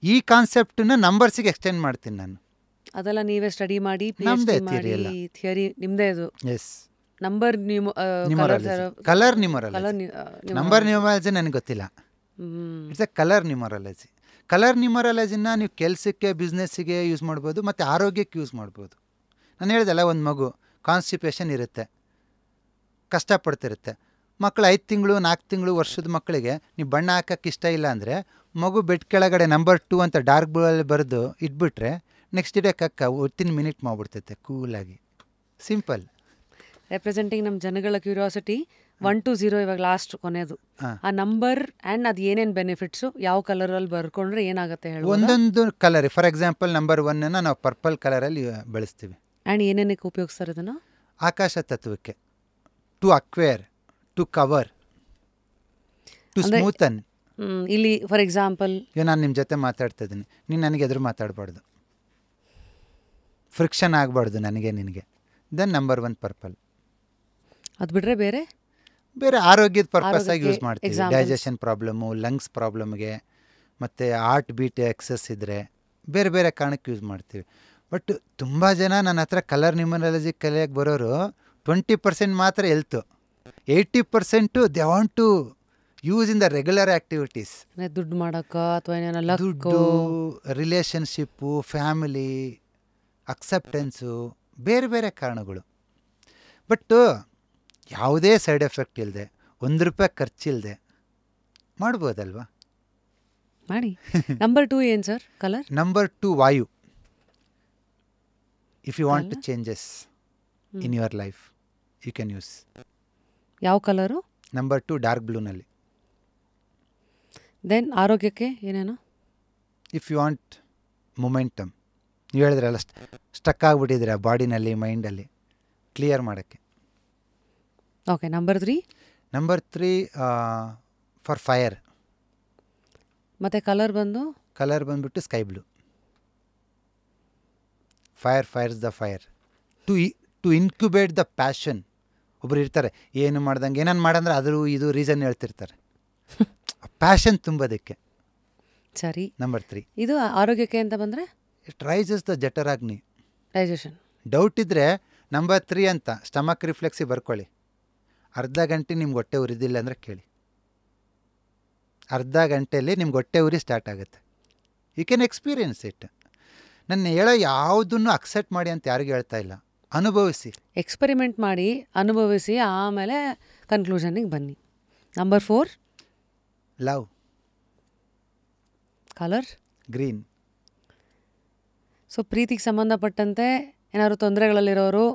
ಈ ಕಾನ್ಸೆಪ್ಟನ್ನ ನಂಬರ್ಸಿಗೆ ಎಕ್ಸ್ಟೆಂಡ್ ಮಾಡ್ತೀನಿ ನಾನು. ಅದೆಲ್ಲ ನೀವೇ ಸ್ಟಡಿ ಮಾಡಿ ಥಿಯರಿ ನಿಮ್ಮದೇ ಅದು? Yes. Number colour numerology. Number numerology ನನಗೆ ಗೊತ್ತಿಲ್ಲ. It's a colour numerology. Colour ನ್ಯೂಮರಾಲಜಿನ ನೀವು ಕೆಲಸಕ್ಕೆ ಬಿಸ್ನೆಸ್ಸಿಗೆ ಯೂಸ್ ಮಾಡ್ಬೋದು, ಮತ್ತು ಆರೋಗ್ಯಕ್ಕೆ ಯೂಸ್ ಮಾಡ್ಬೋದು. ನಾನು ಹೇಳ್ದಲ್ಲ, ಒಂದು ಮಗು ಕಾನ್ಸ್ಟಿಪೇಷನ್ ಇರುತ್ತೆ, ಕಷ್ಟಪಡ್ತಿರುತ್ತೆ. ಮಕ್ಕಳು 5 ತಿಂಗಳು 4 ತಿಂಗಳು ವರ್ಷದ ಮಕ್ಕಳಿಗೆ ನೀವು ಬಣ್ಣ ಹಾಕೋಕ್ಕೆ ಇಷ್ಟ ಇಲ್ಲ ಅಂದರೆ ಮಗು ಬೆಡ್ ಕೆಳಗಡೆ ನಂಬರ್ 2 ಅಂತ ಡಾರ್ಕ್ ಬ್ಲೂಲ್ಲಿ ಬರೆದು ಇಟ್ಬಿಟ್ರೆ ನೆಕ್ಸ್ಟ್ ಡೇ ಕಕ್ಕ ವಿತಿನ್ ಮಿನಿಟ್ ಮಾಡಿಬಿಡ್ತೈತೆ ಕೂಲಾಗಿ. ಸಿಂಪಲ್. ರೆಪ್ರೆಸೆಂಟಿಂಗ್ ನಮ್ಮ ಜನಗಳ ಕ್ಯೂರಿಯಾಸಿಟಿ 1 to 0 ಇವಾಗ ಲಾಸ್ಟ್ ಕೊನೆಯದು. ಆ ನಂಬರ್ ಆ್ಯಂಡ್ ಅದು ಏನೇನು ಬೆನಿಫಿಟ್ಸು, ಯಾವ ಕಲರಲ್ಲಿ ಬರ್ಕೊಂಡ್ರೆ ಏನಾಗುತ್ತೆ ಹೇಳಿ. ಒಂದೊಂದು ಕಲರ್, ಫಾರ್ ಎಕ್ಸಾಂಪಲ್ ನಂಬರ್ 1 ನಾವು ಪರ್ಪಲ್ ಕಲರಲ್ಲಿ ಬೆಳೆಸ್ತೀವಿ. ಆ್ಯಂಡ್ ಏನೇನಕ್ಕೆ ಉಪಯೋಗಿಸ್ತಾರೆ ಅದನ್ನು? ಆಕಾಶ ತತ್ವಕ್ಕೆ, to acquire, to cover, to smoothen. ಇಲ್ಲಿ ಫಾರ್ ಎಕ್ಸಾಂಪಲ್ ಈಗ ನಾನು ನಿಮ್ಮ ಜೊತೆ ಮಾತಾಡ್ತಾ ಇದ್ದೀನಿ, ನೀನು ನನಗೆ ಎದುರು ಮಾತಾಡಬಾರ್ದು, ಫ್ರಿಕ್ಷನ್ ಆಗಬಾರ್ದು ನನಗೆ ನಿನಗೆ. Then number 1 purple. ಅದು ಬಿಟ್ಟರೆ ಬೇರೆ ಬೇರೆ ಆರೋಗ್ಯದ ಪರ್ಪಸ್ಸಾಗಿ ಯೂಸ್ ಮಾಡ್ತೀವಿ. ಡೈಜೆಷನ್ ಪ್ರಾಬ್ಲಮ್ಮು, ಲಂಗ್ಸ್ ಪ್ರಾಬ್ಲಮ್ಗೆ, ಮತ್ತು ಹಾರ್ಟ್ ಬೀಟ್ ಎಕ್ಸಸ್ ಇದ್ದರೆ ಬೇರೆ ಬೇರೆ ಕಾರಣಕ್ಕೆ ಯೂಸ್ ಮಾಡ್ತೀವಿ. ಬಟ್ ತುಂಬ ಜನ ನನ್ನ ಹತ್ರ ಕಲರ್ ನ್ಯೂಮರಾಲಜಿ ಕಲಿಯೋಕ್ಕೆ ಬರೋರು 20% ಮಾತ್ರ health, 80% they want to use in the regular activities. ದುಡ್ಡು ಮಾಡೋಕ್ಕೆ ಅಥವಾ ದುಡ್ಡು, ರಿಲೇಷನ್ಶಿಪ್ಪು, ಫ್ಯಾಮಿಲಿ, ಅಕ್ಸೆಪ್ಟೆನ್ಸು, ಬೇರೆ ಬೇರೆ ಕಾರಣಗಳು. ಬಟ್ಟು ಯಾವುದೇ ಸೈಡ್ ಎಫೆಕ್ಟ್ ಇಲ್ಲದೆ, ₹1 ಖರ್ಚಿಲ್ಲದೆ ಮಾಡ್ಬೋದಲ್ವಾ? ಮಾಡಿ. ನಂಬರ್ 2 ಏನು ಸರ್ ಕಲರ್? ನಂಬರ್ 2 ವಾಯು. If you want to changes in your life you can use. ಯಾವ ಕಲರು? ನಂಬರ್ 2 ಡಾರ್ಕ್ ಬ್ಲೂನಲ್ಲಿ. ದೆನ್ ಆರೋಗ್ಯಕ್ಕೆ ಏನೇನು? ಇಫ್ ಯು ವಾಂಟ್ ಮೊಮೆಂಟಮ್, ನೀವು ಹೇಳಿದ್ರಲ್ಲ ಸ್ಟಕ್ ಆಗಿಬಿಟ್ಟಿದ್ರೆ ಬಾಡಿನಲ್ಲಿ ಮೈಂಡಲ್ಲಿ, ಕ್ಲಿಯರ್ ಮಾಡೋಕ್ಕೆ. Okay. Number 3? Number 3 for fire. ಮತ್ತು ಕಲರ್ ಬಂದುಬಿಟ್ಟು sky blue. Fires the fire to incubate the passion. ಒಬ್ರು ಇರ್ತಾರೆ, ಏನು ಮಾಡ್ದಂಗೆ ಏನನ್ನು ಮಾಡಂದ್ರೆ ಅದರೂ ಇದು ರೀಸನ್ ಹೇಳ್ತಿರ್ತಾರೆ. ಪ್ಯಾಷನ್ ತುಂಬೋದಕ್ಕೆ. ಸರಿ. ನಂಬರ್ 3. ಇದು ಆರೋಗ್ಯಕ್ಕೆ ಅಂತ ಬಂದರೆ ಇಟ್ ರೈಸಸ್ ದ ಜಠರಾಗ್ನಿ. ಡೈಜೆಷನ್. ಡೌಟ್ ಇದ್ದರೆ ನಂಬರ್ 3 ಅಂತ ಸ್ಟಮಕ್ ರಿಫ್ಲೆಕ್ಸಿ ಬರ್ಕೊಳ್ಳಿ. ಅರ್ಧ ಗಂಟೆ ನಿಮ್ಗೆ ಹೊಟ್ಟೆ ಉರಿದಿಲ್ಲ ಅಂದರೆ ಕೇಳಿ, ಅರ್ಧ ಗಂಟೆಯಲ್ಲಿ ನಿಮ್ಗೆ ಹೊಟ್ಟೆ ಉರಿ ಸ್ಟಾರ್ಟ್ ಆಗುತ್ತೆ. You can experience it. ನನ್ನ ಹೇಳೋ ಯಾವುದನ್ನು ಅಕ್ಸೆಪ್ಟ್ ಮಾಡಿ ಅಂತ ಯಾರಿಗೂ ಹೇಳ್ತಾ ಇಲ್ಲ, ಅನುಭವಿಸಿ, ಎಕ್ಸ್ಪೆರಿಮೆಂಟ್ ಮಾಡಿ, ಅನುಭವಿಸಿ, ಆಮೇಲೆ ಕನ್ಕ್ಲೂಷನ್ನಿಗೆ ಬನ್ನಿ. Number 4 love. Colour green. So ಪ್ರೀತಿಗೆ ಸಂಬಂಧಪಟ್ಟಂತೆ ಏನಾದ್ರು ತೊಂದರೆಗಳಲ್ಲಿರೋರು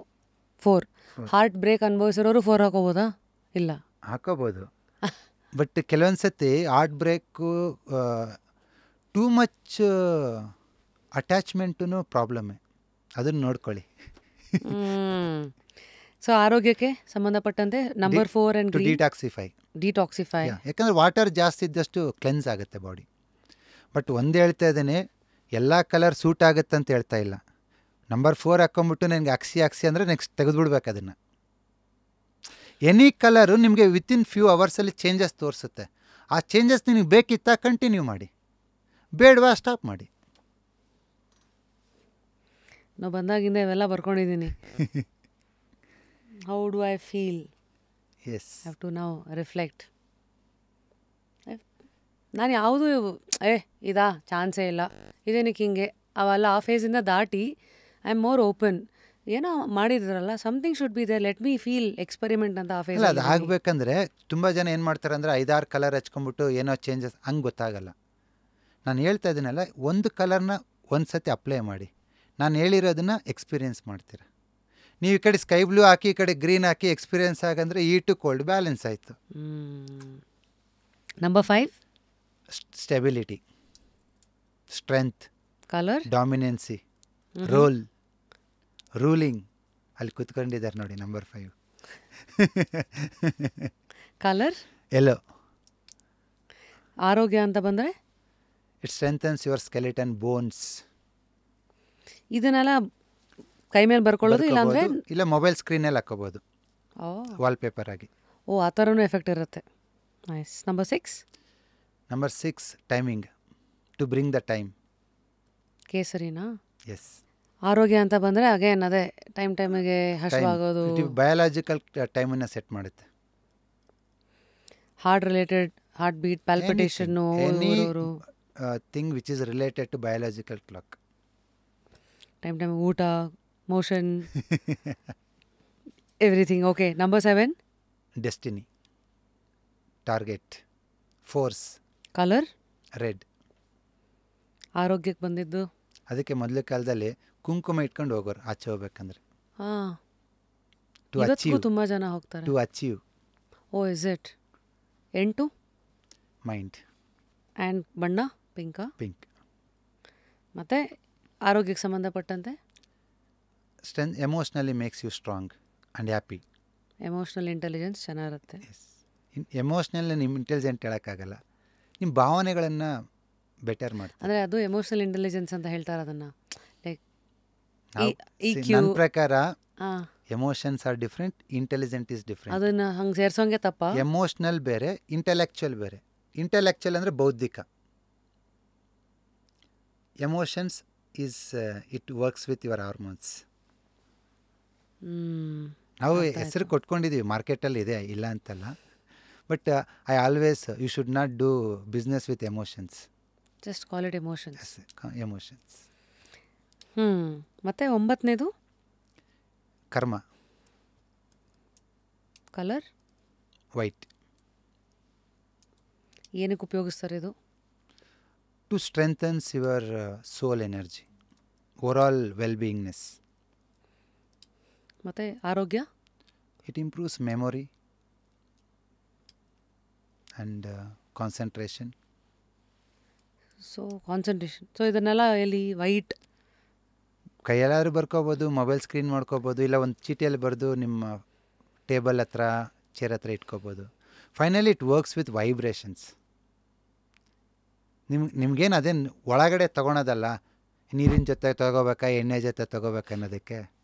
4. Heart break ಅನುಭವಿಸಿರೋರು 4 ಹಾಕೋಬೋದಾ? ಇಲ್ಲ, ಹಾಕೋಬೋದು. ಬಟ್ ಕೆಲವೊಂದು ಸತಿ ಹಾರ್ಟ್ ಬ್ರೇಕು, ಟೂ ಮಚ್ ಅಟ್ಯಾಚ್ಮೆಂಟೂ ಪ್ರಾಬ್ಲಮ್ಮೇ, ಅದನ್ನು ನೋಡ್ಕೊಳ್ಳಿ. ಸೊ ಆರೋಗ್ಯಕ್ಕೆ ಸಂಬಂಧಪಟ್ಟಂತೆ ನಂಬರ್ 4 ಆ್ಯಂಡ್ ಡಿಟಾಕ್ಸಿಫೈ. ಯಾಕಂದರೆ ವಾಟರ್ ಜಾಸ್ತಿ ಇದ್ದಷ್ಟು ಕ್ಲೆನ್ಸ್ ಆಗುತ್ತೆ ಬಾಡಿ. ಬಟ್ ಒಂದು ಹೇಳ್ತಾ ಇದ್ದೇನೆ, ಎಲ್ಲ ಕಲರ್ ಸೂಟ್ ಆಗುತ್ತೆ ಅಂತ ಹೇಳ್ತಾ ಇಲ್ಲ. ನಂಬರ್ 4 ಹಾಕ್ಕೊಂಬಿಟ್ಟು ನನಗೆ ಹಾಕ್ಸಿ ಅಂದರೆ ನೆಕ್ಸ್ಟ್ ತೆಗೆದುಬಿಡ್ಬೇಕು ಅದನ್ನು. ಎನಿ ಕಲರು ನಿಮಗೆ ವಿತಿನ್ ಫ್ಯೂ ಅವರ್ಸಲ್ಲಿ ಚೇಂಜಸ್ ತೋರಿಸುತ್ತೆ. ಆ ಚೇಂಜಸ್ ನಿನಗೆ ಬೇಕಿತ್ತಾ ಕಂಟಿನ್ಯೂ ಮಾಡಿ, ಬೇಡವಾ ಸ್ಟಾಪ್ ಮಾಡಿ. ನಾವು ಬಂದಾಗಿಂದ ಇವೆಲ್ಲ ಬರ್ಕೊಂಡಿದ್ದೀನಿ. How do I feel, yes, have to now reflect. ನಾನು ಯಾವುದು ಇದಾ ಚಾನ್ಸೇ ಇಲ್ಲ, ಇದೇನಕ್ಕೆ ಹಿಂಗೆ ಅವೆಲ್ಲ ಆ ಫೇಸಿಂದ ದಾಟಿ ಐ ಆಮ್ ಮೋರ್ ಓಪನ್. ಏನೋ ಮಾಡಿದ್ರಲ್ಲ, something should be there, let me feel experiment ಅಂತ ಆ ಫೇಸ್. ಇಲ್ಲ, ಅದು ಆಗಬೇಕಂದ್ರೆ ತುಂಬ ಜನ ಏನು ಮಾಡ್ತಾರೆ ಅಂದರೆ 5-6 ಕಲರ್ ಹಚ್ಕೊಂಬಿಟ್ಟು ಏನೋ ಚೇಂಜಸ್ ಹಂಗೆ ಗೊತ್ತಾಗಲ್ಲ. ನಾನು ಹೇಳ್ತಾ ಇದ್ದೀನಲ್ಲ, ಒಂದು ಕಲರ್ನ ಒಂದು ಸತಿ ಅಪ್ಲೈ ಮಾಡಿ, ನಾನು ಹೇಳಿರೋದನ್ನು ಎಕ್ಸ್ಪೀರಿಯೆನ್ಸ್ ಮಾಡ್ತೀರಾ. ನೀವು ಈ ಕಡೆ ಸ್ಕೈ ಬ್ಲೂ ಹಾಕಿ ಈ ಕಡೆ ಗ್ರೀನ್ ಹಾಕಿ ಎಕ್ಸ್ಪೀರಿಯೆನ್ಸ್ ಆಗಂದರೆ ಟು ಕೋಲ್ಡ್ ಬ್ಯಾಲೆನ್ಸ್ ಆಯಿತು. Number 5 stability, strength, colour, dominancy, role, ruling. ಅಲ್ಲಿ ಕೂತ್ಕೊಂಡಿದ್ದಾರೆ ನೋಡಿ ನಂಬರ್ 5. ಕಲರ್, ಎಲ್ಲೋ. ಆರೋಗ್ಯ ಅಂತ ಬಂದರೆ it strengthens your skeleton bones. ಇದನ್ನೆಲ್ಲ ಕೈ ಮೇಲೆ ಬರ್ಕೊಳ್ಳೋದು, ಇಲ್ಲಾಂದರೆ ಇಲ್ಲ ಮೊಬೈಲ್ ಸ್ಕ್ರೀನಲ್ಲಿ ಹಾಕೋಬೋದು, ವಾಲ್ಪೇಪರ್ ಆಗಿ. ಆ ಥರನೂ ಎಫೆಕ್ಟ್ ಇರುತ್ತೆ. Nice. Number 6 timing, to bring the time. ಕೇಸರಿನಾ? ಎಸ್. ಆರೋಗ್ಯ ಅಂತ ಬಂದರೆ ಅಗೇನ್ ಅದೇ ಟೈಮಿಗೆ ಹಸಿವಾಗೋದು. ಬಯಾಲಜಿಕಲ್ ಟೈಮನ್ನು ಸೆಟ್ ಮಾಡುತ್ತೆ. Heart related, heart beat, palpitation, thing which is related to biological clock. Time ಊಟ, motion, everything. Okay. Number 7 destiny, target, force. Colour, red. ಆರೋಗ್ಯಕ್ಕೆ ಬಂದಿದ್ದು ಅದಕ್ಕೆ ಮೊದಲ ಕಾಲದಲ್ಲಿ ಕುಂಕುಮ ಇಟ್ಕೊಂಡು ಹೋಗೋರು ಆಚೆ ಹೋಗ್ಬೇಕಂದ್ರೆ. ಇವತ್ತಿಗೂ ತುಂಬ ಜನ ಹೋಗ್ತಾರೆ. To achieve. Is it? 8 mind. And ಬಣ್ಣ ಪಿಂಕಾ? ಪಿಂಕ್. ಮತ್ತು ಆರೋಗ್ಯಕ್ಕೆ ಸಂಬಂಧಪಟ್ಟಂತೆ strength, emotionally makes you strong and happy. Emotional intelligence ಚೆನ್ನಾಗಿರುತ್ತೆ. ಎಮೋಷ್ನಲ್ ನಿಮ್ಮ ಇಂಟೆಲಿಜೆಂಟ್ ಹೇಳೋಕ್ಕಾಗಲ್ಲ, ನಿಮ್ಮ ಭಾವನೆಗಳನ್ನು ಬೆಟರ್ ಮಾಡ್ತಾರೆ. ಅಂದರೆ ಅದು ಎಮೋಷ್ನಲ್ ಇಂಟೆಲಿಜೆನ್ಸ್ ಅಂತ ಹೇಳ್ತಾರೆ ಅದನ್ನು. ಲೈಕ್ ನನ್ನ ಪ್ರಕಾರ emotions are different, intelligent is different. ಅದನ್ನು ಹಂಗೆ ಸೇರ್ಸೋಂಗೆ ತಪ್ಪ. ಎಮೋಷ್ನಲ್ ಬೇರೆ, ಇಂಟೆಲೆಕ್ಚುಯಲ್ ಬೇರೆ. ಇಂಟೆಲೆಕ್ಚುಯಲ್ ಅಂದರೆ ಬೌದ್ಧಿಕ. Emotions is it works with your hormones. ನಾವು ಹೆಸರು ಕೊಟ್ಕೊಂಡಿದ್ದೀವಿ, ಮಾರ್ಕೆಟಲ್ಲಿ ಇದೆ, ಇಲ್ಲ ಅಂತಲ್ಲ. But I always you should not do business with emotions. Just call it emotions. Emotions. ಮತ್ತು 9ನೇದು ಕರ್ಮ. Colour, white. ಏನಕ್ಕೆ ಉಪಯೋಗಿಸ್ತಾರೆ ಇದು? To strengthens your soul energy, overall wellbeingness. ಮತ್ತು ಆರೋಗ್ಯ? It improves memory and concentration. Concentration. ಇದನ್ನೆಲ್ಲ ಎಲ್ಲಿ? ವೈಟ್ ಕೈಯಲ್ಲಾದ್ರೂ ಬರ್ಕೋಬೋದು, ಮೊಬೈಲ್ ಸ್ಕ್ರೀನ್ ಮಾಡ್ಕೋಬೋದು, ಇಲ್ಲ ಒಂದು ಚೀಟಿಯಲ್ಲಿ ಬರೆದು ನಿಮ್ಮ ಟೇಬಲ್ ಹತ್ರ, ಚೇರ್ ಹತ್ರ ಇಟ್ಕೋಬೋದು. Finally it works with vibrations. ನಿಮ್ಗೇನು ಅದೇನು ಒಳಗಡೆ ತೊಗೊಳೋದಲ್ಲ, ನೀರಿನ ಜೊತೆ ತೊಗೋಬೇಕಾ ಎಣ್ಣೆ ಜೊತೆ ತೊಗೋಬೇಕಾ ಅನ್ನೋದಕ್ಕೆ.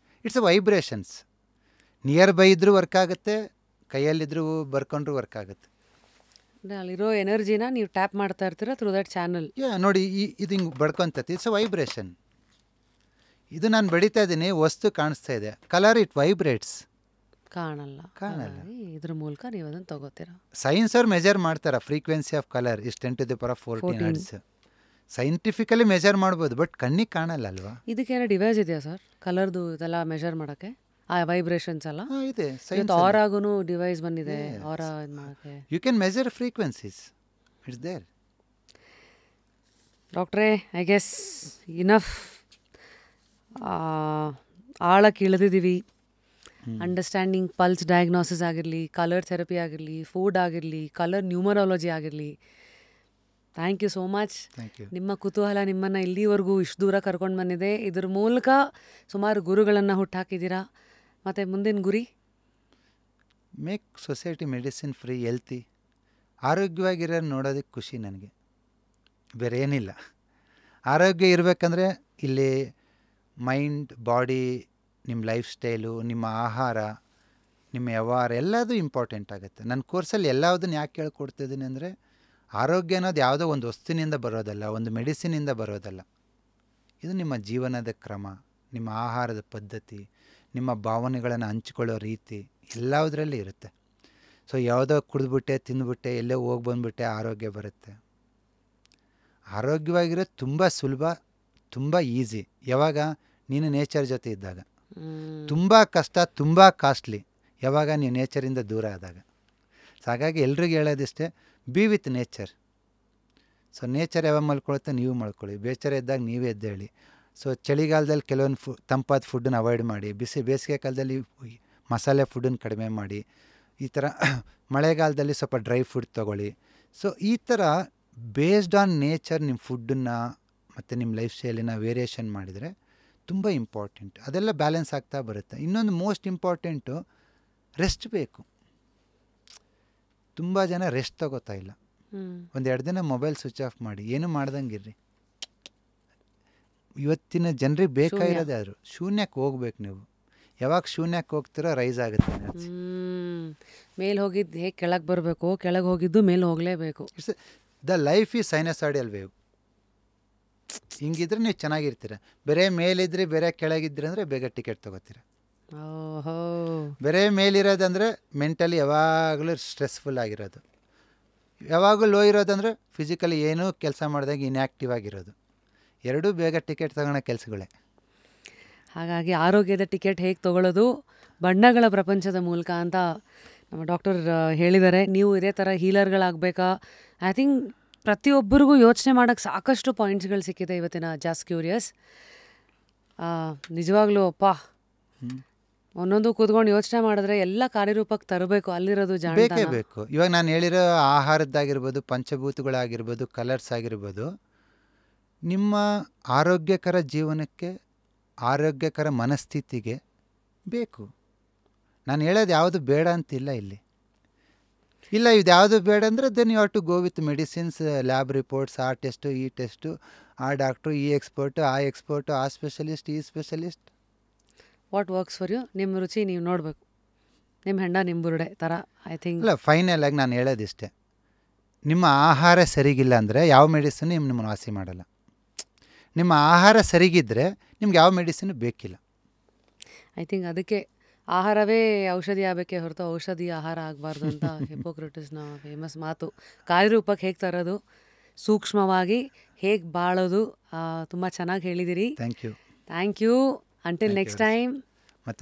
It's a vibrations. Near by ಇದ್ರೂ ವರ್ಕ್ ಆಗುತ್ತೆ, ಕೈಯಲ್ಲಿದ್ದರೂ ಬರ್ಕೊಂಡ್ರೂ ವರ್ಕ್ ಆಗುತ್ತೆ. ಅಲ್ಲಿರೋ ಎನರ್ಜಿನ ನೀವು ಟ್ಯಾಪ್ ಮಾಡ್ತಾ ಇರ್ತೀರ ಥ್ರೂ ದಟ್ ಚಾನಲ್. ನೋಡಿ, ಇದು ಹಿಂಗೆ ಬಡ್ಕೊತತಿ, ಇಟ್ಸ್ ಅ ವೈಬ್ರೇಷನ್. ಇದು ನಾನು ಬಡಿತಾ ಇದ್ದೀನಿ, ವಸ್ತು ಕಾಣಿಸ್ತಾ ಇದೆ, ಕಲರ್ ಇಟ್ ವೈಬ್ರೇಟ್ಸ್. ಕಾಣಲ್ಲ. ಇದ್ರ ಮೂಲಕ ನೀವು ಅದನ್ನು ತಗೋತೀರಾ. ಸೈನ್ಸ್ ಅವ್ರು ಮೆಜರ್ ಮಾಡ್ತಾರೆ, frequency of colour is 10⁻14 hertz. Scientifically measure ಮಾಡ್ಬೋದು, ಬಟ್ ಕಣ್ಣಿಗೆ ಕಾಣಲ್ಲ ಅಲ್ವಾ. ಇದಕ್ಕೇನೋ ಡಿವೈಸ್ ಇದೆಯಾ ಸರ್ ಕಲರ್ದು ಇದೆಲ್ಲ ಮೆಜರ್ ಮಾಡೋಕ್ಕೆ? ಆ ವೈಬ್ರೇಷನ್ಸ್ ಎಲ್ಲ ಇದೆ. ಆರಾಗೂ ಡಿವೈಸ್ ಬಂದಿದೆ, ಆರಾ ಇದು ಮಾಡೋಕ್ಕೆ. You can measure frequencies, it's there. ಡಾಕ್ಟ್ರೇ, ಐ ಗೆಸ್ ಇನಫ್. ಆಳಕ್ಕೆ ಇಳಿದಿದ್ದೀವಿ. ಅಂಡರ್ಸ್ಟ್ಯಾಂಡಿಂಗ್ ಪಲ್ಸ್ ಡಯಾಗ್ನೋಸಿಸ್ ಆಗಿರಲಿ, ಕಲರ್ ಥೆರಪಿ ಆಗಿರಲಿ, ಫುಡ್ ಆಗಿರಲಿ, ಕಲರ್ ನ್ಯೂಮರಾಲಜಿ ಆಗಿರಲಿ. Thank you so much. ನಿಮ್ಮ ಕುತೂಹಲ ನಿಮ್ಮನ್ನು ಇಲ್ಲಿವರೆಗೂ ಇಷ್ಟು ದೂರ ಕರ್ಕೊಂಡು ಬಂದಿದೆ. ಇದ್ರ ಮೂಲಕ ಸುಮಾರು ಗುರುಗಳನ್ನು ಹುಟ್ಟಾಕಿದ್ದೀರಾ. ಮತ್ತು ಮುಂದಿನ ಗುರಿ? Make society medicine free, healthy, ಆರೋಗ್ಯವಾಗಿರೋ ನೋಡೋದಕ್ಕೆ ಖುಷಿ ನನಗೆ, ಬೇರೆ ಏನಿಲ್ಲ. ಆರೋಗ್ಯ ಇರಬೇಕಂದ್ರೆ ಇಲ್ಲಿ ಮೈಂಡ್, ಬಾಡಿ, ನಿಮ್ಮ ಲೈಫ್ ಸ್ಟೈಲು, ನಿಮ್ಮ ಆಹಾರ, ನಿಮ್ಮ ವ್ಯವಹಾರ ಎಲ್ಲದೂ ಇಂಪಾರ್ಟೆಂಟ್ ಆಗುತ್ತೆ. ನನ್ನ ಕೋರ್ಸಲ್ಲಿ ಎಲ್ಲದನ್ನು ಯಾಕೆ ಹೇಳ್ಕೊಡ್ತಿದ್ದೀನಿ ಅಂದರೆ, ಆರೋಗ್ಯ ಅನ್ನೋದು ಯಾವುದೋ ಒಂದು ವಸ್ತುವಿನಿಂದ ಬರೋದಲ್ಲ, ಒಂದು ಮೆಡಿಸಿನಿಂದ ಬರೋದಲ್ಲ. ಇದು ನಿಮ್ಮ ಜೀವನದ ಕ್ರಮ, ನಿಮ್ಮ ಆಹಾರದ ಪದ್ಧತಿ, ನಿಮ್ಮ ಭಾವನೆಗಳನ್ನು ಹಂಚಿಕೊಳ್ಳೋ ರೀತಿ ಎಲ್ಲದರಲ್ಲಿ ಇರುತ್ತೆ. ಸೊ ಯಾವುದೋ ಕುಡಿದ್ಬಿಟ್ಟೆ, ತಿಂದ್ಬಿಟ್ಟೆ, ಎಲ್ಲೋ ಹೋಗಿ ಬಂದುಬಿಟ್ಟೆ ಆರೋಗ್ಯ ಬರುತ್ತೆ. ಆರೋಗ್ಯವಾಗಿರೋದು ತುಂಬ ಸುಲಭ, ತುಂಬ ಈಸಿ ಯಾವಾಗ ನೀನು ನೇಚರ್ ಜೊತೆ ಇದ್ದಾಗ. ತುಂಬ ಕಷ್ಟ, ತುಂಬ ಕಾಸ್ಟ್ಲಿ ಯಾವಾಗ ನೀವು ನೇಚರಿಂದ ದೂರ ಆದಾಗ. ಸೊ ಹಾಗಾಗಿ ಎಲ್ರಿಗೂ ಹೇಳೋದಿಷ್ಟೇ, be with nature. So nature ಯಾವಾಗ ಮಲ್ಕೊಳುತ್ತೆ ನೀವು ಮಲ್ಕೊಳ್ಳಿ, ಬೇಚರ ಇದ್ದಾಗ ನೀವೇ ಎದ್ದೇಳಿ. ಸೊ ಚಳಿಗಾಲದಲ್ಲಿ ಕೆಲವೊಂದು ತಂಪಾದ ಫುಡ್ಡನ್ನು ಅವಾಯ್ಡ್ ಮಾಡಿ, ಬೇಸಿಗೆ ಕಾಲದಲ್ಲಿ ಮಸಾಲೆ ಫುಡ್ಡನ್ನು ಕಡಿಮೆ ಮಾಡಿ, ಈ ಥರ ಮಳೆಗಾಲದಲ್ಲಿ ಸ್ವಲ್ಪ ಡ್ರೈ ಫುಡ್ ತೊಗೊಳ್ಳಿ. ಸೊ ಈ ಥರ ಬೇಸ್ಡ್ ಆನ್ ನೇಚರ್ ನಿಮ್ಮ ಫುಡ್ಡನ್ನು ಮತ್ತು ನಿಮ್ಮ ಲೈಫ್ ಸ್ಟೈಲಿನ ವೇರಿಯೇಷನ್ ಮಾಡಿದರೆ ತುಂಬ ಇಂಪಾರ್ಟೆಂಟ್. ಅದೆಲ್ಲ ಬ್ಯಾಲೆನ್ಸ್ ಆಗ್ತಾ ಬರುತ್ತೆ. ಇನ್ನೊಂದು ಮೋಸ್ಟ್ ಇಂಪಾರ್ಟೆಂಟು, ರೆಸ್ಟ್ ಬೇಕು. ತುಂಬ ಜನ ರೆಸ್ಟ್ ತಗೋತಾ ಇಲ್ಲ. 1-2 ದಿನ ಮೊಬೈಲ್ ಸ್ವಿಚ್ ಆಫ್ ಮಾಡಿ, ಏನು ಮಾಡ್ದಂಗಿರ್ರಿ. ಇವತ್ತಿನ ಜನರಿಗೆ ಬೇಕಾಗಿರೋದೇ ಆದರು ಶೂನ್ಯಕ್ಕೆ ಹೋಗ್ಬೇಕು. ನೀವು ಯಾವಾಗ ಶೂನ್ಯಕ್ಕೆ ಹೋಗ್ತಿರೋ ರೈಸ್ ಆಗುತ್ತೆ ಎನರ್ಜಿ. ಮೇಲೆ ಹೋಗಿದ್ದು ಹೇಗೆ ಕೆಳಗೆ ಬರಬೇಕು, ಕೆಳಗೆ ಹೋಗಿದ್ದು ಮೇಲೆ ಹೋಗಲೇಬೇಕು. The life is sinusoidal wave. ಹಿಂಗಿದ್ರೆ ನೀವು ಚೆನ್ನಾಗಿರ್ತೀರ. ಬೇರೆ ಮೇಲಿದ್ರೆ, ಬೇರೆ ಕೆಳಗಿದ್ರೆ ಅಂದರೆ ಬೇಗ ಟಿಕೆಟ್ ತೊಗೋತೀರ. ಬೇರೆ ಮೇಲಿರೋದಂದರೆ ಮೆಂಟಲಿ ಯಾವಾಗಲೂ ಸ್ಟ್ರೆಸ್ಫುಲ್ ಆಗಿರೋದು, ಯಾವಾಗಲೂ ಲೋ ಇರೋದಂದರೆ ಫಿಸಿಕಲಿ ಏನೂ ಕೆಲಸ ಮಾಡಿದಾಗ ಇನ್ಯಾಕ್ಟಿವ್ ಆಗಿರೋದು. ಎರಡೂ ಬೇಗ ಟಿಕೆಟ್ ತಗೊಳ್ಳೋ ಕೆಲಸಗಳೇ. ಹಾಗಾಗಿ ಆರೋಗ್ಯದ ಟಿಕೆಟ್ ಹೇಗೆ ತೊಗೊಳ್ಳೋದು ಬಣ್ಣಗಳ ಪ್ರಪಂಚದ ಮೂಲಕ ಅಂತ ನಮ್ಮ ಡಾಕ್ಟರ್ ಹೇಳಿದ್ದಾರೆ. ನೀವು ಇದೇ ಥರ ಹೀಲರ್ಗಳಾಗಬೇಕಾ? ಐ ಥಿಂಕ್ ಪ್ರತಿಯೊಬ್ಬರಿಗೂ ಯೋಚನೆ ಮಾಡೋಕ್ಕೆ ಸಾಕಷ್ಟು ಪಾಯಿಂಟ್ಸ್ಗಳು ಸಿಕ್ಕಿದೆ ಇವತ್ತಿನ ಜಾಸ್ಟ್ ಕ್ಯೂರಿಯಸ್. ನಿಜವಾಗ್ಲೂ ಅಪ್ಪ, ಒಂದೊಂದು ಕೂತ್ಕೊಂಡು ಯೋಚನೆ ಮಾಡಿದ್ರೆ ಎಲ್ಲ ಕಾರ್ಯರೂಪಕ್ಕೆ ತರಬೇಕು. ಅಲ್ಲಿರೋದು ಬೇಕೇ ಬೇಕು. ಇವಾಗ ನಾನು ಹೇಳಿರೋ ಆಹಾರದ್ದಾಗಿರ್ಬೋದು, ಪಂಚಭೂತಗಳಾಗಿರ್ಬೋದು, ಕಲರ್ಸ್ ಆಗಿರ್ಬೋದು, ನಿಮ್ಮ ಆರೋಗ್ಯಕರ ಜೀವನಕ್ಕೆ, ಆರೋಗ್ಯಕರ ಮನಸ್ಥಿತಿಗೆ ಬೇಕು. ನಾನು ಹೇಳೋದು ಯಾವುದು ಬೇಡ ಅಂತಿಲ್ಲ ಇಲ್ಲಿ. ಇಲ್ಲ ಇದು ಯಾವುದು ಬೇಡ ಅಂದರೆ then you have to go with medicines, lab reports, ಆ ಟೆಸ್ಟು, ಈ ಟೆಸ್ಟು, ಆ ಡಾಕ್ಟ್ರು, ಈ ಎಕ್ಸ್ಪರ್ಟು, ಆ ಎಕ್ಸ್ಪರ್ಟು, ಆ ಸ್ಪೆಷಲಿಸ್ಟ್, ಈ specialist. What works for you? ನಿಮ್ಮ ರುಚಿ ನೀವು ನೋಡಬೇಕು. ನಿಮ್ಮ ಹೆಂಡ ನಿಮ್ಮ ಬುರುಡೆ ಥರ ಐ ಥಿಂಕ್. ಇಲ್ಲ, ಫೈನಲ್ ಆಗಿ ನಾನು ಹೇಳೋದಿಷ್ಟೇ, ನಿಮ್ಮ ಆಹಾರ ಸರಿಗಿಲ್ಲ ಅಂದರೆ ಯಾವ ಮೆಡಿಸಿನ್ ನಿಮ್ಮನ್ನು ವಾಸಿ ಮಾಡಲ್ಲ. ನಿಮ್ಮ ಆಹಾರ ಸರಿಗಿದ್ದರೆ ನಿಮ್ಗೆ ಯಾವ ಮೆಡಿಸಿನ್ ಬೇಕಿಲ್ಲ. ಐ ಥಿಂಕ್ ಅದಕ್ಕೆ ಆಹಾರವೇ ಔಷಧಿ ಆಗಬೇಕೇ ಹೊರತು ಔಷಧಿ ಆಹಾರ ಆಗಬಾರ್ದು ಅಂತ ಹಿಪೋಕ್ರಟಿಸ್ನ ಫೇಮಸ್ ಮಾತು. ಕಾರ್ಯರೂಪಕ್ಕೆ ಹೇಗೆ ತರೋದು, ಸೂಕ್ಷ್ಮವಾಗಿ ಹೇಗೆ ಬಾಳೋದು, ತುಂಬ ಚೆನ್ನಾಗಿ ಹೇಳಿದಿರಿ. Thank you. Until next time.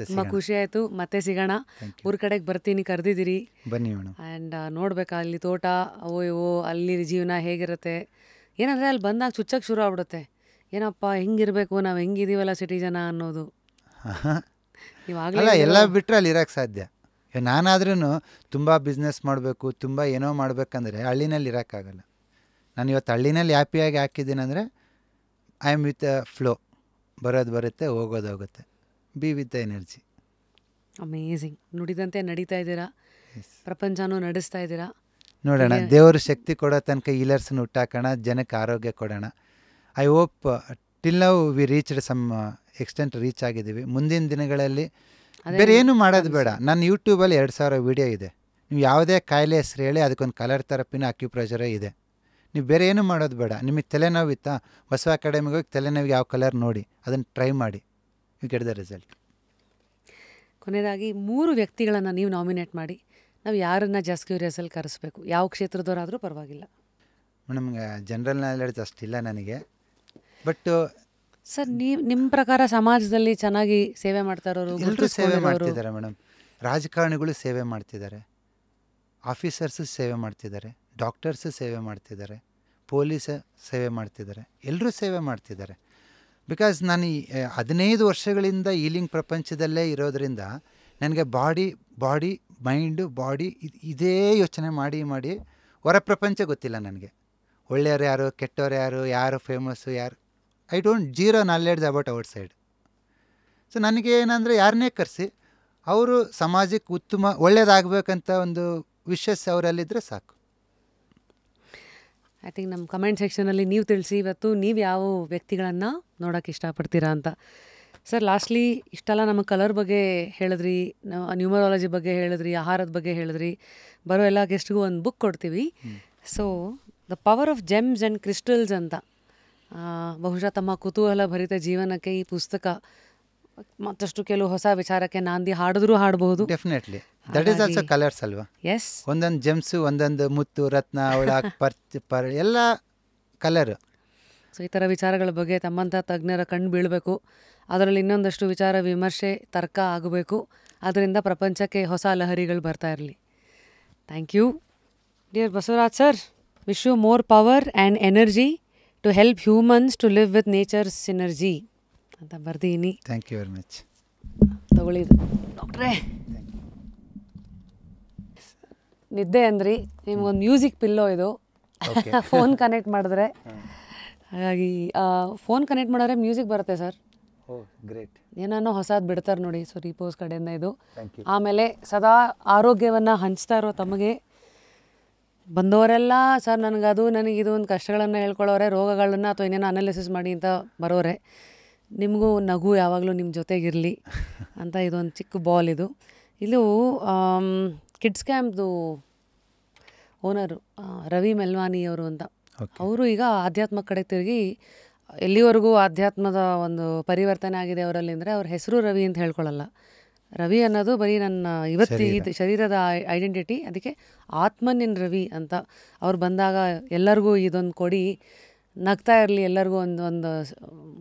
ತುಂಬ ಖುಷಿ ಆಯಿತು. ಮತ್ತೆ ಸಿಗೋಣ. ಊರ ಕಡೆಗೆ ಬರ್ತೀನಿ, ಕರೆದಿದ್ದೀರಿ, ಬನ್ನಿ ಮೇಡಮ್. ಆ್ಯಂಡ್ ನೋಡ್ಬೇಕಾ ಅಲ್ಲಿ ತೋಟ, ಓ ಅಲ್ಲಿ ಜೀವನ ಹೇಗಿರುತ್ತೆ. ಏನಂದರೆ ಅಲ್ಲಿ ಬಂದಾಗ ಚುಚ್ಚಕ್ಕೆ ಶುರು ಆಗ್ಬಿಡುತ್ತೆ. ಏನಪ್ಪ ಹೆಂಗಿರಬೇಕು, ನಾವು ಹೆಂಗಿದೀವಲ್ಲ ಸಿಟಿ ಜನ ಅನ್ನೋದು. ಅಲ್ಲ, ಎಲ್ಲ ಬಿಟ್ಟರೆ ಅಲ್ಲಿ ಇರೋಕ್ಕೆ ಸಾಧ್ಯ. ನಾನಾದ್ರೂ ತುಂಬ ಬಿಸ್ನೆಸ್ ಮಾಡಬೇಕು, ತುಂಬ ಏನೋ ಮಾಡಬೇಕಂದ್ರೆ ಹಳ್ಳಿನಲ್ಲಿ ಇರೋಕ್ಕಾಗಲ್ಲ. ನಾನು ಇವತ್ತು ಹಳ್ಳಿನಲ್ಲಿ ಹ್ಯಾಪಿಯಾಗಿ ಹಾಕಿದ್ದೀನಿ ಅಂದರೆ ಐ ಆಮ್ ವಿತ್ ಫ್ಲೋ. ಬರೋದು ಬರುತ್ತೆ, ಹೋಗೋದು ಹೋಗುತ್ತೆ. Be with the energy. Amazing. ನುಡಿದಂತೆ ನಡೀತಾ ಇದ್ದೀರಾ, ಪ್ರಪಂಚನೂ ನಡೆಸ್ತಾ ಇದ್ದೀರಾ. ನೋಡೋಣ, ದೇವರು ಶಕ್ತಿ ಕೊಡೋ ತನಕ ಹೀಲರ್ಸ್ನ ಹುಟ್ಟಾಕೋಣ, ಜನಕ್ಕೆ ಆರೋಗ್ಯ ಕೊಡೋಣ. I hope till now we reached some extent reach ಆಗಿದ್ದೀವಿ. ಮುಂದಿನ ದಿನಗಳಲ್ಲಿ ಬೇರೆ ಏನು ಮಾಡೋದು ಬೇಡ. ನನ್ನ ಯೂಟ್ಯೂಬಲ್ಲಿ 2000 ವೀಡಿಯೋ ಇದೆ. ನೀವು ಯಾವುದೇ ಕಾಯಿಲೆ ಹೆಸರು ಹೇಳಿ ಅದಕ್ಕೊಂದು ಕಲರ್ ಥೆರಪಿನ ಅಕ್ಯುಪ್ರೆಷರೇ ಇದೆ. ನೀವು ಬೇರೆ ಏನು ಮಾಡೋದು ಬೇಡ. ನಿಮಗೆ ತಲೆನೋವಿತ್ತಾ, ಬಸವ ಅಕಾಡೆಮಿಗೆ ಹೋಗಿ ತಲೆನೋವಿಗೆ ಯಾವ ಕಲರ್ ನೋಡಿ ಅದನ್ನು ಟ್ರೈ ಮಾಡಿ, ಯು ಗೆಟ್ ದ ರಿಸಲ್ಟ್. ಕೊನೆಯದಾಗಿ 3 ವ್ಯಕ್ತಿಗಳನ್ನು ನೀವು ನಾಮಿನೇಟ್ ಮಾಡಿ, ನಾವು ಯಾರನ್ನು ಜಾಸ್ಟ್ ಕ್ಯೂರಿಯಸಲ್ಲಿ ಕರೆಸ್ಬೇಕು? ಯಾವ ಕ್ಷೇತ್ರದವರಾದರೂ ಪರವಾಗಿಲ್ಲ. ನಮ್ಗೆ ಜನರಲ್ ನಾಲೆಡ್ಜ್ ಅಷ್ಟಿಲ್ಲ ನನಗೆ. ಬಟ್ ಸರ್, ನಿಮ್ಮ ಪ್ರಕಾರ ಸಮಾಜದಲ್ಲಿ ಚೆನ್ನಾಗಿ ಸೇವೆ ಮಾಡ್ತಾ ಇರೋರು ಎಲ್ಲರೂ ಸೇವೆ ಮಾಡ್ತಿದ್ದಾರೆ ಮೇಡಮ್. ರಾಜಕಾರಣಿಗಳು ಸೇವೆ ಮಾಡ್ತಿದ್ದಾರೆ, ಆಫೀಸರ್ಸು ಸೇವೆ ಮಾಡ್ತಿದ್ದಾರೆ, ಡಾಕ್ಟರ್ಸು ಸೇವೆ ಮಾಡ್ತಿದ್ದಾರೆ, ಪೊಲೀಸ್ ಸೇವೆ ಮಾಡ್ತಿದ್ದಾರೆ, ಎಲ್ಲರೂ ಸೇವೆ ಮಾಡ್ತಿದ್ದಾರೆ. ಬಿಕಾಸ್ ನಾನು 15 ವರ್ಷಗಳಿಂದ ಹೀಲಿಂಗ್ ಪ್ರಪಂಚದಲ್ಲೇ ಇರೋದರಿಂದ ನನಗೆ ಬಾಡಿ ಮೈಂಡು ಬಾಡಿ ಇದೇ ಯೋಚನೆ ಮಾಡಿ ಹೊರ ಪ್ರಪಂಚ ಗೊತ್ತಿಲ್ಲ ನನಗೆ. ಒಳ್ಳೆಯವರು ಯಾರು, ಕೆಟ್ಟವ್ರು ಯಾರು ಫೇಮಸ್ಸು ಯಾರು, I don't zero knowledge about out side. So ನನಗೆ ಏನಂದರೆ ಯಾರನ್ನೇ ಕರೆಸಿ ಅವರು ಸಮಾಜಕ್ಕೆ ಉತ್ತಮ ಒಳ್ಳೇದಾಗಬೇಕಂತ ಒಂದು ವಿಶಸ್ ಅವರಲ್ಲಿದ್ದರೆ ಸಾಕು. ಐ ಥಿಂಕ್ ನಮ್ಮ ಕಮೆಂಟ್ ಸೆಕ್ಷನಲ್ಲಿ ನೀವು ತಿಳಿಸಿ ಇವತ್ತು ನೀವು ಯಾವ ವ್ಯಕ್ತಿಗಳನ್ನು ನೋಡೋಕ್ಕೆ ಇಷ್ಟಪಡ್ತೀರಾ ಅಂತ. ಸರ್ ಲಾಸ್ಟ್ಲಿ ಇಷ್ಟೆಲ್ಲ ನಮಗೆ ಕಲರ್ ಬಗ್ಗೆ ಹೇಳಿದ್ರಿ, ನ್ಯೂಮರಾಲಜಿ ಬಗ್ಗೆ ಹೇಳಿದ್ರಿ, ಆಹಾರದ ಬಗ್ಗೆ ಹೇಳಿದ್ರಿ. ಬರೋ ಎಲ್ಲ ಗೆಸ್ಟ್ಗೂ ಒಂದು ಬುಕ್ ಕೊಡ್ತೀವಿ. So the power of gems and crystals ಅಂತ, ಬಹುಶಃ ತಮ್ಮ ಕುತೂಹಲ ಭರಿತ ಜೀವನಕ್ಕೆ ಈ ಪುಸ್ತಕ ಮತ್ತಷ್ಟು ಕೆಲವು ಹೊಸ ವಿಚಾರಕ್ಕೆ ನಾಂದಿ ಹಾಡಿದ್ರೂ ಹಾಡಬಹುದು. Definitely that is also colours ಅಲ್ವಾ. ಎಸ್, ಒಂದೊಂದು ಜೆಮ್ಸು, ಒಂದೊಂದು ಮುತ್ತು, ರತ್ನ, ಅವಳ ಎಲ್ಲ ಕಲರ್. ಸೊ ಈ ಥರ ವಿಚಾರಗಳ ಬಗ್ಗೆ ತಮ್ಮಂಥ ತಜ್ಞರ ಕಣ್ಣು ಬೀಳಬೇಕು. ಅದರಲ್ಲಿ ಇನ್ನೊಂದಷ್ಟು ವಿಚಾರ ವಿಮರ್ಶೆ, ತರ್ಕ ಆಗಬೇಕು. ಅದರಿಂದ ಪ್ರಪಂಚಕ್ಕೆ ಹೊಸ ಲಹರಿಗಳು ಬರ್ತಾ ಇರಲಿ. Thank you dear Basavaraj sir. Wish you more power and energy to help humans to live with nature's synergy ಅಂತ ಬರ್ದೀನಿ. Thank you very much. ತಗೊಳ್ಳಿದು ಡಾಕ್ಟ್ರೇ. ನಿದ್ದೆ ಅಂದ್ರಿ, ನಿಮ್ಗೊಂದು ಮ್ಯೂಸಿಕ್ ಪಿಲ್ಲೋ ಇದು. ಫೋನ್ ಕನೆಕ್ಟ್ ಮಾಡಿದ್ರೆ, ಹಾಗಾಗಿ ಫೋನ್ ಕನೆಕ್ಟ್ ಮಾಡಿದ್ರೆ ಮ್ಯೂಸಿಕ್ ಬರುತ್ತೆ ಸರ್. ಗ್ರೇಟ್. ಏನಾನೋ ಹೊಸದು ಬಿಡ್ತಾರೆ ನೋಡಿ. ಸೊ ರೀಪೋಸ್ ಕಡೆಯಿಂದ ಇದು. ಆಮೇಲೆ ಸದಾ ಆರೋಗ್ಯವನ್ನು ಹಂಚ್ತಾ ಇರೋ ತಮಗೆ ಬಂದವರೆಲ್ಲ ಸರ್ ನನಗಿದು ಒಂದು ಕಷ್ಟಗಳನ್ನು ಹೇಳ್ಕೊಳ್ಳೋರೆ, ರೋಗಗಳನ್ನು ಅಥವಾ ಏನೇನೋ ಅನಾಲಿಸಿಸ್ ಮಾಡಿ ಅಂತ ಬರೋರೆ. ನಿಮಗೂ ನಗು ಯಾವಾಗಲೂ ನಿಮ್ಮ ಜೊತೆಗಿರಲಿ ಅಂತ ಇದೊಂದು ಚಿಕ್ಕ ಬಾಲ್ ಇದು. ಇದು ಕಿಡ್ಸ್ ಕ್ಯಾಂಪ್ದು ಓನರು ರವಿ ಮೆಲ್ವಾನಿಯವರು ಅಂತ. ಅವರು ಈಗ ಆಧ್ಯಾತ್ಮ ಕಡೆ ತಿರುಗಿ, ಎಲ್ಲಿವರೆಗೂ ಆಧ್ಯಾತ್ಮದ ಒಂದು ಪರಿವರ್ತನೆ ಆಗಿದೆ ಅವರಲ್ಲಿ ಅಂದರೆ ಅವ್ರ ಹೆಸರು ರವಿ ಅಂತ ಹೇಳ್ಕೊಳ್ಳಲ್ಲ. ರವಿ ಅನ್ನೋದು ಬರೀ ನನ್ನ ಇದು ಶರೀರದ ಐಡೆಂಟಿಟಿ. ಅದಕ್ಕೆ ಆತ್ಮನಿನ್ ರವಿ ಅಂತ ಅವ್ರು ಬಂದಾಗ ಎಲ್ಲರಿಗೂ ಇದೊಂದು ಕೊಡಿ, ನಗ್ತಾ ಇರಲಿ, ಎಲ್ಲರಿಗೂ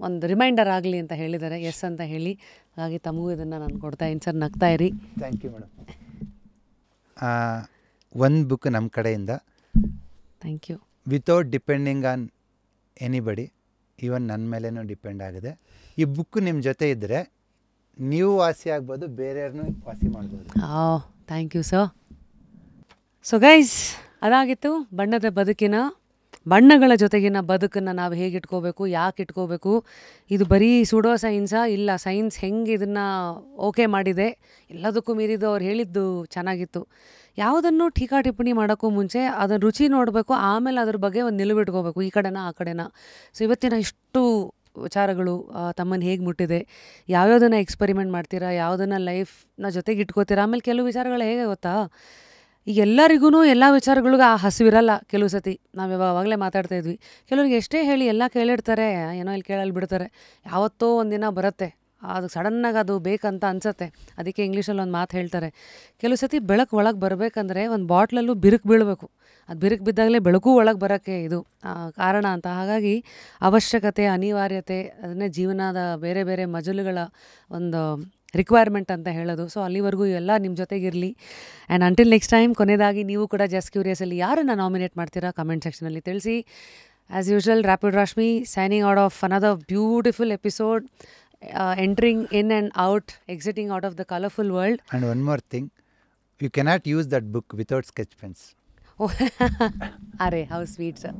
ಒಂದು ರಿಮೈಂಡರ್ ಆಗಲಿ ಅಂತ ಹೇಳಿದ್ದಾರೆ. ಎಸ್ ಅಂತ ಹೇಳಿ, ಹಾಗಾಗಿ ತಮಗೂ ಇದನ್ನು ನಾನು ಕೊಡ್ತಾ ಇದ್ದೀನಿ ಸರ್. ನಗ್ತಾ ಇರಿ. Thank you madam. ಒಂದು ಬುಕ್ ನಮ್ಮ ಕಡೆಯಿಂದ. Thank you. Without depending on anybody, even ನನ್ನ ಮೇಲೇನೂ ಡಿಪೆಂಡ್ ಆಗಿದೆ. ಈ ಬುಕ್ ನಿಮ್ಮ ಜೊತೆ ಇದ್ದರೆ ನೀವು ವಾಸಿ ಆಗ್ಬೋದು, ಬೇರೆಯವ್ರನ್ನೂ ವಾಸಿ ಮಾಡ್ಬೋದು. Thank you sir. So guys, ಅದಾಗಿತ್ತು ಬಣ್ಣಗಳ ಜೊತೆಗಿನ ಬದುಕನ್ನು ನಾವು ಹೇಗೆ ಇಟ್ಕೋಬೇಕು, ಯಾಕೆ ಇಟ್ಕೋಬೇಕು. ಇದು ಬರೀ ಸುಡೋ ಸೈನ್ಸಾ? ಇಲ್ಲ, ಸೈನ್ಸ್ ಹೆಂಗೆ ಇದನ್ನು ಓಕೆ ಮಾಡಿದೆ. ಎಲ್ಲದಕ್ಕೂ ಮೀರಿದು ಅವ್ರು ಹೇಳಿದ್ದು ಚೆನ್ನಾಗಿತ್ತು. ಯಾವುದನ್ನು ಟೀಕಾ ಟಿಪ್ಪಣಿ ಮಾಡೋಕ್ಕೂ ಮುಂಚೆ ಅದನ್ನು ರುಚಿ ನೋಡಬೇಕು, ಆಮೇಲೆ ಅದ್ರ ಬಗ್ಗೆ ಒಂದು ನಿಲುವಿಟ್ಕೋಬೇಕು, ಈ ಕಡೆನ ಆ ಕಡೆನ. ಸೊ ಇವತ್ತಿನ ಇಷ್ಟು ವಿಚಾರಗಳು ತಮ್ಮನ್ನು ಹೇಗೆ ಮುಟ್ಟಿದೆ, ಯಾವ್ಯಾವುದನ್ನು ಎಕ್ಸ್ಪೆರಿಮೆಂಟ್ ಮಾಡ್ತೀರಾ, ಯಾವುದನ್ನು ಲೈಫ್ನ ಜೊತೆಗೆ ಇಟ್ಕೋತೀರಾ. ಆಮೇಲೆ ಕೆಲವು ವಿಚಾರಗಳು ಹೇಗೆ ಗೊತ್ತಾ, ಈಗ ಎಲ್ಲರಿಗೂ ಎಲ್ಲ ವಿಚಾರಗಳಿಗೂ ಆ ಹಸಿವಿರಲ್ಲ. ಕೆಲವು ಸತಿ ನಾವು ಯಾವಾಗಲೇ ಮಾತಾಡ್ತಾ ಇದ್ವಿ, ಕೆಲವ್ರಿಗೆ ಎಷ್ಟೇ ಹೇಳಿ ಎಲ್ಲ ಕೇಳಿರ್ತಾರೆ, ಏನೋ ಇಲ್ಲಿ ಕೇಳಲ್ಲಿ ಬಿಡ್ತಾರೆ. ಯಾವತ್ತೋ ಒಂದಿನ ಬರುತ್ತೆ, ಅದು ಸಡನ್ನಾಗಿ ಅದು ಬೇಕಂತ ಅನ್ಸತ್ತೆ. ಅದಕ್ಕೆ ಇಂಗ್ಲೀಷಲ್ಲಿ ಒಂದು ಮಾತು ಹೇಳ್ತಾರೆ, ಕೆಲವು ಸತಿ ಬೆಳಕು ಒಳಗೆ ಬರಬೇಕಂದ್ರೆ ಒಂದು ಬಾಟ್ಲಲ್ಲೂ ಬಿರುಕು ಬೀಳಬೇಕು. ಅದು ಬಿರುಕು ಬಿದ್ದಾಗಲೇ ಬೆಳಕು ಒಳಗೆ ಬರೋಕ್ಕೆ ಇದು ಕಾರಣ ಅಂತ. ಹಾಗಾಗಿ ಅವಶ್ಯಕತೆ, ಅನಿವಾರ್ಯತೆ, ಅದನ್ನೇ ಜೀವನದ ಬೇರೆ ಬೇರೆ ಮಜಲುಗಳ ಒಂದು ರಿಕ್ವೈರ್ಮೆಂಟ್ ಅಂತ ಹೇಳೋದು. ಸೊ ಅಲ್ಲಿವರೆಗೂ ಎಲ್ಲ ನಿಮ್ಮ ಜೊತೆಗಿರಲಿ. ಆ್ಯಂಡ್ ಅಂಟಿಲ್ ನೆಕ್ಸ್ಟ್ ಟೈಮ್, ಕೊನೆಯದಾಗಿ ನೀವು ಕೂಡ ಜಸ್ಟ್ ಕ್ಯೂರಿಯಸಲ್ಲಿ ಯಾರನ್ನು ನಾಮಿನೇಟ್ ಮಾಡ್ತೀರಾ ಕಮೆಂಟ್ ಸೆಕ್ಷನಲ್ಲಿ ತಿಳಿಸಿ. As usual, rapid Rashmi signing out of another beautiful episode, entering in and out, exiting out of the colorful world. And one more thing, you cannot use that book without sketch pens. Oh, Are, how sweet sir.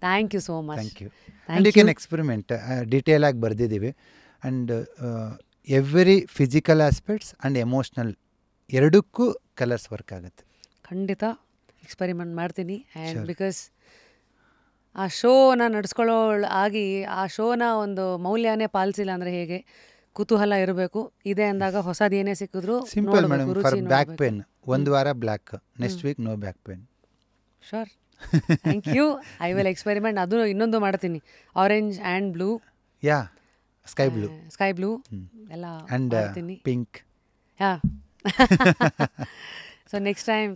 Thank you so much. Thank you. And you can experiment. Detail ಆಗಿ ಬರ್ದಿದ್ದೀವಿ. And every physical aspects and emotional ಎರಡಕ್ಕೂ colours work ಆಗುತ್ತೆ. ಖಂಡಿತ experiment ಮಾಡ್ತೀನಿ. And because ಆ ಶೋನ ನಡೆಸ್ಕೊಳ್ಳೋ ಆಗಿ ಆ ಶೋನ ಒಂದು ಮೌಲ್ಯನೇ ಪಾಲಿಸಿಲ್ಲ ಅಂದರೆ ಹೇಗೆ? ಕುತೂಹಲ ಇರಬೇಕು. ಇದೆ ಅಂದಾಗ ಹೊಸದು ಏನೇ ಸಿಕ್ಕಿದ್ರು simple madam. For back pain ಒಂದು ವಾರ black, next week no back pain. Sure. Thank you. I will experiment. ಅದು ಇನ್ನೊಂದು ಮಾಡ್ತೀನಿ, orange and blue. Yeah, sky blue ಎಲ್ಲ ಮಾಡ್ತೀನಿ. Pink. Yeah. So next time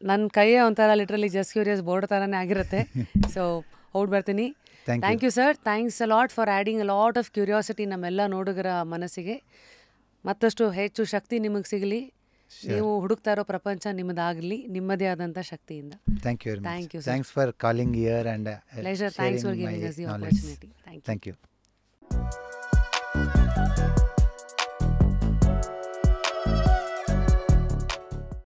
ನನ್ನ ಕೈಯೇ ಒಂಥರ ಲಿಟ್ರಲಿ ಜಸ್ಟ್ ಕ್ಯೂರಿಯಸ್ ಬೋರ್ಡ್ ಥರನೇ ಆಗಿರುತ್ತೆ. ಸೊ ಔಟ್ ಬರ್ತೀನಿ. Thank you sir. Thanks a lot for adding a lot of curiosity ನಮ್ಮೆಲ್ಲ ನೋಡುಗರ ಮನಸ್ಸಿಗೆ. ಮತ್ತಷ್ಟು ಹೆಚ್ಚು ಶಕ್ತಿ ನಿಮಗೆ ಸಿಗಲಿ. ನೀವು ಹುಡುಕ್ತಾ ಇರೋ ಪ್ರಪಂಚ ನಿಮ್ಮದಾಗಲಿ, ನಿಮ್ಮದೇ ಆದಂಥ ಶಕ್ತಿಯಿಂದ. Thank you. Thank you. Thanks for calling here and pleasure. Thanks for giving us the opportunity. Thank you.